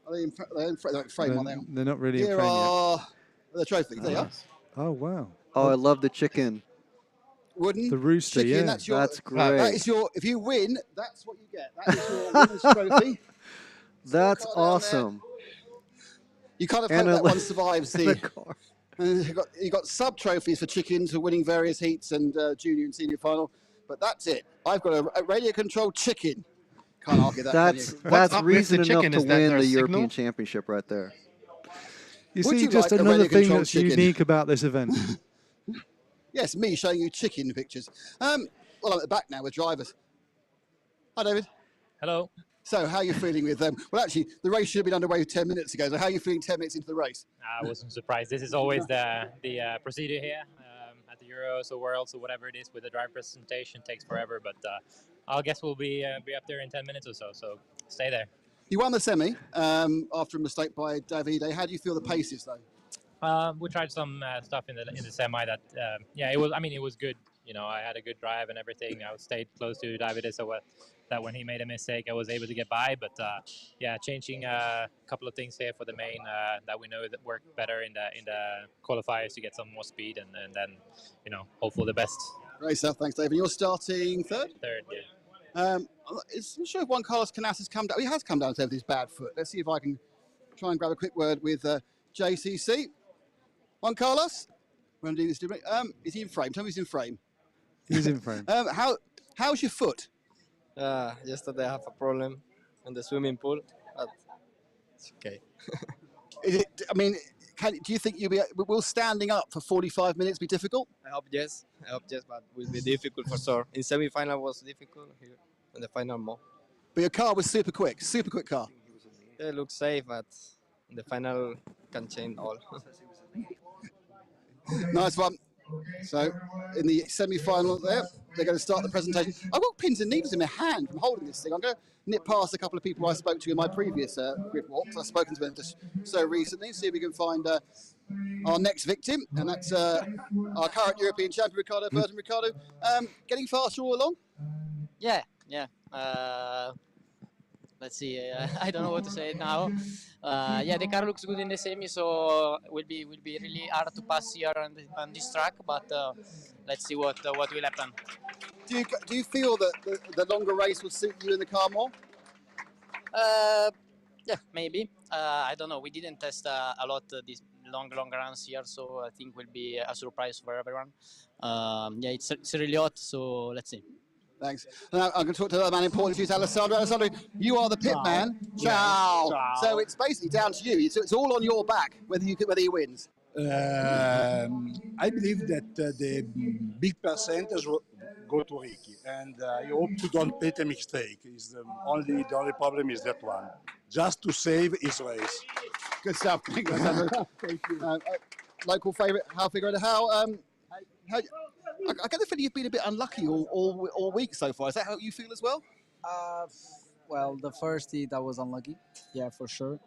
Are they in frame? They're not really in Here frame are the trophies. There you are. Oh, wow. Oh, I love the chicken. Wooden. The rooster, chicken, yeah. That's great. That is if you win, that's what you get. That is your winner's trophy. That's awesome. You kind of hope that one survives you got sub trophies for chickens for winning various heats and junior and senior final, but that's it. I've got a radio controlled chicken. Can't argue that. That's reason enough to win the European signal? Championship right there. You Would see, you just like a another radio thing controlled that's chicken? unique about this event. Yes, me showing you chicken pictures. Well, I'm at the back now with drivers. Hi, David. Hello. So how are you feeling with them? Well, actually, the race should have been underway 10 minutes ago. So how are you feeling 10 minutes into the race? I wasn't surprised. This is always the procedure here at the Euros or Worlds or whatever it is with the drive presentation. Takes forever, but I guess we'll be up there in 10 minutes or so. So stay there. You won the semi after a mistake by Davide. How do you feel the pace is, though? We tried some stuff in the semi that it was. I mean, it was good. You know, I had a good drive and everything. I stayed close to Davide, so that when he made a mistake, I was able to get by. But changing a couple of things here for the main that we know that work better in the qualifiers to get some more speed and then hope for the best. Great stuff, thanks, David. You're starting third. Third, yeah. I'm not sure if Juan Carlos Canas has come down. He has come down to with his bad foot. Let's see if I can try and grab a quick word with JCC. Juan Carlos, we're going to do this. Is he in frame? Tell me he's in frame. He's in frame. How's your foot? Yesterday I have a problem in the swimming pool, but it's okay. Do you think will standing up for 45 minutes be difficult? I hope yes, but will be difficult for sure. In semi-final was difficult, here in the final more. But your car was super quick car. Yeah, it looks safe, but in the final can change all. Nice one. So in the semi-final there, they're going to start the presentation. I've got pins and needles in my hand from holding this thing. I'm going to nip past a couple of people I spoke to in my previous grid walks. I've spoken to them just so recently. See if we can find our next victim, and that's our current European champion, Ricardo Burton. Ricardo, getting faster all along? Yeah. Let's see. I don't know what to say now. The car looks good in the semi, so will be really hard to pass here on this track. But let's see what will happen. Do you feel that the longer race will suit you in the car more? Yeah, maybe. I don't know. We didn't test a lot these long runs here, so I think will be a surprise for everyone. It's really hot, so let's see. Thanks. Now I'm going to talk to the man in Portuguese, Alessandro. Alessandro, you are the pit man. Ciao. Ciao. So it's basically down to you. It's all on your back whether he wins. I believe that the big percentage will go to Ricky, and I hope to don't make a mistake. The only problem is that one, just to save his race. Good stuff. Thank you, Alessandro. Thank you. Local favourite, how figured how I get the feeling you've been a bit unlucky all week so far. Is that how you feel as well? Well, the first heat I was unlucky, yeah, for sure.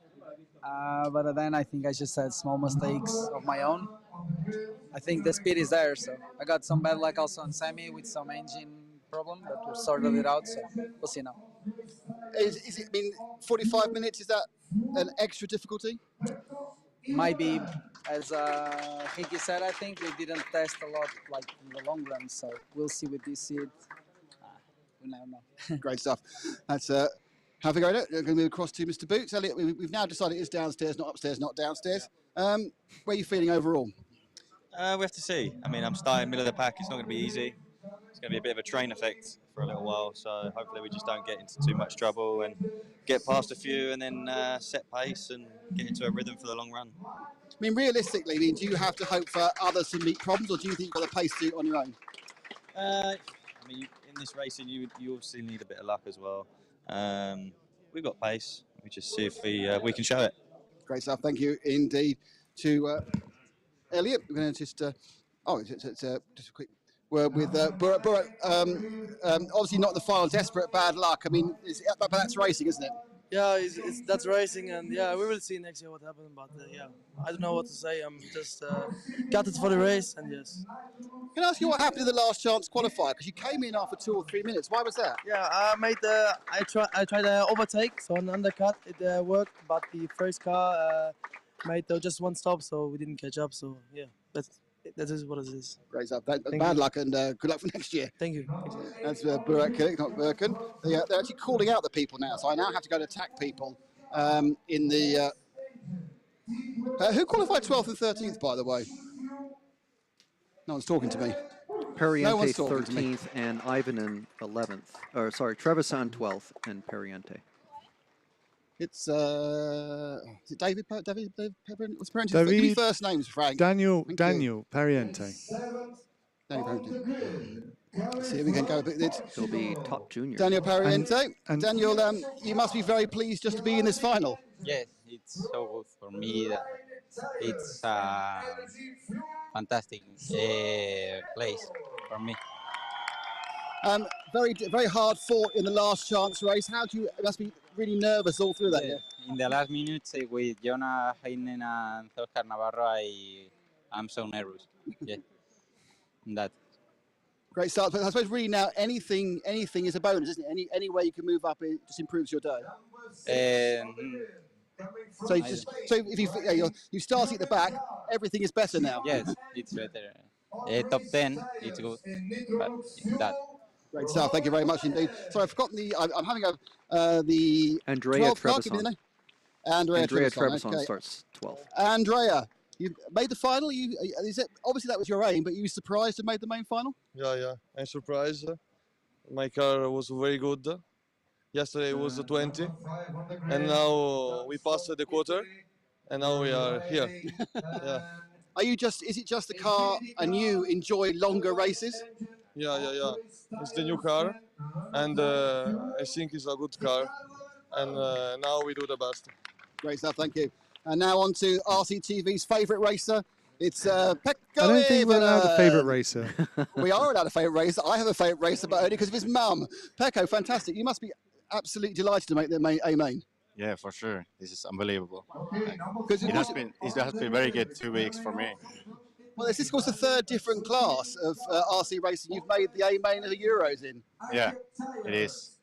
But then I think I just had small mistakes of my own. I think the speed is there, so I got some bad luck also on semi with some engine problem, but we sorted it out, so we'll see now. Is it 45 minutes? Is that an extra difficulty? Might be, as Ricky said, I think we didn't test a lot like in the long run, so we'll see with this seed. We'll never know. Great stuff. That's how we go. We're going to move across to Mr. Boots. Elliot, we've now decided it is downstairs, not upstairs, not downstairs. Where are you feeling overall? We have to see. I mean, I'm starting middle of the pack. It's not going to be easy. It's going to be a bit of a train effect for a little while. So hopefully we just don't get into too much trouble and get past a few and then set pace and get into a rhythm for the long run. I mean, realistically, do you have to hope for others to meet problems, or do you think you've got the pace to do it on your own? I mean, in this racing, you obviously need a bit of luck as well. We've got pace. We just see if we can show it. Great stuff. Thank you indeed to Elliot. We're going to just just a quick word with Burak. Obviously not the final. Desperate bad luck. I mean, but that's racing, isn't it? Yeah, that's racing, and yeah, we will see next year what happens. But yeah, I don't know what to say. I'm just got it for the race, and yes. Can I ask you what happened in the last chance qualifier? Because you came in after 2 or 3 minutes. Why was that? Yeah, I tried to overtake, so an undercut it worked, but the first car made just one stop, so we didn't catch up. So yeah, that is what it is. Great stuff. Bad luck, and good luck for next year. Thank you. That's Burak Kilik, not Birkin. They're actually calling out the people now, so I now have to go to attack people in the... who qualified 12th and 13th, by the way? No one's talking to me. Periente 13th and Ivanen 11th. Or sorry, Trevisan 12th and Periente. It's is it David? What's Periente? David, Give me first names, Frank. Daniel Periente. See if we can go. He'll be top junior. Daniel Pariente. And Daniel, you must be very pleased just to be in this final. Yes, it's so good for me. That it's a fantastic place for me. Very hard fought in the last chance race. How do you? It must be really nervous all through that. Yeah. In the last minutes with Jonah Heinen and Oscar Navarro, I'm so nervous. Yeah, that. Great start, but I suppose really now anything is a bonus, isn't it? Any way you can move up, it just improves your day. So if you start at the back, everything is better now. Yes, it's better. Top 10, it's good, but that. Great stuff. Thank you very much indeed. So I've forgotten I'm having the Andrea 12th car. Give me the name. Andrea Trebison okay. starts 12th. Andrea, you made the final. Obviously that was your aim, but you were surprised to make the main final? Yeah, I'm surprised. My car was very good. Yesterday it was 20, and now we passed the quarter, and now we are here. Yeah. Is it just the car and you enjoy longer races? Yeah. It's the new car, and I think it's a good car, and now we do the best. Great stuff, thank you. And now on to RCTV's favourite racer. It's Pekka. I don't think we're allowed a favourite racer. We are allowed a favourite racer. I have a favourite racer, but only because of his mum. Pekka, fantastic. You must be absolutely delighted to make the main. Yeah, for sure. This is unbelievable. It has been very good 2 weeks for me. Well, this is, of course, the third different class of RC racing you've made the A main of the Euros in. Yeah, it is.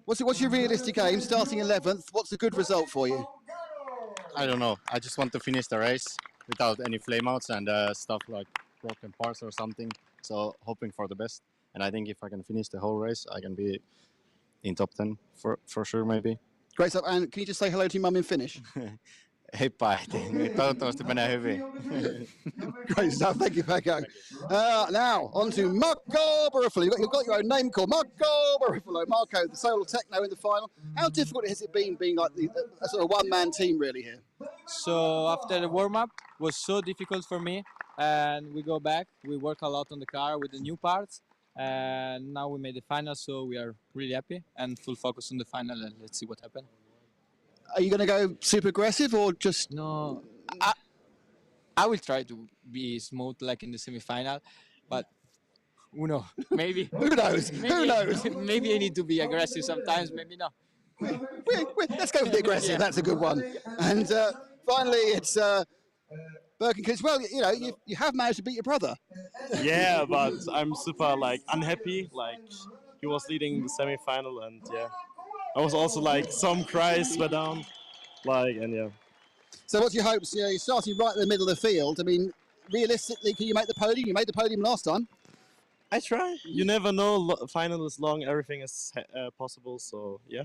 What's your realistic aim? Starting 11th, what's a good result for you? I don't know. I just want to finish the race without any flameouts and stuff like broken parts or something. So hoping for the best. And I think if I can finish the whole race, I can be in top 10 for sure, maybe. Great stuff. And can you just say hello to your mum in Finnish? Heippa, toivottavasti menee hyvin. Great stuff, thank you, Pekka. Now, on to Marco Barufalo. You've got your own name called Marco Barufalo. Marco, the solo techno in the final. How difficult has it been being like a sort of one-man team really here? So after the warm-up was so difficult for me, and we go back, we work a lot on the car with the new parts, and now we made the final, so we are really happy and full focus on the final, and let's see what happens. Are you going to go super aggressive or just... No, I will try to be smooth like in the semi-final, but who knows? Maybe. Who knows? Who knows? Maybe I need to be aggressive sometimes, maybe not. Let's go with the aggressive, that's a good one. And finally, it's Birkenkids. Well, you have managed to beat your brother. Yeah, but I'm super unhappy. He was leading the semi-final, and yeah. I was also some cries were down, and yeah. So what's your hopes? You're starting right in the middle of the field. I mean, realistically, can you make the podium? You made the podium last time. I try. You never know. Final is long. Everything is possible. So yeah,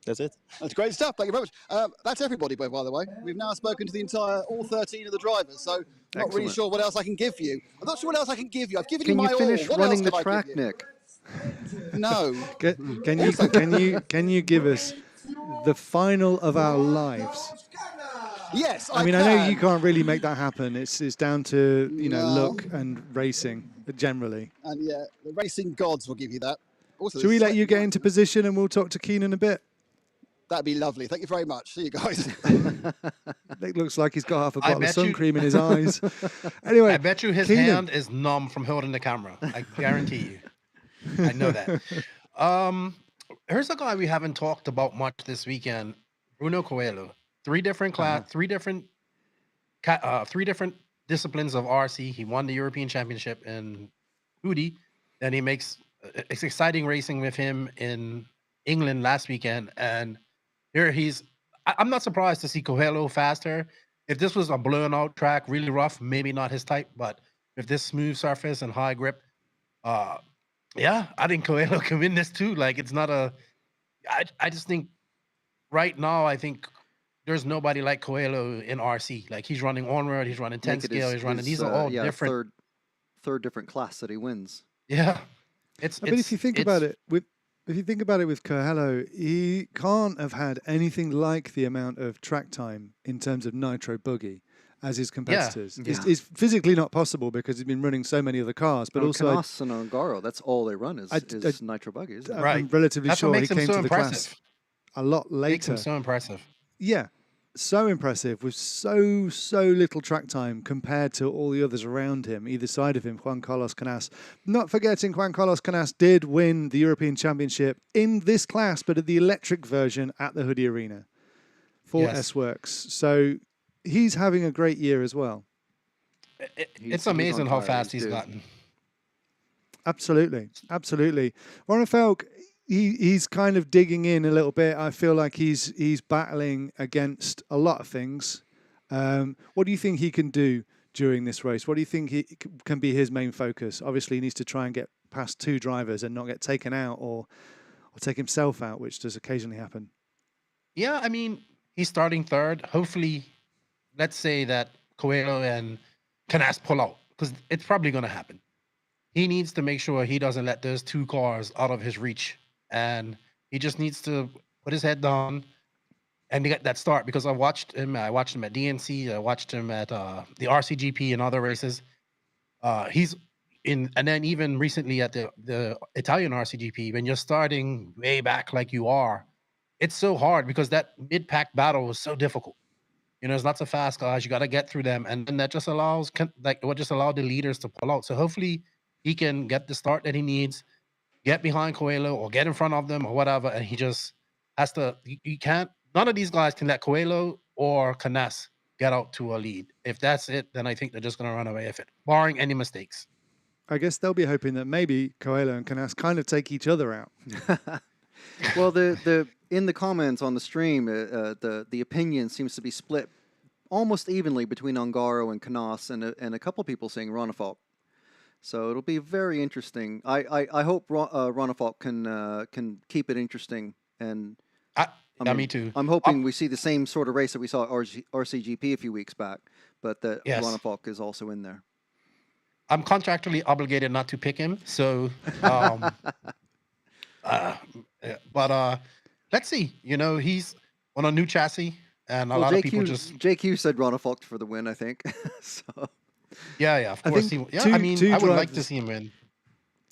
that's it. That's great stuff. Thank you very much. That's everybody, by the way. We've now spoken to all 13 of the drivers. So not really sure what else I can give you. I'm not sure what else I can give you. I've given you my all. Can you finish running the track, Nick? No. Can you give us the final of our lives? Yes, I mean, I know you can't really make that happen. It's down to luck and racing generally. And yeah, the racing gods will give you that. Also, Should we let you get into position and we'll talk to Keenan a bit? That'd be lovely. Thank you very much. See you guys. It looks like he's got half a bottle of sun cream in his eyes. Anyway, I bet you his hand is numb from holding the camera. I guarantee you. I know that. Here's a guy we haven't talked about much this weekend, Bruno Coelho. Three different disciplines of RC. He won the European Championship in Buggy. Then he makes it's exciting racing with him in England last weekend. And here I'm not surprised to see Coelho faster. If this was a blown out track, really rough, maybe not his type, but with this smooth surface and high grip, yeah, I think Coelho can win this too. It's not I just think right now, I think there's nobody like Coelho in RC. He's running onward, he's running 10 scale, he's running. These are all different. Third different class that he wins. Yeah, but if you think about it, with Coelho, he can't have had anything like the amount of track time in terms of Nitro Buggy. as his competitors. Yeah. It's physically not possible because he's been running so many other cars, but also Canas and Ongaro, that's all they run is Nitro Buggies. I'm relatively That's what sure he makes him came so to the impressive. class a lot Makes him later. so impressive. Yeah, so impressive with so little track time compared to all the others around him, either side of him. Juan Carlos Canas. Not forgetting Juan Carlos Canas did win the European Championship in this class, but at the electric version at the Hoodie Arena for Yes. S-Works. So he's having a great year as well. It's amazing how fast he's gotten. Absolutely, absolutely. Ron Felk, he's kind of digging in a little bit. I feel like he's battling against a lot of things. What do you think he can do during this race? What do you think can be his main focus? Obviously, he needs to try and get past two drivers and not get taken out or take himself out, which does occasionally happen. Yeah, I mean, he's starting third. Hopefully, let's say that Coelho and Canas pull out, because it's probably going to happen. He needs to make sure he doesn't let those two cars out of his reach. And he just needs to put his head down and get that start, because I watched him at DNC, I watched him at the RCGP and other races. He's in, and then even recently at the Italian RCGP, when you're starting way back like you are, it's so hard because that mid-pack battle was so difficult. You know, there's lots of fast cars, you got to get through them, and then that just allows the leaders to pull out. So hopefully he can get the start that he needs, get behind Coelho or get in front of them or whatever, and he just has to. You can't. None of these guys can let Coelho or Canas get out to a lead. If that's it, then I think they're just going to run away with it, barring any mistakes. I guess they'll be hoping that maybe Coelho and Canas kind of take each other out. Well, the in the comments on the stream, the opinion seems to be split almost evenly between Ongaro and Canas, and a couple people saying Ronafalk. So it'll be very interesting. I hope Ronafalk can keep it interesting, and me too. I'm hoping we see the same sort of race that we saw at RCGP a few weeks back, but that Yes. Ronafalk is also in there. I'm contractually obligated not to pick him, so but let's see. You know, he's on a new chassis, and a lot of people just JQ said Ronafalk for the win, I think. So yeah, of I course. think I would like to see him win.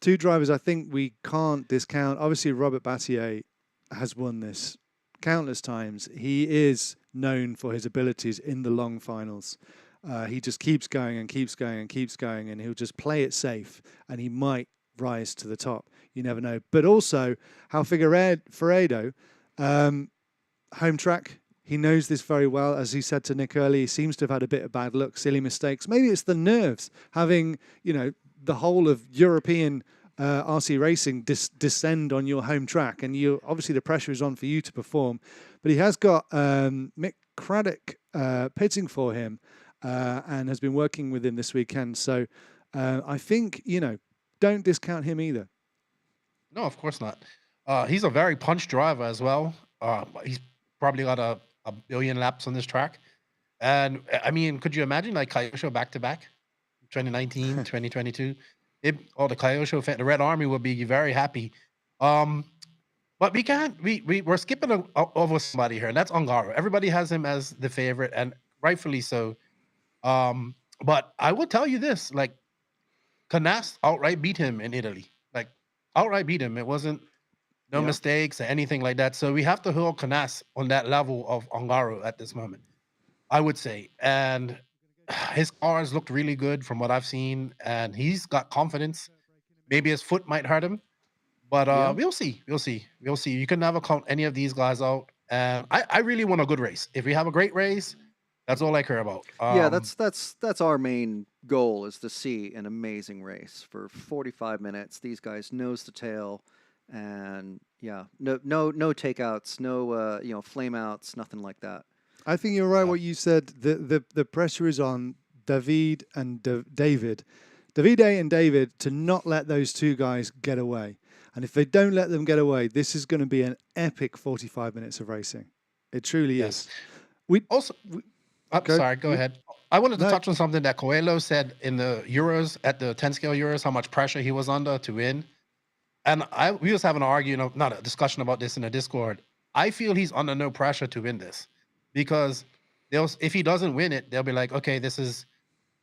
Two drivers I think we can't discount. Obviously, Robert Battier has won this countless times. He is known for his abilities in the long finals. He just keeps going and keeps going and keeps going, and he'll just play it safe, and he might rise to the top. You never know. But also, how Figueiredo, home track, he knows this very well. As he said to Nick earlier, he seems to have had a bit of bad luck, silly mistakes. Maybe it's the nerves, having, you know, the whole of European RC racing descend on your home track, and you obviously the pressure is on for you to perform. But he has got Mick Craddock pitting for him, and has been working with him this weekend. So I think, you know, don't discount him either. No, of course not. He's a very punch driver as well. He's probably got a billion laps on this track. And I mean, could you imagine like Kyosho back-to-back, 2019, 2022? The Kyosho fan, the Red Army would be very happy. But we can't, we're skipping over somebody here, and that's Ongaro. Everybody has him as the favorite, and rightfully so. But I will tell you this, like, Canas outright beat him in Italy. Like, outright beat him. It wasn't no mistakes or anything like that. So we have to hold Canas on that level of Ongaro at this moment, I would say. And his cars looked really good from what I've seen, and he's got confidence. Maybe his foot might hurt him, but we'll see. We'll see. We'll see. You can never count any of these guys out. And I really want a good race. If we have a great race, that's all I care about. Yeah, that's our main goal, is to see an amazing race for 45 minutes. These guys nose to tail, and no takeouts, no flame outs, nothing like that. I think you're right. What you said. The pressure is on Davide and Davide and David to not let those two guys get away. And if they don't let them get away, this is going to be an epic 45 minutes of racing. It truly is. Sorry, go ahead. I wanted to touch on something that Coelho said in the Euros, at the 10 scale Euros, how much pressure he was under to win. And we was having a discussion about this in the Discord. I feel he's under no pressure to win this, because if he doesn't win it, they'll be like, okay, this is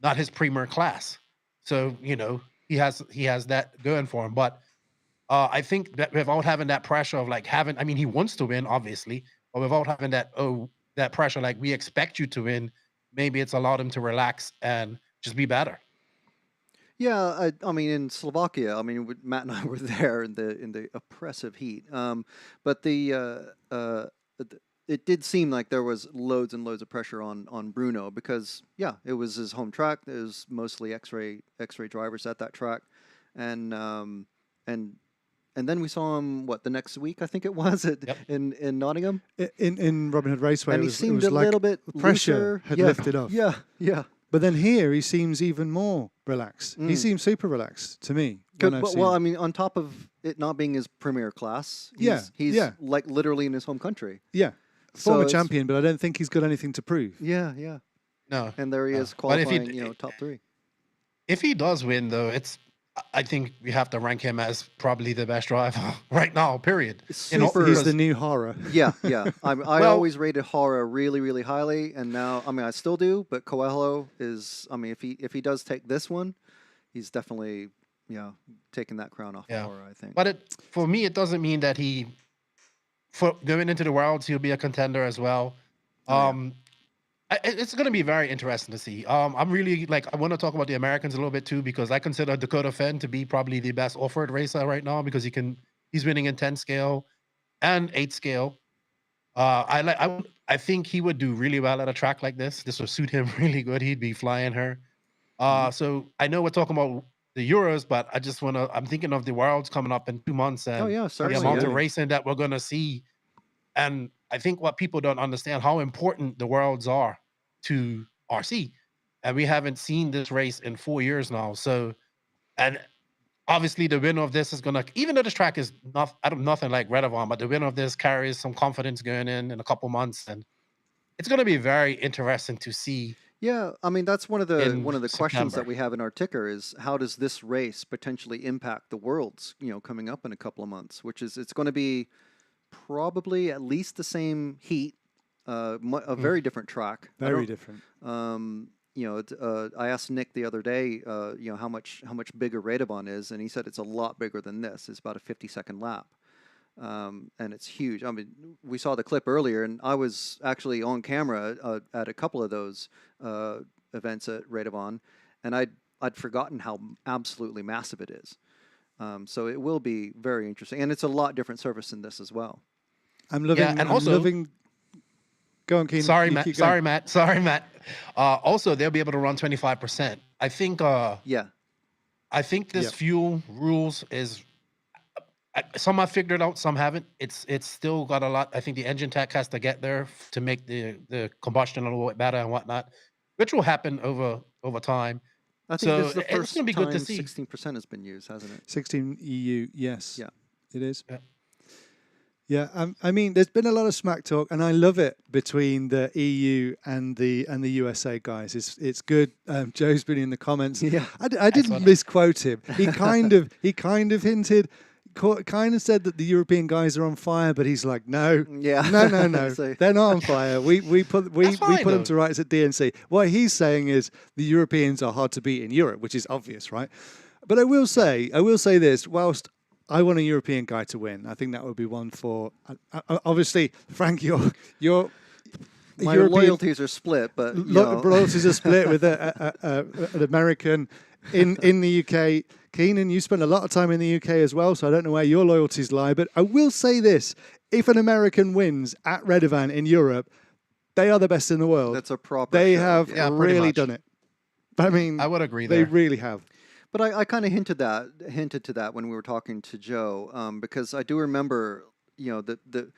not his premier class. So, you know, he has that going for him. But I think that without having that pressure of like I mean, he wants to win, obviously, but without having that pressure, like we expect you to win, maybe it's allowed him to relax and just be better. Yeah, I mean, in Slovakia, I mean, Matt and I were there in the oppressive heat. But it did seem like there was loads and loads of pressure on Bruno because it was his home track. It was mostly X-ray drivers at that track, and then we saw him the next week, I think it was in Nottingham in Robin Hood Raceway. and it he was, seemed it was a like little bit pressure looser. had Yeah, lifted off. Yeah. But then here he seems even more relaxed. He seems super relaxed to me. Well, I mean, on top of it not being his premier class, he's like literally in his home country. Yeah, So former it's- champion, but I don't think he's got anything to prove. Yeah. No. And there he is But if he- qualifying, top 3. If he does win, though, I think we have to rank him as probably the best driver right now, period. He's the new horror. Yeah. I always rated Hara really, really highly, and now, I mean, I still do, but Coelho is, I mean, if he does take this one, he's definitely, taking that crown off Hara, I think. But for me, it doesn't mean that for going into the Worlds, he'll be a contender as well. It's going to be very interesting to see. I'm really I want to talk about the Americans a little bit too, because I consider Dakota Fenn to be probably the best off-road racer right now because he's winning in 10 scale and 8 scale. I think he would do really well at a track like this. This would suit him really good. He'd be flying her. So I know we're talking about the Euros, but I'm thinking of the Worlds coming up in 2 months and the certainly. amount of racing that we're going to see. And I think what people don't understand how important the Worlds are to RC. And we haven't seen this race in 4 years now. So, and obviously the winner of this is going to, even though this track is nothing like Redovon, but the winner of this carries some confidence going in a couple months. And it's going to be very interesting to see. Yeah, I mean, that's one of the questions that September. we have in our ticker is how does this race potentially impact the Worlds, coming up in a couple of months, which is, it's going to be probably at least the same heat, a very different track. Very different. I asked Nick the other day, how much bigger Redovon is, and he said it's a lot bigger than this. It's about a 50-second lap, and it's huge. I mean, we saw the clip earlier, and I was actually on camera at a couple of those events at Redovon, and I'd forgotten how absolutely massive it is. So it will be very interesting, and it's a lot different surface than this as well. I'm loving. Go on, Keenan. Sorry, You Matt. keep going. Sorry, Matt. Also, they'll be able to run 25%. I think. I think this fuel rules is. Some have figured out, some haven't. It's still got a lot. I think the engine tech has to get there to make the combustion a little bit better and whatnot, which will happen over time. I think this is the it's first going to be time good to see. 16% has been used, hasn't it? 16 EU, yes. Yeah. It is. Yeah, I mean, there's been a lot of smack talk, and I love it between the EU and the USA guys. It's good. Joe's been in the comments. Yeah, I didn't misquote him. He kind of hinted, kind of said that the European guys are on fire, but he's like, no, no, So- they're not on fire. We put fine, them though. to rights at DNC. What he's saying is the Europeans are hard to beat in Europe, which is obvious, right? But I will say this, whilst I want a European guy to win. I think that would be one for. Obviously, Frank, your My European loyalties are split, but loyalties are split with an American in the UK. Keenan, you spent a lot of time in the UK as well, so I don't know where your loyalties lie. But I will say this: if an American wins at Redovon in Europe, they are the best in the world. That's a proper. They show. have Yeah, pretty really much. done it. I mean, I would agree they there. really have. But I kind of hinted to that when we were talking to Joe, because I do remember, the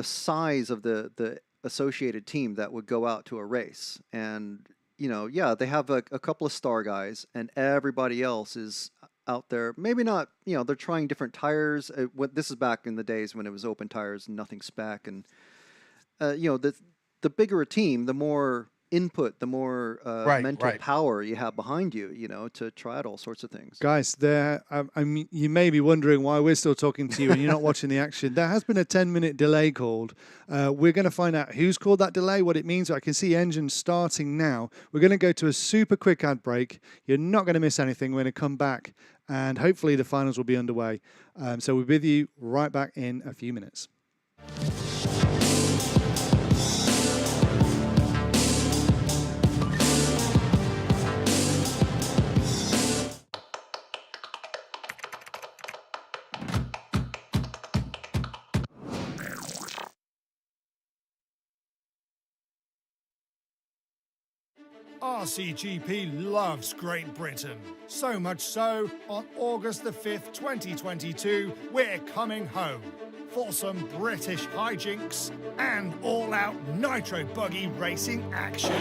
size of the associated team that would go out to a race, and they have a couple of star guys, and everybody else is out there. Maybe not, they're trying different tires. This is back in the days when it was open tires and nothing spec, and the bigger a team, the more input, the more mental power you have behind you, you know, to try out all sorts of things. Guys, I mean, you may be wondering why we're still talking to you and you're not watching the action. There has been a 10-minute delay called. We're going to find out who's called that delay, what it means. I can see engines starting now. We're going to go to a super quick ad break. You're not going to miss anything. We're going to come back and hopefully the finals will be underway. So we'll be with you right back in a few minutes. RCGP loves Great Britain. So much so, on August the 5th, 2022, we're coming home for some British hijinks and all-out Nitro Buggy racing action.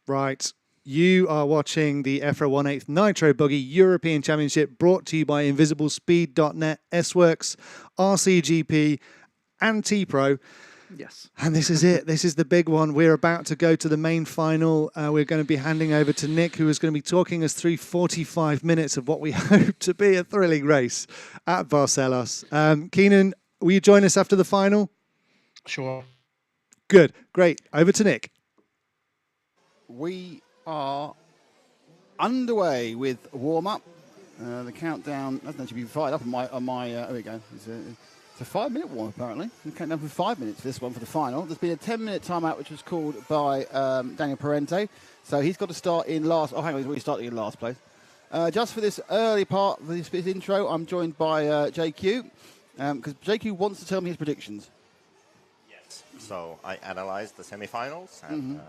Right. You are watching the EFRA 1/8 Nitro Buggy European Championship brought to you by InvisibleSpeed.net, S-Works, RCGP and T-Pro. Yes. And this is it. This is the big one. We're about to go to the main final. We're going to be handing over to Nick, who is going to be talking us through 45 minutes of what we hope to be a thrilling race at Barcelos. Keenan, will you join us after the final? Sure. Good. Great. Over to Nick. We are underway with warm-up. The countdown doesn't actually be fired up on my there we go. It's a 5-minute warm apparently. The countdown for 5 minutes for this one for the final. There's been a 10-minute timeout which was called by Daniel Parente. So he's got to start in last. Oh, hang on, he's already starting in last place. Just for this early part of this intro, I'm joined by JQ because JQ wants to tell me his predictions. Yes. So I analyzed the semi-finals and.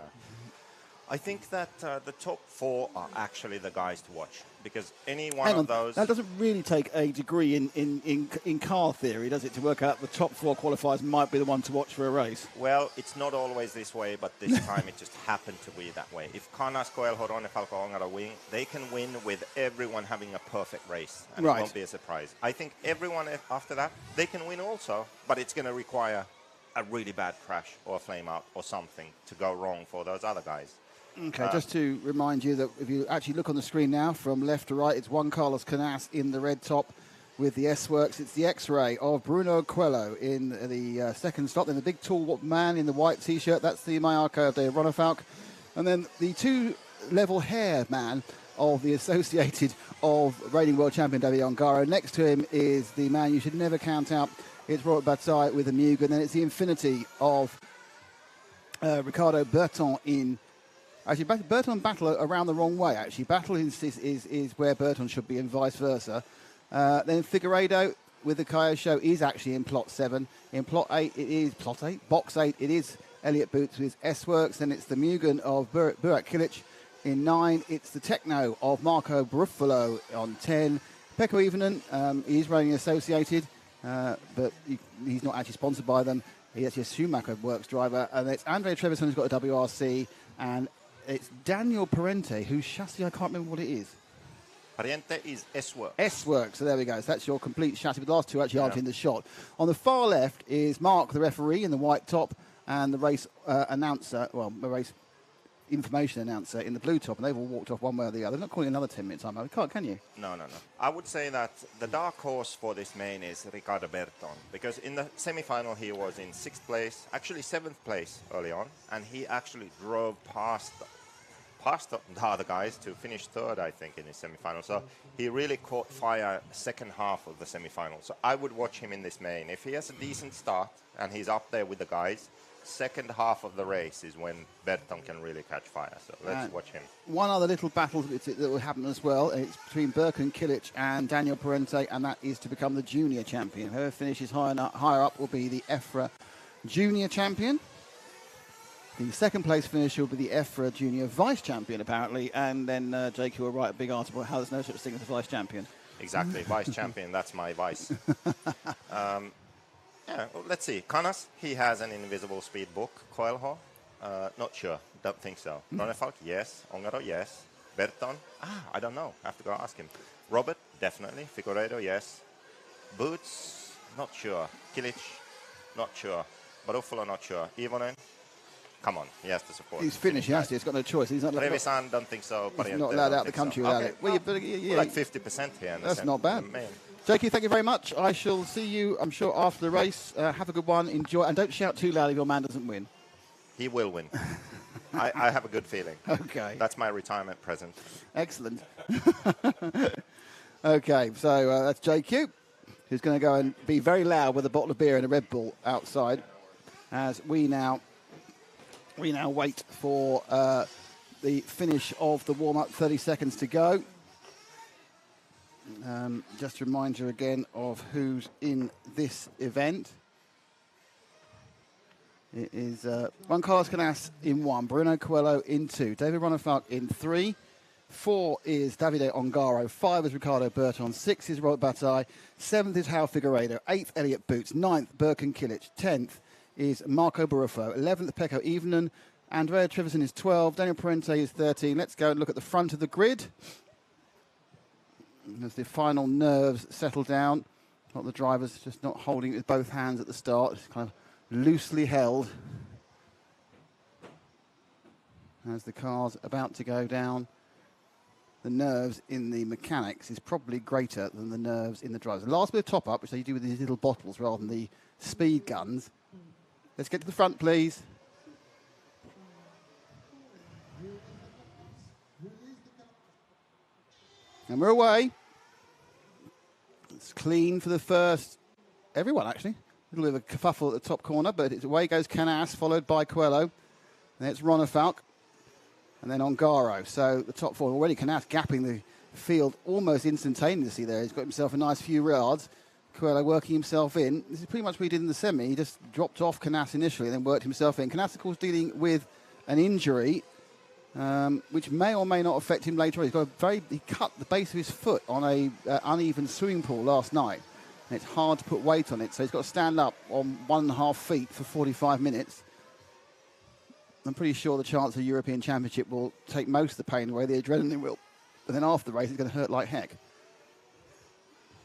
I think that the top 4 are actually the guys to watch because any one of those. That doesn't really take a degree in car theory, does it, to work out the top 4 qualifiers might be the one to watch for a race? Well, it's not always this way, but this time it just happened to be that way. If Canas, Coelho, Ronne, Falco, Ongara win, they can win with everyone having a perfect race, and it won't be a surprise. I think everyone after that, they can win also, but it's going to require a really bad crash or a flame out or something to go wrong for those other guys. Okay, just to remind you that if you actually look on the screen now, from left to right, it's Juan Carlos Canas in the red top with the S-Works. It's the X-Ray of Bruno Coelho in the second slot. Then the big tall man in the white T-shirt, that's the Mayarko de Ronafalk. And then the 2 level hair man of the Associated of reigning world champion David Ongaro. Next to him is the man you should never count out. It's Robert Bataille with a Mugen. And then it's the Infinity of Ricardo Berton in Actually, Berton and Battle are around the wrong way, actually. Battle is where Berton should be and vice versa. Then Figueiredo with the Kyosho is actually in plot 7. In plot 8, it is plot 8. Box 8, it is Elliott Boots with S-Works. Then it's the Mugen of Burak Kilic. In 9, it's the Techno of Marco Bruffalo on 10. Pekko Ivonen, he's running Associated, but he's not actually sponsored by them. He's actually a Schumacher Works driver. And it's Andre Trevisan who's got a WRC. And it's Daniel Parente, whose chassis, I can't remember what it is. Pariente is S-Works. S-Works, so there we go. So that's your complete chassis, but the last two actually aren't in the shot. On the far left is Mark, the referee, in the white top, and the race announcer, well, the race information announcer in the blue top, and they've all walked off one way or the other. They're not calling another 10-minute time. You can't, can you? No. I would say that the dark horse for this main is Ricardo Berton, because in the semi-final he was in 6th place, actually 7th place early on, and he actually drove past the other guys to finish 3rd, I think, in his semi-final. So he really caught fire second half of the semi-final. So I would watch him in this main. If he has a decent start and he's up there with the guys, second half of the race is when Berton can really catch fire. So let's watch him. One other little battle that will happen as well. It's between Berkan Kilic and Daniel Parente, and that is to become the junior champion. Whoever finishes higher up will be the EFRA junior champion. The second place finisher will be the EFRA Junior Vice Champion, apparently. And then Jake, you will write a big article how there's no such thing as a Vice Champion. Exactly, Vice Champion, that's my vice. Yeah, well, let's see. Canas, he has an invisible speed book. Coelho, not sure, don't think so. Ronefalk, yes. Ongaro, yes. Berton, I don't know, I have to go ask him. Robert, definitely. Figueiredo, yes. Boots, not sure. Kilic, not sure. Baruffalo, not sure. Ivonen, come on, he has to support. He's finished, he has to. He's got no choice. He's not. Trevisan, don't think so. He's not allowed out the country without it. Well, we're like 50% here. That's not bad. Jakey, thank you very much. I shall see you, I'm sure, after the race. Have a good one. Enjoy. And don't shout too loud if your man doesn't win. He will win. I have a good feeling. Okay. That's my retirement present. Excellent. Okay, so that's JQ, who's going to go and be very loud with a bottle of beer and a Red Bull outside as we now wait for the finish of the warm-up. 30 seconds to go. Just a reminder again of who's in this event. It is Juan Carlos Canas in 1, Bruno Coelho in 2, David Ronefalk in 3, 4 is Davide Ongaro, 5 is Ricardo Berton, 6 is Robert Bataille, 7th is Hal Figueiredo, 8th Elliott Boots, 9th Berkan Kilic, 10th is Marco Baruffalo, 11th Pekko Ivonen, Andrea Trevisan is 12, Daniel Parente is 13. Let's go and look at the front of the grid as the final nerves settle down. Not the drivers just not holding it with both hands at the start, it's kind of loosely held as the car's about to go down. The nerves in the mechanics is probably greater than the nerves in the drivers. The last bit of top up, which they do with these little bottles rather than the speed guns. Let's get to the front, please. And we're away. It's clean for the first. Everyone, actually. A little bit of a kerfuffle at the top corner, but it's away goes Canas, followed by Coelho. Then it's Ronefalk, and then Ongaro. So the top four already. Canas gapping the field almost instantaneously there. He's got himself a nice few yards. Coelho working himself in. This is pretty much what he did in the semi. He just dropped off Canas initially and then worked himself in. Canas, of course, dealing with an injury, which may or may not affect him later on. He cut the base of his foot on a uneven swimming pool last night. And it's hard to put weight on it, so he's got to stand up on 1.5 feet for 45 minutes. I'm pretty sure the chance of the European Championship will take most of the pain away, the adrenaline will. But then after the race, it's going to hurt like heck.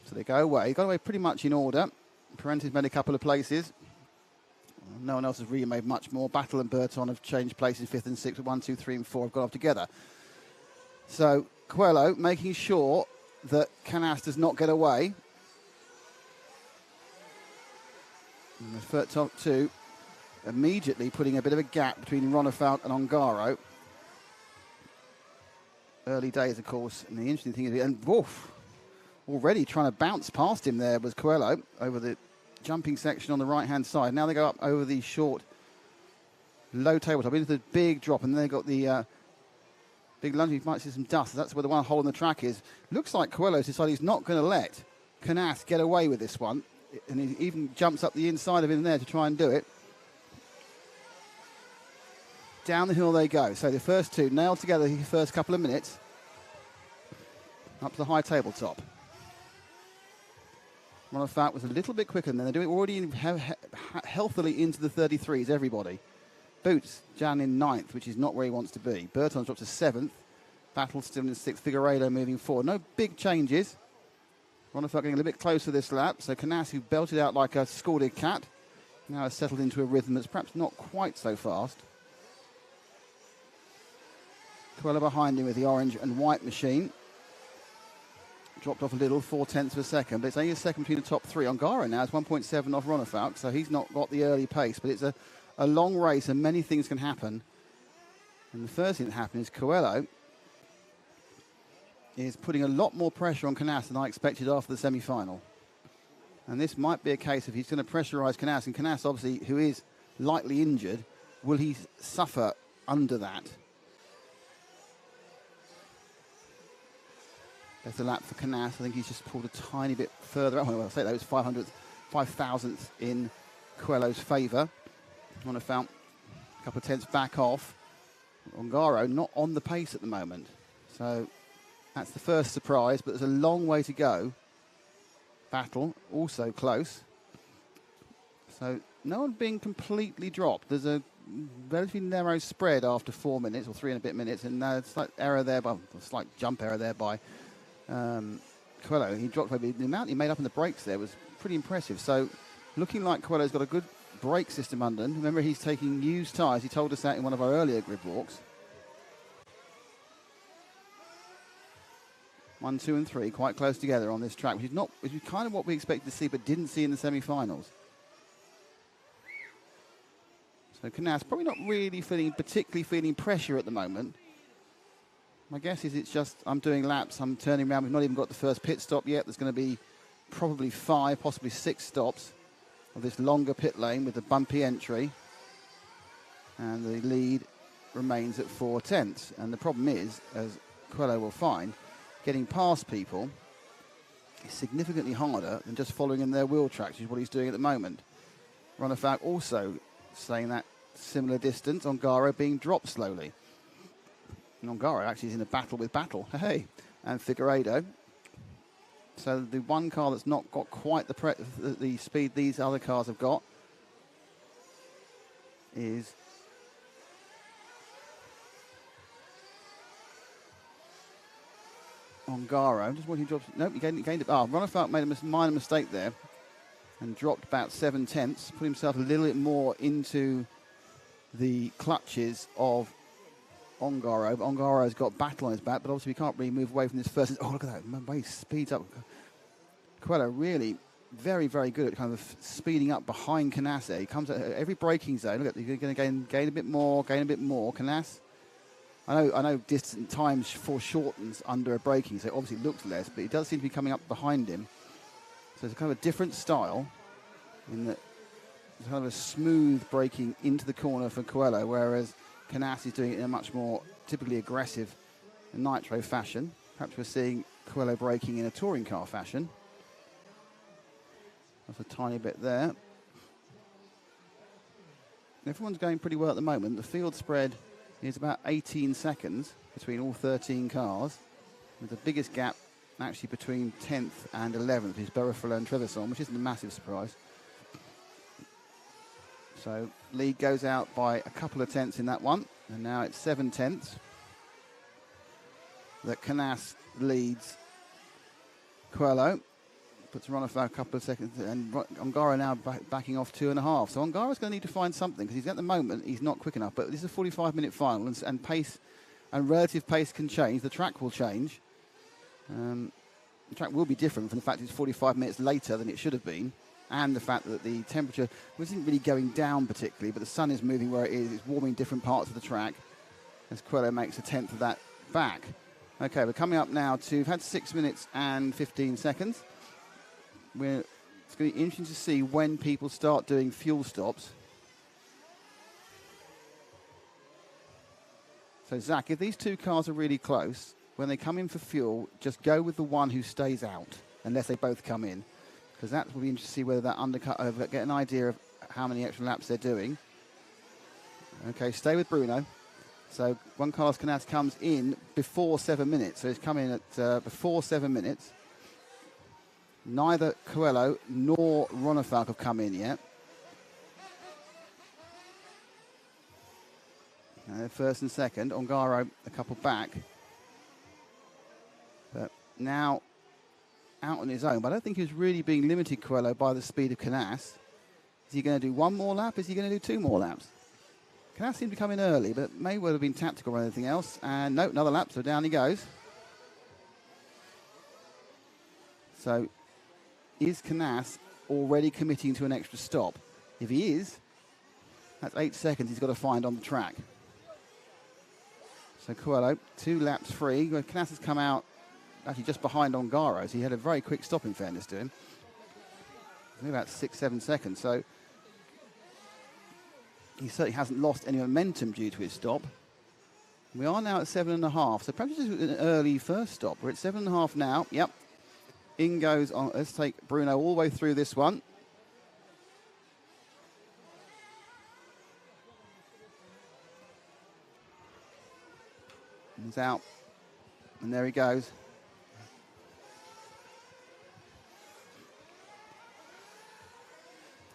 So they go away. He got away pretty much in order. Parente's made a couple of places. No one else has really made much more. Battle and Berton have changed places, 5th and 6th. 1, 2, 3 and 4 have gone off together. So Coelho making sure that Canas does not get away. And the top two immediately putting a bit of a gap between Ronefalk and Ongaro. Early days, of course. And the interesting thing is, and woof, already trying to bounce past him there was Coelho over the jumping section on the right-hand side. Now they go up over the short, low tabletop into the big drop, and then they've got the Big lunge, you might see some dust. That's where the one hole in the track is. Looks like Coelho's decided he's not going to let Canas get away with this one. And he even jumps up the inside of him there to try and do it. Down the hill they go. So the first two nailed together the first couple of minutes. Up to the high tabletop. Ronafat was a little bit quicker than them. They're doing already healthily into the 33s, everybody. Boots, Jan in 9th, which is not where he wants to be. Berton's dropped to 7th. Battle still in 6th. Figueiredo moving forward. No big changes. Ronafat getting a little bit closer this lap. So Canas, who belted out like a scalded cat, now has settled into a rhythm that's perhaps not quite so fast. Coelho behind him with the orange and white machine. Dropped off a little, 0.4 of a second, but it's only a second between the top three. Ongaro now is 1.7 off Ronafalk, so he's not got the early pace, but it's a long race and many things can happen. And the first thing that happened is Coelho is putting a lot more pressure on Canas than I expected after the semi-final. And this might be a case of he's going to pressurise Canas, and Canas obviously, who is lightly injured, will he suffer under that? There's a lap for Canas. I think he's just pulled a tiny bit further up. Well, I'll say that was 5,000th in Coelho's favour. On a couple of tenths back off. Ongaro not on the pace at the moment. So that's the first surprise, but there's a long way to go. Battle also close. So no one being completely dropped. There's a relatively narrow spread after 4 minutes or 3 and a bit minutes, and a slight error there, a slight jump error there by Coelho. He dropped maybe the amount he made up in the brakes there was pretty impressive. So looking like Coelho's got a good brake system under him. Remember, he's taking used tyres. He told us that in one of our earlier grid walks. 1, 2 and 3 quite close together on this track, which is kind of what we expected to see but didn't see in the semi-finals. So Canas probably not really particularly feeling pressure at the moment. My guess is it's just, I'm doing laps, I'm turning around. We've not even got the first pit stop yet. There's going to be probably 5, possibly 6 stops of this longer pit lane with the bumpy entry. And the lead remains at 4/10. And the problem is, as Coelho will find, getting past people is significantly harder than just following in their wheel tracks, which is what he's doing at the moment. Ronafalk also staying that similar distance. Ongaro being dropped slowly. And Ongaro actually is in a battle with Battle. Hey, and Figueiredo. So the one car that's not got quite the speed these other cars have got is Ongaro. Just what he dropped. Nope, he gained it. Ronafalk made a minor mistake there and dropped about 7/10, put himself a little bit more into the clutches of Ongaro. But Ongaro's got Battle on his back, but obviously we can't really move away from this first. Oh, look at that. The way he speeds up. Coelho really very, very good at kind of speeding up behind Canas. He comes at every braking zone. Look at, you're going to gain a bit more, Canas. I know distant times foreshortens under a braking, so it obviously looks less, but he does seem to be coming up behind him. So it's kind of a different style in that it's kind of a smooth braking into the corner for Coelho, whereas Canas is doing it in a much more typically aggressive Nitro fashion. Perhaps we're seeing Coelho braking in a touring car fashion. That's a tiny bit there. Everyone's going pretty well at the moment. The field spread is about 18 seconds between all 13 cars, with the biggest gap actually between 10th and 11th is Berifolo and Trevisan, which isn't a massive surprise. So lead goes out by a couple of tenths in that one, and now it's 7/10 that Canas leads Coelho. Puts Ronafalk a couple of seconds, and Ongaro now backing off 2.5. So Ongaro's going to need to find something, because at the moment he's not quick enough. But this is a 45-minute final, and pace and relative pace can change. The track will change. The track will be different from the fact it's 45 minutes later than it should have been, and the fact that the temperature wasn't really going down particularly, but the sun is moving where it is. It's warming different parts of the track as Coelho makes a tenth of that back. Okay, we're coming up now to, we've had 6 minutes and 15 seconds. It's going to be interesting to see when people start doing fuel stops. So, Zach, if these two cars are really close, when they come in for fuel, just go with the one who stays out, unless they both come in. Because that will be interesting to see whether that undercut over, get an idea of how many extra laps they're doing. Okay, stay with Bruno. So, Juan Carlos Canas comes in before 7 minutes. So, he's coming at before 7 minutes. Neither Coelho nor Ronefalk have come in yet. First and second, Ongaro a couple back. But now out on his own. But I don't think he's really being limited, Coelho, by the speed of Canas. Is he going to do one more lap? Is he going to do 2 more laps? Canas seemed to come in early, but it may well have been tactical or anything else. And no, another lap, so down he goes. So is Canas already committing to an extra stop? If he is, that's 8 seconds he's got to find on the track. So Coelho, 2 laps free. Canas has come out actually just behind Ongaro, so he had a very quick stop in fairness to him. Only about 6-7 seconds, so he certainly hasn't lost any momentum due to his stop. We are now at 7.5, so perhaps just an early first stop. We're at 7.5 now, yep. In goes on, let's take Bruno all the way through this one. He's out, and there he goes.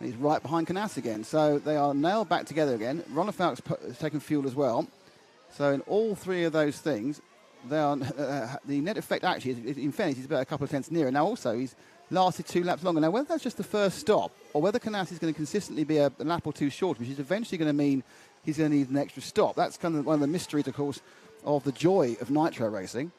He's right behind Canas again, so they are nailed back together again. Ronefalk's taken fuel as well. So in all 3 of those things, they are, the net effect actually, in fairness, he's about a couple of tenths nearer. Now also, he's lasted 2 laps longer. Now whether that's just the first stop, or whether Canas is going to consistently be a lap or 2 short, which is eventually going to mean he's going to need an extra stop. That's kind of one of the mysteries, of course, of the joy of Nitro racing.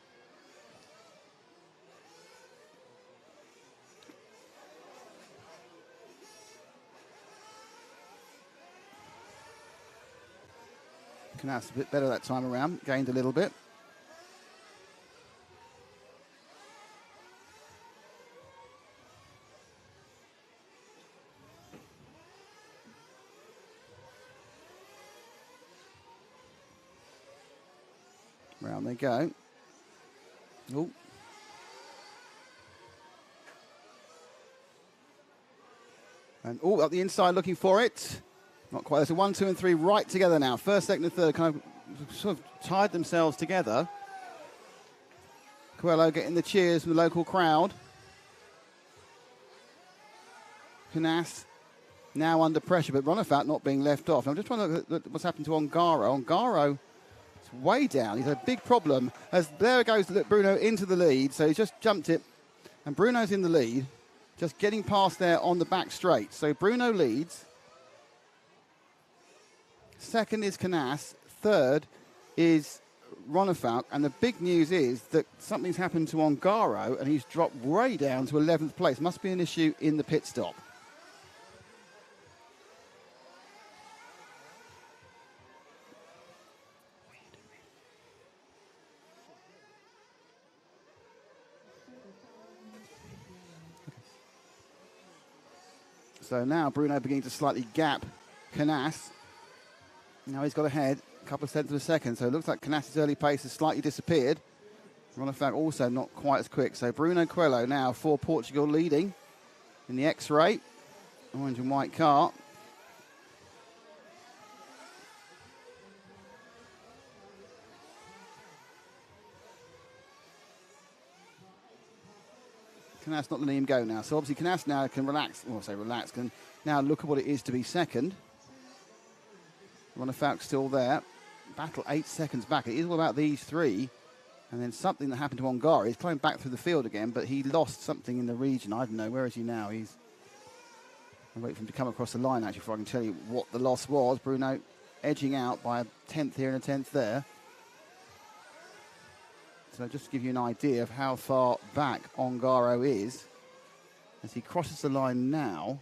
Canas a bit better that time around, gained a little bit. Round they go. Oh. And up the inside looking for it. Not quite. So 1, 2 and 3 right together now. First, second and third kind of sort of tied themselves together. Coelho getting the cheers from the local crowd. Canas now under pressure, but Ronefalk not being left off. I'm just trying to look at what's happened to Ongaro. Ongaro is way down. He's a big problem. As there goes Bruno into the lead, so he's just jumped it, and Bruno's in the lead, just getting past there on the back straight. So Bruno leads. Second is Canas. Third is Ronefalk. And the big news is that something's happened to Ongaro, and he's dropped way down to 11th place. Must be an issue in the pit stop. So now Bruno beginning to slightly gap Canas. Now he's got ahead, a couple of tenths of a second. So it looks like Canas's early pace has slightly disappeared. Ronefalk also not quite as quick. So Bruno Coelho now for Portugal leading in the X-Ray. Orange and white car. Canas not letting him go now. So obviously Canas now can relax, or say relax, can now look at what it is to be second. Ronefalk still there. Battle 8 seconds back. It is all about these 3. And then something that happened to Ongaro. He's coming back through the field again, but he lost something in the region. I don't know. Where is he now? I'll wait for him to come across the line, actually, before I can tell you what the loss was. Bruno edging out by a tenth here and a tenth there. So just to give you an idea of how far back Ongaro is, as he crosses the line now,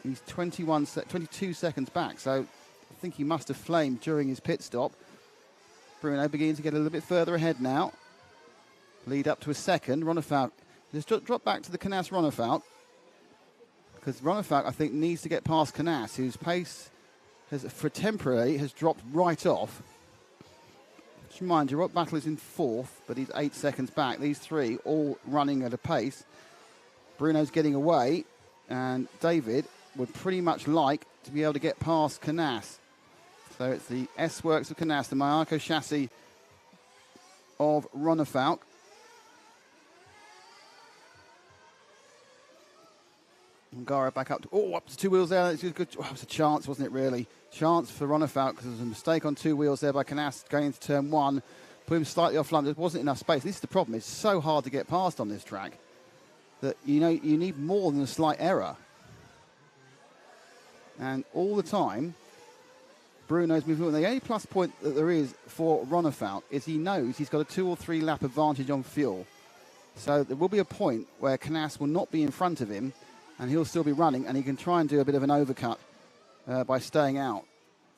he's 22 seconds back. So I think he must have flamed during his pit stop. Bruno beginning to get a little bit further ahead now. Lead up to a second. Ronefalk just drop back to the Canas Ronefalk, because Ronefalk, I think, needs to get past Canas, whose pace has, for temporary, has dropped right off. Just remind you, Rock Battle is in 4th, but he's 8 seconds back. These three all running at a pace. Bruno's getting away, and David would pretty much like to be able to get past Canas. So it's the S-Works of Canas, the Mayako chassis of Ronafalk. Ngara back up to, up to 2 wheels there. It's good. Oh, it was a chance, wasn't it, really? Chance for Ronafalk, because there was a mistake on 2 wheels there by Canas going into turn 1. Put him slightly offline. There wasn't enough space. This is the problem. It's so hard to get past on this track that, you need more than a slight error. And all the time, Bruno's moving on. The only plus point that there is for Ronafalk is he knows he's got a 2 or 3 lap advantage on fuel. So there will be a point where Canas will not be in front of him, and he'll still be running, and he can try and do a bit of an overcut by staying out.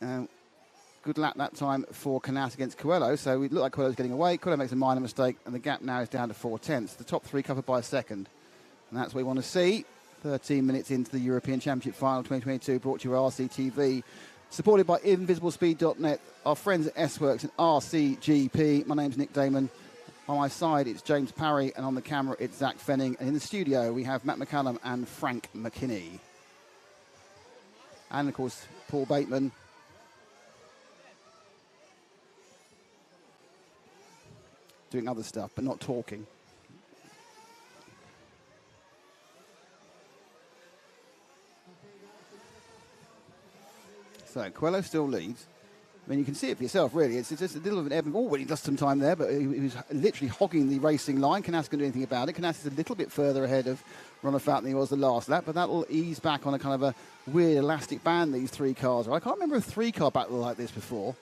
Good lap that time for Canas against Coelho. So it looked like Coelho's getting away. Coelho makes a minor mistake, and the gap now is down to 4/10. The top 3 covered by a second. And that's what we want to see. 13 minutes into the European Championship Final 2022, brought to you by RCTV. Supported by invisiblespeed.net, our friends at S-Works and RCGP. My name's Nick Damon. On my side, it's James Parry, and on the camera, it's Zach Fenning. And in the studio, we have Matt McCallum and Frank McKinney. And, of course, Paul Bateman. Doing other stuff, but not talking. So Coelho still leads. I mean, you can see it for yourself, really. It's just a little of an ebb and flow. He lost some time there, but he was literally hogging the racing line. Canas couldn't do anything about it. Canas is a little bit further ahead of Ronafalk than he was the last lap, but that'll ease back on a kind of a weird elastic band, these 3 cars. I can't remember a 3-car battle like this before.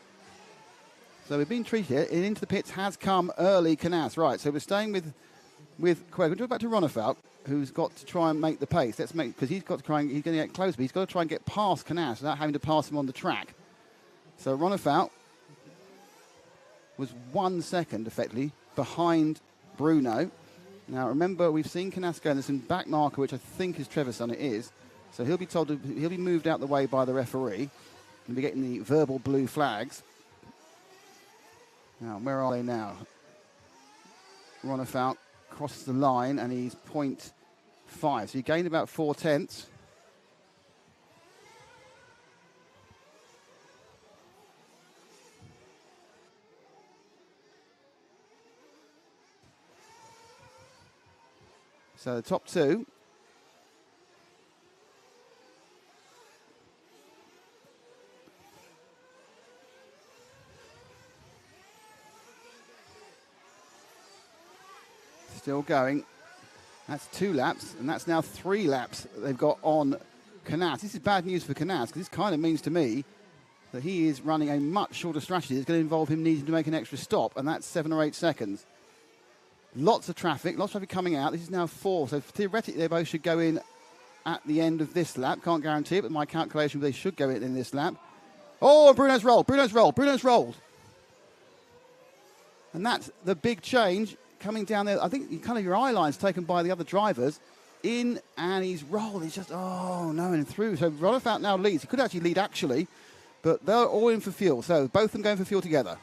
So we've been treated here. Into the pits has come early Canas. Right, so we're staying with Coelho. We'll go back to Ronafalk, who's got to try and make the pace. Because he's got to try and, he's going to get close, but he's got to try and get past Canas without having to pass him on the track. So Ronafalk was 1 second, effectively, behind Bruno. Now, remember, we've seen Canas go, and there's some back marker, which I think is Trevisan, it is. So he'll be told he'll be moved out the way by the referee. He'll be getting the verbal blue flags. Now, where are they now? Ronafalk crosses the line, and he's 0.5. So he gained about 4/10. So the top 2. Still going. That's 2 laps, and that's now 3 laps that they've got on Canas. This is bad news for Canas, because this kind of means to me that he is running a much shorter strategy. It's going to involve him needing to make an extra stop, and that's 7 or 8 seconds. Lots of traffic coming out. This is now 4, so theoretically they both should go in at the end of this lap. Can't guarantee it, but my calculation, they should go in this lap. Oh, and Bruno's rolled. And that's the big change coming down there. I think kind of your eye line's taken by the other drivers. In, and he's rolled. He's just, and through. So Ronafalk now leads. He could actually lead, but they're all in for fuel. So both of them going for fuel together.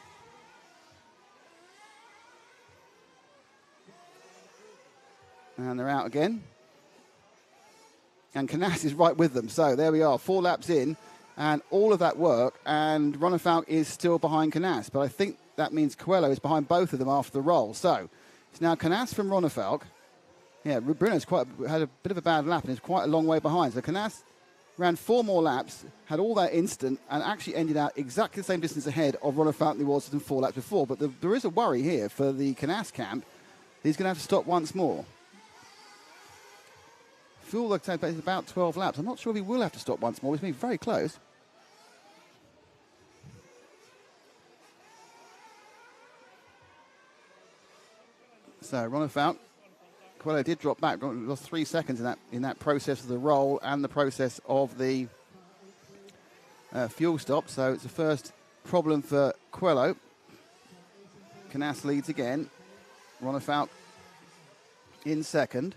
And they're out again. And Canas is right with them. So there we are, 4 laps in, and all of that work, and Ronafalk is still behind Canas. But I think that means Coelho is behind both of them after the roll. So it's now Canas from Ronafalk. Yeah, Bruno's had a bit of a bad lap and is quite a long way behind. So Canas ran 4 more laps, had all that instant, and actually ended out exactly the same distance ahead of Ronafalk than he was in 4 laps before. But there is a worry here for the Canas camp. He's going to have to stop once more. Fuel looks like it's about 12 laps. I'm not sure if he will have to stop once more. He's been very close. So Ronafalk, Coelho did drop back, lost 3 seconds in that process of the roll and the process of the fuel stop. So it's the first problem for Coelho. Canas leads again. Ronafalk in second.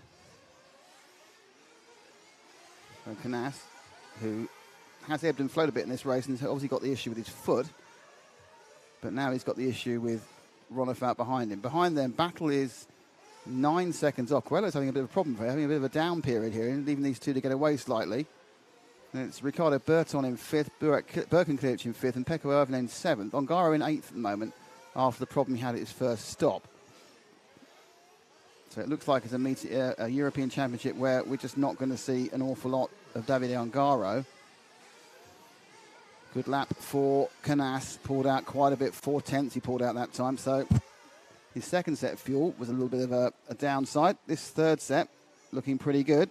So Canas, who has ebbed and flowed a bit in this race and has obviously got the issue with his foot. But now he's got the issue with Ronifat behind him. Behind them, Battle is 9 seconds off. Coelho's having a bit of a problem for having a bit of a down period here, and leaving these two to get away slightly. And it's Ricardo Berton in 5th, Birkenklic in 5th, and Pekko Irvin in 7th. Ongaro in 8th at the moment after the problem he had at his first stop. So it looks like it's a European Championship where we're just not going to see an awful lot of Davide Ongaro. Good lap for Canas, pulled out quite a bit, 4/10 he pulled out that time. So his second set of fuel was a little bit of a downside. This third set looking pretty good.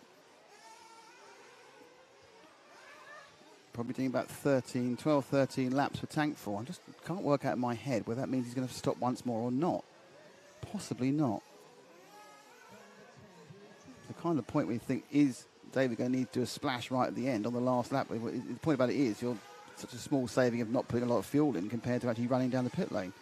Probably doing about 12, 13 laps for tank full. I just can't work out in my head whether that means he's going to stop once more or not. Possibly not. The kind of point where you think, is David going to need to do a splash right at the end on the last lap? The point about it is, you're such a small saving of not putting a lot of fuel in compared to actually running down the pit lane.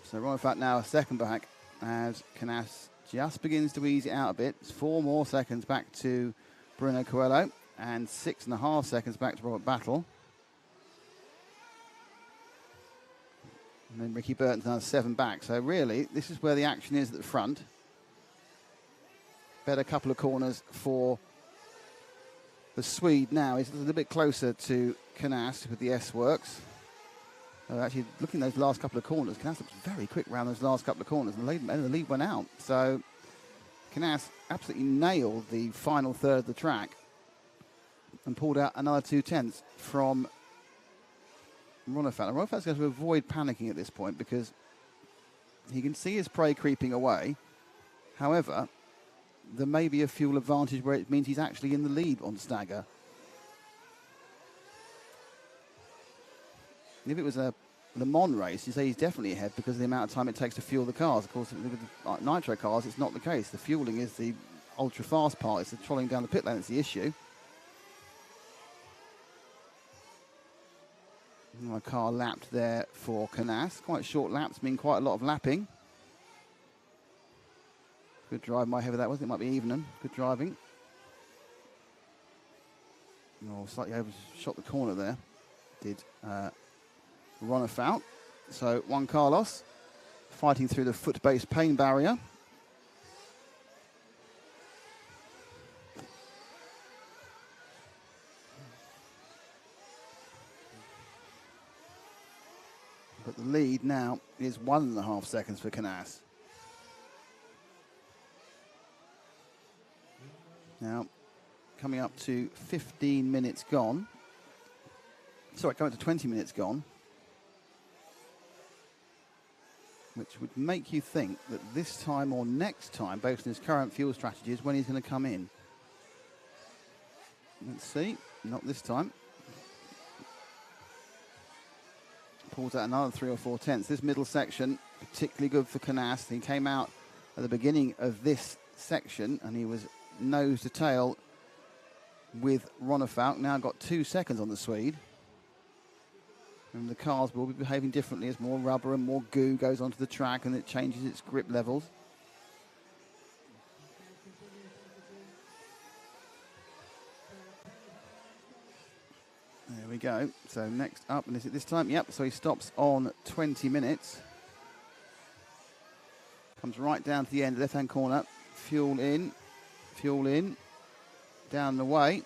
So Ronifat now a second back as Canas just begins to ease it out a bit. It's 4 more seconds back to Bruno Coelho and 6.5 seconds back to Robert Battle. And then Ricky Burton's now 7 back. So really, this is where the action is at the front. Better couple of corners for the Swede now. He's a little bit closer to Canas with the S-Works. Actually, looking at those last couple of corners, Canas looks very quick around those last couple of corners, and the lead went out. So Canas absolutely nailed the final third of the track and pulled out another 2/10 from Ronifat. Ronifat's going to avoid panicking at this point because he can see his prey creeping away. However, there may be a fuel advantage where it means he's actually in the lead on Stagger. If it was a Le Mans race, you say he's definitely ahead because of the amount of time it takes to fuel the cars. Of course, with the Nitro cars, it's not the case. The fueling is the ultra-fast part. It's the trolling down the pit lane that's the issue. My car lapped there for Canas. Quite short laps mean quite a lot of lapping. Good drive, my heaver that was. It might be evening. Good driving. Oh, slightly overshot the corner there. Did Ronifat. So Juan Carlos fighting through the foot-based pain barrier. But the lead now is 1.5 seconds for Canas. Now, coming up to 15 minutes gone. Sorry, coming up to 20 minutes gone. Which would make you think that this time or next time, based on his current fuel strategy, is when he's going to come in. Let's see. Not this time. Pulls out another 3 or 4 tenths. This middle section, particularly good for Canas. He came out at the beginning of this section and he was nose to tail with Ronifat. Now got 2 seconds on the Swede. And the cars will be behaving differently as more rubber and more goo goes onto the track and it changes its grip levels. There we go. So next up, and is it this time? Yep, so he stops on 20 minutes. Comes right down to the end, left-hand corner. Fuel in, down the way.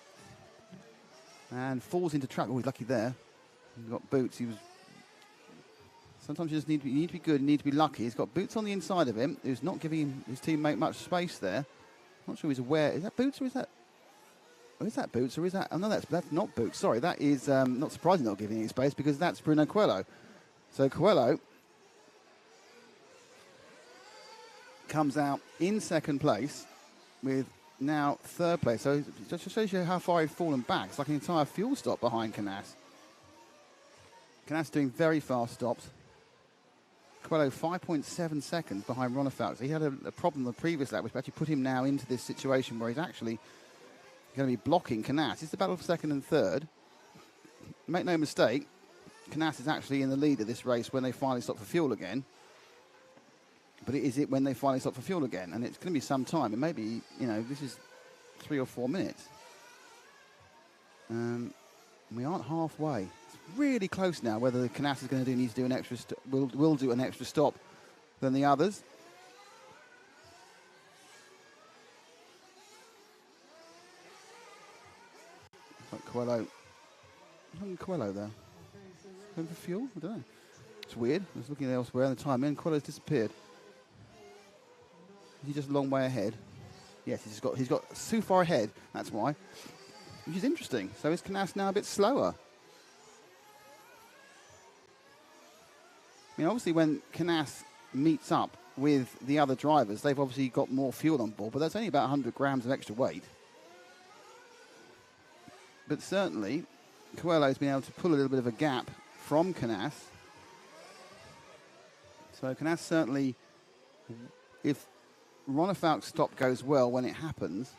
And falls into track. Oh, he's lucky there. He's got boots. He was. Sometimes you just need to be good. You need to be lucky. He's got boots on the inside of him. Who's not giving his teammate much space there. Not sure he's aware. Is that boots or is that? Or is that boots or is that? Oh no, that's not boots. Sorry, that is not surprisingly not giving any space because that's Bruno Coelho. So Coelho comes out in second place with now third place. So it just shows you how far he's fallen back. It's like an entire fuel stop behind Canas. Canas doing very fast stops. Coelho 5.7 seconds behind Ronifat. So he had a problem the previous lap, which actually put him now into this situation where he's actually going to be blocking Canas. It's the battle for second and third. Make no mistake, Canas is actually in the lead of this race when they finally stop for fuel again. But is it when they finally stop for fuel again? And it's going to be some time. It may be, this is 3 or 4 minutes. We aren't halfway. It's really close now. Whether the Canas is going to needs to do an extra, will do an extra stop than the others. Like Coelho. Coelho there. Going for fuel? I don't know. It's weird. I was looking elsewhere in the time in. Coelho's disappeared. Is he just a long way ahead? Yes, he's got too far ahead. That's why. Which is interesting. So is Canas now a bit slower? I mean, obviously when Canas meets up with the other drivers, they've obviously got more fuel on board, but that's only about 100 grams of extra weight. But certainly, Coelho's been able to pull a little bit of a gap from Canas. So Canas certainly, if Ronefalk's stop goes well when it happens,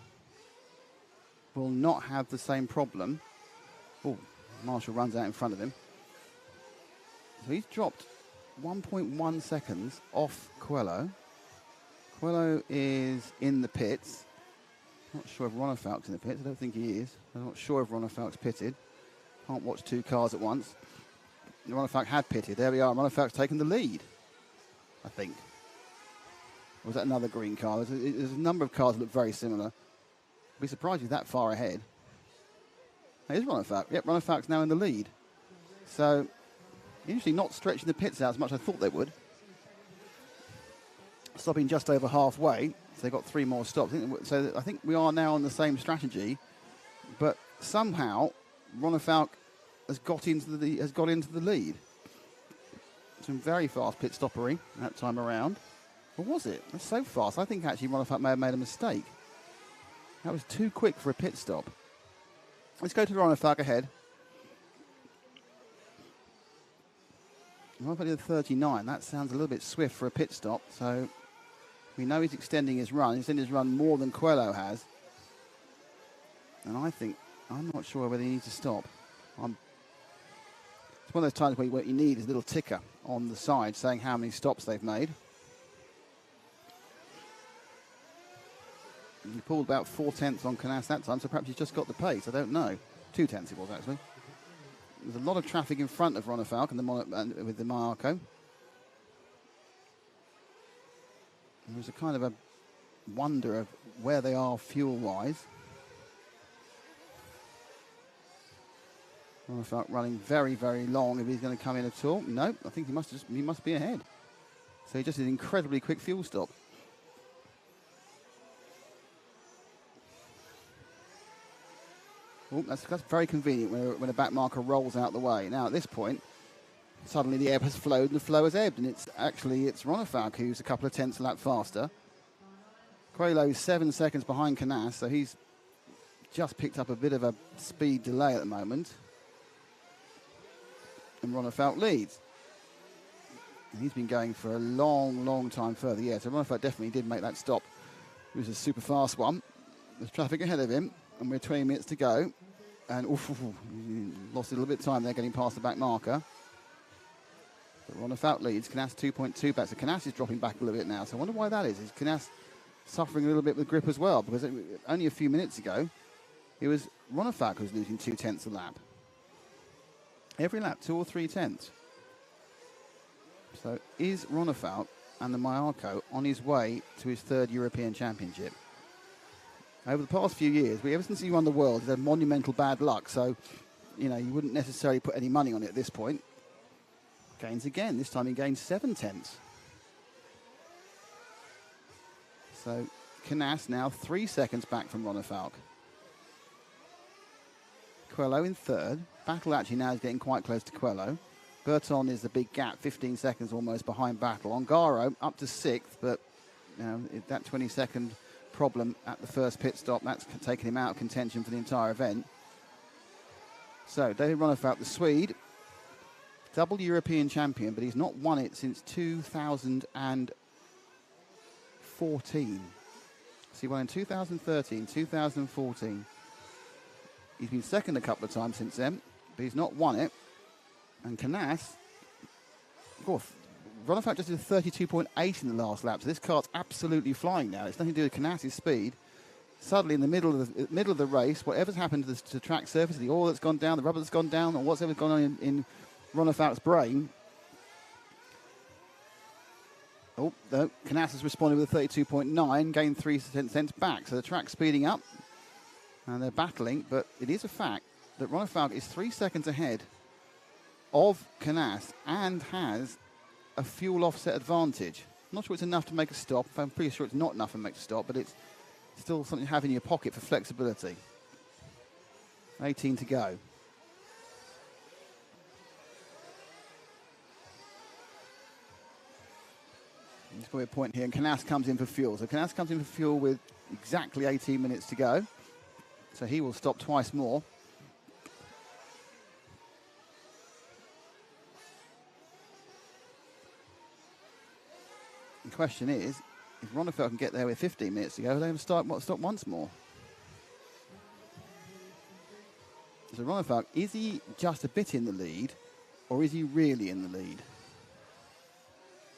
will not have the same problem. Oh, Marshall runs out in front of him. So he's dropped 1.1 seconds off Coelho. Coelho is in the pits. Not sure if Ronefalk's in the pits. I don't think he is. I'm not sure if Ronefalk's pitted. Can't watch two cars at once. Ronefalk had pitted. There we are. Ronefalk's taken the lead, I think. Or was that another green car? There's a number of cars that look very similar. I'd be surprised he's that far ahead. Here's Ronefalk. Yep, Ronefalk's now in the lead. So, usually not stretching the pits out as much as I thought they would. Stopping just over halfway. So they've got 3 more stops. So I think we are now on the same strategy. But somehow, Ronefalk has got into the lead. Some very fast pit stoppery that time around. Or was it? That's so fast. I think actually Ronefalk may have made a mistake. That was too quick for a pit stop. Let's go to Ronefalk ahead. Ronefalk did 39. That sounds a little bit swift for a pit stop. So we know he's extending his run. He's extended his run more than Coelho has. And I'm not sure whether he needs to stop. It's one of those times where what you need is a little ticker on the side saying how many stops they've made. He pulled about 4/10 on Canas that time, so perhaps he's just got the pace. I don't know. 2/10 it was, actually. There's a lot of traffic in front of Ronefalk and with the Marco. And there's a kind of a wonder of where they are fuel-wise. Ronefalk running very, very long if he's going to come in at all. No, I think he must be ahead. So he just did an incredibly quick fuel stop. Oh, that's very convenient when a back marker rolls out the way. Now, at this point, suddenly the ebb has flowed and the flow has ebbed, and it's Ronefalk who's a couple of tenths a lap faster. Coelho's 7 seconds behind Canas, so he's just picked up a bit of a speed delay at the moment. And Ronefalk leads. And he's been going for a long, long time further. Yeah, so Ronefalk definitely did make that stop. It was a super fast one. There's traffic ahead of him. And we're 20 minutes to go. And lost a little bit of time there getting past the back marker. But Ronefalk leads. Canas 2.2 back. So Canas is dropping back a little bit now. So I wonder why that is. Is Canas suffering a little bit with grip as well? Because only a few minutes ago, it was Ronefalk who was losing 2/10 a lap. Every lap, 2 or 3 tenths. So is Ronefalk and the Marco on his way to his 3rd European Championship? Over the past few years, ever since he won the World, he's had monumental bad luck. So, you wouldn't necessarily put any money on it at this point. Gains again. This time he gained 7 tenths. So, Canas now 3 seconds back from Ronefalk. Coelho in 3rd. Battle actually now is getting quite close to Coelho. Burton is the big gap, 15 seconds almost behind Battle. Ongaro up to 6th, but that 20-second problem at the first pit stop, that's taken him out of contention for the entire event. So David Ronefalk, the Swede, double European champion, but he's not won it since 2014. So he won in 2013, 2014. He's been second a couple of times since then, but he's not won it. And Canas, Ronefalk just did 32.8 in the last lap, so this car's absolutely flying now. It's nothing to do with Canas's speed. suddenly in the middle of the race, whatever's happened to the track surface, the oil that's gone down, the rubber that's gone down, or whatever's gone on in Ronald Falk's brain. Oh, no, Canas has responded with a 32.9, gained 3 cents back. So the track's speeding up, and they're battling, but it is a fact that Ronald Falk is 3 seconds ahead of Canas and has a fuel offset advantage. I'm not sure it's enough to make a stop. I'm pretty sure it's not enough to make a stop, but it's still something to have in your pocket for flexibility. 18 to go. There's probably a point here, and Canas comes in for fuel. So Canas comes in for fuel with exactly 18 minutes to go. So he will stop twice more. The question is, if Ronefeld can get there with 15 minutes to go, they'll stop once more. So Ronefeld, is he just a bit in the lead, or is he really in the lead?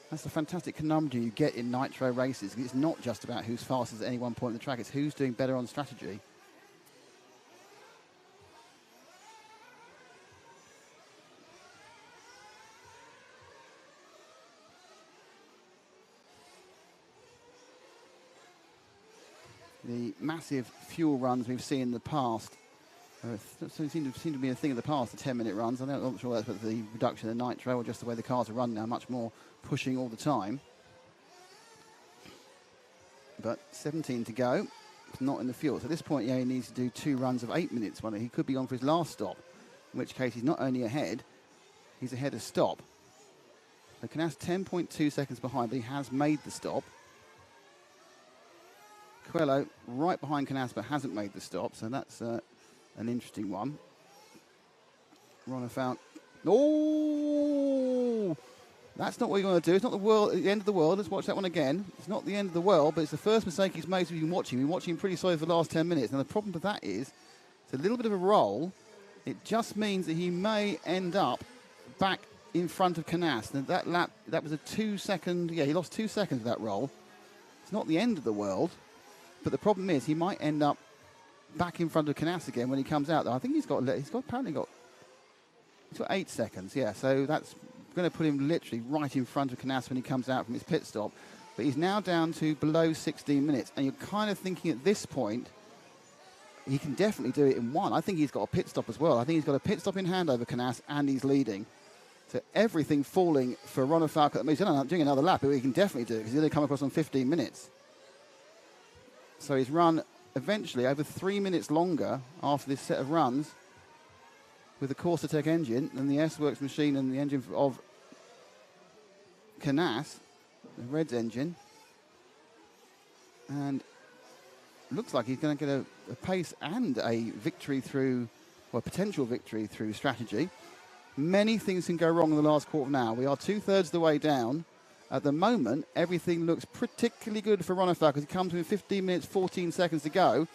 That's a fantastic conundrum you get in Nitro races. It's not just about who's fastest at any one point in the track, it's who's doing better on strategy. The massive fuel runs we've seen in the past seem to be a thing of the past, the 10-minute runs. I'm not sure that's the reduction in nitro or just the way the cars are run now, much more pushing all the time. But 17 to go, it's not in the fuel. So at this point, yeah, he needs to do 2 runs of 8 minutes. He could be on for his last stop, in which case he's not only ahead, he's ahead of stop. So Canas 10.2 seconds behind, but he has made the stop. Coelho right behind Canas, but hasn't made the stop, so that's an interesting one. Ronefeld. Oh! That's not what you're going to do. It's not the end of the world. Let's watch that one again. It's not the end of the world, but it's the first mistake he's made. We've been watching. We've been watching him pretty solid for the last 10 minutes. Now, the problem with that is it's a little bit of a roll. It just means that he may end up back in front of Canas. Now, that lap, that was a 2-second... Yeah, he lost 2 seconds of that roll. It's not the end of the world, but the problem is he might end up back in front of Canas again when he comes out. I think he's apparently got 8 seconds. Yeah, so that's going to put him literally right in front of Canas when he comes out from his pit stop. But he's now down to below 16 minutes, and you're kind of thinking at this point he can definitely do it in 1. I think he's got a pit stop as well. I think he's got a pit stop in hand over Canas, and he's leading. So everything falling for Ronald Falk. I mean, he's going to end up doing another lap, but he can definitely do it because he's going to come across on 15 minutes. So he's run eventually over 3 minutes longer after this set of runs with the Corsa Tech engine than the S-Works machine and the engine of Canas, the Red's engine. And looks like he's going to get a pace and a victory through, well, potential victory through strategy. Many things can go wrong in the last quarter of an hour. We are 2/3 of the way down. At the moment, everything looks particularly good for Ronefeld because he comes with 15 minutes, 14 seconds to go.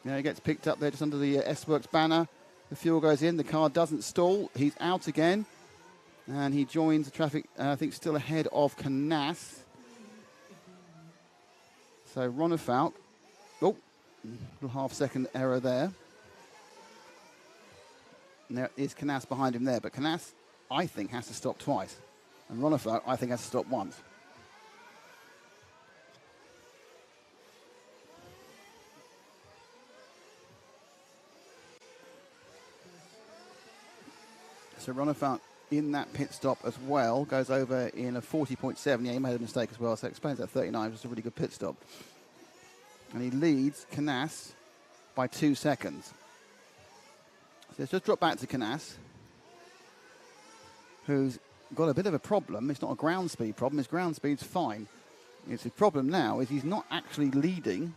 Now he gets picked up there just under the S-Works banner. The fuel goes in. The car doesn't stall. He's out again. And he joins the traffic, I think, still ahead of Canas. So Ronefeld. Oh, little half-second error there. And there is Canas behind him there. But Canas, I think, has to stop twice. And Ronefeld, I think, has to stop once. So Ronefeld in that pit stop as well goes over in a 40.7. Yeah, he made a mistake as well, so it explains that 39 was a really good pit stop. And he leads Canas by 2 seconds. So let's just drop back to Canas, who's got a bit of a problem. It's not a ground speed problem. His ground speed's fine. His problem now is he's not actually leading,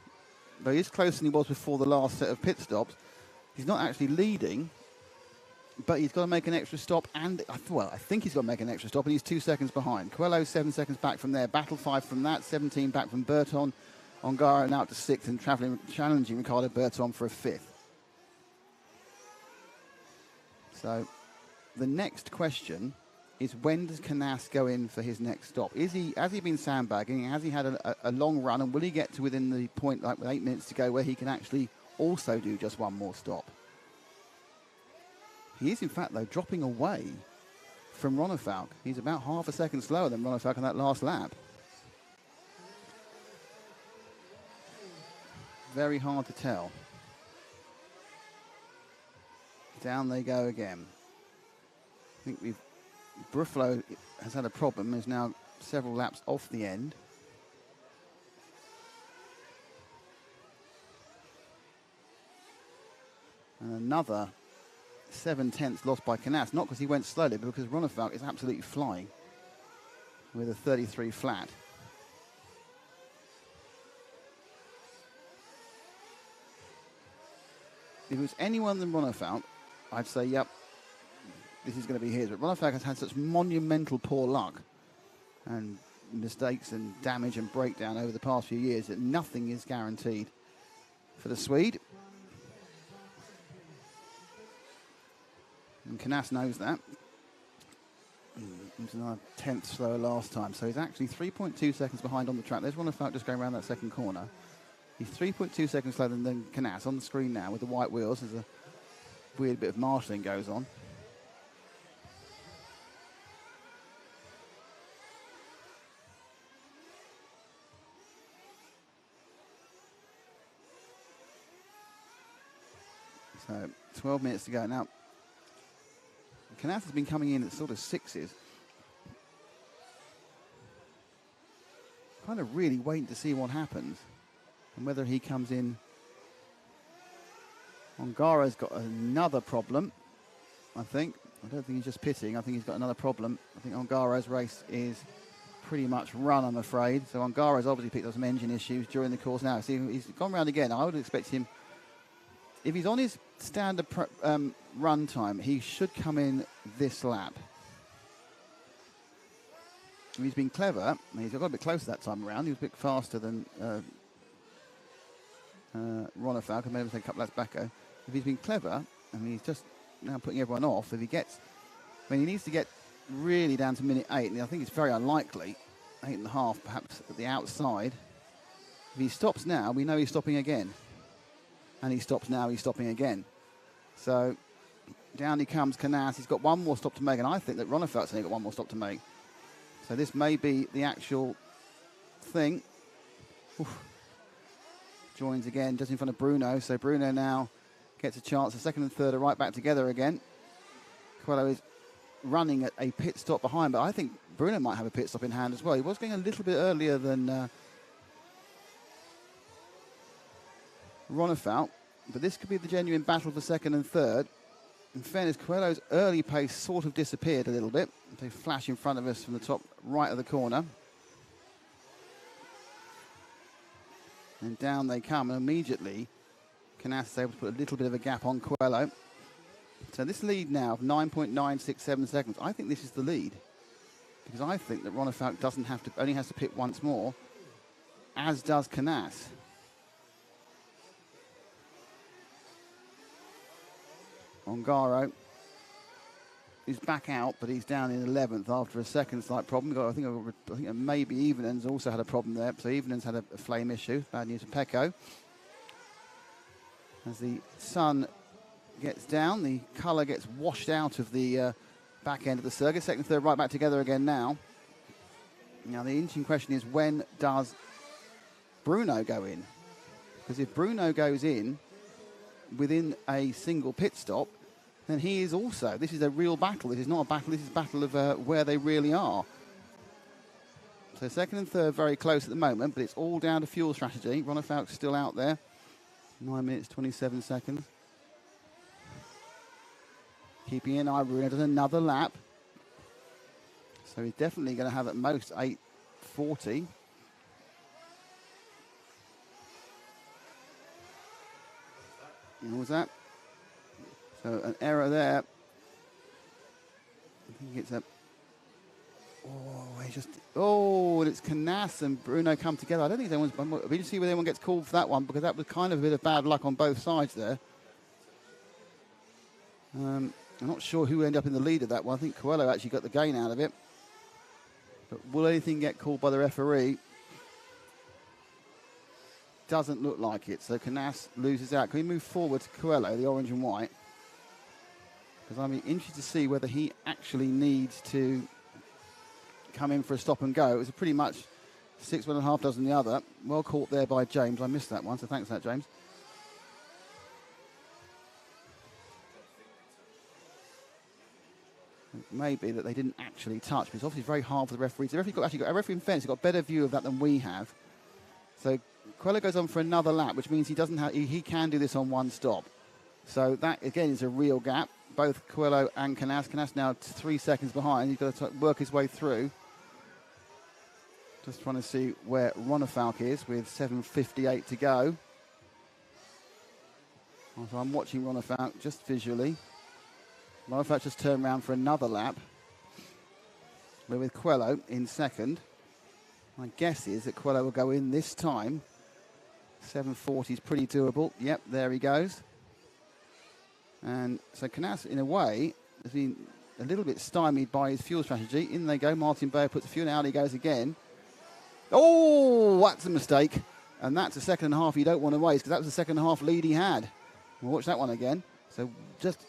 though he is closer than he was before the last set of pit stops. He's not actually leading, but he's got to make an extra stop, and, well, I think he's got to make an extra stop, and he's 2 seconds behind. Coelho 7 seconds back from there. Battle 5 from that. 17 back from Berton. Ongara now to 6th and challenging Ricardo Berton for a 5th. So the next question is when does Canas go in for his next stop? Has he been sandbagging? Has he had a long run? And will he get to within the point, like with 8 minutes to go, where he can actually also do just one more stop? He is, in fact, though, dropping away from Ronefalk. He's about half a second slower than Ronefalk on that last lap. Very hard to tell. Down they go again. I think Buffalo has had a problem. Is now several laps off the end. And another 7/10 lost by Canas, not because he went slowly, but because Ronefalk is absolutely flying with a 33 flat. If it was anyone than Ronefalk, I'd say, yep, this is going to be his. But Ronefalk has had such monumental poor luck and mistakes and damage and breakdown over the past few years that nothing is guaranteed for the Swede. And Canas knows that. He was another 10th slower last time, so he's actually 3.2 seconds behind on the track. There's Ronefalk just going around that second corner. He's 3.2 seconds slower than Canas on the screen now with the white wheels as a weird bit of marshalling goes on. So 12 minutes to go. Now, Canas has been coming in at sort of sixes. Kind of really waiting to see what happens and whether he comes in. Ongara's got another problem, I think. I don't think he's just pitting. I think he's got another problem. I think Ongara's race is pretty much run, I'm afraid. So Ongara's obviously picked up some engine issues during the course now. See, he's gone round again. I would expect him, if he's on his standard run time, he should come in this lap. If he's been clever, and he's got a bit closer that time around. He was a bit faster than Ronefalk, and maybe a couple laps back. If he's been clever, and he's just now putting everyone off, if he gets, I mean, he needs to get really down to minute 8, and I think it's very unlikely, 8.5 perhaps at the outside. If he stops now, we know he's stopping again. And he stops now, he's stopping again. So down he comes, Canas. He's got one more stop to make, and I think that Ronefalk's only got one more stop to make. So this may be the actual thing. Oof. Joins again, just in front of Bruno. So Bruno now gets a chance. The second and third are right back together again. Coelho is running at a pit stop behind, but I think Bruno might have a pit stop in hand as well. He was going a little bit earlier than Ronefalk, but this could be the genuine battle for second and third. In fairness, Coelho's early pace sort of disappeared a little bit. They flash in front of us from the top right of the corner. And down they come, and immediately Canas is able to put a little bit of a gap on Coelho. So this lead now of 9.967 seconds, I think this is the lead. Because I think that Ronefalk doesn't have to, only has to pit once more, as does Canas. Ongaro is back out, but he's down in 11th after a second slight problem. I think maybe Evenens also had a problem there. So Evenens had a flame issue. Bad news for Pecco. As the sun gets down, the colour gets washed out of the back end of the circuit. Second, third, right back together again now. Now the interesting question is, when does Bruno go in? Because if Bruno goes in within a single pit stop, then he is also, this is a real battle. This is not a battle, this is a battle of where they really are. So second and third very close at the moment, but it's all down to fuel strategy. Ronefalk's still out there. 9 minutes, 27 seconds. Keeping an eye, Bruno does another lap. So he's definitely going to have at most 8:40. And what was that? So an error there. I think it's a... Oh, and it's Canas and Bruno come together. I don't think anyone's... We didn't see whether anyone gets called for that one, because that was kind of a bit of bad luck on both sides there. I'm not sure who ended up in the lead of that one. I think Coelho actually got the gain out of it. But will anything get called by the referee? Doesn't look like it. So Canas loses out. Can we move forward to Coelho, the orange and white? Because I'm interested to see whether he actually needs to come in for a stop and go. It was a pretty much 6, 1.5 dozen the other. Well caught there by James. I missed that one, so thanks for that, James. It may be that they didn't actually touch, but it's obviously very hard for the referees. The referee actually got a referee in fairness, got a better view of that than we have. So Coelho goes on for another lap, which means he doesn't have he can do this on one stop. So that again is a real gap. Both Coelho and Canas. Canas now 3 seconds behind. He's got to work his way through. Just trying to see where Ronefalk is with 7:58 to go. So I'm watching Ronefalk just visually. Ronefalk just turned around for another lap. We're with Coelho in second. My guess is that Coelho will go in this time. 7:40 is pretty doable. Yep, there he goes. And so Canas, in a way, has been a little bit stymied by his fuel strategy. In they go. Martin Bayer puts the fuel out. He goes again. Oh, that's a mistake. And that's a second and a half you don't want to waste, because that was the second and a half lead he had. We'll watch that one again. So just,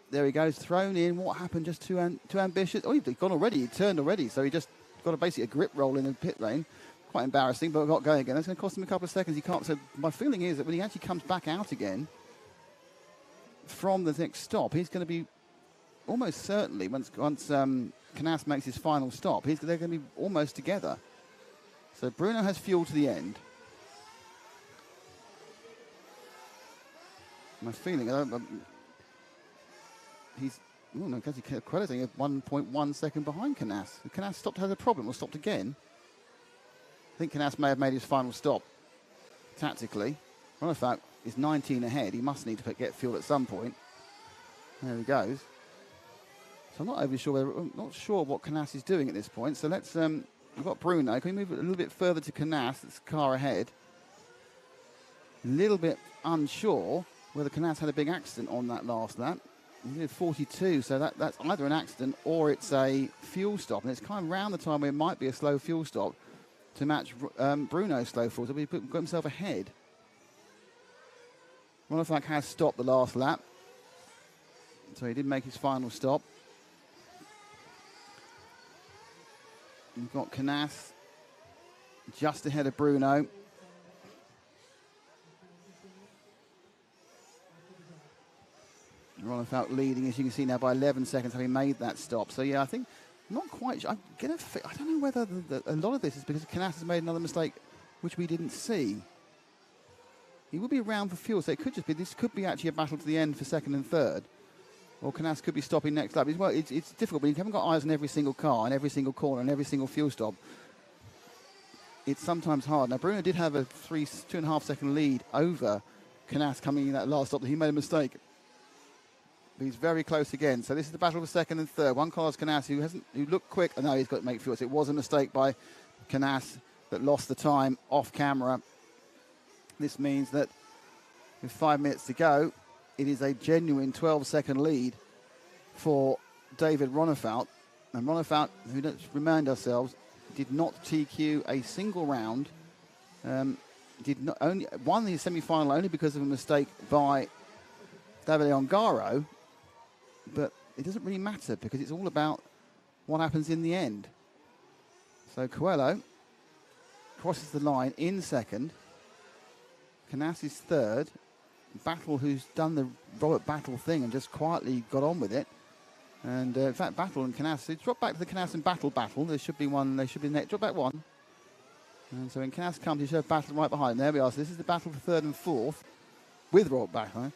there he goes, thrown in. What happened? Just too ambitious. Oh, he'd gone already. He turned already. So he just got basically a grip roll in the pit lane. Quite embarrassing, but got going again. That's going to cost him a couple of seconds. He can't. So my feeling is that when he actually comes back out again from the next stop, he's going to be almost certainly, once Canas makes his final stop, they're going to be almost together. So Bruno has fuel to the end. My feeling, he's, oh no, because he's crediting at 1.1 second behind Canas. Canas stopped, has a problem, or stopped again. I think Canas may have made his final stop tactically. Ronefalk is 19 ahead. He must need to get fuel at some point. There he goes. So I'm not overly sure I'm not sure what Canas is doing at this point. So let's we've got Bruno. Can we move a little bit further to Canas? It's a car ahead. A little bit unsure whether Canas had a big accident on that last lap. He did 42, so that's either an accident or it's a fuel stop. And it's kind of around the time where it might be a slow fuel stop to match Bruno's slow fuel. So he got himself ahead. Ronefalk has stopped the last lap. So he did make his final stop. You've got Canas just ahead of Bruno. Ronefalk leading, as you can see now, by 11 seconds having made that stop. So yeah, I think not quite. I don't know whether a lot of this is because Canas has made another mistake, which we didn't see. He will be around for fuel, so it could just be. This could be actually a battle to the end for second and third, or Canas could be stopping next lap. Well, it's difficult, but you haven't got eyes on every single car and every single corner and every single fuel stop. It's sometimes hard. Now Bruno did have a 2.5 second lead over Canas coming in that last stop. He made a mistake. But he's very close again. So this is the battle for second and third. One Carlos Canas who looked quick. And now he's got to make fuel. So it was a mistake by Canas that lost the time off camera. This means that with 5 minutes to go, it is a genuine 12-second lead for David Ronefalk. And Ronefalk, who, let's remind ourselves, did not TQ a single round. Won the semi-final only because of a mistake by Davide Ongaro. But it doesn't really matter because it's all about what happens in the end. So Coelho crosses the line in second. Canas is third. Battle, who's done the Robert Battle thing and just quietly got on with it. And in fact, Battle and Canas, they drop back to the Canas and Battle. There should be one, they should be next. Drop back one. And so when Canas comes, you should have Battle right behind. There we are. So this is the battle for third and fourth with Robert Battle.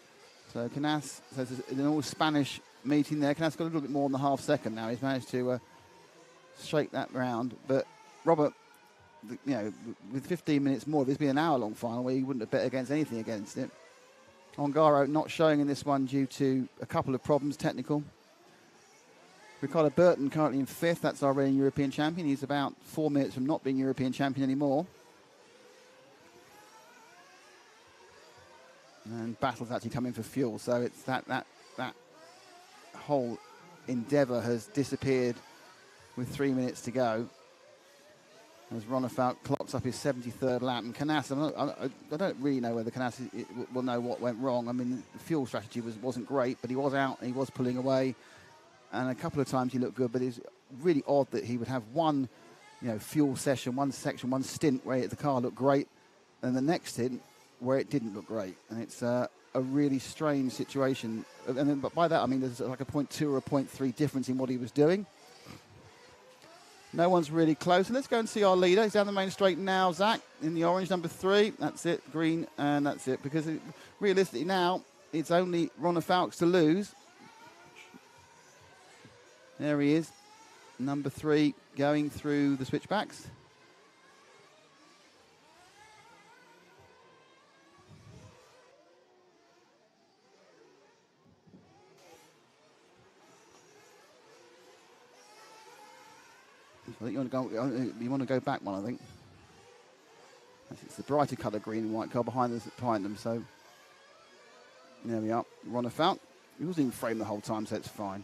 So Canas, so it's an all Spanish meeting there. Canas got a little bit more than the half second now. He's managed to shake that round. But Robert, with 15 minutes more, there's been an hour-long final where he wouldn't have bet against anything against it. Ongaro not showing in this one due to a couple of problems, technical. Ricardo Burton currently in fifth. That's our reigning European champion. He's about 4 minutes from not being European champion anymore. And Battle's actually coming for fuel, so it's that whole endeavour has disappeared with 3 minutes to go. As Ronefalk clocks up his 73rd lap, and Canas, I don't really know whether Canas will know what went wrong. I mean, the fuel strategy wasn't great, but he was out and he was pulling away, and a couple of times he looked good. But it's really odd that he would have one, fuel session, one section, one stint where the car looked great, and the next stint where it didn't look great, and it's a really strange situation. But by that I mean there's like a 0.2 or a 0.3 difference in what he was doing. No one's really close. Let's go and see our leader. He's down the main straight now, Zach, in the orange, number 3. That's it, green, and that's it. Because realistically now, it's only Ronefalk to lose. There he is, number 3, going through the switchbacks. I think you want to go back one, I think. It's the brighter colour green and white car behind them, so there we are. Ronefalk. He wasn't in frame the whole time, so it's fine.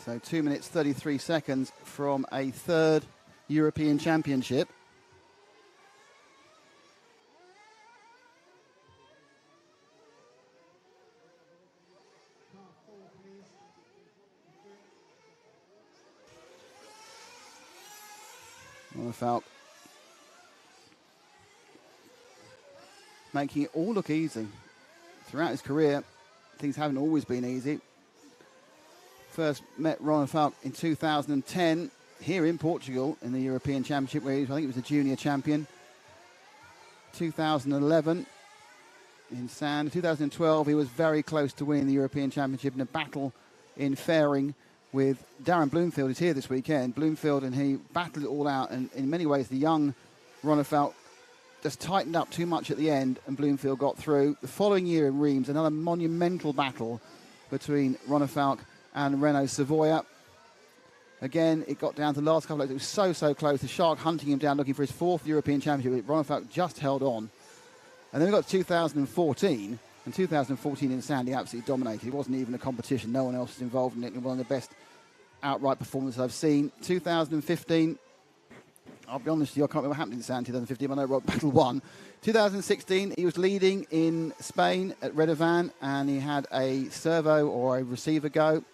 So 2 minutes 33 seconds from a 3rd European Championship. Ronefalk making it all look easy. Throughout his career, things haven't always been easy. First met Ronefalk in 2010 here in Portugal in the European Championship, where I think he was a junior champion. 2011 in Sand. 2012 he was very close to winning the European Championship in a battle in Fairing with Darren Bloomfield, who's here this weekend. Bloomfield and he battled it all out, and in many ways the young Ronefalk just tightened up too much at the end, and Bloomfield got through. The following year in Reims, another monumental battle between Ronefalk and Renault Savoia. Again, it got down to the last couple of laps. It was so close. The Shark hunting him down, looking for his 4th European Championship. Ronefalk just held on. And then we got 2014. And 2014 in Sand, he absolutely dominated. It wasn't even a competition. No one else was involved in it. One of the best outright performances I've seen. 2015, I'll be honest with you, I can't remember what happened in Sand 2015, but I know Rock Battle won. 2016, he was leading in Spain at Redovan, and he had a servo or a receiver go.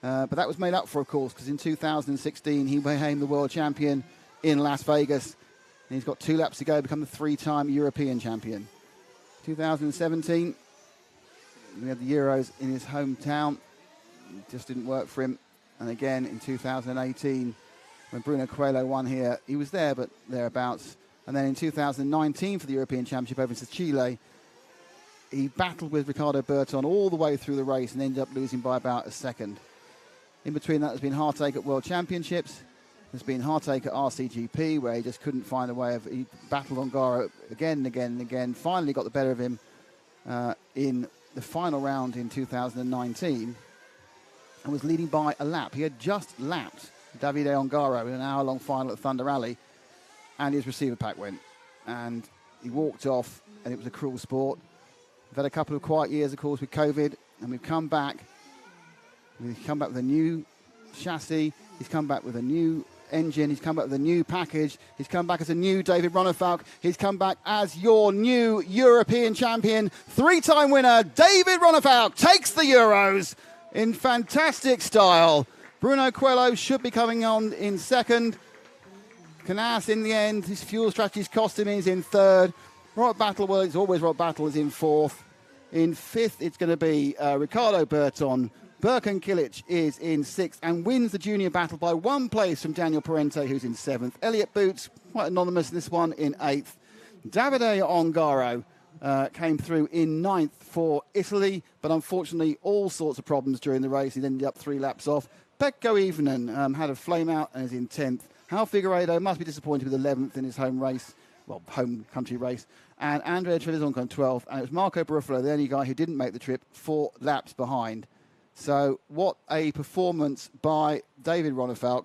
But that was made up for, of course, because in 2016, he became the world champion in Las Vegas. And he's got 2 laps to go to become the 3-time European champion. 2017, we had the Euros in his hometown. It just didn't work for him. And again, in 2018, when Bruno Coelho won here, he was there, but thereabouts. And then in 2019 for the European Championship over in Chile, he battled with Ricardo Berton all the way through the race and ended up losing by about a second. In between that, there's been heartache at World Championships. There's been heartache at RCGP, where he just couldn't find a way of... He battled Ongaro again and again and again. Finally got the better of him in the final round in 2019 and was leading by a lap. He had just lapped Davide Ongaro in an hour-long final at Thunder Alley, and his receiver pack went. And he walked off, and it was a cruel sport. We've had a couple of quiet years, of course, with COVID, and we've come back. He's come back with a new chassis. He's come back with a new engine. He's come back with a new package. He's come back as a new David Ronefalk. He's come back as your new European champion. 3-time winner, David Ronefalk, takes the Euros in fantastic style. Bruno Coelho should be coming on in 2nd. Canas in the end, his fuel strategies cost him. He's in 3rd. Rock Battle, well, it's always Rock Battle, is in 4th. In 5th, it's going to be Ricardo Berton. Birkin Kilic is in 6th and wins the junior battle by 1 place from Daniel Parente, who's in 7th. Elliot Boots, quite anonymous in this one, in 8th. Davide Ongaro came through in 9th for Italy, but unfortunately all sorts of problems during the race. He ended up 3 laps off. Pekko Ivonen had a flame out and is in 10th. Hal Figueiredo must be disappointed with 11th in his home race, well, home country race. And Andrea Trevisan on 12th. And it was Marco Barufalo, the only guy who didn't make the trip, 4 laps behind. So what a performance by David Ronefalk.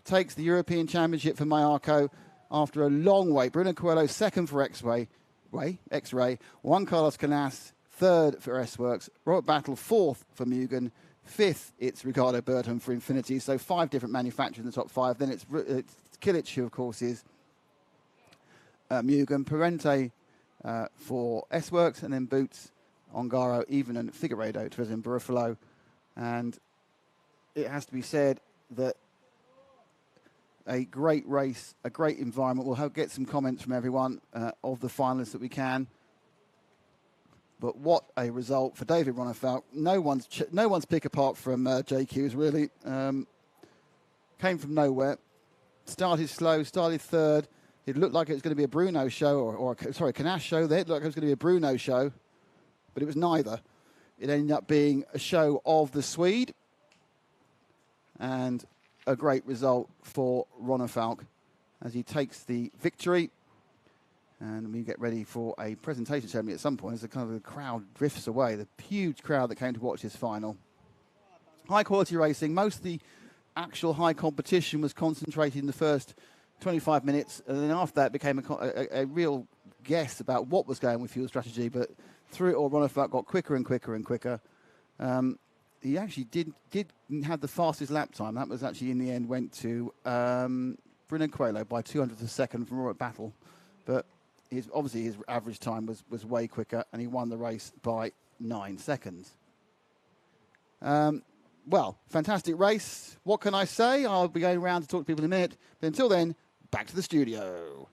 Takes the European Championship for Mayarko after a long wait. Bruno Coelho 2nd for X-Ray. Juan Carlos Canas third for S-Works, Robert Battle fourth for Mugen, fifth it's Ricardo Bertham for Infinity. So 5 different manufacturers in the top 5. Then it's Kilic, who of course is Mugen, Parente for S-Works, and then Boots, Ongaro, Even and Figueiredo to represent Buffalo. And it has to be said that a great race, a great environment. We'll get some comments from everyone of the finalists that we can. But what a result for David Ronefalk. No one's pick apart from JQ's really. Came from nowhere. Started slow, started third. It looked like it was going to be a Bruno show, or a Canache show. It looked like it was going to be a Bruno show, but it was neither. It ended up being a show of the Swede, and a great result for Ronefalk as he takes the victory. And we get ready for a presentation ceremony at some point as the crowd drifts away. The huge crowd that came to watch this final. High quality racing. Most of the actual high competition was concentrated in the first 25 minutes, and then after that became a real guess about what was going with fuel strategy. But through it all, Ronefalk got quicker and quicker and quicker. He actually did have the fastest lap time. That was actually in the end went to Bruno Coelho by 200th a second from Robert Battle, but obviously his average time was way quicker, and he won the race by 9 seconds. Well, fantastic race. What can I say? I'll be going around to talk to people in a minute. But until then, back to the studio.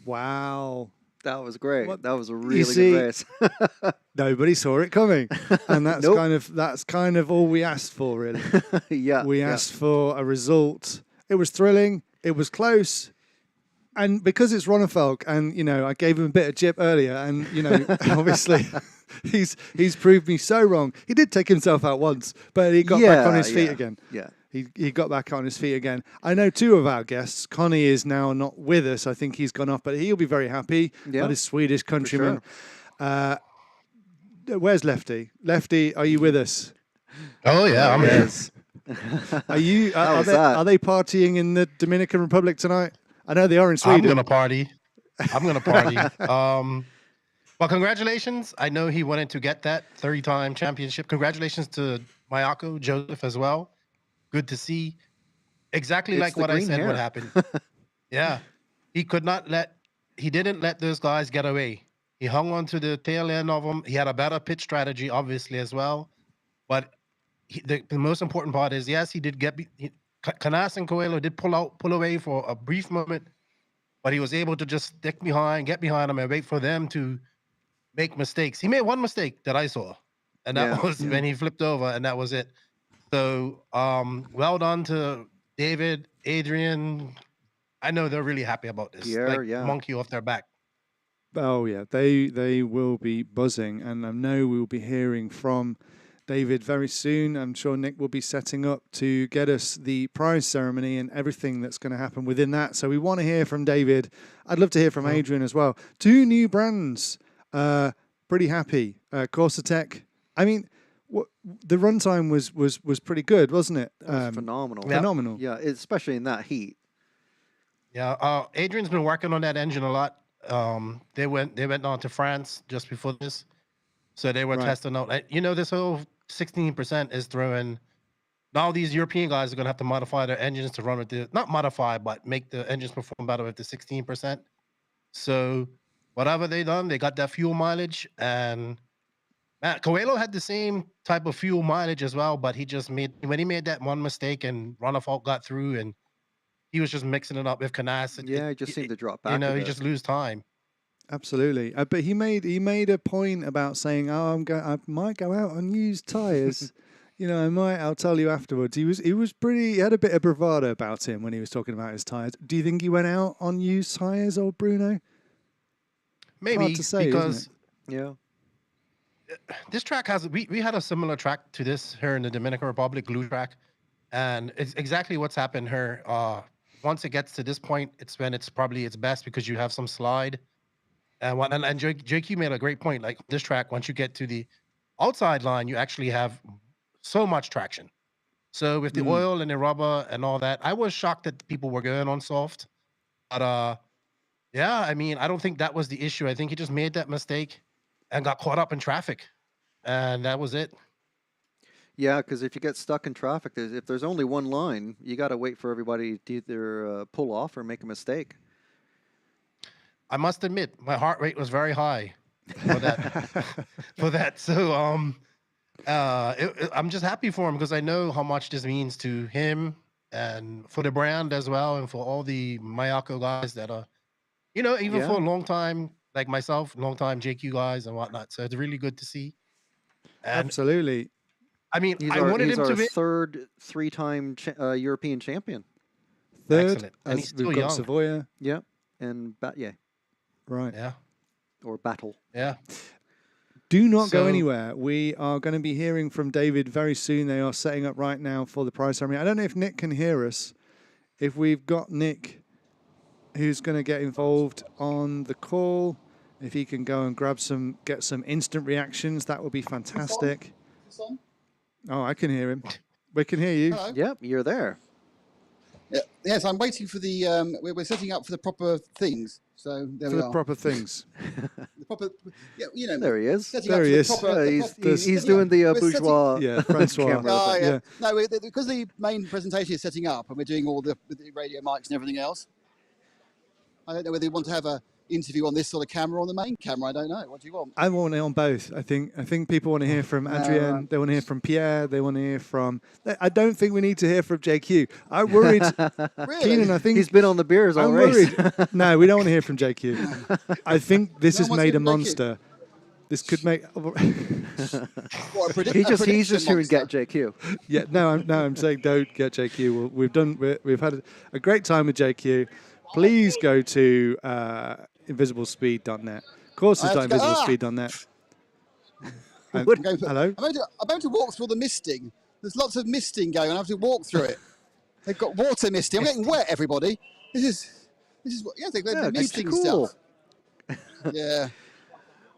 Wow. That was great. What? That was a You really see, good race. Nobody saw it coming, and that's Nope. that's kind of all we asked for, really. Yeah. We asked for a result. It was thrilling. It was close, and because it's Ronefalk, and I gave him a bit of jip earlier, and obviously he's proved me so wrong. He did take himself out once, but he got back on his feet again. Yeah. He got back on his feet again. I know 2 of our guests. Connie is now not with us. I think he's gone off, but he'll be very happy about his Swedish countryman. Where's Lefty? Lefty, are you with us? Oh yeah, I'm here. Are you? Are they partying in the Dominican Republic tonight? I know they are in Sweden. I'm gonna party. Well, congratulations. I know he wanted to get that 30-time championship. Congratulations to Mayako Joseph as well. Good to see. Exactly like what I said would happen. Yeah. He didn't let those guys get away. He hung on to the tail end of them. He had a better pitch strategy, obviously, as well. But the most important part is, yes, he did Canas and Coelho did pull away for a brief moment, but he was able to just get behind them and wait for them to make mistakes. He made one mistake that I saw, and that was when he flipped over, and that was it. So, well done to David, Adrian. I know they're really happy about this. Monkey off their back. Oh yeah, they will be buzzing, and I know we will be hearing from David very soon. I'm sure Nick will be setting up to get us the prize ceremony and everything that's going to happen within that. So we want to hear from David. I'd love to hear from Adrian as well. 2 new brands. Pretty happy. Corsa-Tech. I mean, the runtime was pretty good, wasn't it? It was phenomenal. Phenomenal. Yeah, especially in that heat. Yeah, Adrian's been working on that engine a lot. They went on to France just before this, so they were testing out. This whole 16% is throwing. Now these European guys are going to have to modify their engines to run with not modify, but make the engines perform better with the 16%. So whatever they done, they got that fuel mileage, and Coelho had the same type of fuel mileage as well, but he made that one mistake and Ronefalk got through, and he was just mixing it up with Canas. He just seemed to drop back. He just lose time. Absolutely, but he made a point about saying, "Oh, I might go out on used tires." I'll tell you afterwards. He had a bit of bravado about him when he was talking about his tires. Do you think he went out on used tires, old Bruno? Maybe Hard to say, because isn't it? this track has we had a similar track to this here in the Dominican Republic, glue track, and it's exactly what's happened here. Once it gets to this point, it's when it's probably its best because you have some slide. And JQ made a great point. Like this track, once you get to the outside line, you actually have so much traction. So with the oil and the rubber and all that, I was shocked that people were going on soft. But yeah, I mean, I don't think that was the issue. I think he just made that mistake and got caught up in traffic, and that was it. Yeah, because if you get stuck in traffic, if there's only one line, you got to wait for everybody to either pull off or make a mistake. I must admit, my heart rate was very high for that. for that. So I'm just happy for him because I know how much this means to him and for the brand as well, and for all the Mayako guys that are, even for a long time, like myself, long time JQ guys and whatnot. So it's really good to see. And Absolutely. I mean, He's I our, wanted he's him our to win. third three-time European champion. Third, Excellent. And he's still we've got young. Savoya. Yeah, and Batye. Right. Yeah. Or Battle. Yeah. Do not go So- anywhere. We are going to be hearing from David very soon. They are setting up right now for the prize ceremony. I don't know if Nick can hear us. If we've got Nick who's going to get involved on the call, if he can go and get some instant reactions, that would be fantastic. Oh, I can hear him. We can hear you. Hello. Yep, you're there. Yes, I'm waiting for the. We're setting up for the proper things. So there For we the are. proper things. The proper, yeah, you know. There he is. setting There up he for the is. proper- Yeah, the proper- he's doing the we're setting- bourgeois Yeah, Francois. camera Oh, thing. yeah. No, because the main presentation is setting up, and we're doing all the radio mics and everything else. I don't know whether you want to have a interview on this sort of camera or on the main camera. I don't know. What do you want? I want it on both. I think people want to hear from Adrienne. They want to hear from Pierre. They want to hear from. I don't think we need to hear from JQ. I'm worried. Keenan, I think He's been on the beers all I'm race. worried. No, we don't want to hear from JQ. I think this No has one made a wants to hear monster. This could make. What, a He's just here to monster. get JQ. Yeah, I'm saying don't get JQ. We've had a great time with JQ. Please go to invisiblespeed.net. Courses.invisiblespeed.net. I'm going to- Hello? I'm going to walk through all the misting. There's lots of misting going on. I have to walk through it. They've got water misting. I'm getting wet, everybody. This is what, yeah, they're misting cool. stuff. Yeah.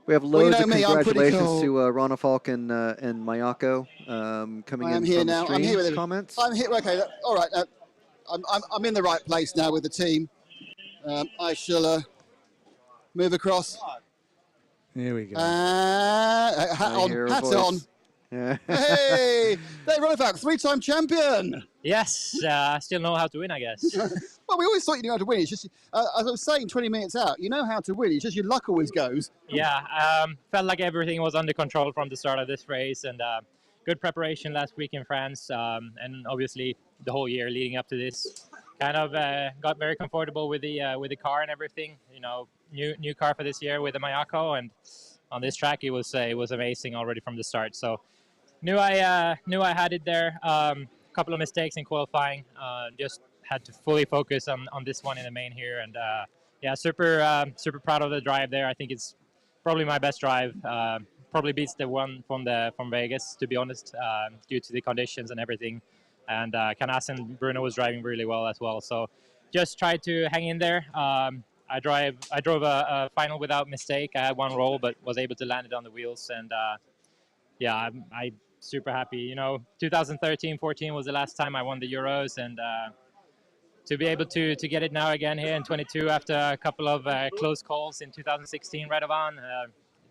We have Well, you loads know of me, I'm pretty congratulations cool. to Rana Falk and Mayako coming I am in here from now. the stream. I'm here with them. Comments? I'm here. Okay. All right. I'm in the right place now with the team. I shall move across. Here we go. Hat I on. hear a Hat voice. on. Yeah. Hey, Dave Ronifak, three-time champion. Yes, I still know how to win, I guess. Well, we always thought you knew how to win. It's just, as I was saying 20 minutes out, you know how to win. It's just your luck always goes. Yeah, felt like everything was under control from the start of this race, and good preparation last week in France, and obviously the whole year leading up to this. Kind of got very comfortable with the car and everything. You know, new car for this year with the Mayako, and on this track it was amazing already from the start. So knew I had it there. Couple of mistakes in qualifying. Just had to fully focus on this one in the main here, and yeah, super proud of the drive there. I think it's probably my best drive. Probably beats the one from Vegas, to be honest, due to the conditions and everything. And Canas and Bruno was driving really well as well. So just tried to hang in there. I drove a final without mistake. I had one roll, but was able to land it on the wheels. And yeah, I super happy. You know, 2013-14 was the last time I won the Euros, and to be able to get it now again here in 22 after a couple of close calls in 2016 Radovan.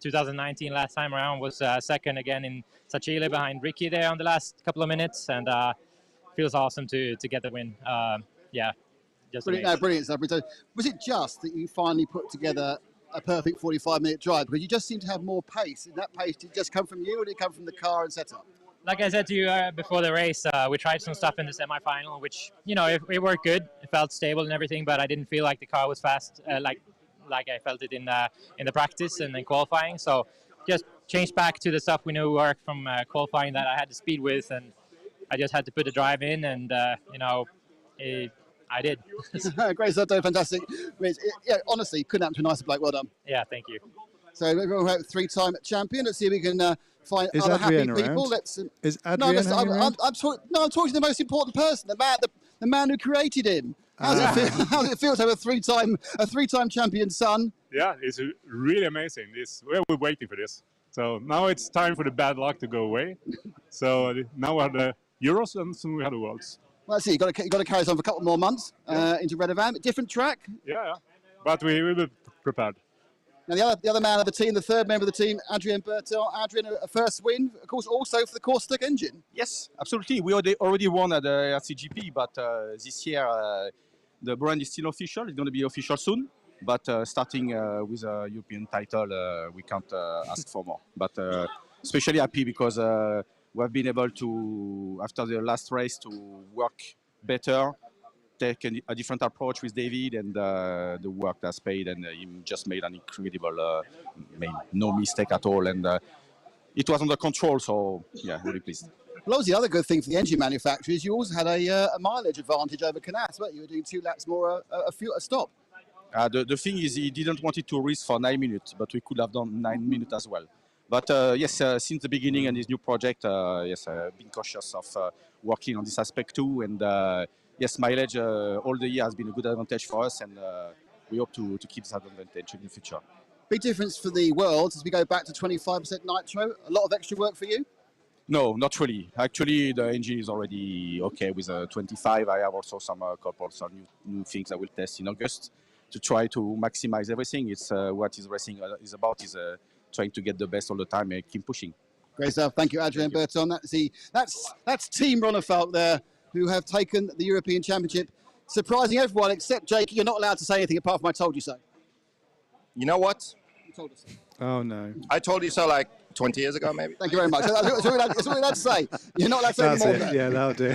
2019 last time around was second again in Sachile behind Ricky there on the last couple of minutes, and feels awesome to get the win. Yeah, just Brilliant, amazing. brilliant stuff. So was it just that you finally put together a perfect 45-minute drive? Because you just seem to have more pace. And that pace, did it just come from you, or did it come from the car and setup? Like I said to you before the race, we tried some stuff in the semifinal, which, you know, it worked good. It felt stable and everything, but I didn't feel like the car was fast, like I felt it in the practice and in qualifying. So just changed back to the stuff we knew worked from qualifying that I had the speed with, and I just had to put the drive in, and you know, I did. Great stuff, Dave. Fantastic. Yeah, honestly, couldn't happen to a nicer bloke. Well done. Yeah, thank you. So we're a three-time champion. Let's see if we can find Is other happy Adrian people. around? Let's. Is No, Adrian hanging around? I'm talking to the most important person, the man who created him. How's it feel? How's it feel to have a three-time champion son? Yeah, it's really amazing. We were waiting for this. So now it's time for the bad luck to go away. So now we have the Euros and soon we have the Worlds. Well, let's see. You've got to carry us on for a couple more months into Redovan. Different track. Yeah. But we will be prepared. Now the other man of the team, the third member of the team, Adrien Berton. Adrien, a first win, of course, also for the Corsica engine. Yes, absolutely. We already won at the RCGP, but this year the brand is still official. It's going to be official soon. But starting with a European title, we can't ask for more. But especially happy because we have been able to, after the last race, to work better, take a different approach with David, and the work that's paid, and he just made an incredible, no mistake at all, and it was under control. So yeah, really pleased. Well, obviously, the other good thing for the engine manufacturer is you also had a mileage advantage over Canas, weren't you? You were doing 2 laps more a stop. The thing is, he didn't want it to race for 9 minutes, but we could have done 9 minutes as well. But yes, since the beginning and his new project, yes, I've been cautious of working on this aspect too. And yes, mileage all the year has been a good advantage for us, and we hope to keep that advantage in the future. Big difference for the Worlds as we go back to 25% nitro. A lot of extra work for you? No, not really. Actually, the engine is already okay with 25. I have also some couple of new things I will test in August to try to maximize everything. It's what his racing is about, is trying to get the best all the time and keep pushing. Great stuff. Thank you, Adrien Berton. That's Team Ronnefalk there, who have taken the European Championship, surprising everyone except Jake. You're not allowed to say anything apart from I told you so. You know what? You told us so. Oh, no. I told you so like 20 years ago, maybe. Thank you very much. That's what we're allowed to say. You're not allowed to say any more. Yeah, that'll do.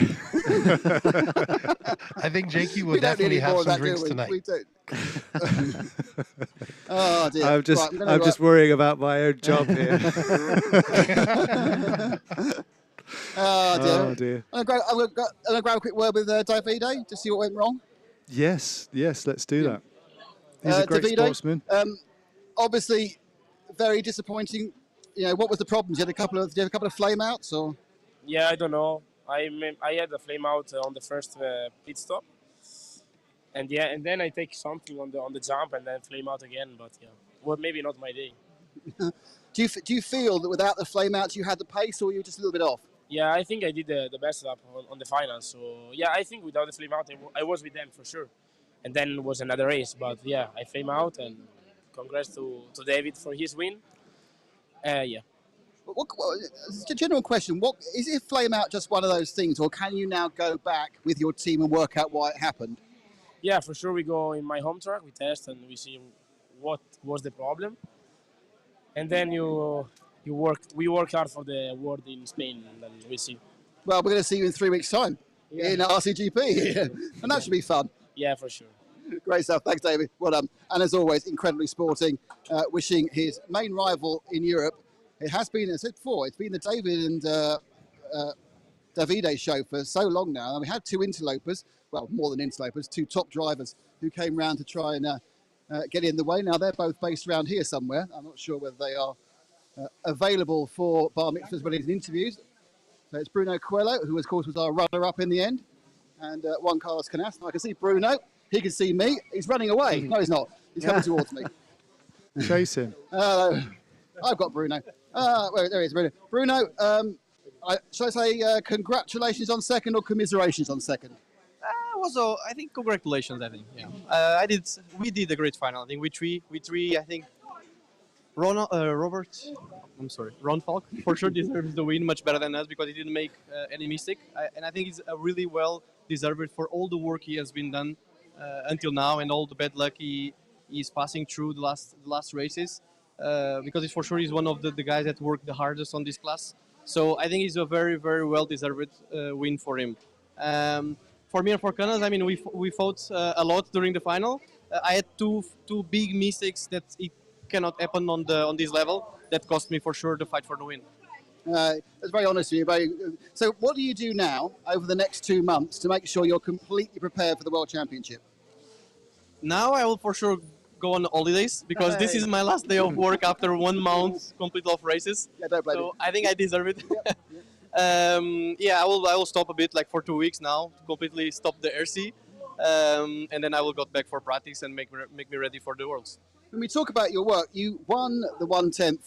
I think Jakey will We don't need definitely any more have of some that, drinks do we? tonight. We do. Oh dear. I'm just, Right, I'm just worrying about my own job here. Oh dear. Oh, dear. I'm going to grab a quick word with Davide to see what went wrong. Yes, let's do that. He's a great Davide, sportsman. Obviously, very disappointing. You know, what was the problem? Did you have a couple of flame outs, or? Yeah, I don't know. I had a flame out on the first pit stop, and then I take something on the jump and then flame out again. But yeah, well, maybe not my day. Do you feel that without the flame outs you had the pace, or you were just a little bit off? Yeah, I think I did the best lap on the final. So yeah, I think without the flame out, I was with them for sure. And then was another race, but yeah, I flame out, and congrats to David for his win. Yeah. It's a general question. What is it? Flame out just one of those things, or can you now go back with your team and work out why it happened? Yeah, for sure. We go in my home track, we test, and we see what was the problem, and then we work hard for the award in Spain, and then we see. Well, we're going to see you in 3 weeks' time in RCGP, and that should be fun. Yeah, for sure. Great stuff. Thanks, David. Well done. And as always, incredibly sporting. Wishing his main rival in Europe. It has been, as I said before, it's been the David and Davide show for so long now. And we had 2 interlopers, well, more than interlopers, 2 top drivers who came round to try and get in the way. Now, they're both based around here somewhere. I'm not sure whether they are available for bar mitzvahs, but in interviews. So it's Bruno Coelho, who, of course, was our runner-up in the end, and Juan Carlos Canas. I can see Bruno. He can see me. He's running away. No, he's not. He's coming towards me. Chase him. I've got Bruno. There he is, Bruno. Bruno, shall I say congratulations on second or commiserations on second? I think congratulations. I think, yeah. We did a great final. I think we three. I think Ronnefalk for sure deserves the win much better than us because he didn't make any mistake. And I think it's a really well deserved for all the work he has been done until now and all the bad luck he is passing through the last races. Because it's for sure he's one of the guys that worked the hardest on this class. So I think it's a very, very well-deserved win for him. For me and for Canas, I mean, we fought a lot during the final. I had two big mistakes that it cannot happen on this level. That cost me for sure the fight for the win. That's very honest with you. So what do you do now over the next 2 months to make sure you're completely prepared for the World Championship? Now I will for sure go on holidays because this is my last day of work after 1 month complete of races. Yeah, don't blame So I think I deserve it. Yeah, I will stop a bit, like for 2 weeks now, to completely stop the RC, and then I will go back for practice and make me ready for the Worlds. When we talk about your work, you won the 1/10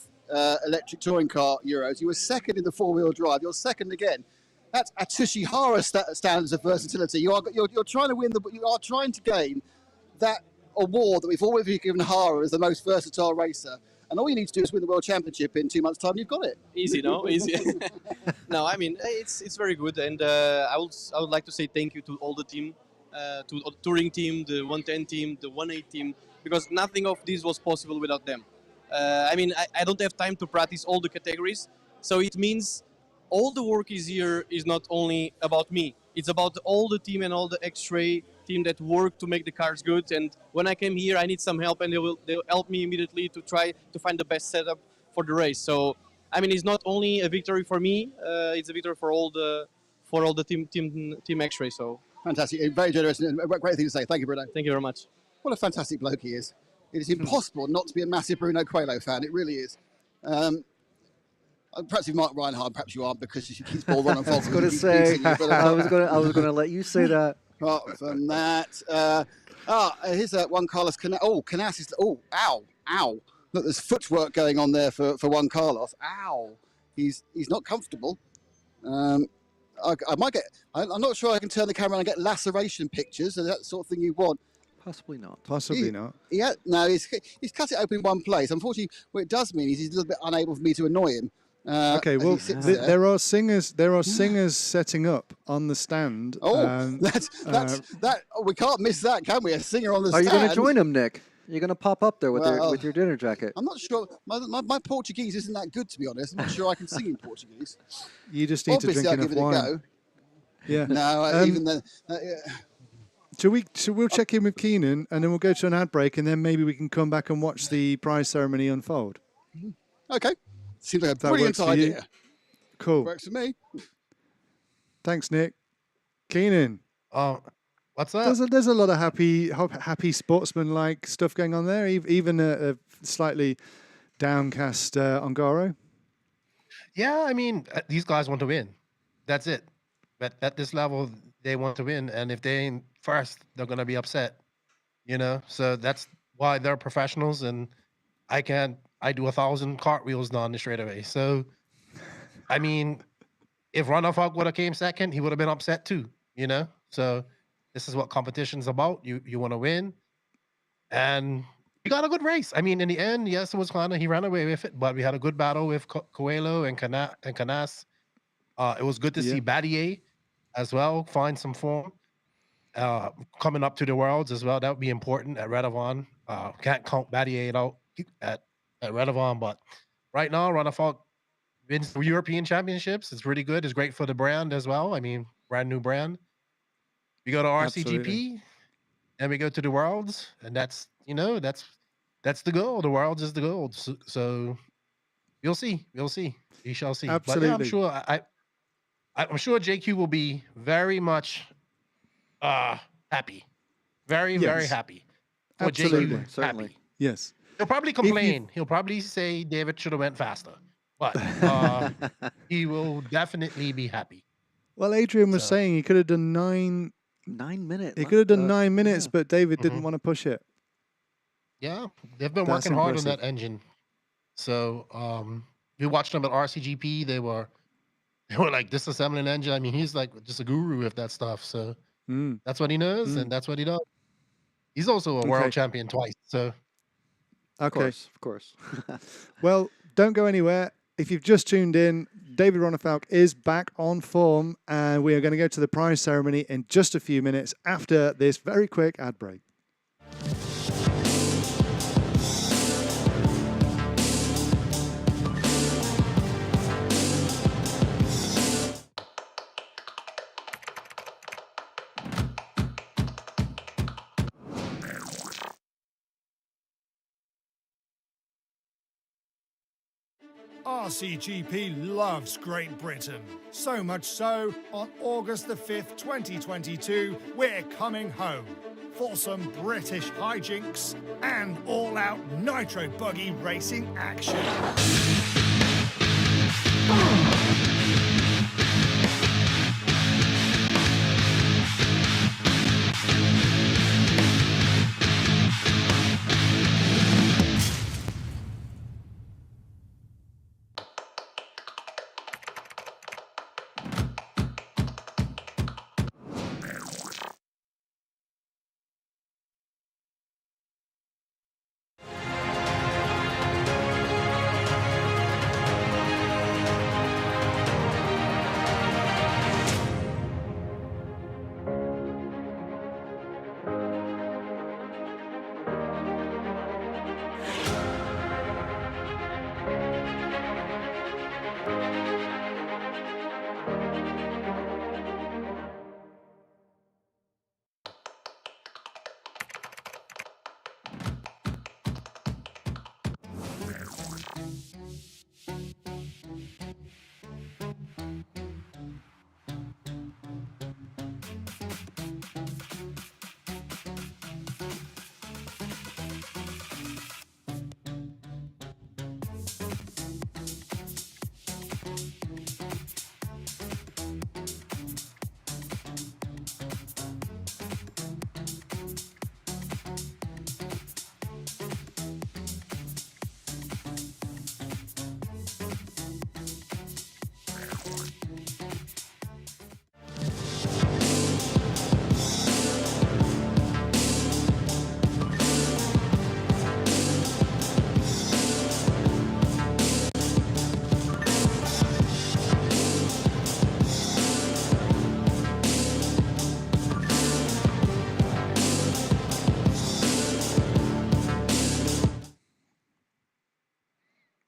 electric touring car Euros. You were second in the four-wheel drive. You're second again. That's Atsushihara standards of versatility. You're trying to win you are trying to gain that award that we've always given Hara as the most versatile racer. And all you need to do is win the World Championship in 2 months' time. You've got it. Easy, no? Easy. No, I mean it's very good, and I would like to say thank you to all the team, to the touring team, the 110 team, the 18 team, because nothing of this was possible without them. I mean I don't have time to practice all the categories, so it means all the work is here is not only about me. It's about all the team and all the X-Ray team that work to make the cars good. And when I came here, I need some help, and they'll help me immediately to try to find the best setup for the race. So I mean, it's not only a victory for me; it's a victory for all the team X-Ray. So fantastic, very generous, and a great thing to say. Thank you, Bruno. Thank you very much. What a fantastic bloke he is. It is impossible not to be a massive Bruno Coelho fan. It really is. Perhaps if Mark Reinhardt, perhaps you aren't, because you keep ball running. I was going to say. I was going to let you say that. Apart from that, here's Juan Carlos Canas. Oh, Canas is. Oh, ow. Look, there's footwork going on there for Juan Carlos. Ow. He's not comfortable. I might get. I'm not sure I can turn the camera and get laceration pictures. Is that the sort of thing you want? Possibly not. Possibly not. Yeah, no, he's cut it open in one place. Unfortunately, what it does mean is he's a little bit unable for me to annoy him. Okay, well, there are singers. There are singers setting up on the stand. Oh, that's that. We can't miss that, can we? A singer on the stand. Are you going to join him, Nick? You're going to pop up there with your dinner jacket. I'm not sure. My Portuguese isn't that good, to be honest. I'm not sure I can sing in Portuguese. You just need Obviously, to drink I'll enough give it wine. a go. Yeah. No, even then. We'll check in with Keenan, and then we'll go to an ad break, and then maybe we can come back and watch the prize ceremony unfold. Okay. Seems like a That brilliant works for you? idea. Cool. Works for me. Thanks, Nick. Keenan. What's that? There's a lot of happy sportsman-like stuff going on there, even a slightly downcast Ongaro. Yeah, I mean, these guys want to win. That's it. But at this level, they want to win, and if they ain't first, they're gonna be upset. So that's why they're professionals, and I do 1,000 cartwheels down the straightaway. So, I mean, if Runafog would have came second, he would have been upset too. So this is what competition's about. You want to win, and we got a good race. I mean, in the end, yes, it was kind of he ran away with it, but we had a good battle with Coelho and Canas. It was good to see Battier as well find some form. Coming up to the Worlds as well, that would be important at Radovan. Can't count Battier out at Radovan, but right now, Runafog wins the European Championships. It's really good. It's great for the brand as well. I mean, brand new brand. We go to RCGP, Absolutely. and we go to the Worlds, and that's the goal. The Worlds is the goal. So we'll see. We shall see. Absolutely. But yeah, I'm sure JQ will be very much happy. Very happy. For Absolutely. JQ, Certainly. happy. Yes. He'll probably complain. He'll probably say David should have went faster. But he will definitely be happy. Well, Adrian was saying he could have done 9 minutes. He could have done 9 minutes, but David didn't want to push it. Yeah, they've been That's working hard on impressive. that engine. So we watched them at RCGP. They were like disassembling an engine. I mean, he's like just a guru with that stuff. So that's what he knows, and that's what he does. He's also a world champion twice. So Okay. Of course. Well, don't go anywhere. If you've just tuned in, David Ronafalk is back on form, and we are going to go to the prize ceremony in just a few minutes after this very quick ad break. RCGP loves Great Britain. So much so, on August the 5th, 2022, we're coming home. for some British hijinks and all-out Nitro Buggy racing action.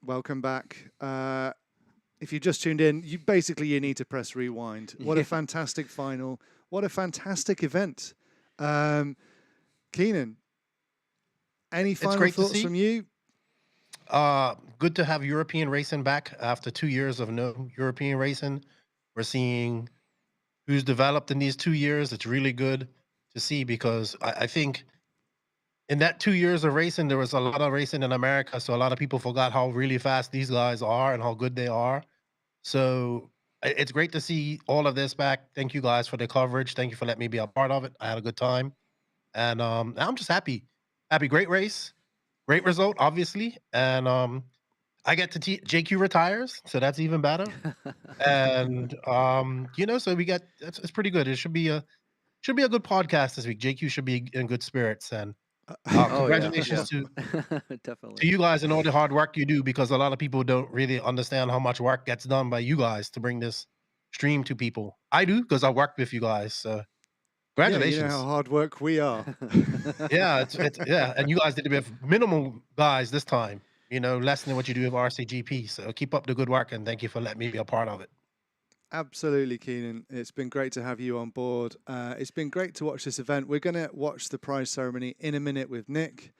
Welcome back. If you just tuned in, you need to press rewind. What a fantastic final. What a fantastic event. Keenan, any final thoughts from you? Good to have European racing back after 2 years of no European racing. We're seeing who's developed in these 2 years. It's really good to see because I think in that 2 years of racing, there was a lot of racing in America. So a lot of people forgot how really fast these guys are and how good they are. So it's great to see all of this back. Thank you guys for the coverage. Thank you for letting me be a part of it. I had a good time. And I'm just happy. Great race. Great result, obviously. And I get to JQ retires, so that's even better. And so we got it's pretty good. It should be a good podcast this week. JQ should be in good spirits. And congratulations to you guys and all the hard work you do, because a lot of people don't really understand how much work gets done by you guys to bring this stream to people. I do, because I work with you guys. So congratulations. Yeah, you know how hard work we are. Yeah, and you guys did it with minimal guys this time. Less than what you do with RCGP. So keep up the good work, and thank you for letting me be a part of it. Absolutely, Keenan. It's been great to have you on board. It's been great to watch this event. We're going to watch the prize ceremony in a minute with Nick.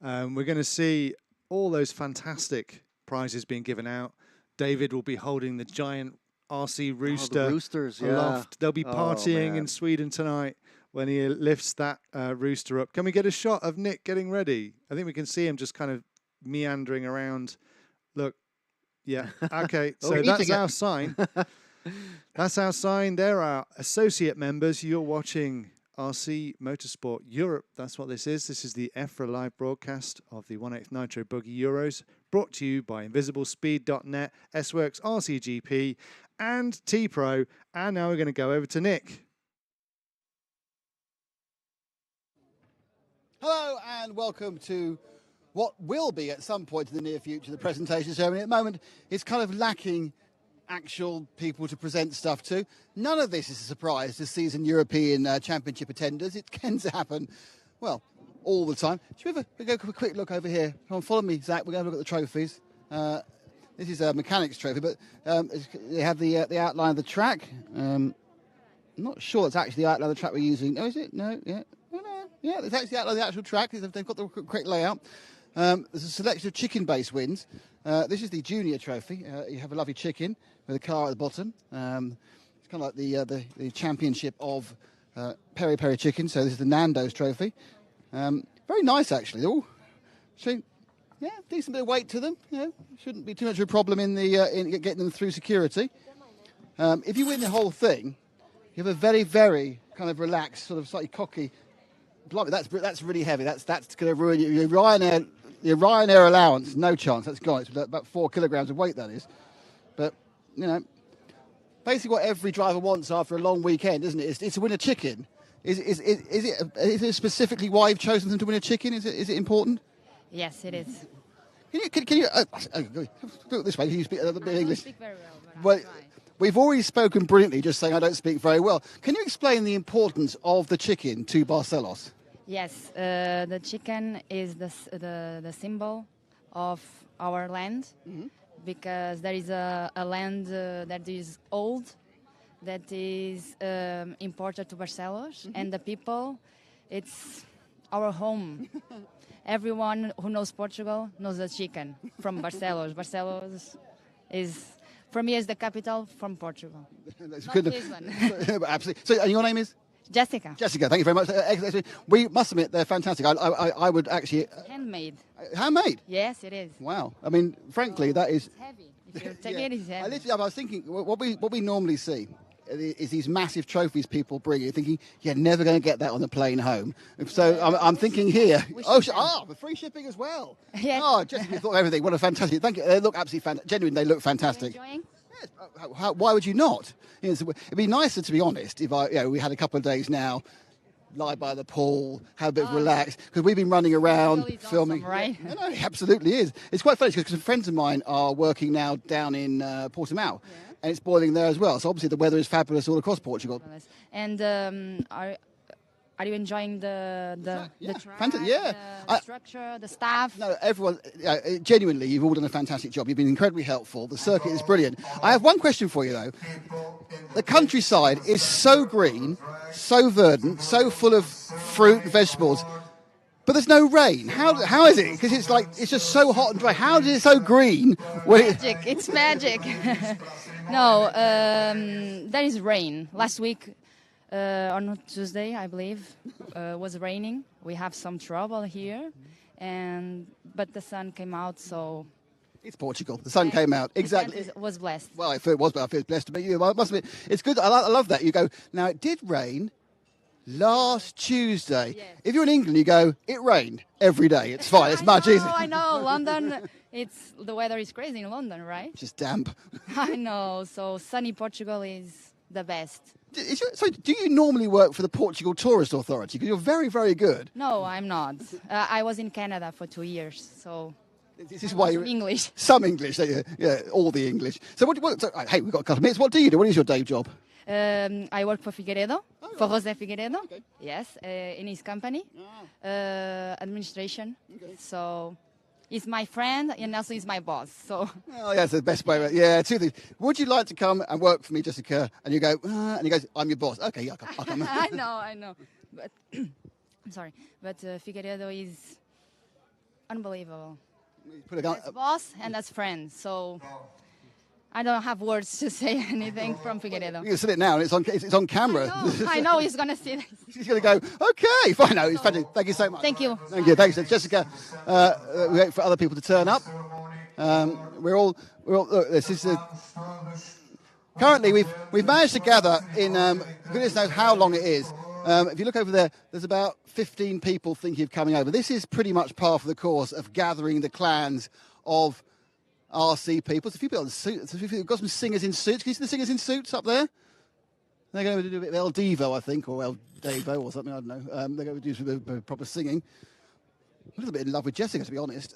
We're going to see all those fantastic prizes being given out. David will be holding the giant RC rooster the roosters, aloft. They'll be Oh, partying man. in Sweden tonight when he lifts that rooster up. Can we get a shot of Nick getting ready? I think we can see him just kind of meandering around. Look. Yeah. Okay. So that's our sign. That's our sign. They're our associate members. You're watching RC Motorsport Europe. That's what this is. This is the EFRA live broadcast of the 1/8 Nitro Buggy Euros, brought to you by InvisibleSpeed.net, S-Works, RCGP, and T-Pro. And now we're going to go over to Nick. Hello and welcome to what will be at some point in the near future the presentation ceremony. At the moment, it's kind of lacking actual people to present stuff to. None of this is a surprise to seasoned European Championship attenders. It tends to happen, well, all the time. Should we go a quick look over here? Come on, follow me, Zach. We're going to look at the trophies. This is a mechanics trophy, but they have the outline of the track. I'm not sure it's actually the outline of the track we're using. Oh, is it? No, yeah. Oh, no. Yeah, it's actually the outline of the actual track. They've got the correct layout. There's a selection of chicken-based wins. This is the junior trophy. You have a lovely chicken with a car at the bottom. It's kind of like the championship of peri peri chicken. So this is the Nando's trophy. Very nice, actually. They're all, yeah, decent bit of weight to them. You know, shouldn't be too much of a problem in getting them through security. If you win the whole thing, you have a very, very kind of relaxed, sort of slightly cocky. Blimey, that's really heavy. That's going to ruin your Ryanair allowance. No chance. That's gone. It's about 4 kilograms of weight. That is. But you know, basically what every driver wants after a long weekend, isn't it? It's to win a chicken. Is it specifically why you've chosen them to win a chicken? Is it important? Yes, it is. Can you do it this way? Can you speak a little bit of English? I don't speak very well. We've already spoken brilliantly, just saying I don't speak very well. Can you explain the importance of the chicken to Barcelos? Yes, the chicken is the symbol of our land, because there is a land that is old, that is imported to Barcelos, and the people, it's our home. Everyone who knows Portugal knows the chicken from Barcelos. Barcelos is, for me, is the capital from Portugal. That's Not good. Lisbon. Absolutely. So, and your name is? Jessica. Jessica, thank you very much. We must admit they're fantastic. I would actually. Handmade. Handmade? Yes, it is. Wow. I mean, frankly, that is. It's heavy. If you take it, it's heavy. I was thinking, what we normally see is these massive trophies people bring. You're thinking, you're never going to get that on the plane home. So I'm thinking here. The free shipping as well. Yes. Oh, Jessica, you thought of everything. What a fantastic. Thank you. They look absolutely fantastic. Genuinely, they look fantastic. Enjoying? Why would you not? You know, it'd be nicer, to be honest, if we had a couple of days now, lie by the pool, have a bit of relax, because we've been running around filming. Awesome, right? Yeah, no, it absolutely is. It's quite funny because some friends of mine are working now down in Portimao, and it's boiling there as well. So obviously the weather is fabulous all across Portugal. And are you enjoying the track, the structure, the staff? No, everyone, genuinely, you've all done a fantastic job. You've been incredibly helpful. The circuit is brilliant. I have one question for you, though. The countryside is so green, so verdant, so full of fruit and vegetables, but there's no rain. How is it? Because it's just so hot and dry. How is it so green? Magic. It's magic. No, there is rain. Last week, on Tuesday, I believe, was raining. We have some trouble here, but the sun came out, so... It's Portugal. The sun came out. Exactly. It was blessed. Well, if it was, but I feel blessed to be you. Well, it must be. It's good. I love that. You go, now it did rain last Tuesday. Yes. If you're in England, you go, it rained every day. It's fine. It's much easier. I know. London, the weather is crazy in London, right? Just damp. I know. So sunny Portugal is the best. So do you normally work for the Portugal Tourist Authority? Because you're very, very good. No, I'm not. I was in Canada for 2 years, so... This is why you're English. Some English, yeah, all the English. So hey, we've got a couple of minutes. What do you do? What is your day job? I work for Figueiredo, for José Figueiredo. Okay. Yes, in his company, administration. Okay. So he's my friend and also he's my boss. So. Oh, yeah, that's the best way. Yeah, two things. Would you like to come and work for me, Jessica? And you go, and he goes, I'm your boss. Okay, yeah, I'll come. I know. But I'm sorry, but Figueiredo is unbelievable. As boss and as friend, so I don't have words to say anything from Figueiredo. You can see it now, and it's on camera. I know he's going to see this. She's going to go, okay, fine. No, it's fantastic. Thank you so much. Thank you. Thank you. Thanks, Jessica. We wait for other people to turn up. We're all. Look, this is currently we've managed to gather in goodness knows how long it is. If you look over there, there's about 15 people thinking of coming over. This is pretty much part of the course of gathering the clans of RC people. There's a few people in suits. We've got some singers in suits. Can you see the singers in suits up there? They're going to do a bit of El Devo, I think, or El Devo or something, I don't know. They're going to do some proper singing. A little bit in love with Jessica, to be honest.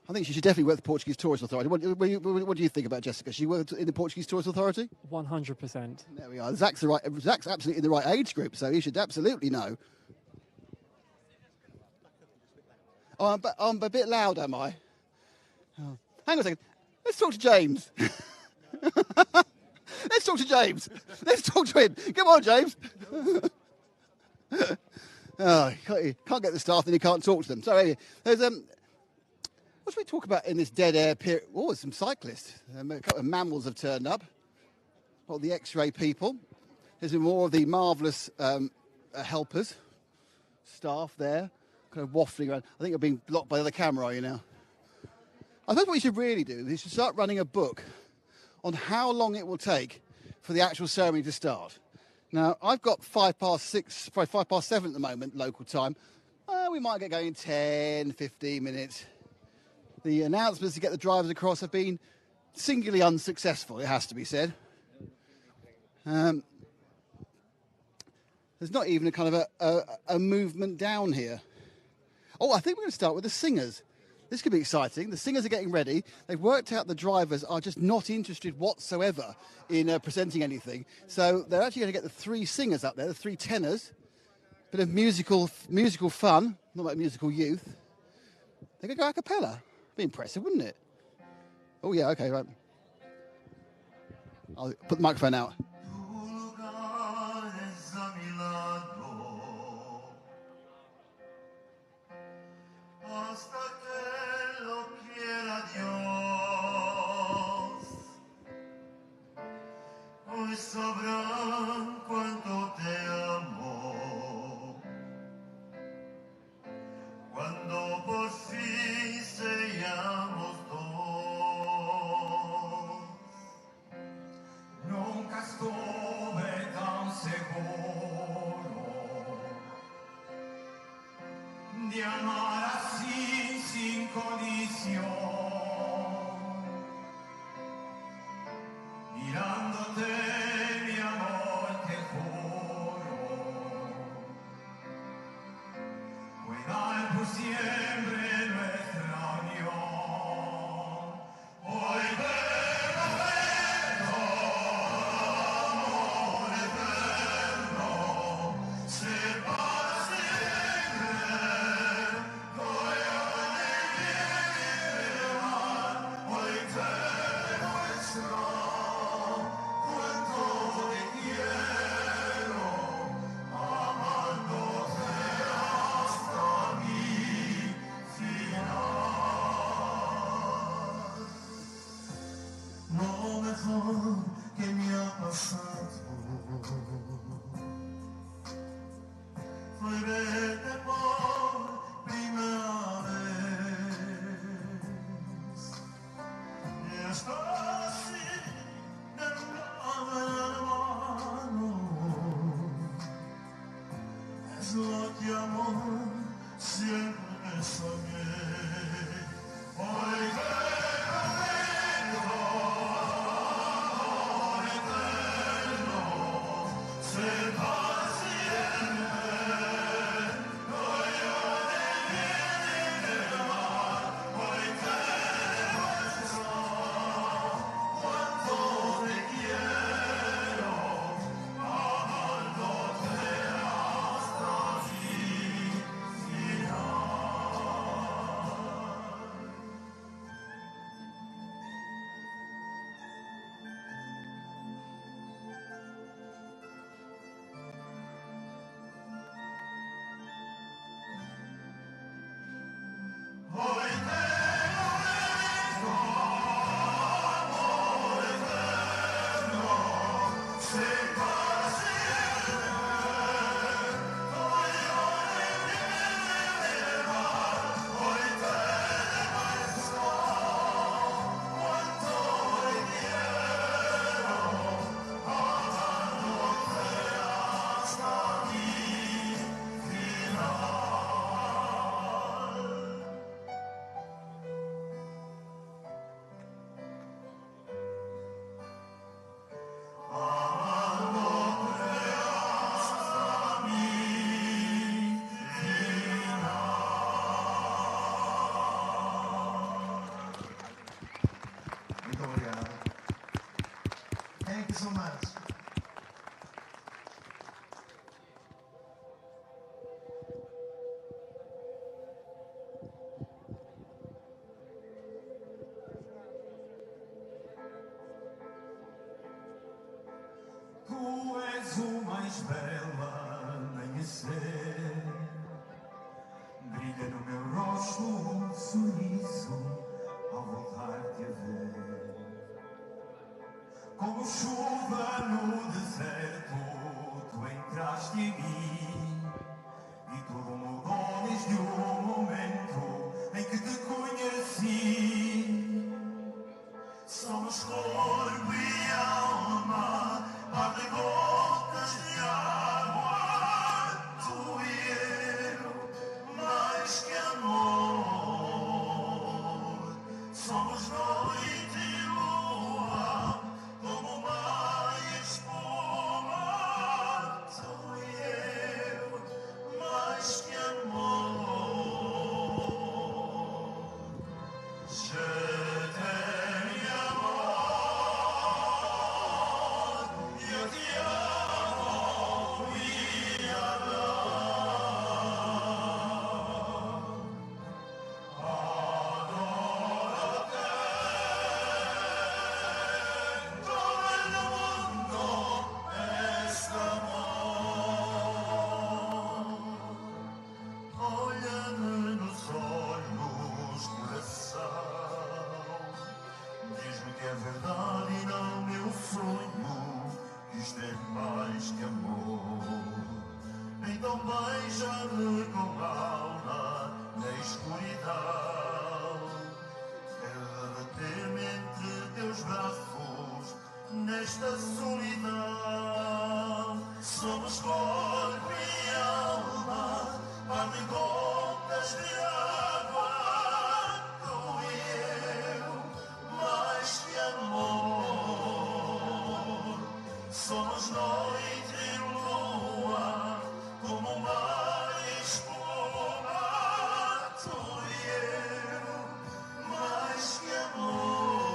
I think she should definitely work for the Portuguese Tourist Authority. What do you think about Jessica? She worked in the Portuguese Tourist Authority? 100%. There we are. Zach's absolutely in the right age group, so he should absolutely know. Oh, I'm a bit loud, am I? Oh. Hang on a second. Let's talk to James. Let's talk to James. Let's talk to him. Come on, James. Oh, you can't get the staff, then you can't talk to them. So anyway, there's what should we talk about in this dead air period? Oh, there's some cyclists. A couple of mammals have turned up. Well, the X-ray people. There's more of the marvellous helpers, staff there, kind of waffling around. I think you're being blocked by the other camera, are you now? I think what you should really do is you should start running a book on how long it will take for the actual ceremony to start. Now, I've got 6:05, probably 7:05 at the moment, local time. We might get going in 10, 15 minutes. The announcements to get the drivers across have been singularly unsuccessful, it has to be said. There's not even a kind of a movement down here. Oh, I think we're going to start with the singers. This could be exciting. The singers are getting ready. They've worked out the drivers are just not interested whatsoever in presenting anything. So they're actually going to get the 3 singers up there, the 3 tenors. Bit of musical fun, not like musical youth. They're going to go a cappella. Be impressive, wouldn't it? Oh, yeah, okay, right. I'll put the microphone out. Hoy sabrán cuánto te amo, cuando por fin seamos dos. Nunca estuve tan seguro de amar así sin condición. Mirándote, mi amor, te juro, cuidar por siempre nuestra unión. Hoy te prometo, amor eterno, ser para siempre, hoy hoy te demuestro. Que me ha pasado fue verte por primera vez y estar así de mano en mano es lo que amor siempre soñé. Hoy te prometo ser para siempre, hoy hoy te demuestro cuánto te quiero, amándote hasta el final. Hoy te prometo, amor eterno, ser para siempre, hoy hoy te demuestro cuánto te quiero, amándote hasta mi final. Muito obrigado. Thank you so much. Tu és o mais belo amanhecer, brilha no meu rosto um sorriso ao voltar-te a ver. Como chuva no deserto, Somos corpo e alma, par de gotas de água, tu e eu, mais que amor. Somos noite e lua, como mar e espuma, tu e eu, mais que amor.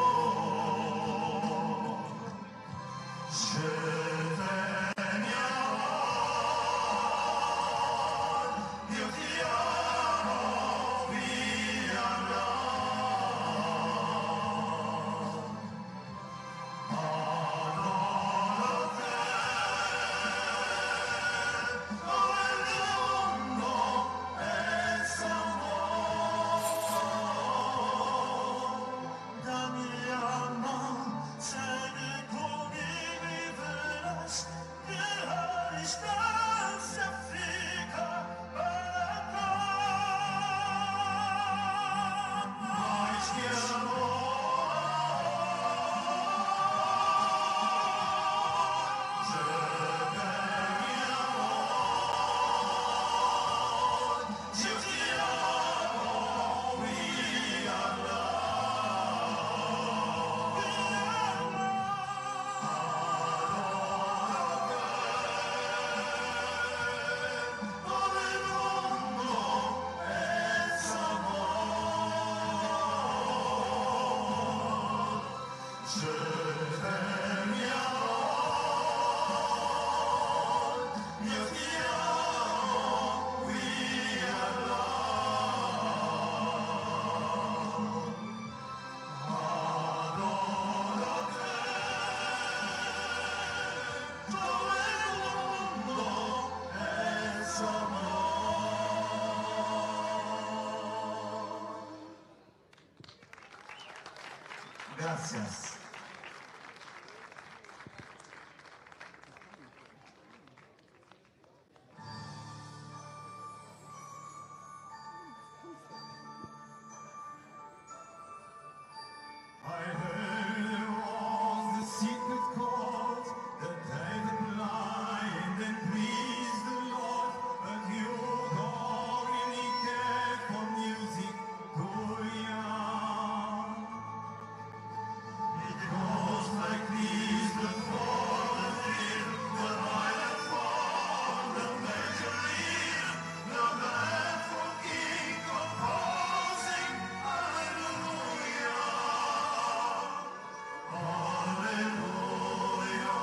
Gracias. I heard there was a secret chord that David blind and pleased the Lord, but you God really cared for music, it goes like this, the fall, the fill, the violet fall, the major lead, the man for king composing, hallelujah, hallelujah,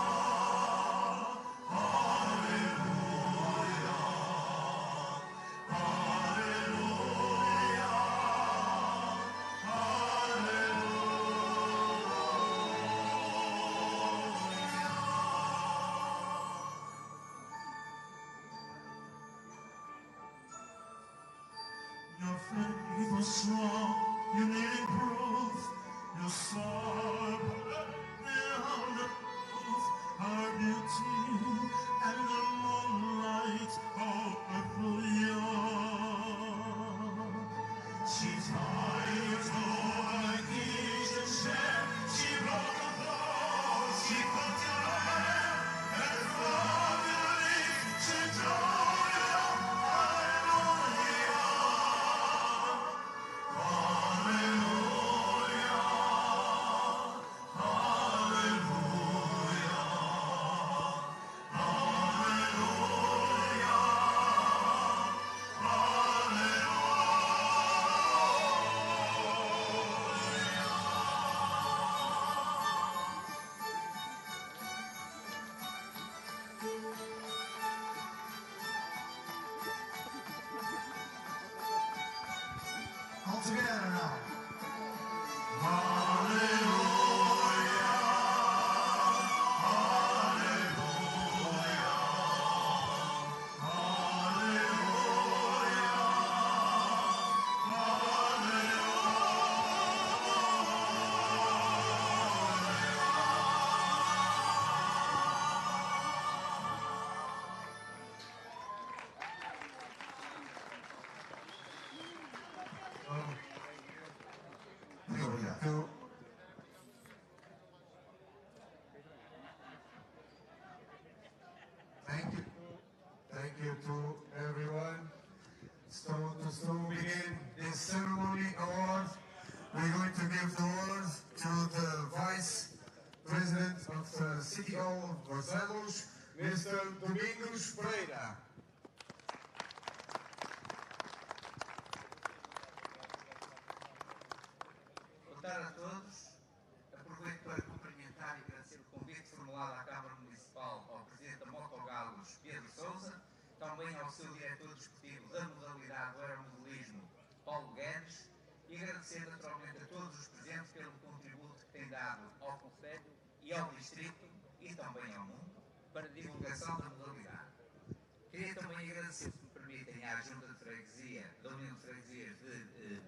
your faith was strong, you needed proof, you saw down the roof, her beauty and the moonlight overflow. She tied your toe like each and share, she broke the floor, she put your hand, and from your lips she told you, hallelujah. Hallelujah, hallelujah. you to everyone. So to begin this ceremony award, we're going to give the awards to the Vice President of the City of Barcelos, Mr. Domingos Pereira. Boa tarde a todos. Aproveito para cumprimentar e agradecer o convite formulado à Câmara Municipal ao Presidente da Motogalos, Pedro Sousa, também ao seu Diretor Desportivo da modalidade do aeromodelismo, Paulo Guedes, e agradecer naturalmente a todos os presentes pelo contributo que têm dado ao Conselho e ao Distrito e também ao mundo para a divulgação da modalidade. Queria também agradecer, se me permitem, à Junta de Freguesia, da União de Freguesias de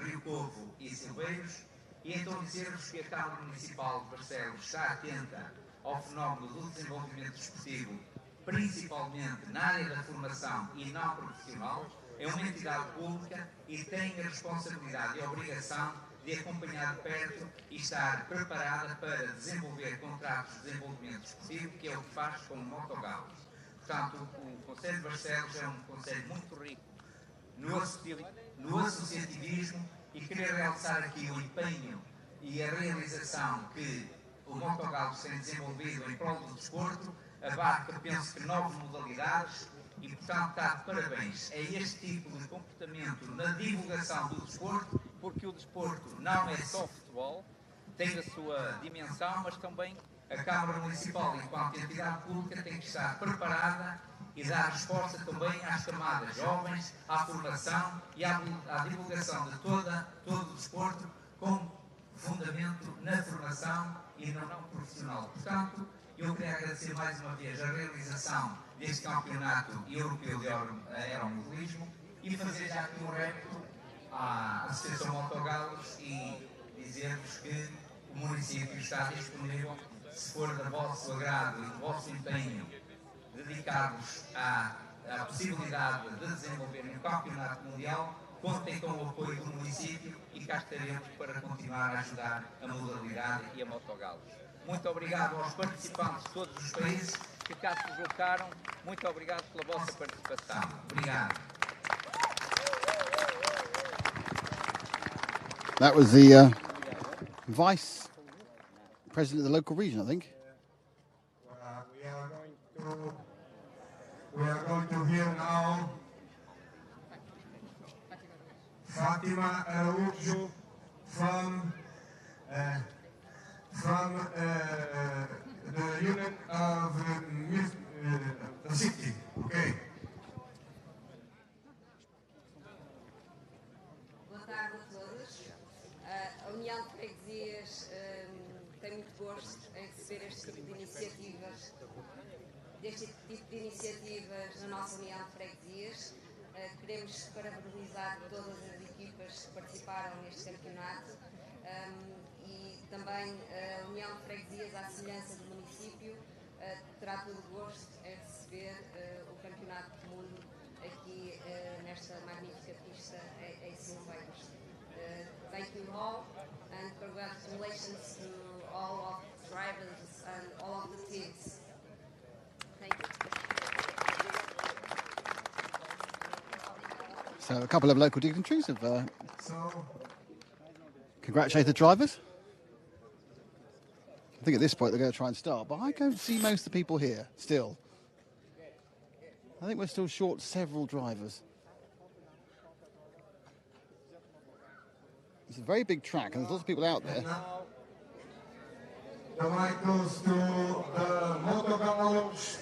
Rio Povo e Silveiros, e então dizer-vos que a Câmara Municipal de Barcelos está atenta ao fenómeno do desenvolvimento desportivo, principalmente na área da formação e não profissional. É uma entidade pública e tem a responsabilidade e a obrigação de acompanhar de perto e estar preparada para desenvolver contratos de desenvolvimento desportivo, que é o que faz com o Motogalos. Portanto, o Conselho de Barcelos é um conselho muito rico no associativismo, e queria realçar aqui o empenho e a realização que o Motogalos tem desenvolvido em prol do desporto, abarca, penso que, 9 modalidades e, portanto, está de parabéns. É este tipo de comportamento na divulgação do desporto, porque o desporto não é só futebol, tem a sua dimensão, mas também a Câmara Municipal, enquanto entidade pública, tem que estar preparada e dar resposta também às camadas jovens, à formação e à divulgação de todo o desporto, com fundamento na formação e no não profissional. Portanto, eu queria agradecer mais uma vez a realização deste campeonato europeu de aeromodelismo e fazer já aqui um repto à Associação Motogalos e dizer-vos que o município está disponível, se for do vosso agrado e do vosso empenho, dedicados à possibilidade de desenvolverem um campeonato mundial. Contem com o apoio do município e cá estaremos para continuar a ajudar a modalidade e a Motogalos. Muito obrigado aos participantes de todos os países que cá se deslocaram. Muito obrigado pela vossa participação. Obrigado. That was the Vice President of the local region, I think. We are going to hear now Fatima Araújo from the Union of the City. Okay. Boa tarde a todos. A União de Freguesias tem muito gosto em receber este tipo de iniciativas, na nossa União de Freguesias. Queremos parabenizar todas as equipas que participaram neste campeonato e também a União de Freguesias, à semelhança do município, terá todo o gosto em receber o Campeonato do Mundo aqui nesta magnífica pista em Silveiros. Thank you all and congratulations to all of the drivers and all of the teams. Thank you. So a couple of local dignitaries have congratulated the drivers. I think at this point they're going to try and start, but I don't see most of the people here still. I think we're still short several drivers. It's a very big track and there's lots of people out there. The mic goes to the Motogalos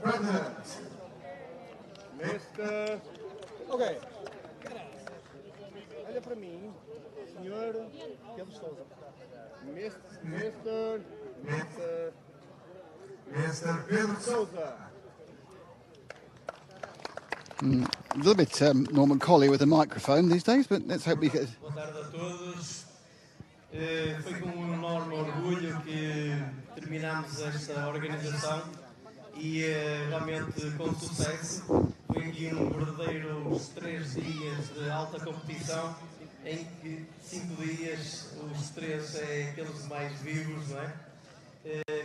President, Mr. Ok. Olha para mim, senhor Pedro Sousa. Mr. Pedro Sousa. A little bit Norman Colley with a microphone these days, but let's hope we get... Boa tarde a todos. Foi com um enorme orgulho que terminamos esta organização e realmente com sucesso. Foi aqui verdadeiros 3 dias de alta competição, em que 5 dias os 3 é aqueles mais vivos, não é?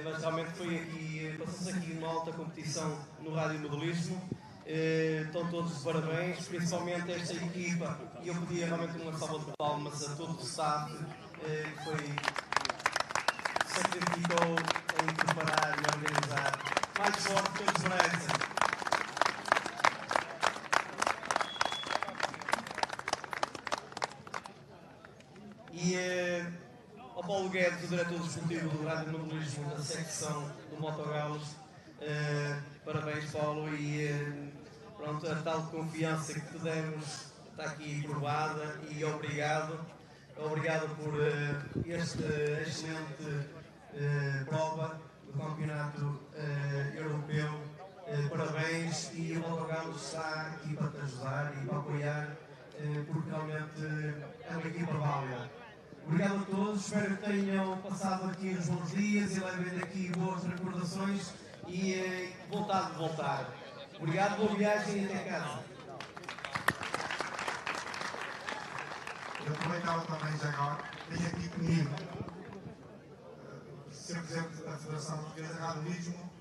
mas realmente foi aqui, passou-se aqui uma alta competição no radiomodelismo. Estão todos de parabéns, principalmente esta equipa, e eu pedia realmente uma salva de palmas a todo o staff que sacrificou em preparar e organizar. Mais forte que todos merecem. E ao Paulo Guedes, o diretor desportivo do radiomodelismo da secção do Motogalos, parabéns, Paulo, e pronto, a tal confiança que te demos está aqui provada, e obrigado. Obrigado por esta excelente prova do Campeonato Europeu. Parabéns, e o Motogalos está aqui para te ajudar e para apoiar, porque realmente é uma equipa válida. Obrigado a todos, espero que tenham passado aqui uns bons dias e levem daqui boas recordações e vontade de voltar. Obrigado, boa viagem e até casa. Eu aproveitava também já agora, tenho aqui comigo o Sr. Presidente da Federação Portuguesa de Radiomodelismo,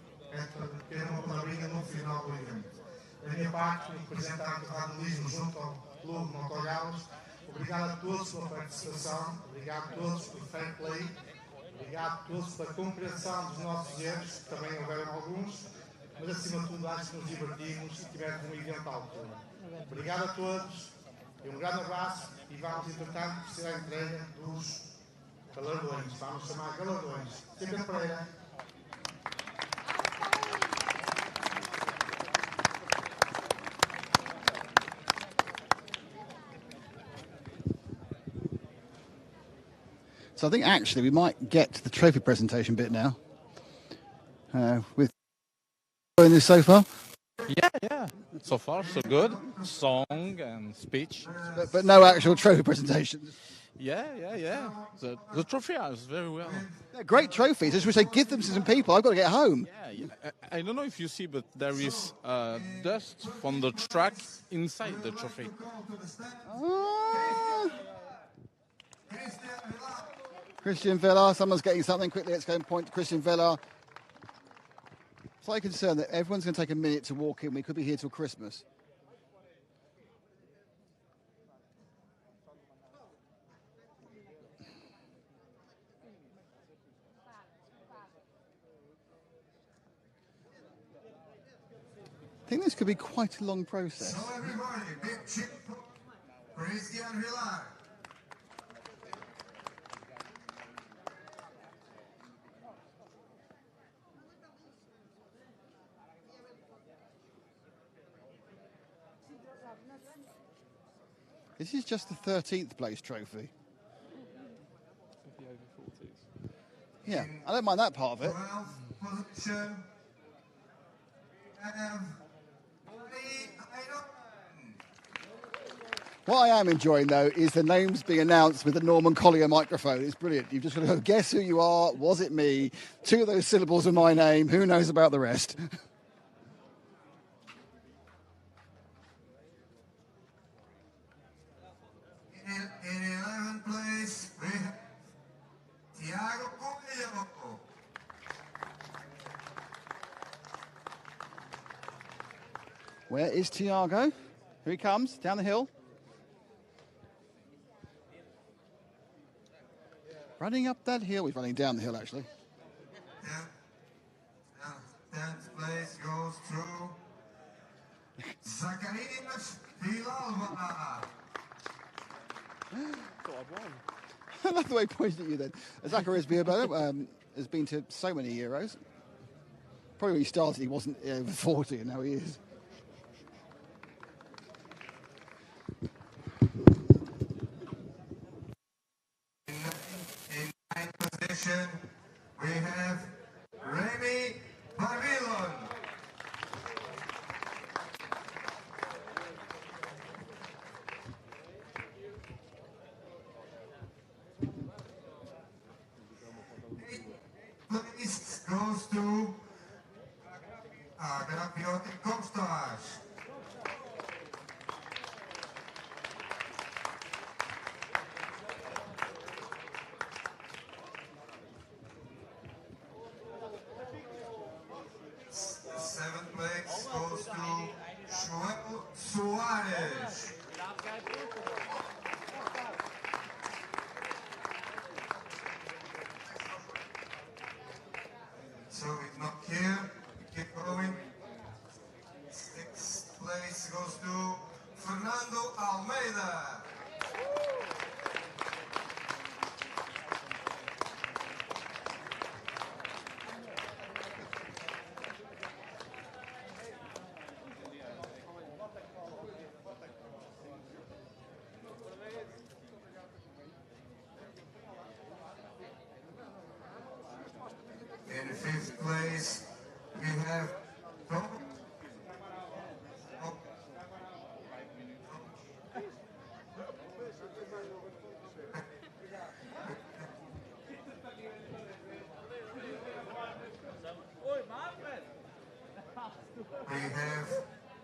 que era uma palavrinha no final do evento. Da minha parte, como representante do radiomodelismo junto ao Clube Motogalos, obrigado a todos pela participação, obrigado a todos pelo fair play, obrigado a todos pela compreensão dos nossos erros, que também houveram alguns, mas acima de tudo acho que nos divertimos e tivemos um evento à altura. Obrigado a todos e um grande abraço, e vamos entretanto proceder à entrega dos galardões, vamos chamar galardões. Sempre Pereira. So I think actually we might get to the trophy presentation bit now. With enjoying this so far? Yeah. So far, so good. Song and speech. But no actual trophy presentation. Yeah. The trophy is very well. They're great trophies. I just wish they'd give them to some people. I've got to get home. Yeah. I don't know if you see, but there is dust from the track inside the trophy. Christian Villa, someone's getting something quickly. Let's go and point to Christian Villa. Slightly concerned that everyone's going to take a minute to walk in. We could be here till Christmas. I think this could be quite a long process. So everybody, big chip, Christian Villa. This is just the 13th place trophy. Yeah, I don't mind that part of it. 12th position. What I am enjoying, though, is the names being announced with the Norman Collier microphone. It's brilliant. You've just got to go, guess who you are? Was it me? 2 of those syllables are my name. Who knows about the rest? In 11th place, we have Thiago Coelho. Where is Tiago? Here he comes, down the hill. Running up that hill. He's running down the hill, actually. 10th place goes to Zacarias Villalba. I love the way he pointed at you then. Zacarias Villalba has been to so many Euros. Probably when he started, he wasn't over 40, and now he is. In 9th position, we have Remy Pavillon. Place goes to Grafiotti Kostas. place, we have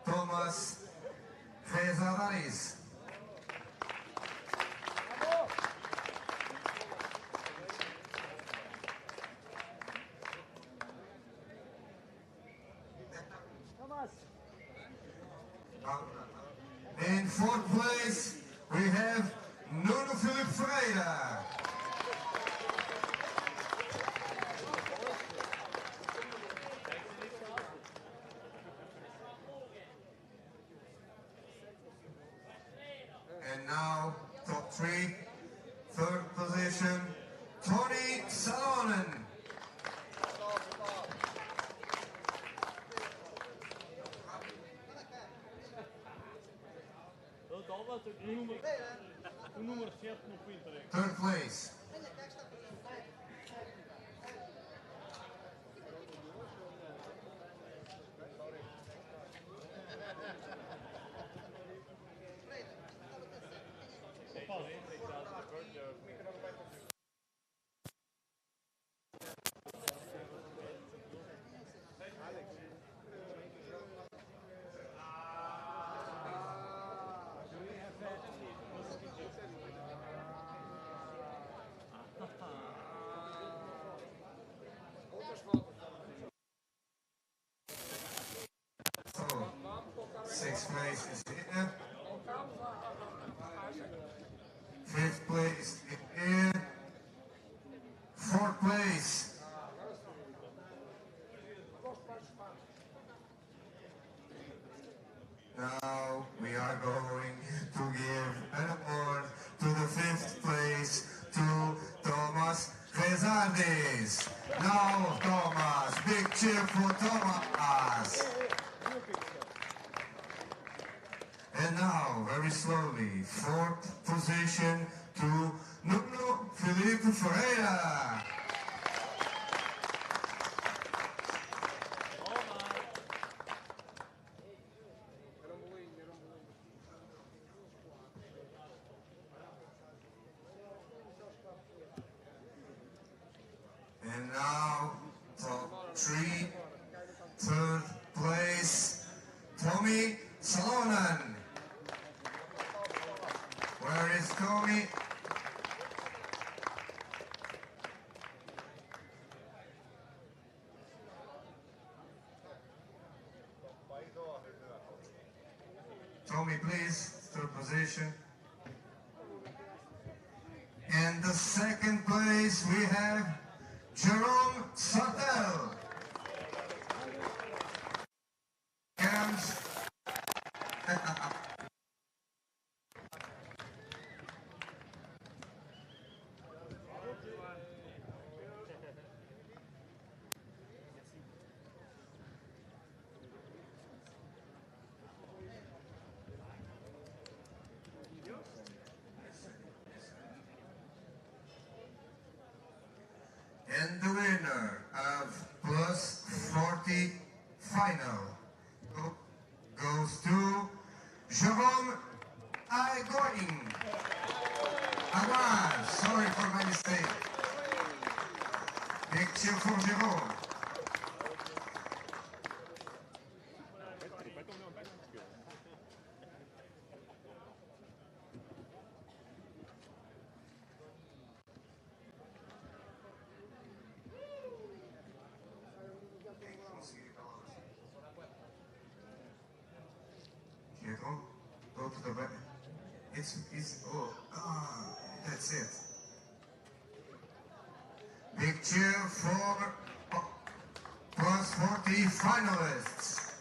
Thomas Rezadaris. In fourth place, we have Nuno Filipe Freire. And now, top three, third position, Tony Salonen. Third place. Sixth place is here. Fifth place is here. Fourth place. Now we are going to give an award to the fifth place to Thomas Rezardes. Now Thomas, big cheer for Thomas. And now, very slowly, fourth position to Nuno Filipe Ferreira. And now, top three, third place, Tommy Salonen. Where is Tommy? Tommy, please, third position. And the second place we have Jerome Sartel. Comes. And the winner of plus 40 final goes to Jerome Agoin. Aguin, sorry for my mistake. Big cheer for Jerome. Go to the back. That's it. Big cheer for plus 40 finalists.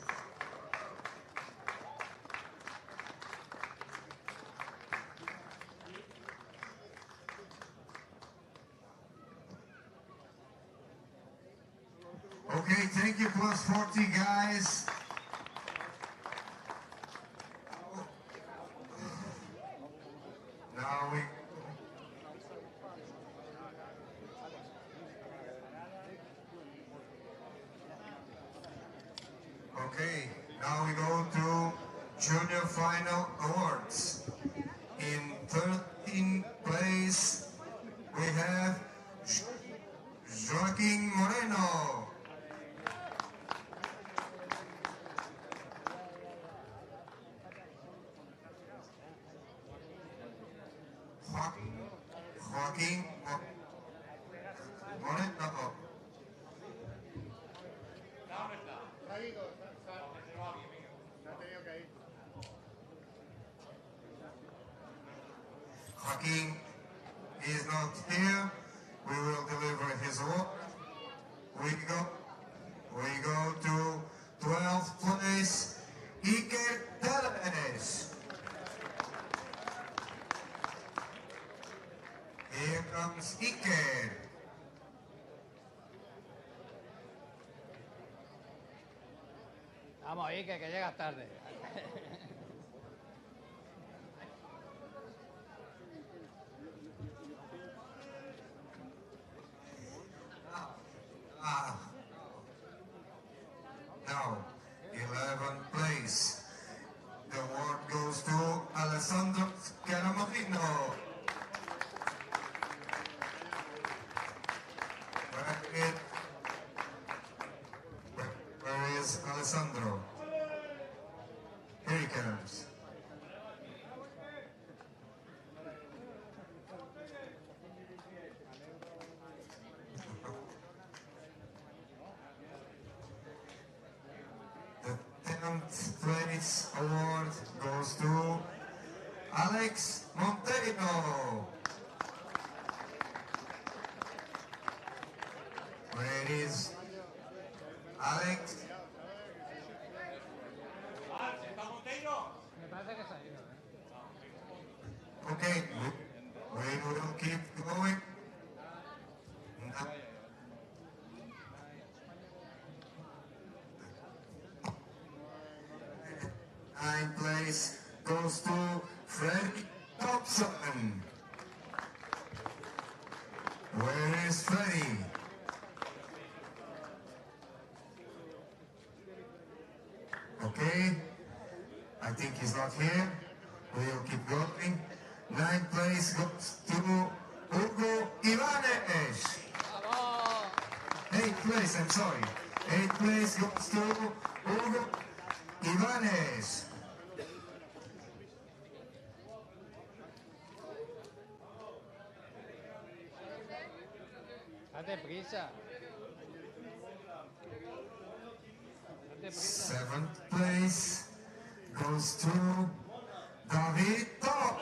Okay, thank you, plus 40 guys. Now we Okay, now we go to Junior Final Awards. In 13th place, we have Joaquin Moreno. Joaquin Moreno. Joaquin is not here. We will deliver his award. We go to 12th place, Iker Teles. Here comes Iker. Vamos, Ike, que llegas tarde. Now, 11th place. The award goes to Alessandro Caramolino. Where is Alessandro? Here he comes. The 10th place award goes to Alex Monteiro. Where is Alex? Okay, we will keep going. Ninth place goes to Freddie Thompson. Where is Freddie? Okay, I think he's not here. We'll keep going. Ninth place goes to Hugo Ivanes. Eighth place, I'm sorry. Eighth place goes to Hugo Ivanes. Date prisa. Seventh place goes to David Todt.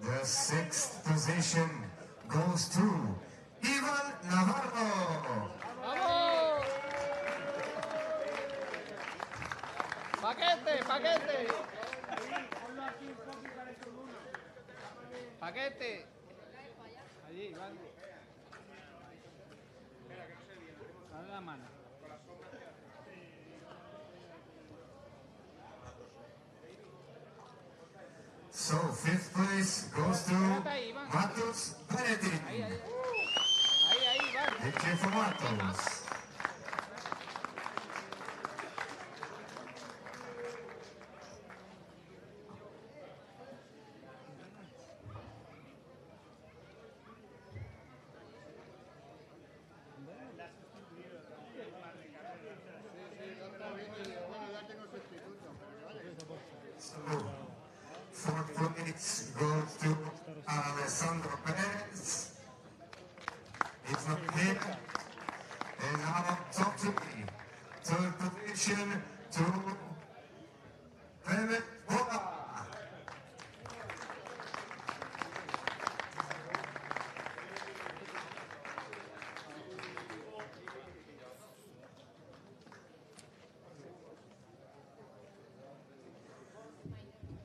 The sixth position goes to Ivan Navarro. Paquete, paquete. Paquete. Allí, Iván. Dale la mano. So, fifth place goes to Matos Benedin. Ahí, Iván. Thank you for Matos. Fourth place goes to Alessandro Perez. He's not here. And now top three. Third position to Clement Bola.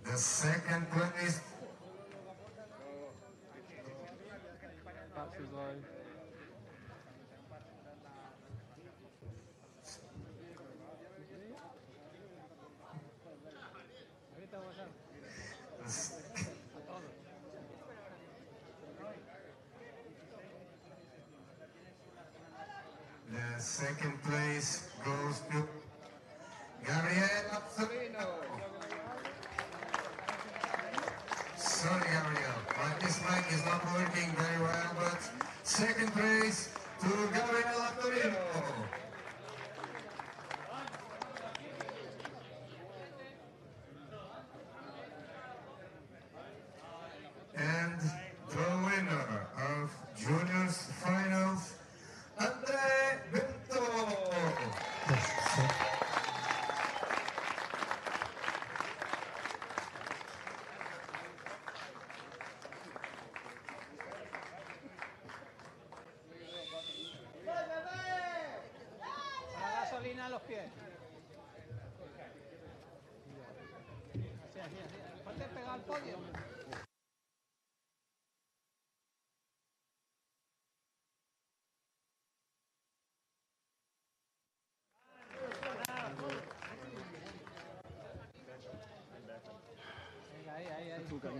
The second place Second place goes to Gabriel Azzolino. Sorry, Gabriel, but this mic is not working very well, but second place to Gabriel Azzolino. And the winner of Juniors Finals, Andre Bento. La gasolina a los pies. Así, así, así. Ponte pegado al podio.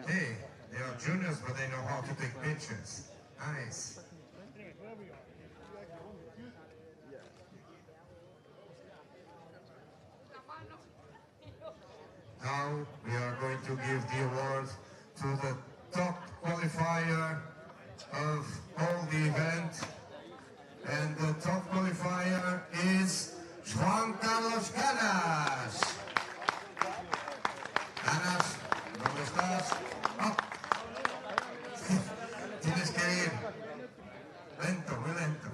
Hey, they are juniors, but they know how to take pictures. Nice. Now we are going to give the award to the top qualifier of all the event. And the top qualifier is Juan Carlos Canas. Canas, ¿dónde estás? Oh. Tienes que ir. Lento, muy lento.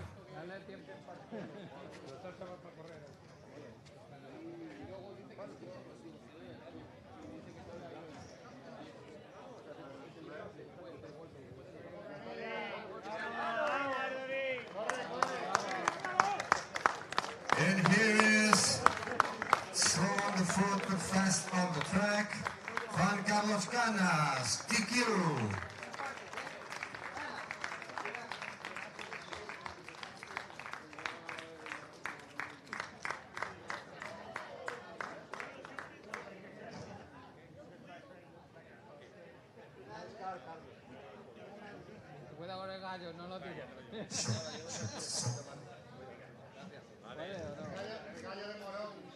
And here is slow on the foot but fast on the track, Juan Carlos Canas, TQ. Cuidado con el gallo, no lo tires. ¿Vale o no? El gallo de morón.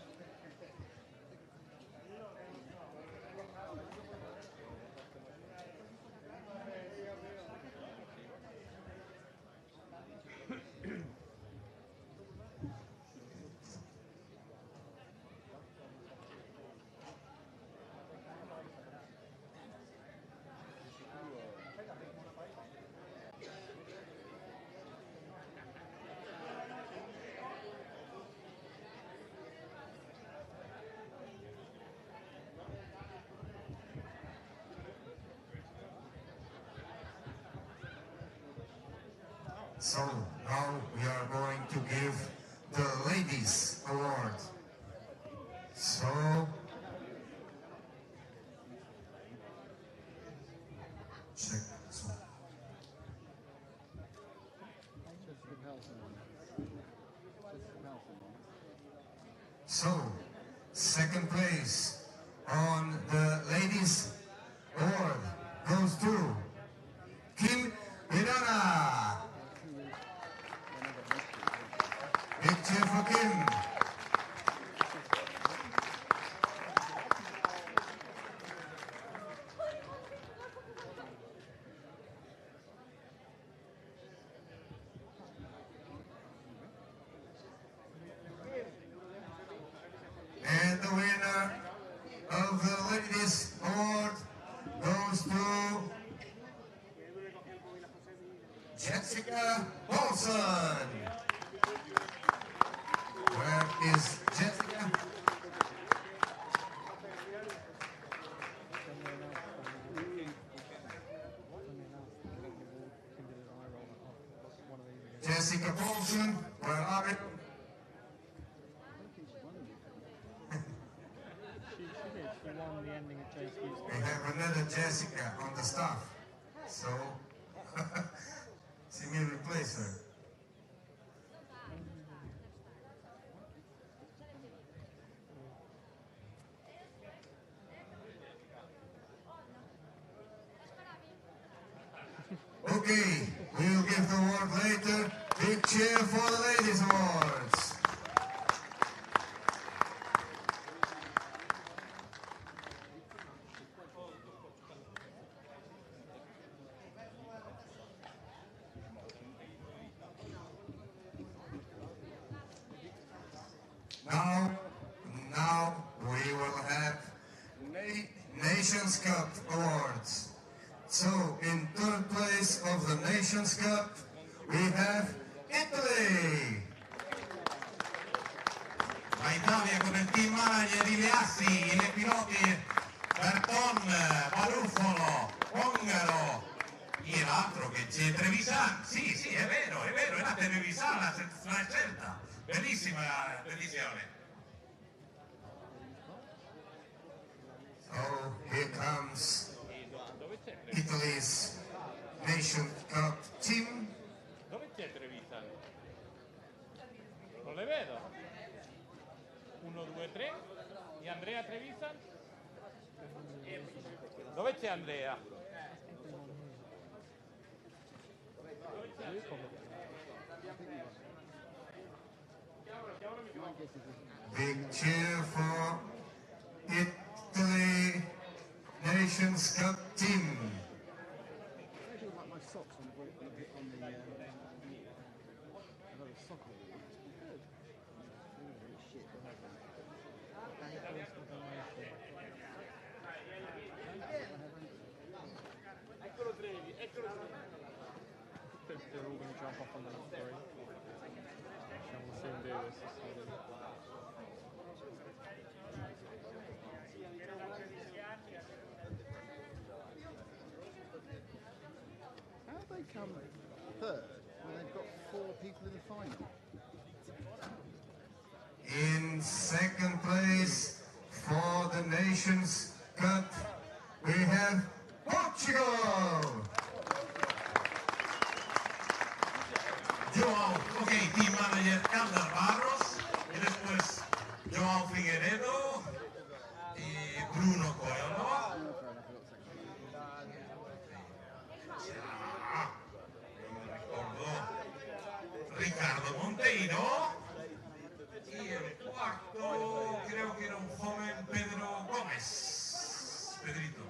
So now we are going to give the ladies award. So check this one. So second place on the ladies award goes to Kim Vidana. Big cheer for Kim. And the winner of the ladies award goes to Jessica Paulson. Where is Jessica? Jessica Paulson, where are you? We have another Jessica on the staff, so see me replace her. Okay, we'll give the award later. Big cheer for the ladies awards. Nations Cup awards. So, in third place of the Nations Cup, we have Italy. La Italia con il team manager Ileassi, i piloti Berton, Barufolo, Ongaro e l'altro che c'è Trevisan. Sì, è vero, era Trevisan la scelta. Bellissima decisione. So, here comes Italy's Nation Cup team. Dove c'è Trevisan? Non le vedo. 1, 2, 3. E Andrea Trevisan? Dove c'è Andrea? Big cheer for Italy Nations Cup team. They're all going to jump off on the three. We'll see them do this. How have they come third when they've got 4 people in the final? In second place for the Nations Cup, we have Portugal. Joao, team manager Carlos Barros, y después Joao Figueiredo y Bruno Coelho. Ricardo Monteiro. Y el cuarto creo que era un joven Pedro Gómez. Pedrito.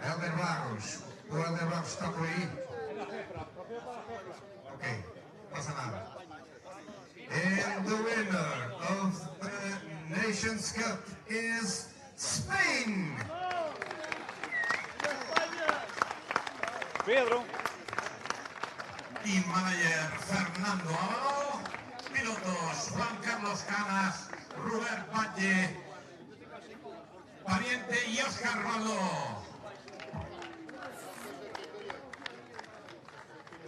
Helder Barros. O Helder Barros está por aí? Ok, passa nada. And the winner of the Nations Cup is Spain. Pedro. Team manager Fernando Álvaro. Pilotos Juan Carlos Canas, Robert Valle, Pariente y Oscar Valdo.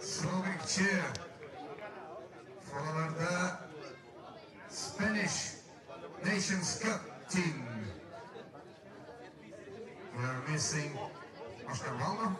So big cheer for the Spanish Nations Cup team. We're missing Oscar Valdo.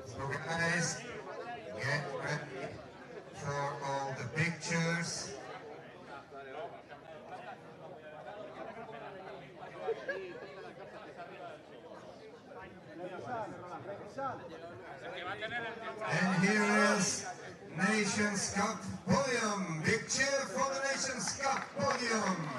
So guys, get ready for all the pictures. And here is Nations Cup podium. Big cheer for the Nations Cup podium.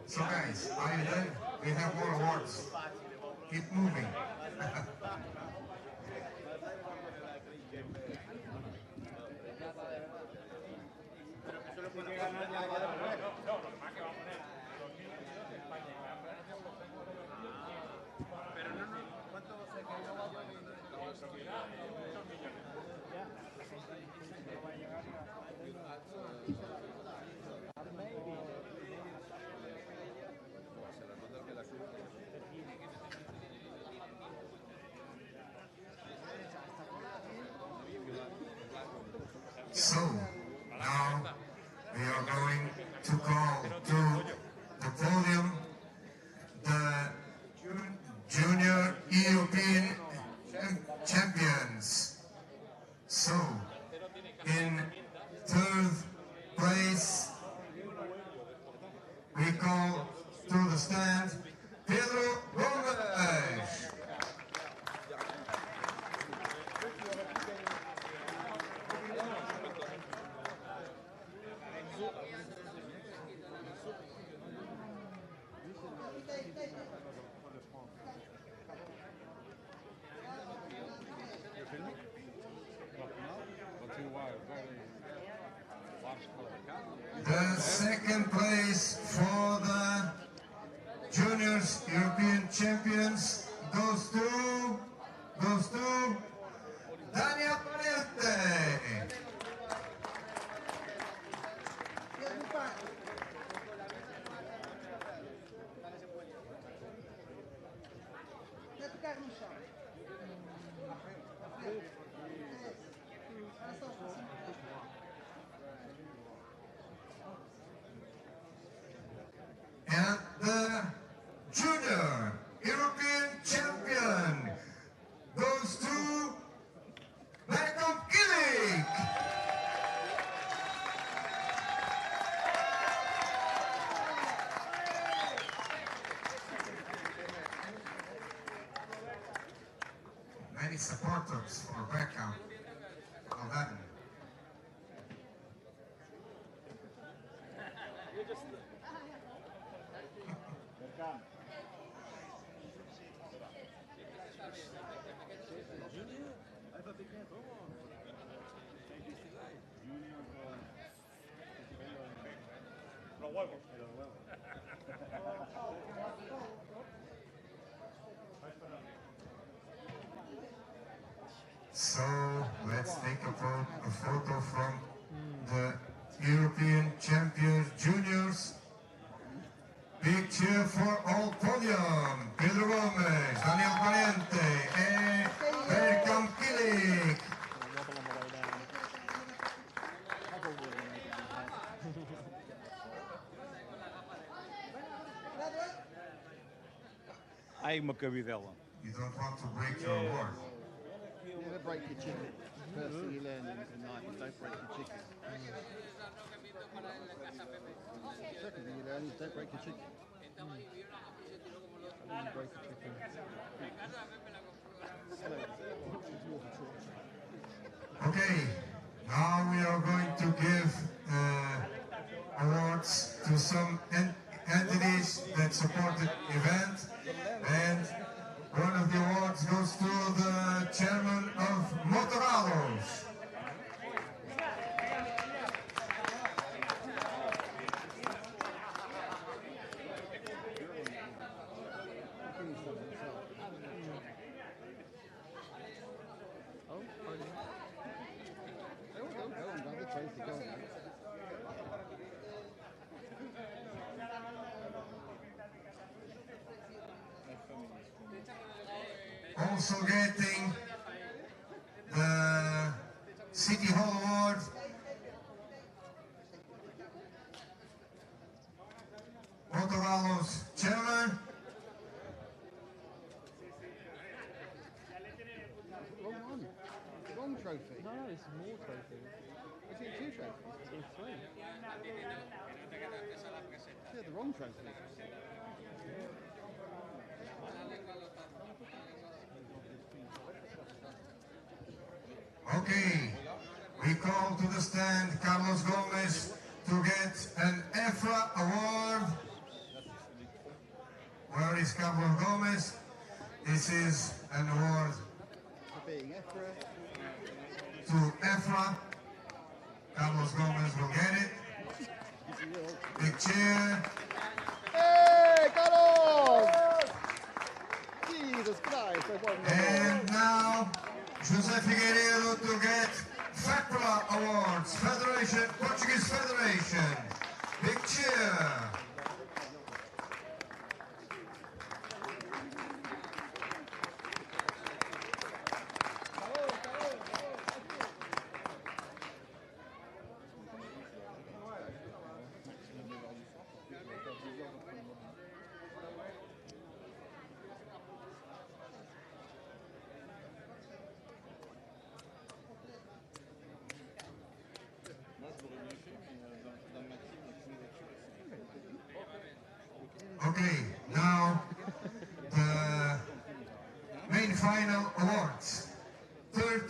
So guys, are you done? We have more awards. Keep moving. ¿Cuánto So, now we are going to call to the podium the Junior European Champions. So, in third place, we call to the stand Pedro Gomes. The second place for the Juniors European Champions goes to Daniel Ponente. And the Junior European Champion goes to Malcolm Gillick. Many supporters for Beckham. Well done. So let's take a photo from the European Champions Juniors. Big cheer for all podium. Pedro Gomes, Daniel Ponente, and Malcolm Gillick. Ai, uma cabidela. You don't want to break your word. Never break your chicken. First thing you learn in life is don't break your chicken. Second thing you learn is don't break your chicken. Don't break your chicken. Okay, now we are going to give awards to some entities that support the event, and one of the awards goes to the chairman of Motoralos. Also getting the City Hall Award, Motoralos chairman. Wrong trophy. No, it's more trophies. Is it two trophies? It's three. Yeah, the wrong trophy. Okay, we call to the stand Carlos Gomez to get an EFRA award. Where is Carlos Gomez? This is an award For being EFRA. to EFRA. Carlos Gomez will get it. Big cheer. Hey, Carlos! Jesus Christ, I won the And now, José Figueiredo to get FEPRA Awards, Portuguese Federation. Big cheer.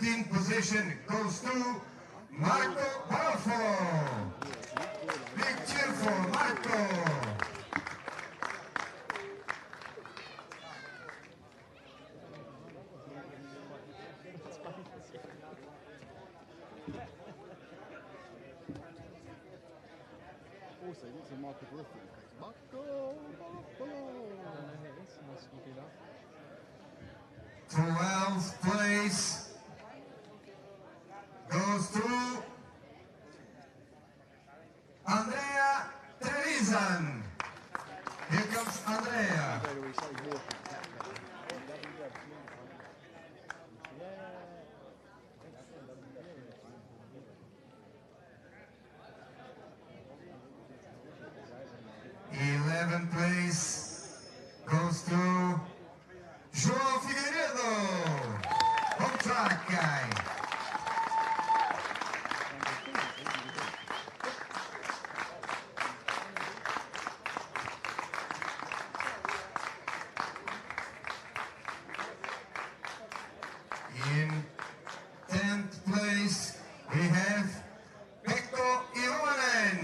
13th position goes to Marco Barofalo. Big cheer for Marco. Also, it's a Marco Barofalo. Marco Barofalo. 12th place goes to Andrea Trevisan. Here comes Andrea. Eleventh place goes to João Figueiredo, home track guy. In 10th place, we have Pekko Ivonen.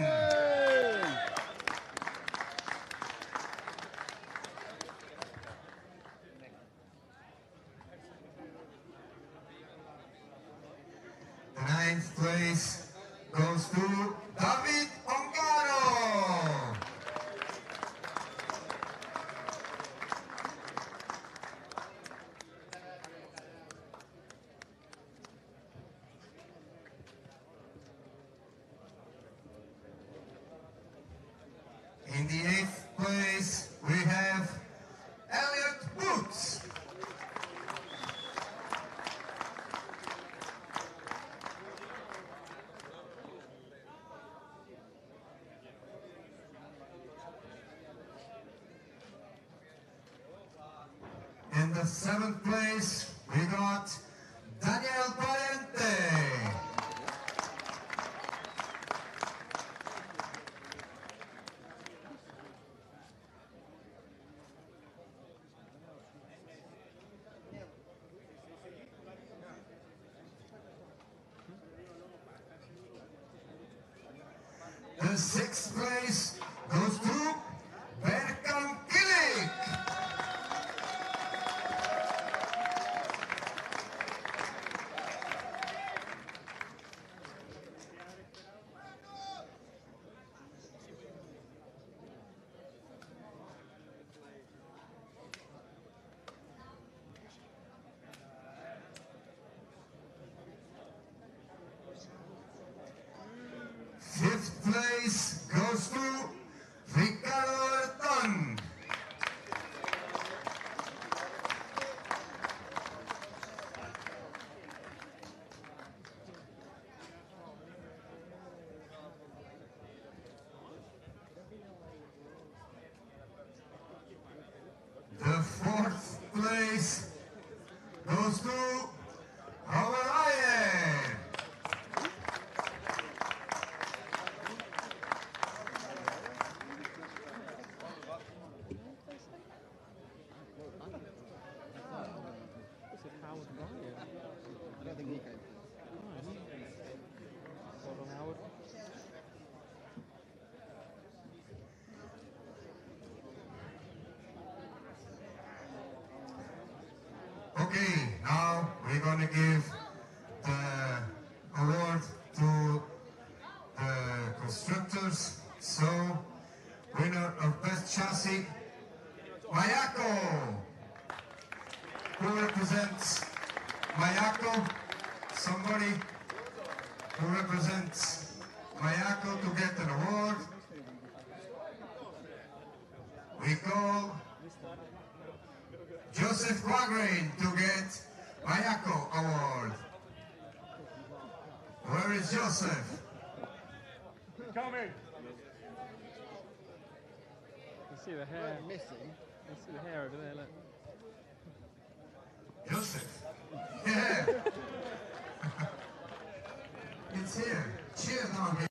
Ninth place goes to David Ongaro. In the 8th place, we have Elliot Boots. In the 7th place, we got Daniel Valente. The 6th place goes to Berkan Kilik. Fifth place goes to Ricardo Orton. The 4th place goes to Hawaii. I don't think he came. Okay, now we're going to give the award to the constructors. So, winner of Best Chassis, Mayako. Who represents Mayako? Somebody who represents Mayako to get an award. We call Joseph Quagrain to get Mayako Award. Where is Joseph? Coming. You see the hair missing. You see the hair over there. Look. Joseph. Yeah. It's here. Cheers on me.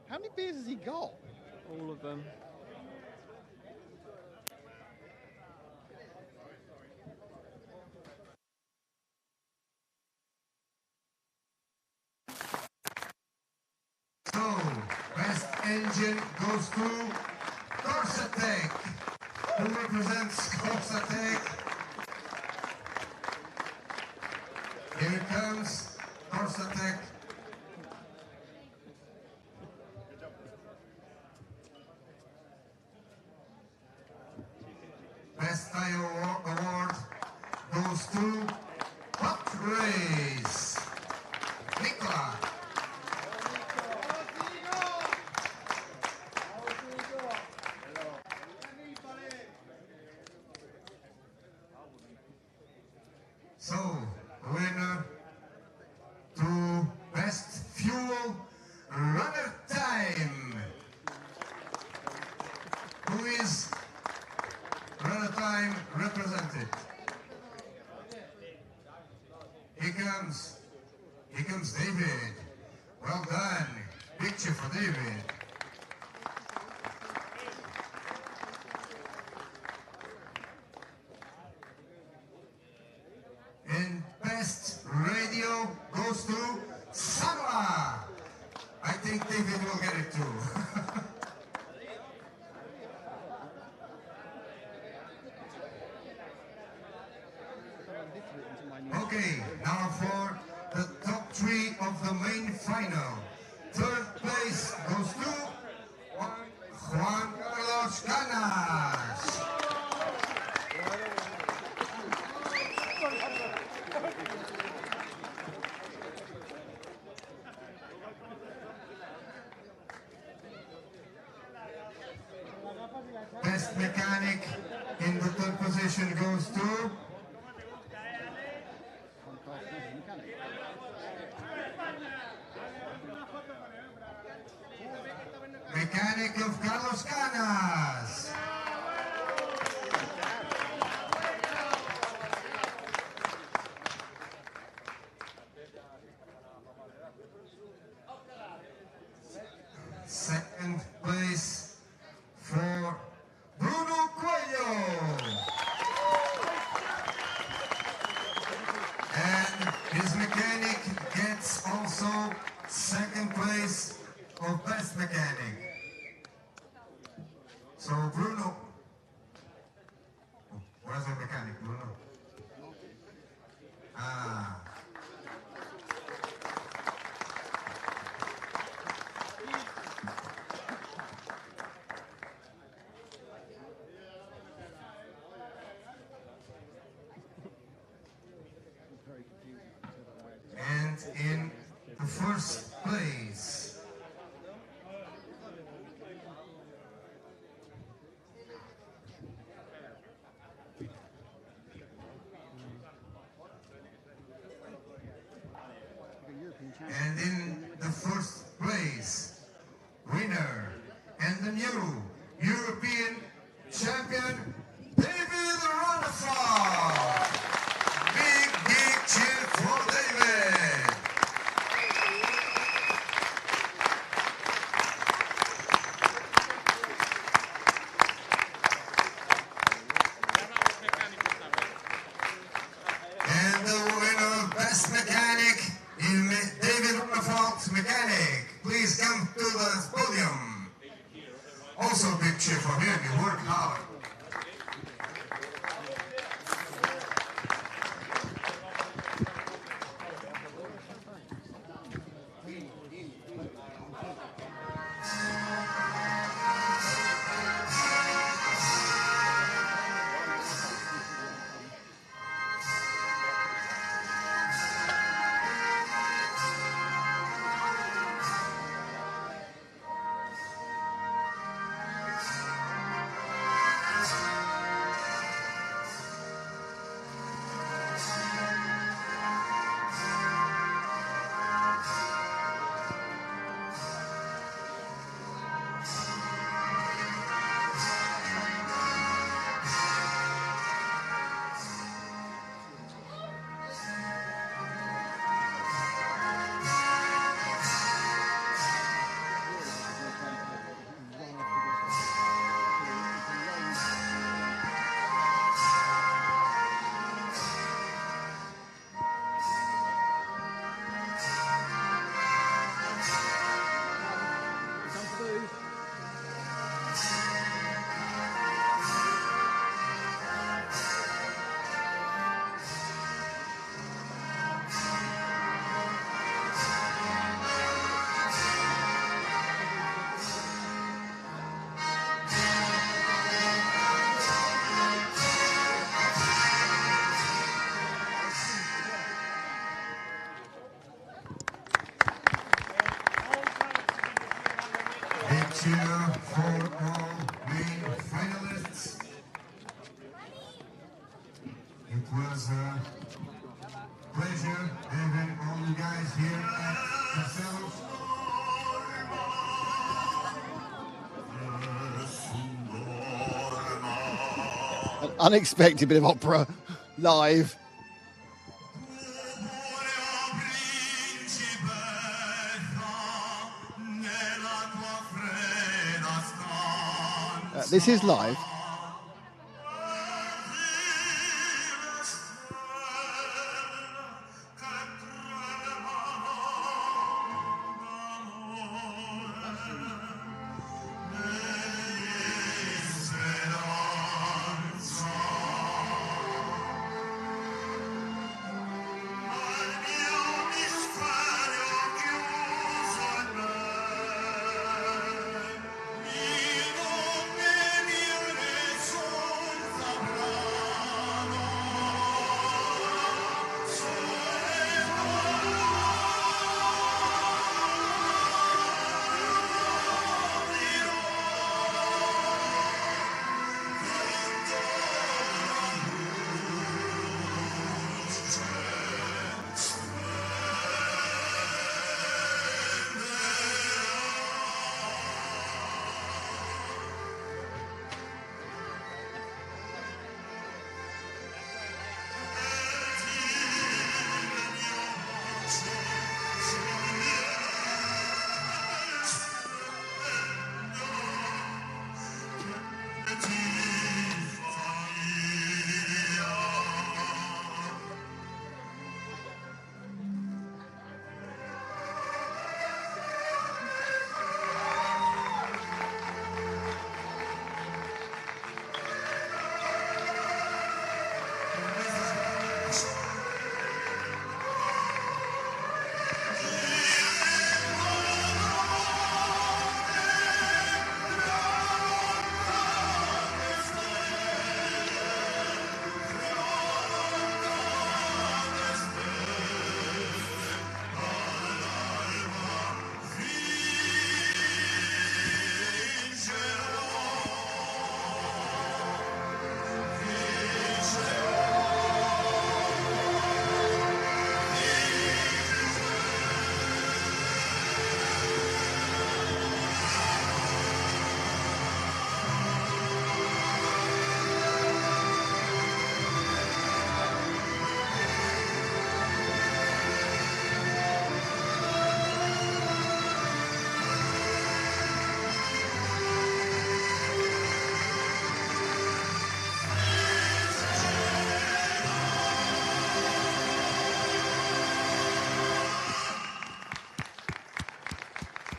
How many beers has he got? All of them. engine goes to Corsatek. Who represents Corsatek? Here comes Corsatek. Best Tire Award goes to Hot Race. Nicola. So, winner to Best Fuel Runner Time. Who is Runner Time represented? Here comes David. Well done. Picture for David. And Best Radio goes to Sama. I think David will get it too. Okay, now for the top three of the main final. Third place goes to Juan Carlos Canas. Best mechanic in the third position goes to mechanic of Carlos Canas. Second place for Bruno Coelho. And his mechanic gets also second place of best mechanic. So Bruno, where's the mechanic, Bruno? Ah. And in the first place, winner and the new European champion, David Ronnefort. Big cheer for David. And the winner of Best Mechanic in David Ronnefort Mechanic. cheer for all main finalists. It was a pleasure having all you guys here at Castello. An unexpected bit of opera live. This is live.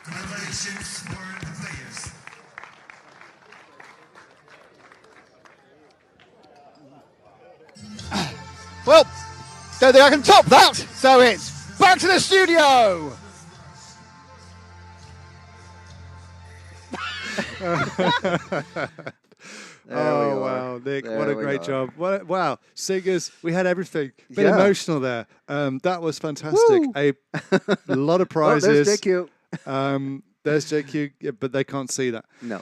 Congratulations for the players. Well, don't think I can top that. So it's back to the studio. Oh wow, Nick! What a great job! Wow, singers, we had everything. Bit emotional there. That was fantastic. A lot of prizes. There's JQ. There's JQ, but they can't see that. No.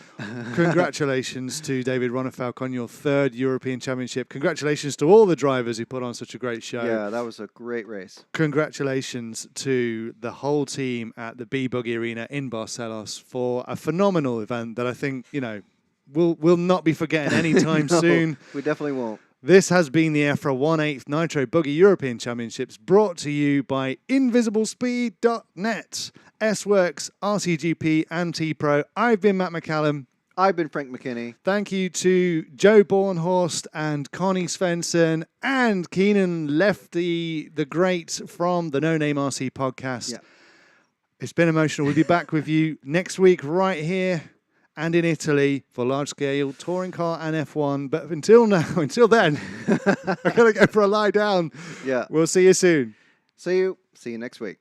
Congratulations to David Ronefalk on your 3rd European Championship. Congratulations to all the drivers who put on such a great show. Yeah, that was a great race. Congratulations to the whole team at the Buggy Arena in Barcelos for a phenomenal event that I think, we'll not be forgetting anytime soon. We definitely won't. This has been the EFRA 1/8 Nitro Buggy European Championships, brought to you by InvisibleSpeed.net, S-Works, RCGP and T-Pro. I've been Matt McCallum. I've been Frank McKinney. Thank you to Joe Bornhorst and Connie Svensson and Keenan Lefty, the great from the No Name RC podcast. Yeah. It's been emotional. We'll be back with you next week right here and in Italy for large-scale touring car and F1. But until then, I got to go for a lie down. Yeah. We'll see you soon. See you next week.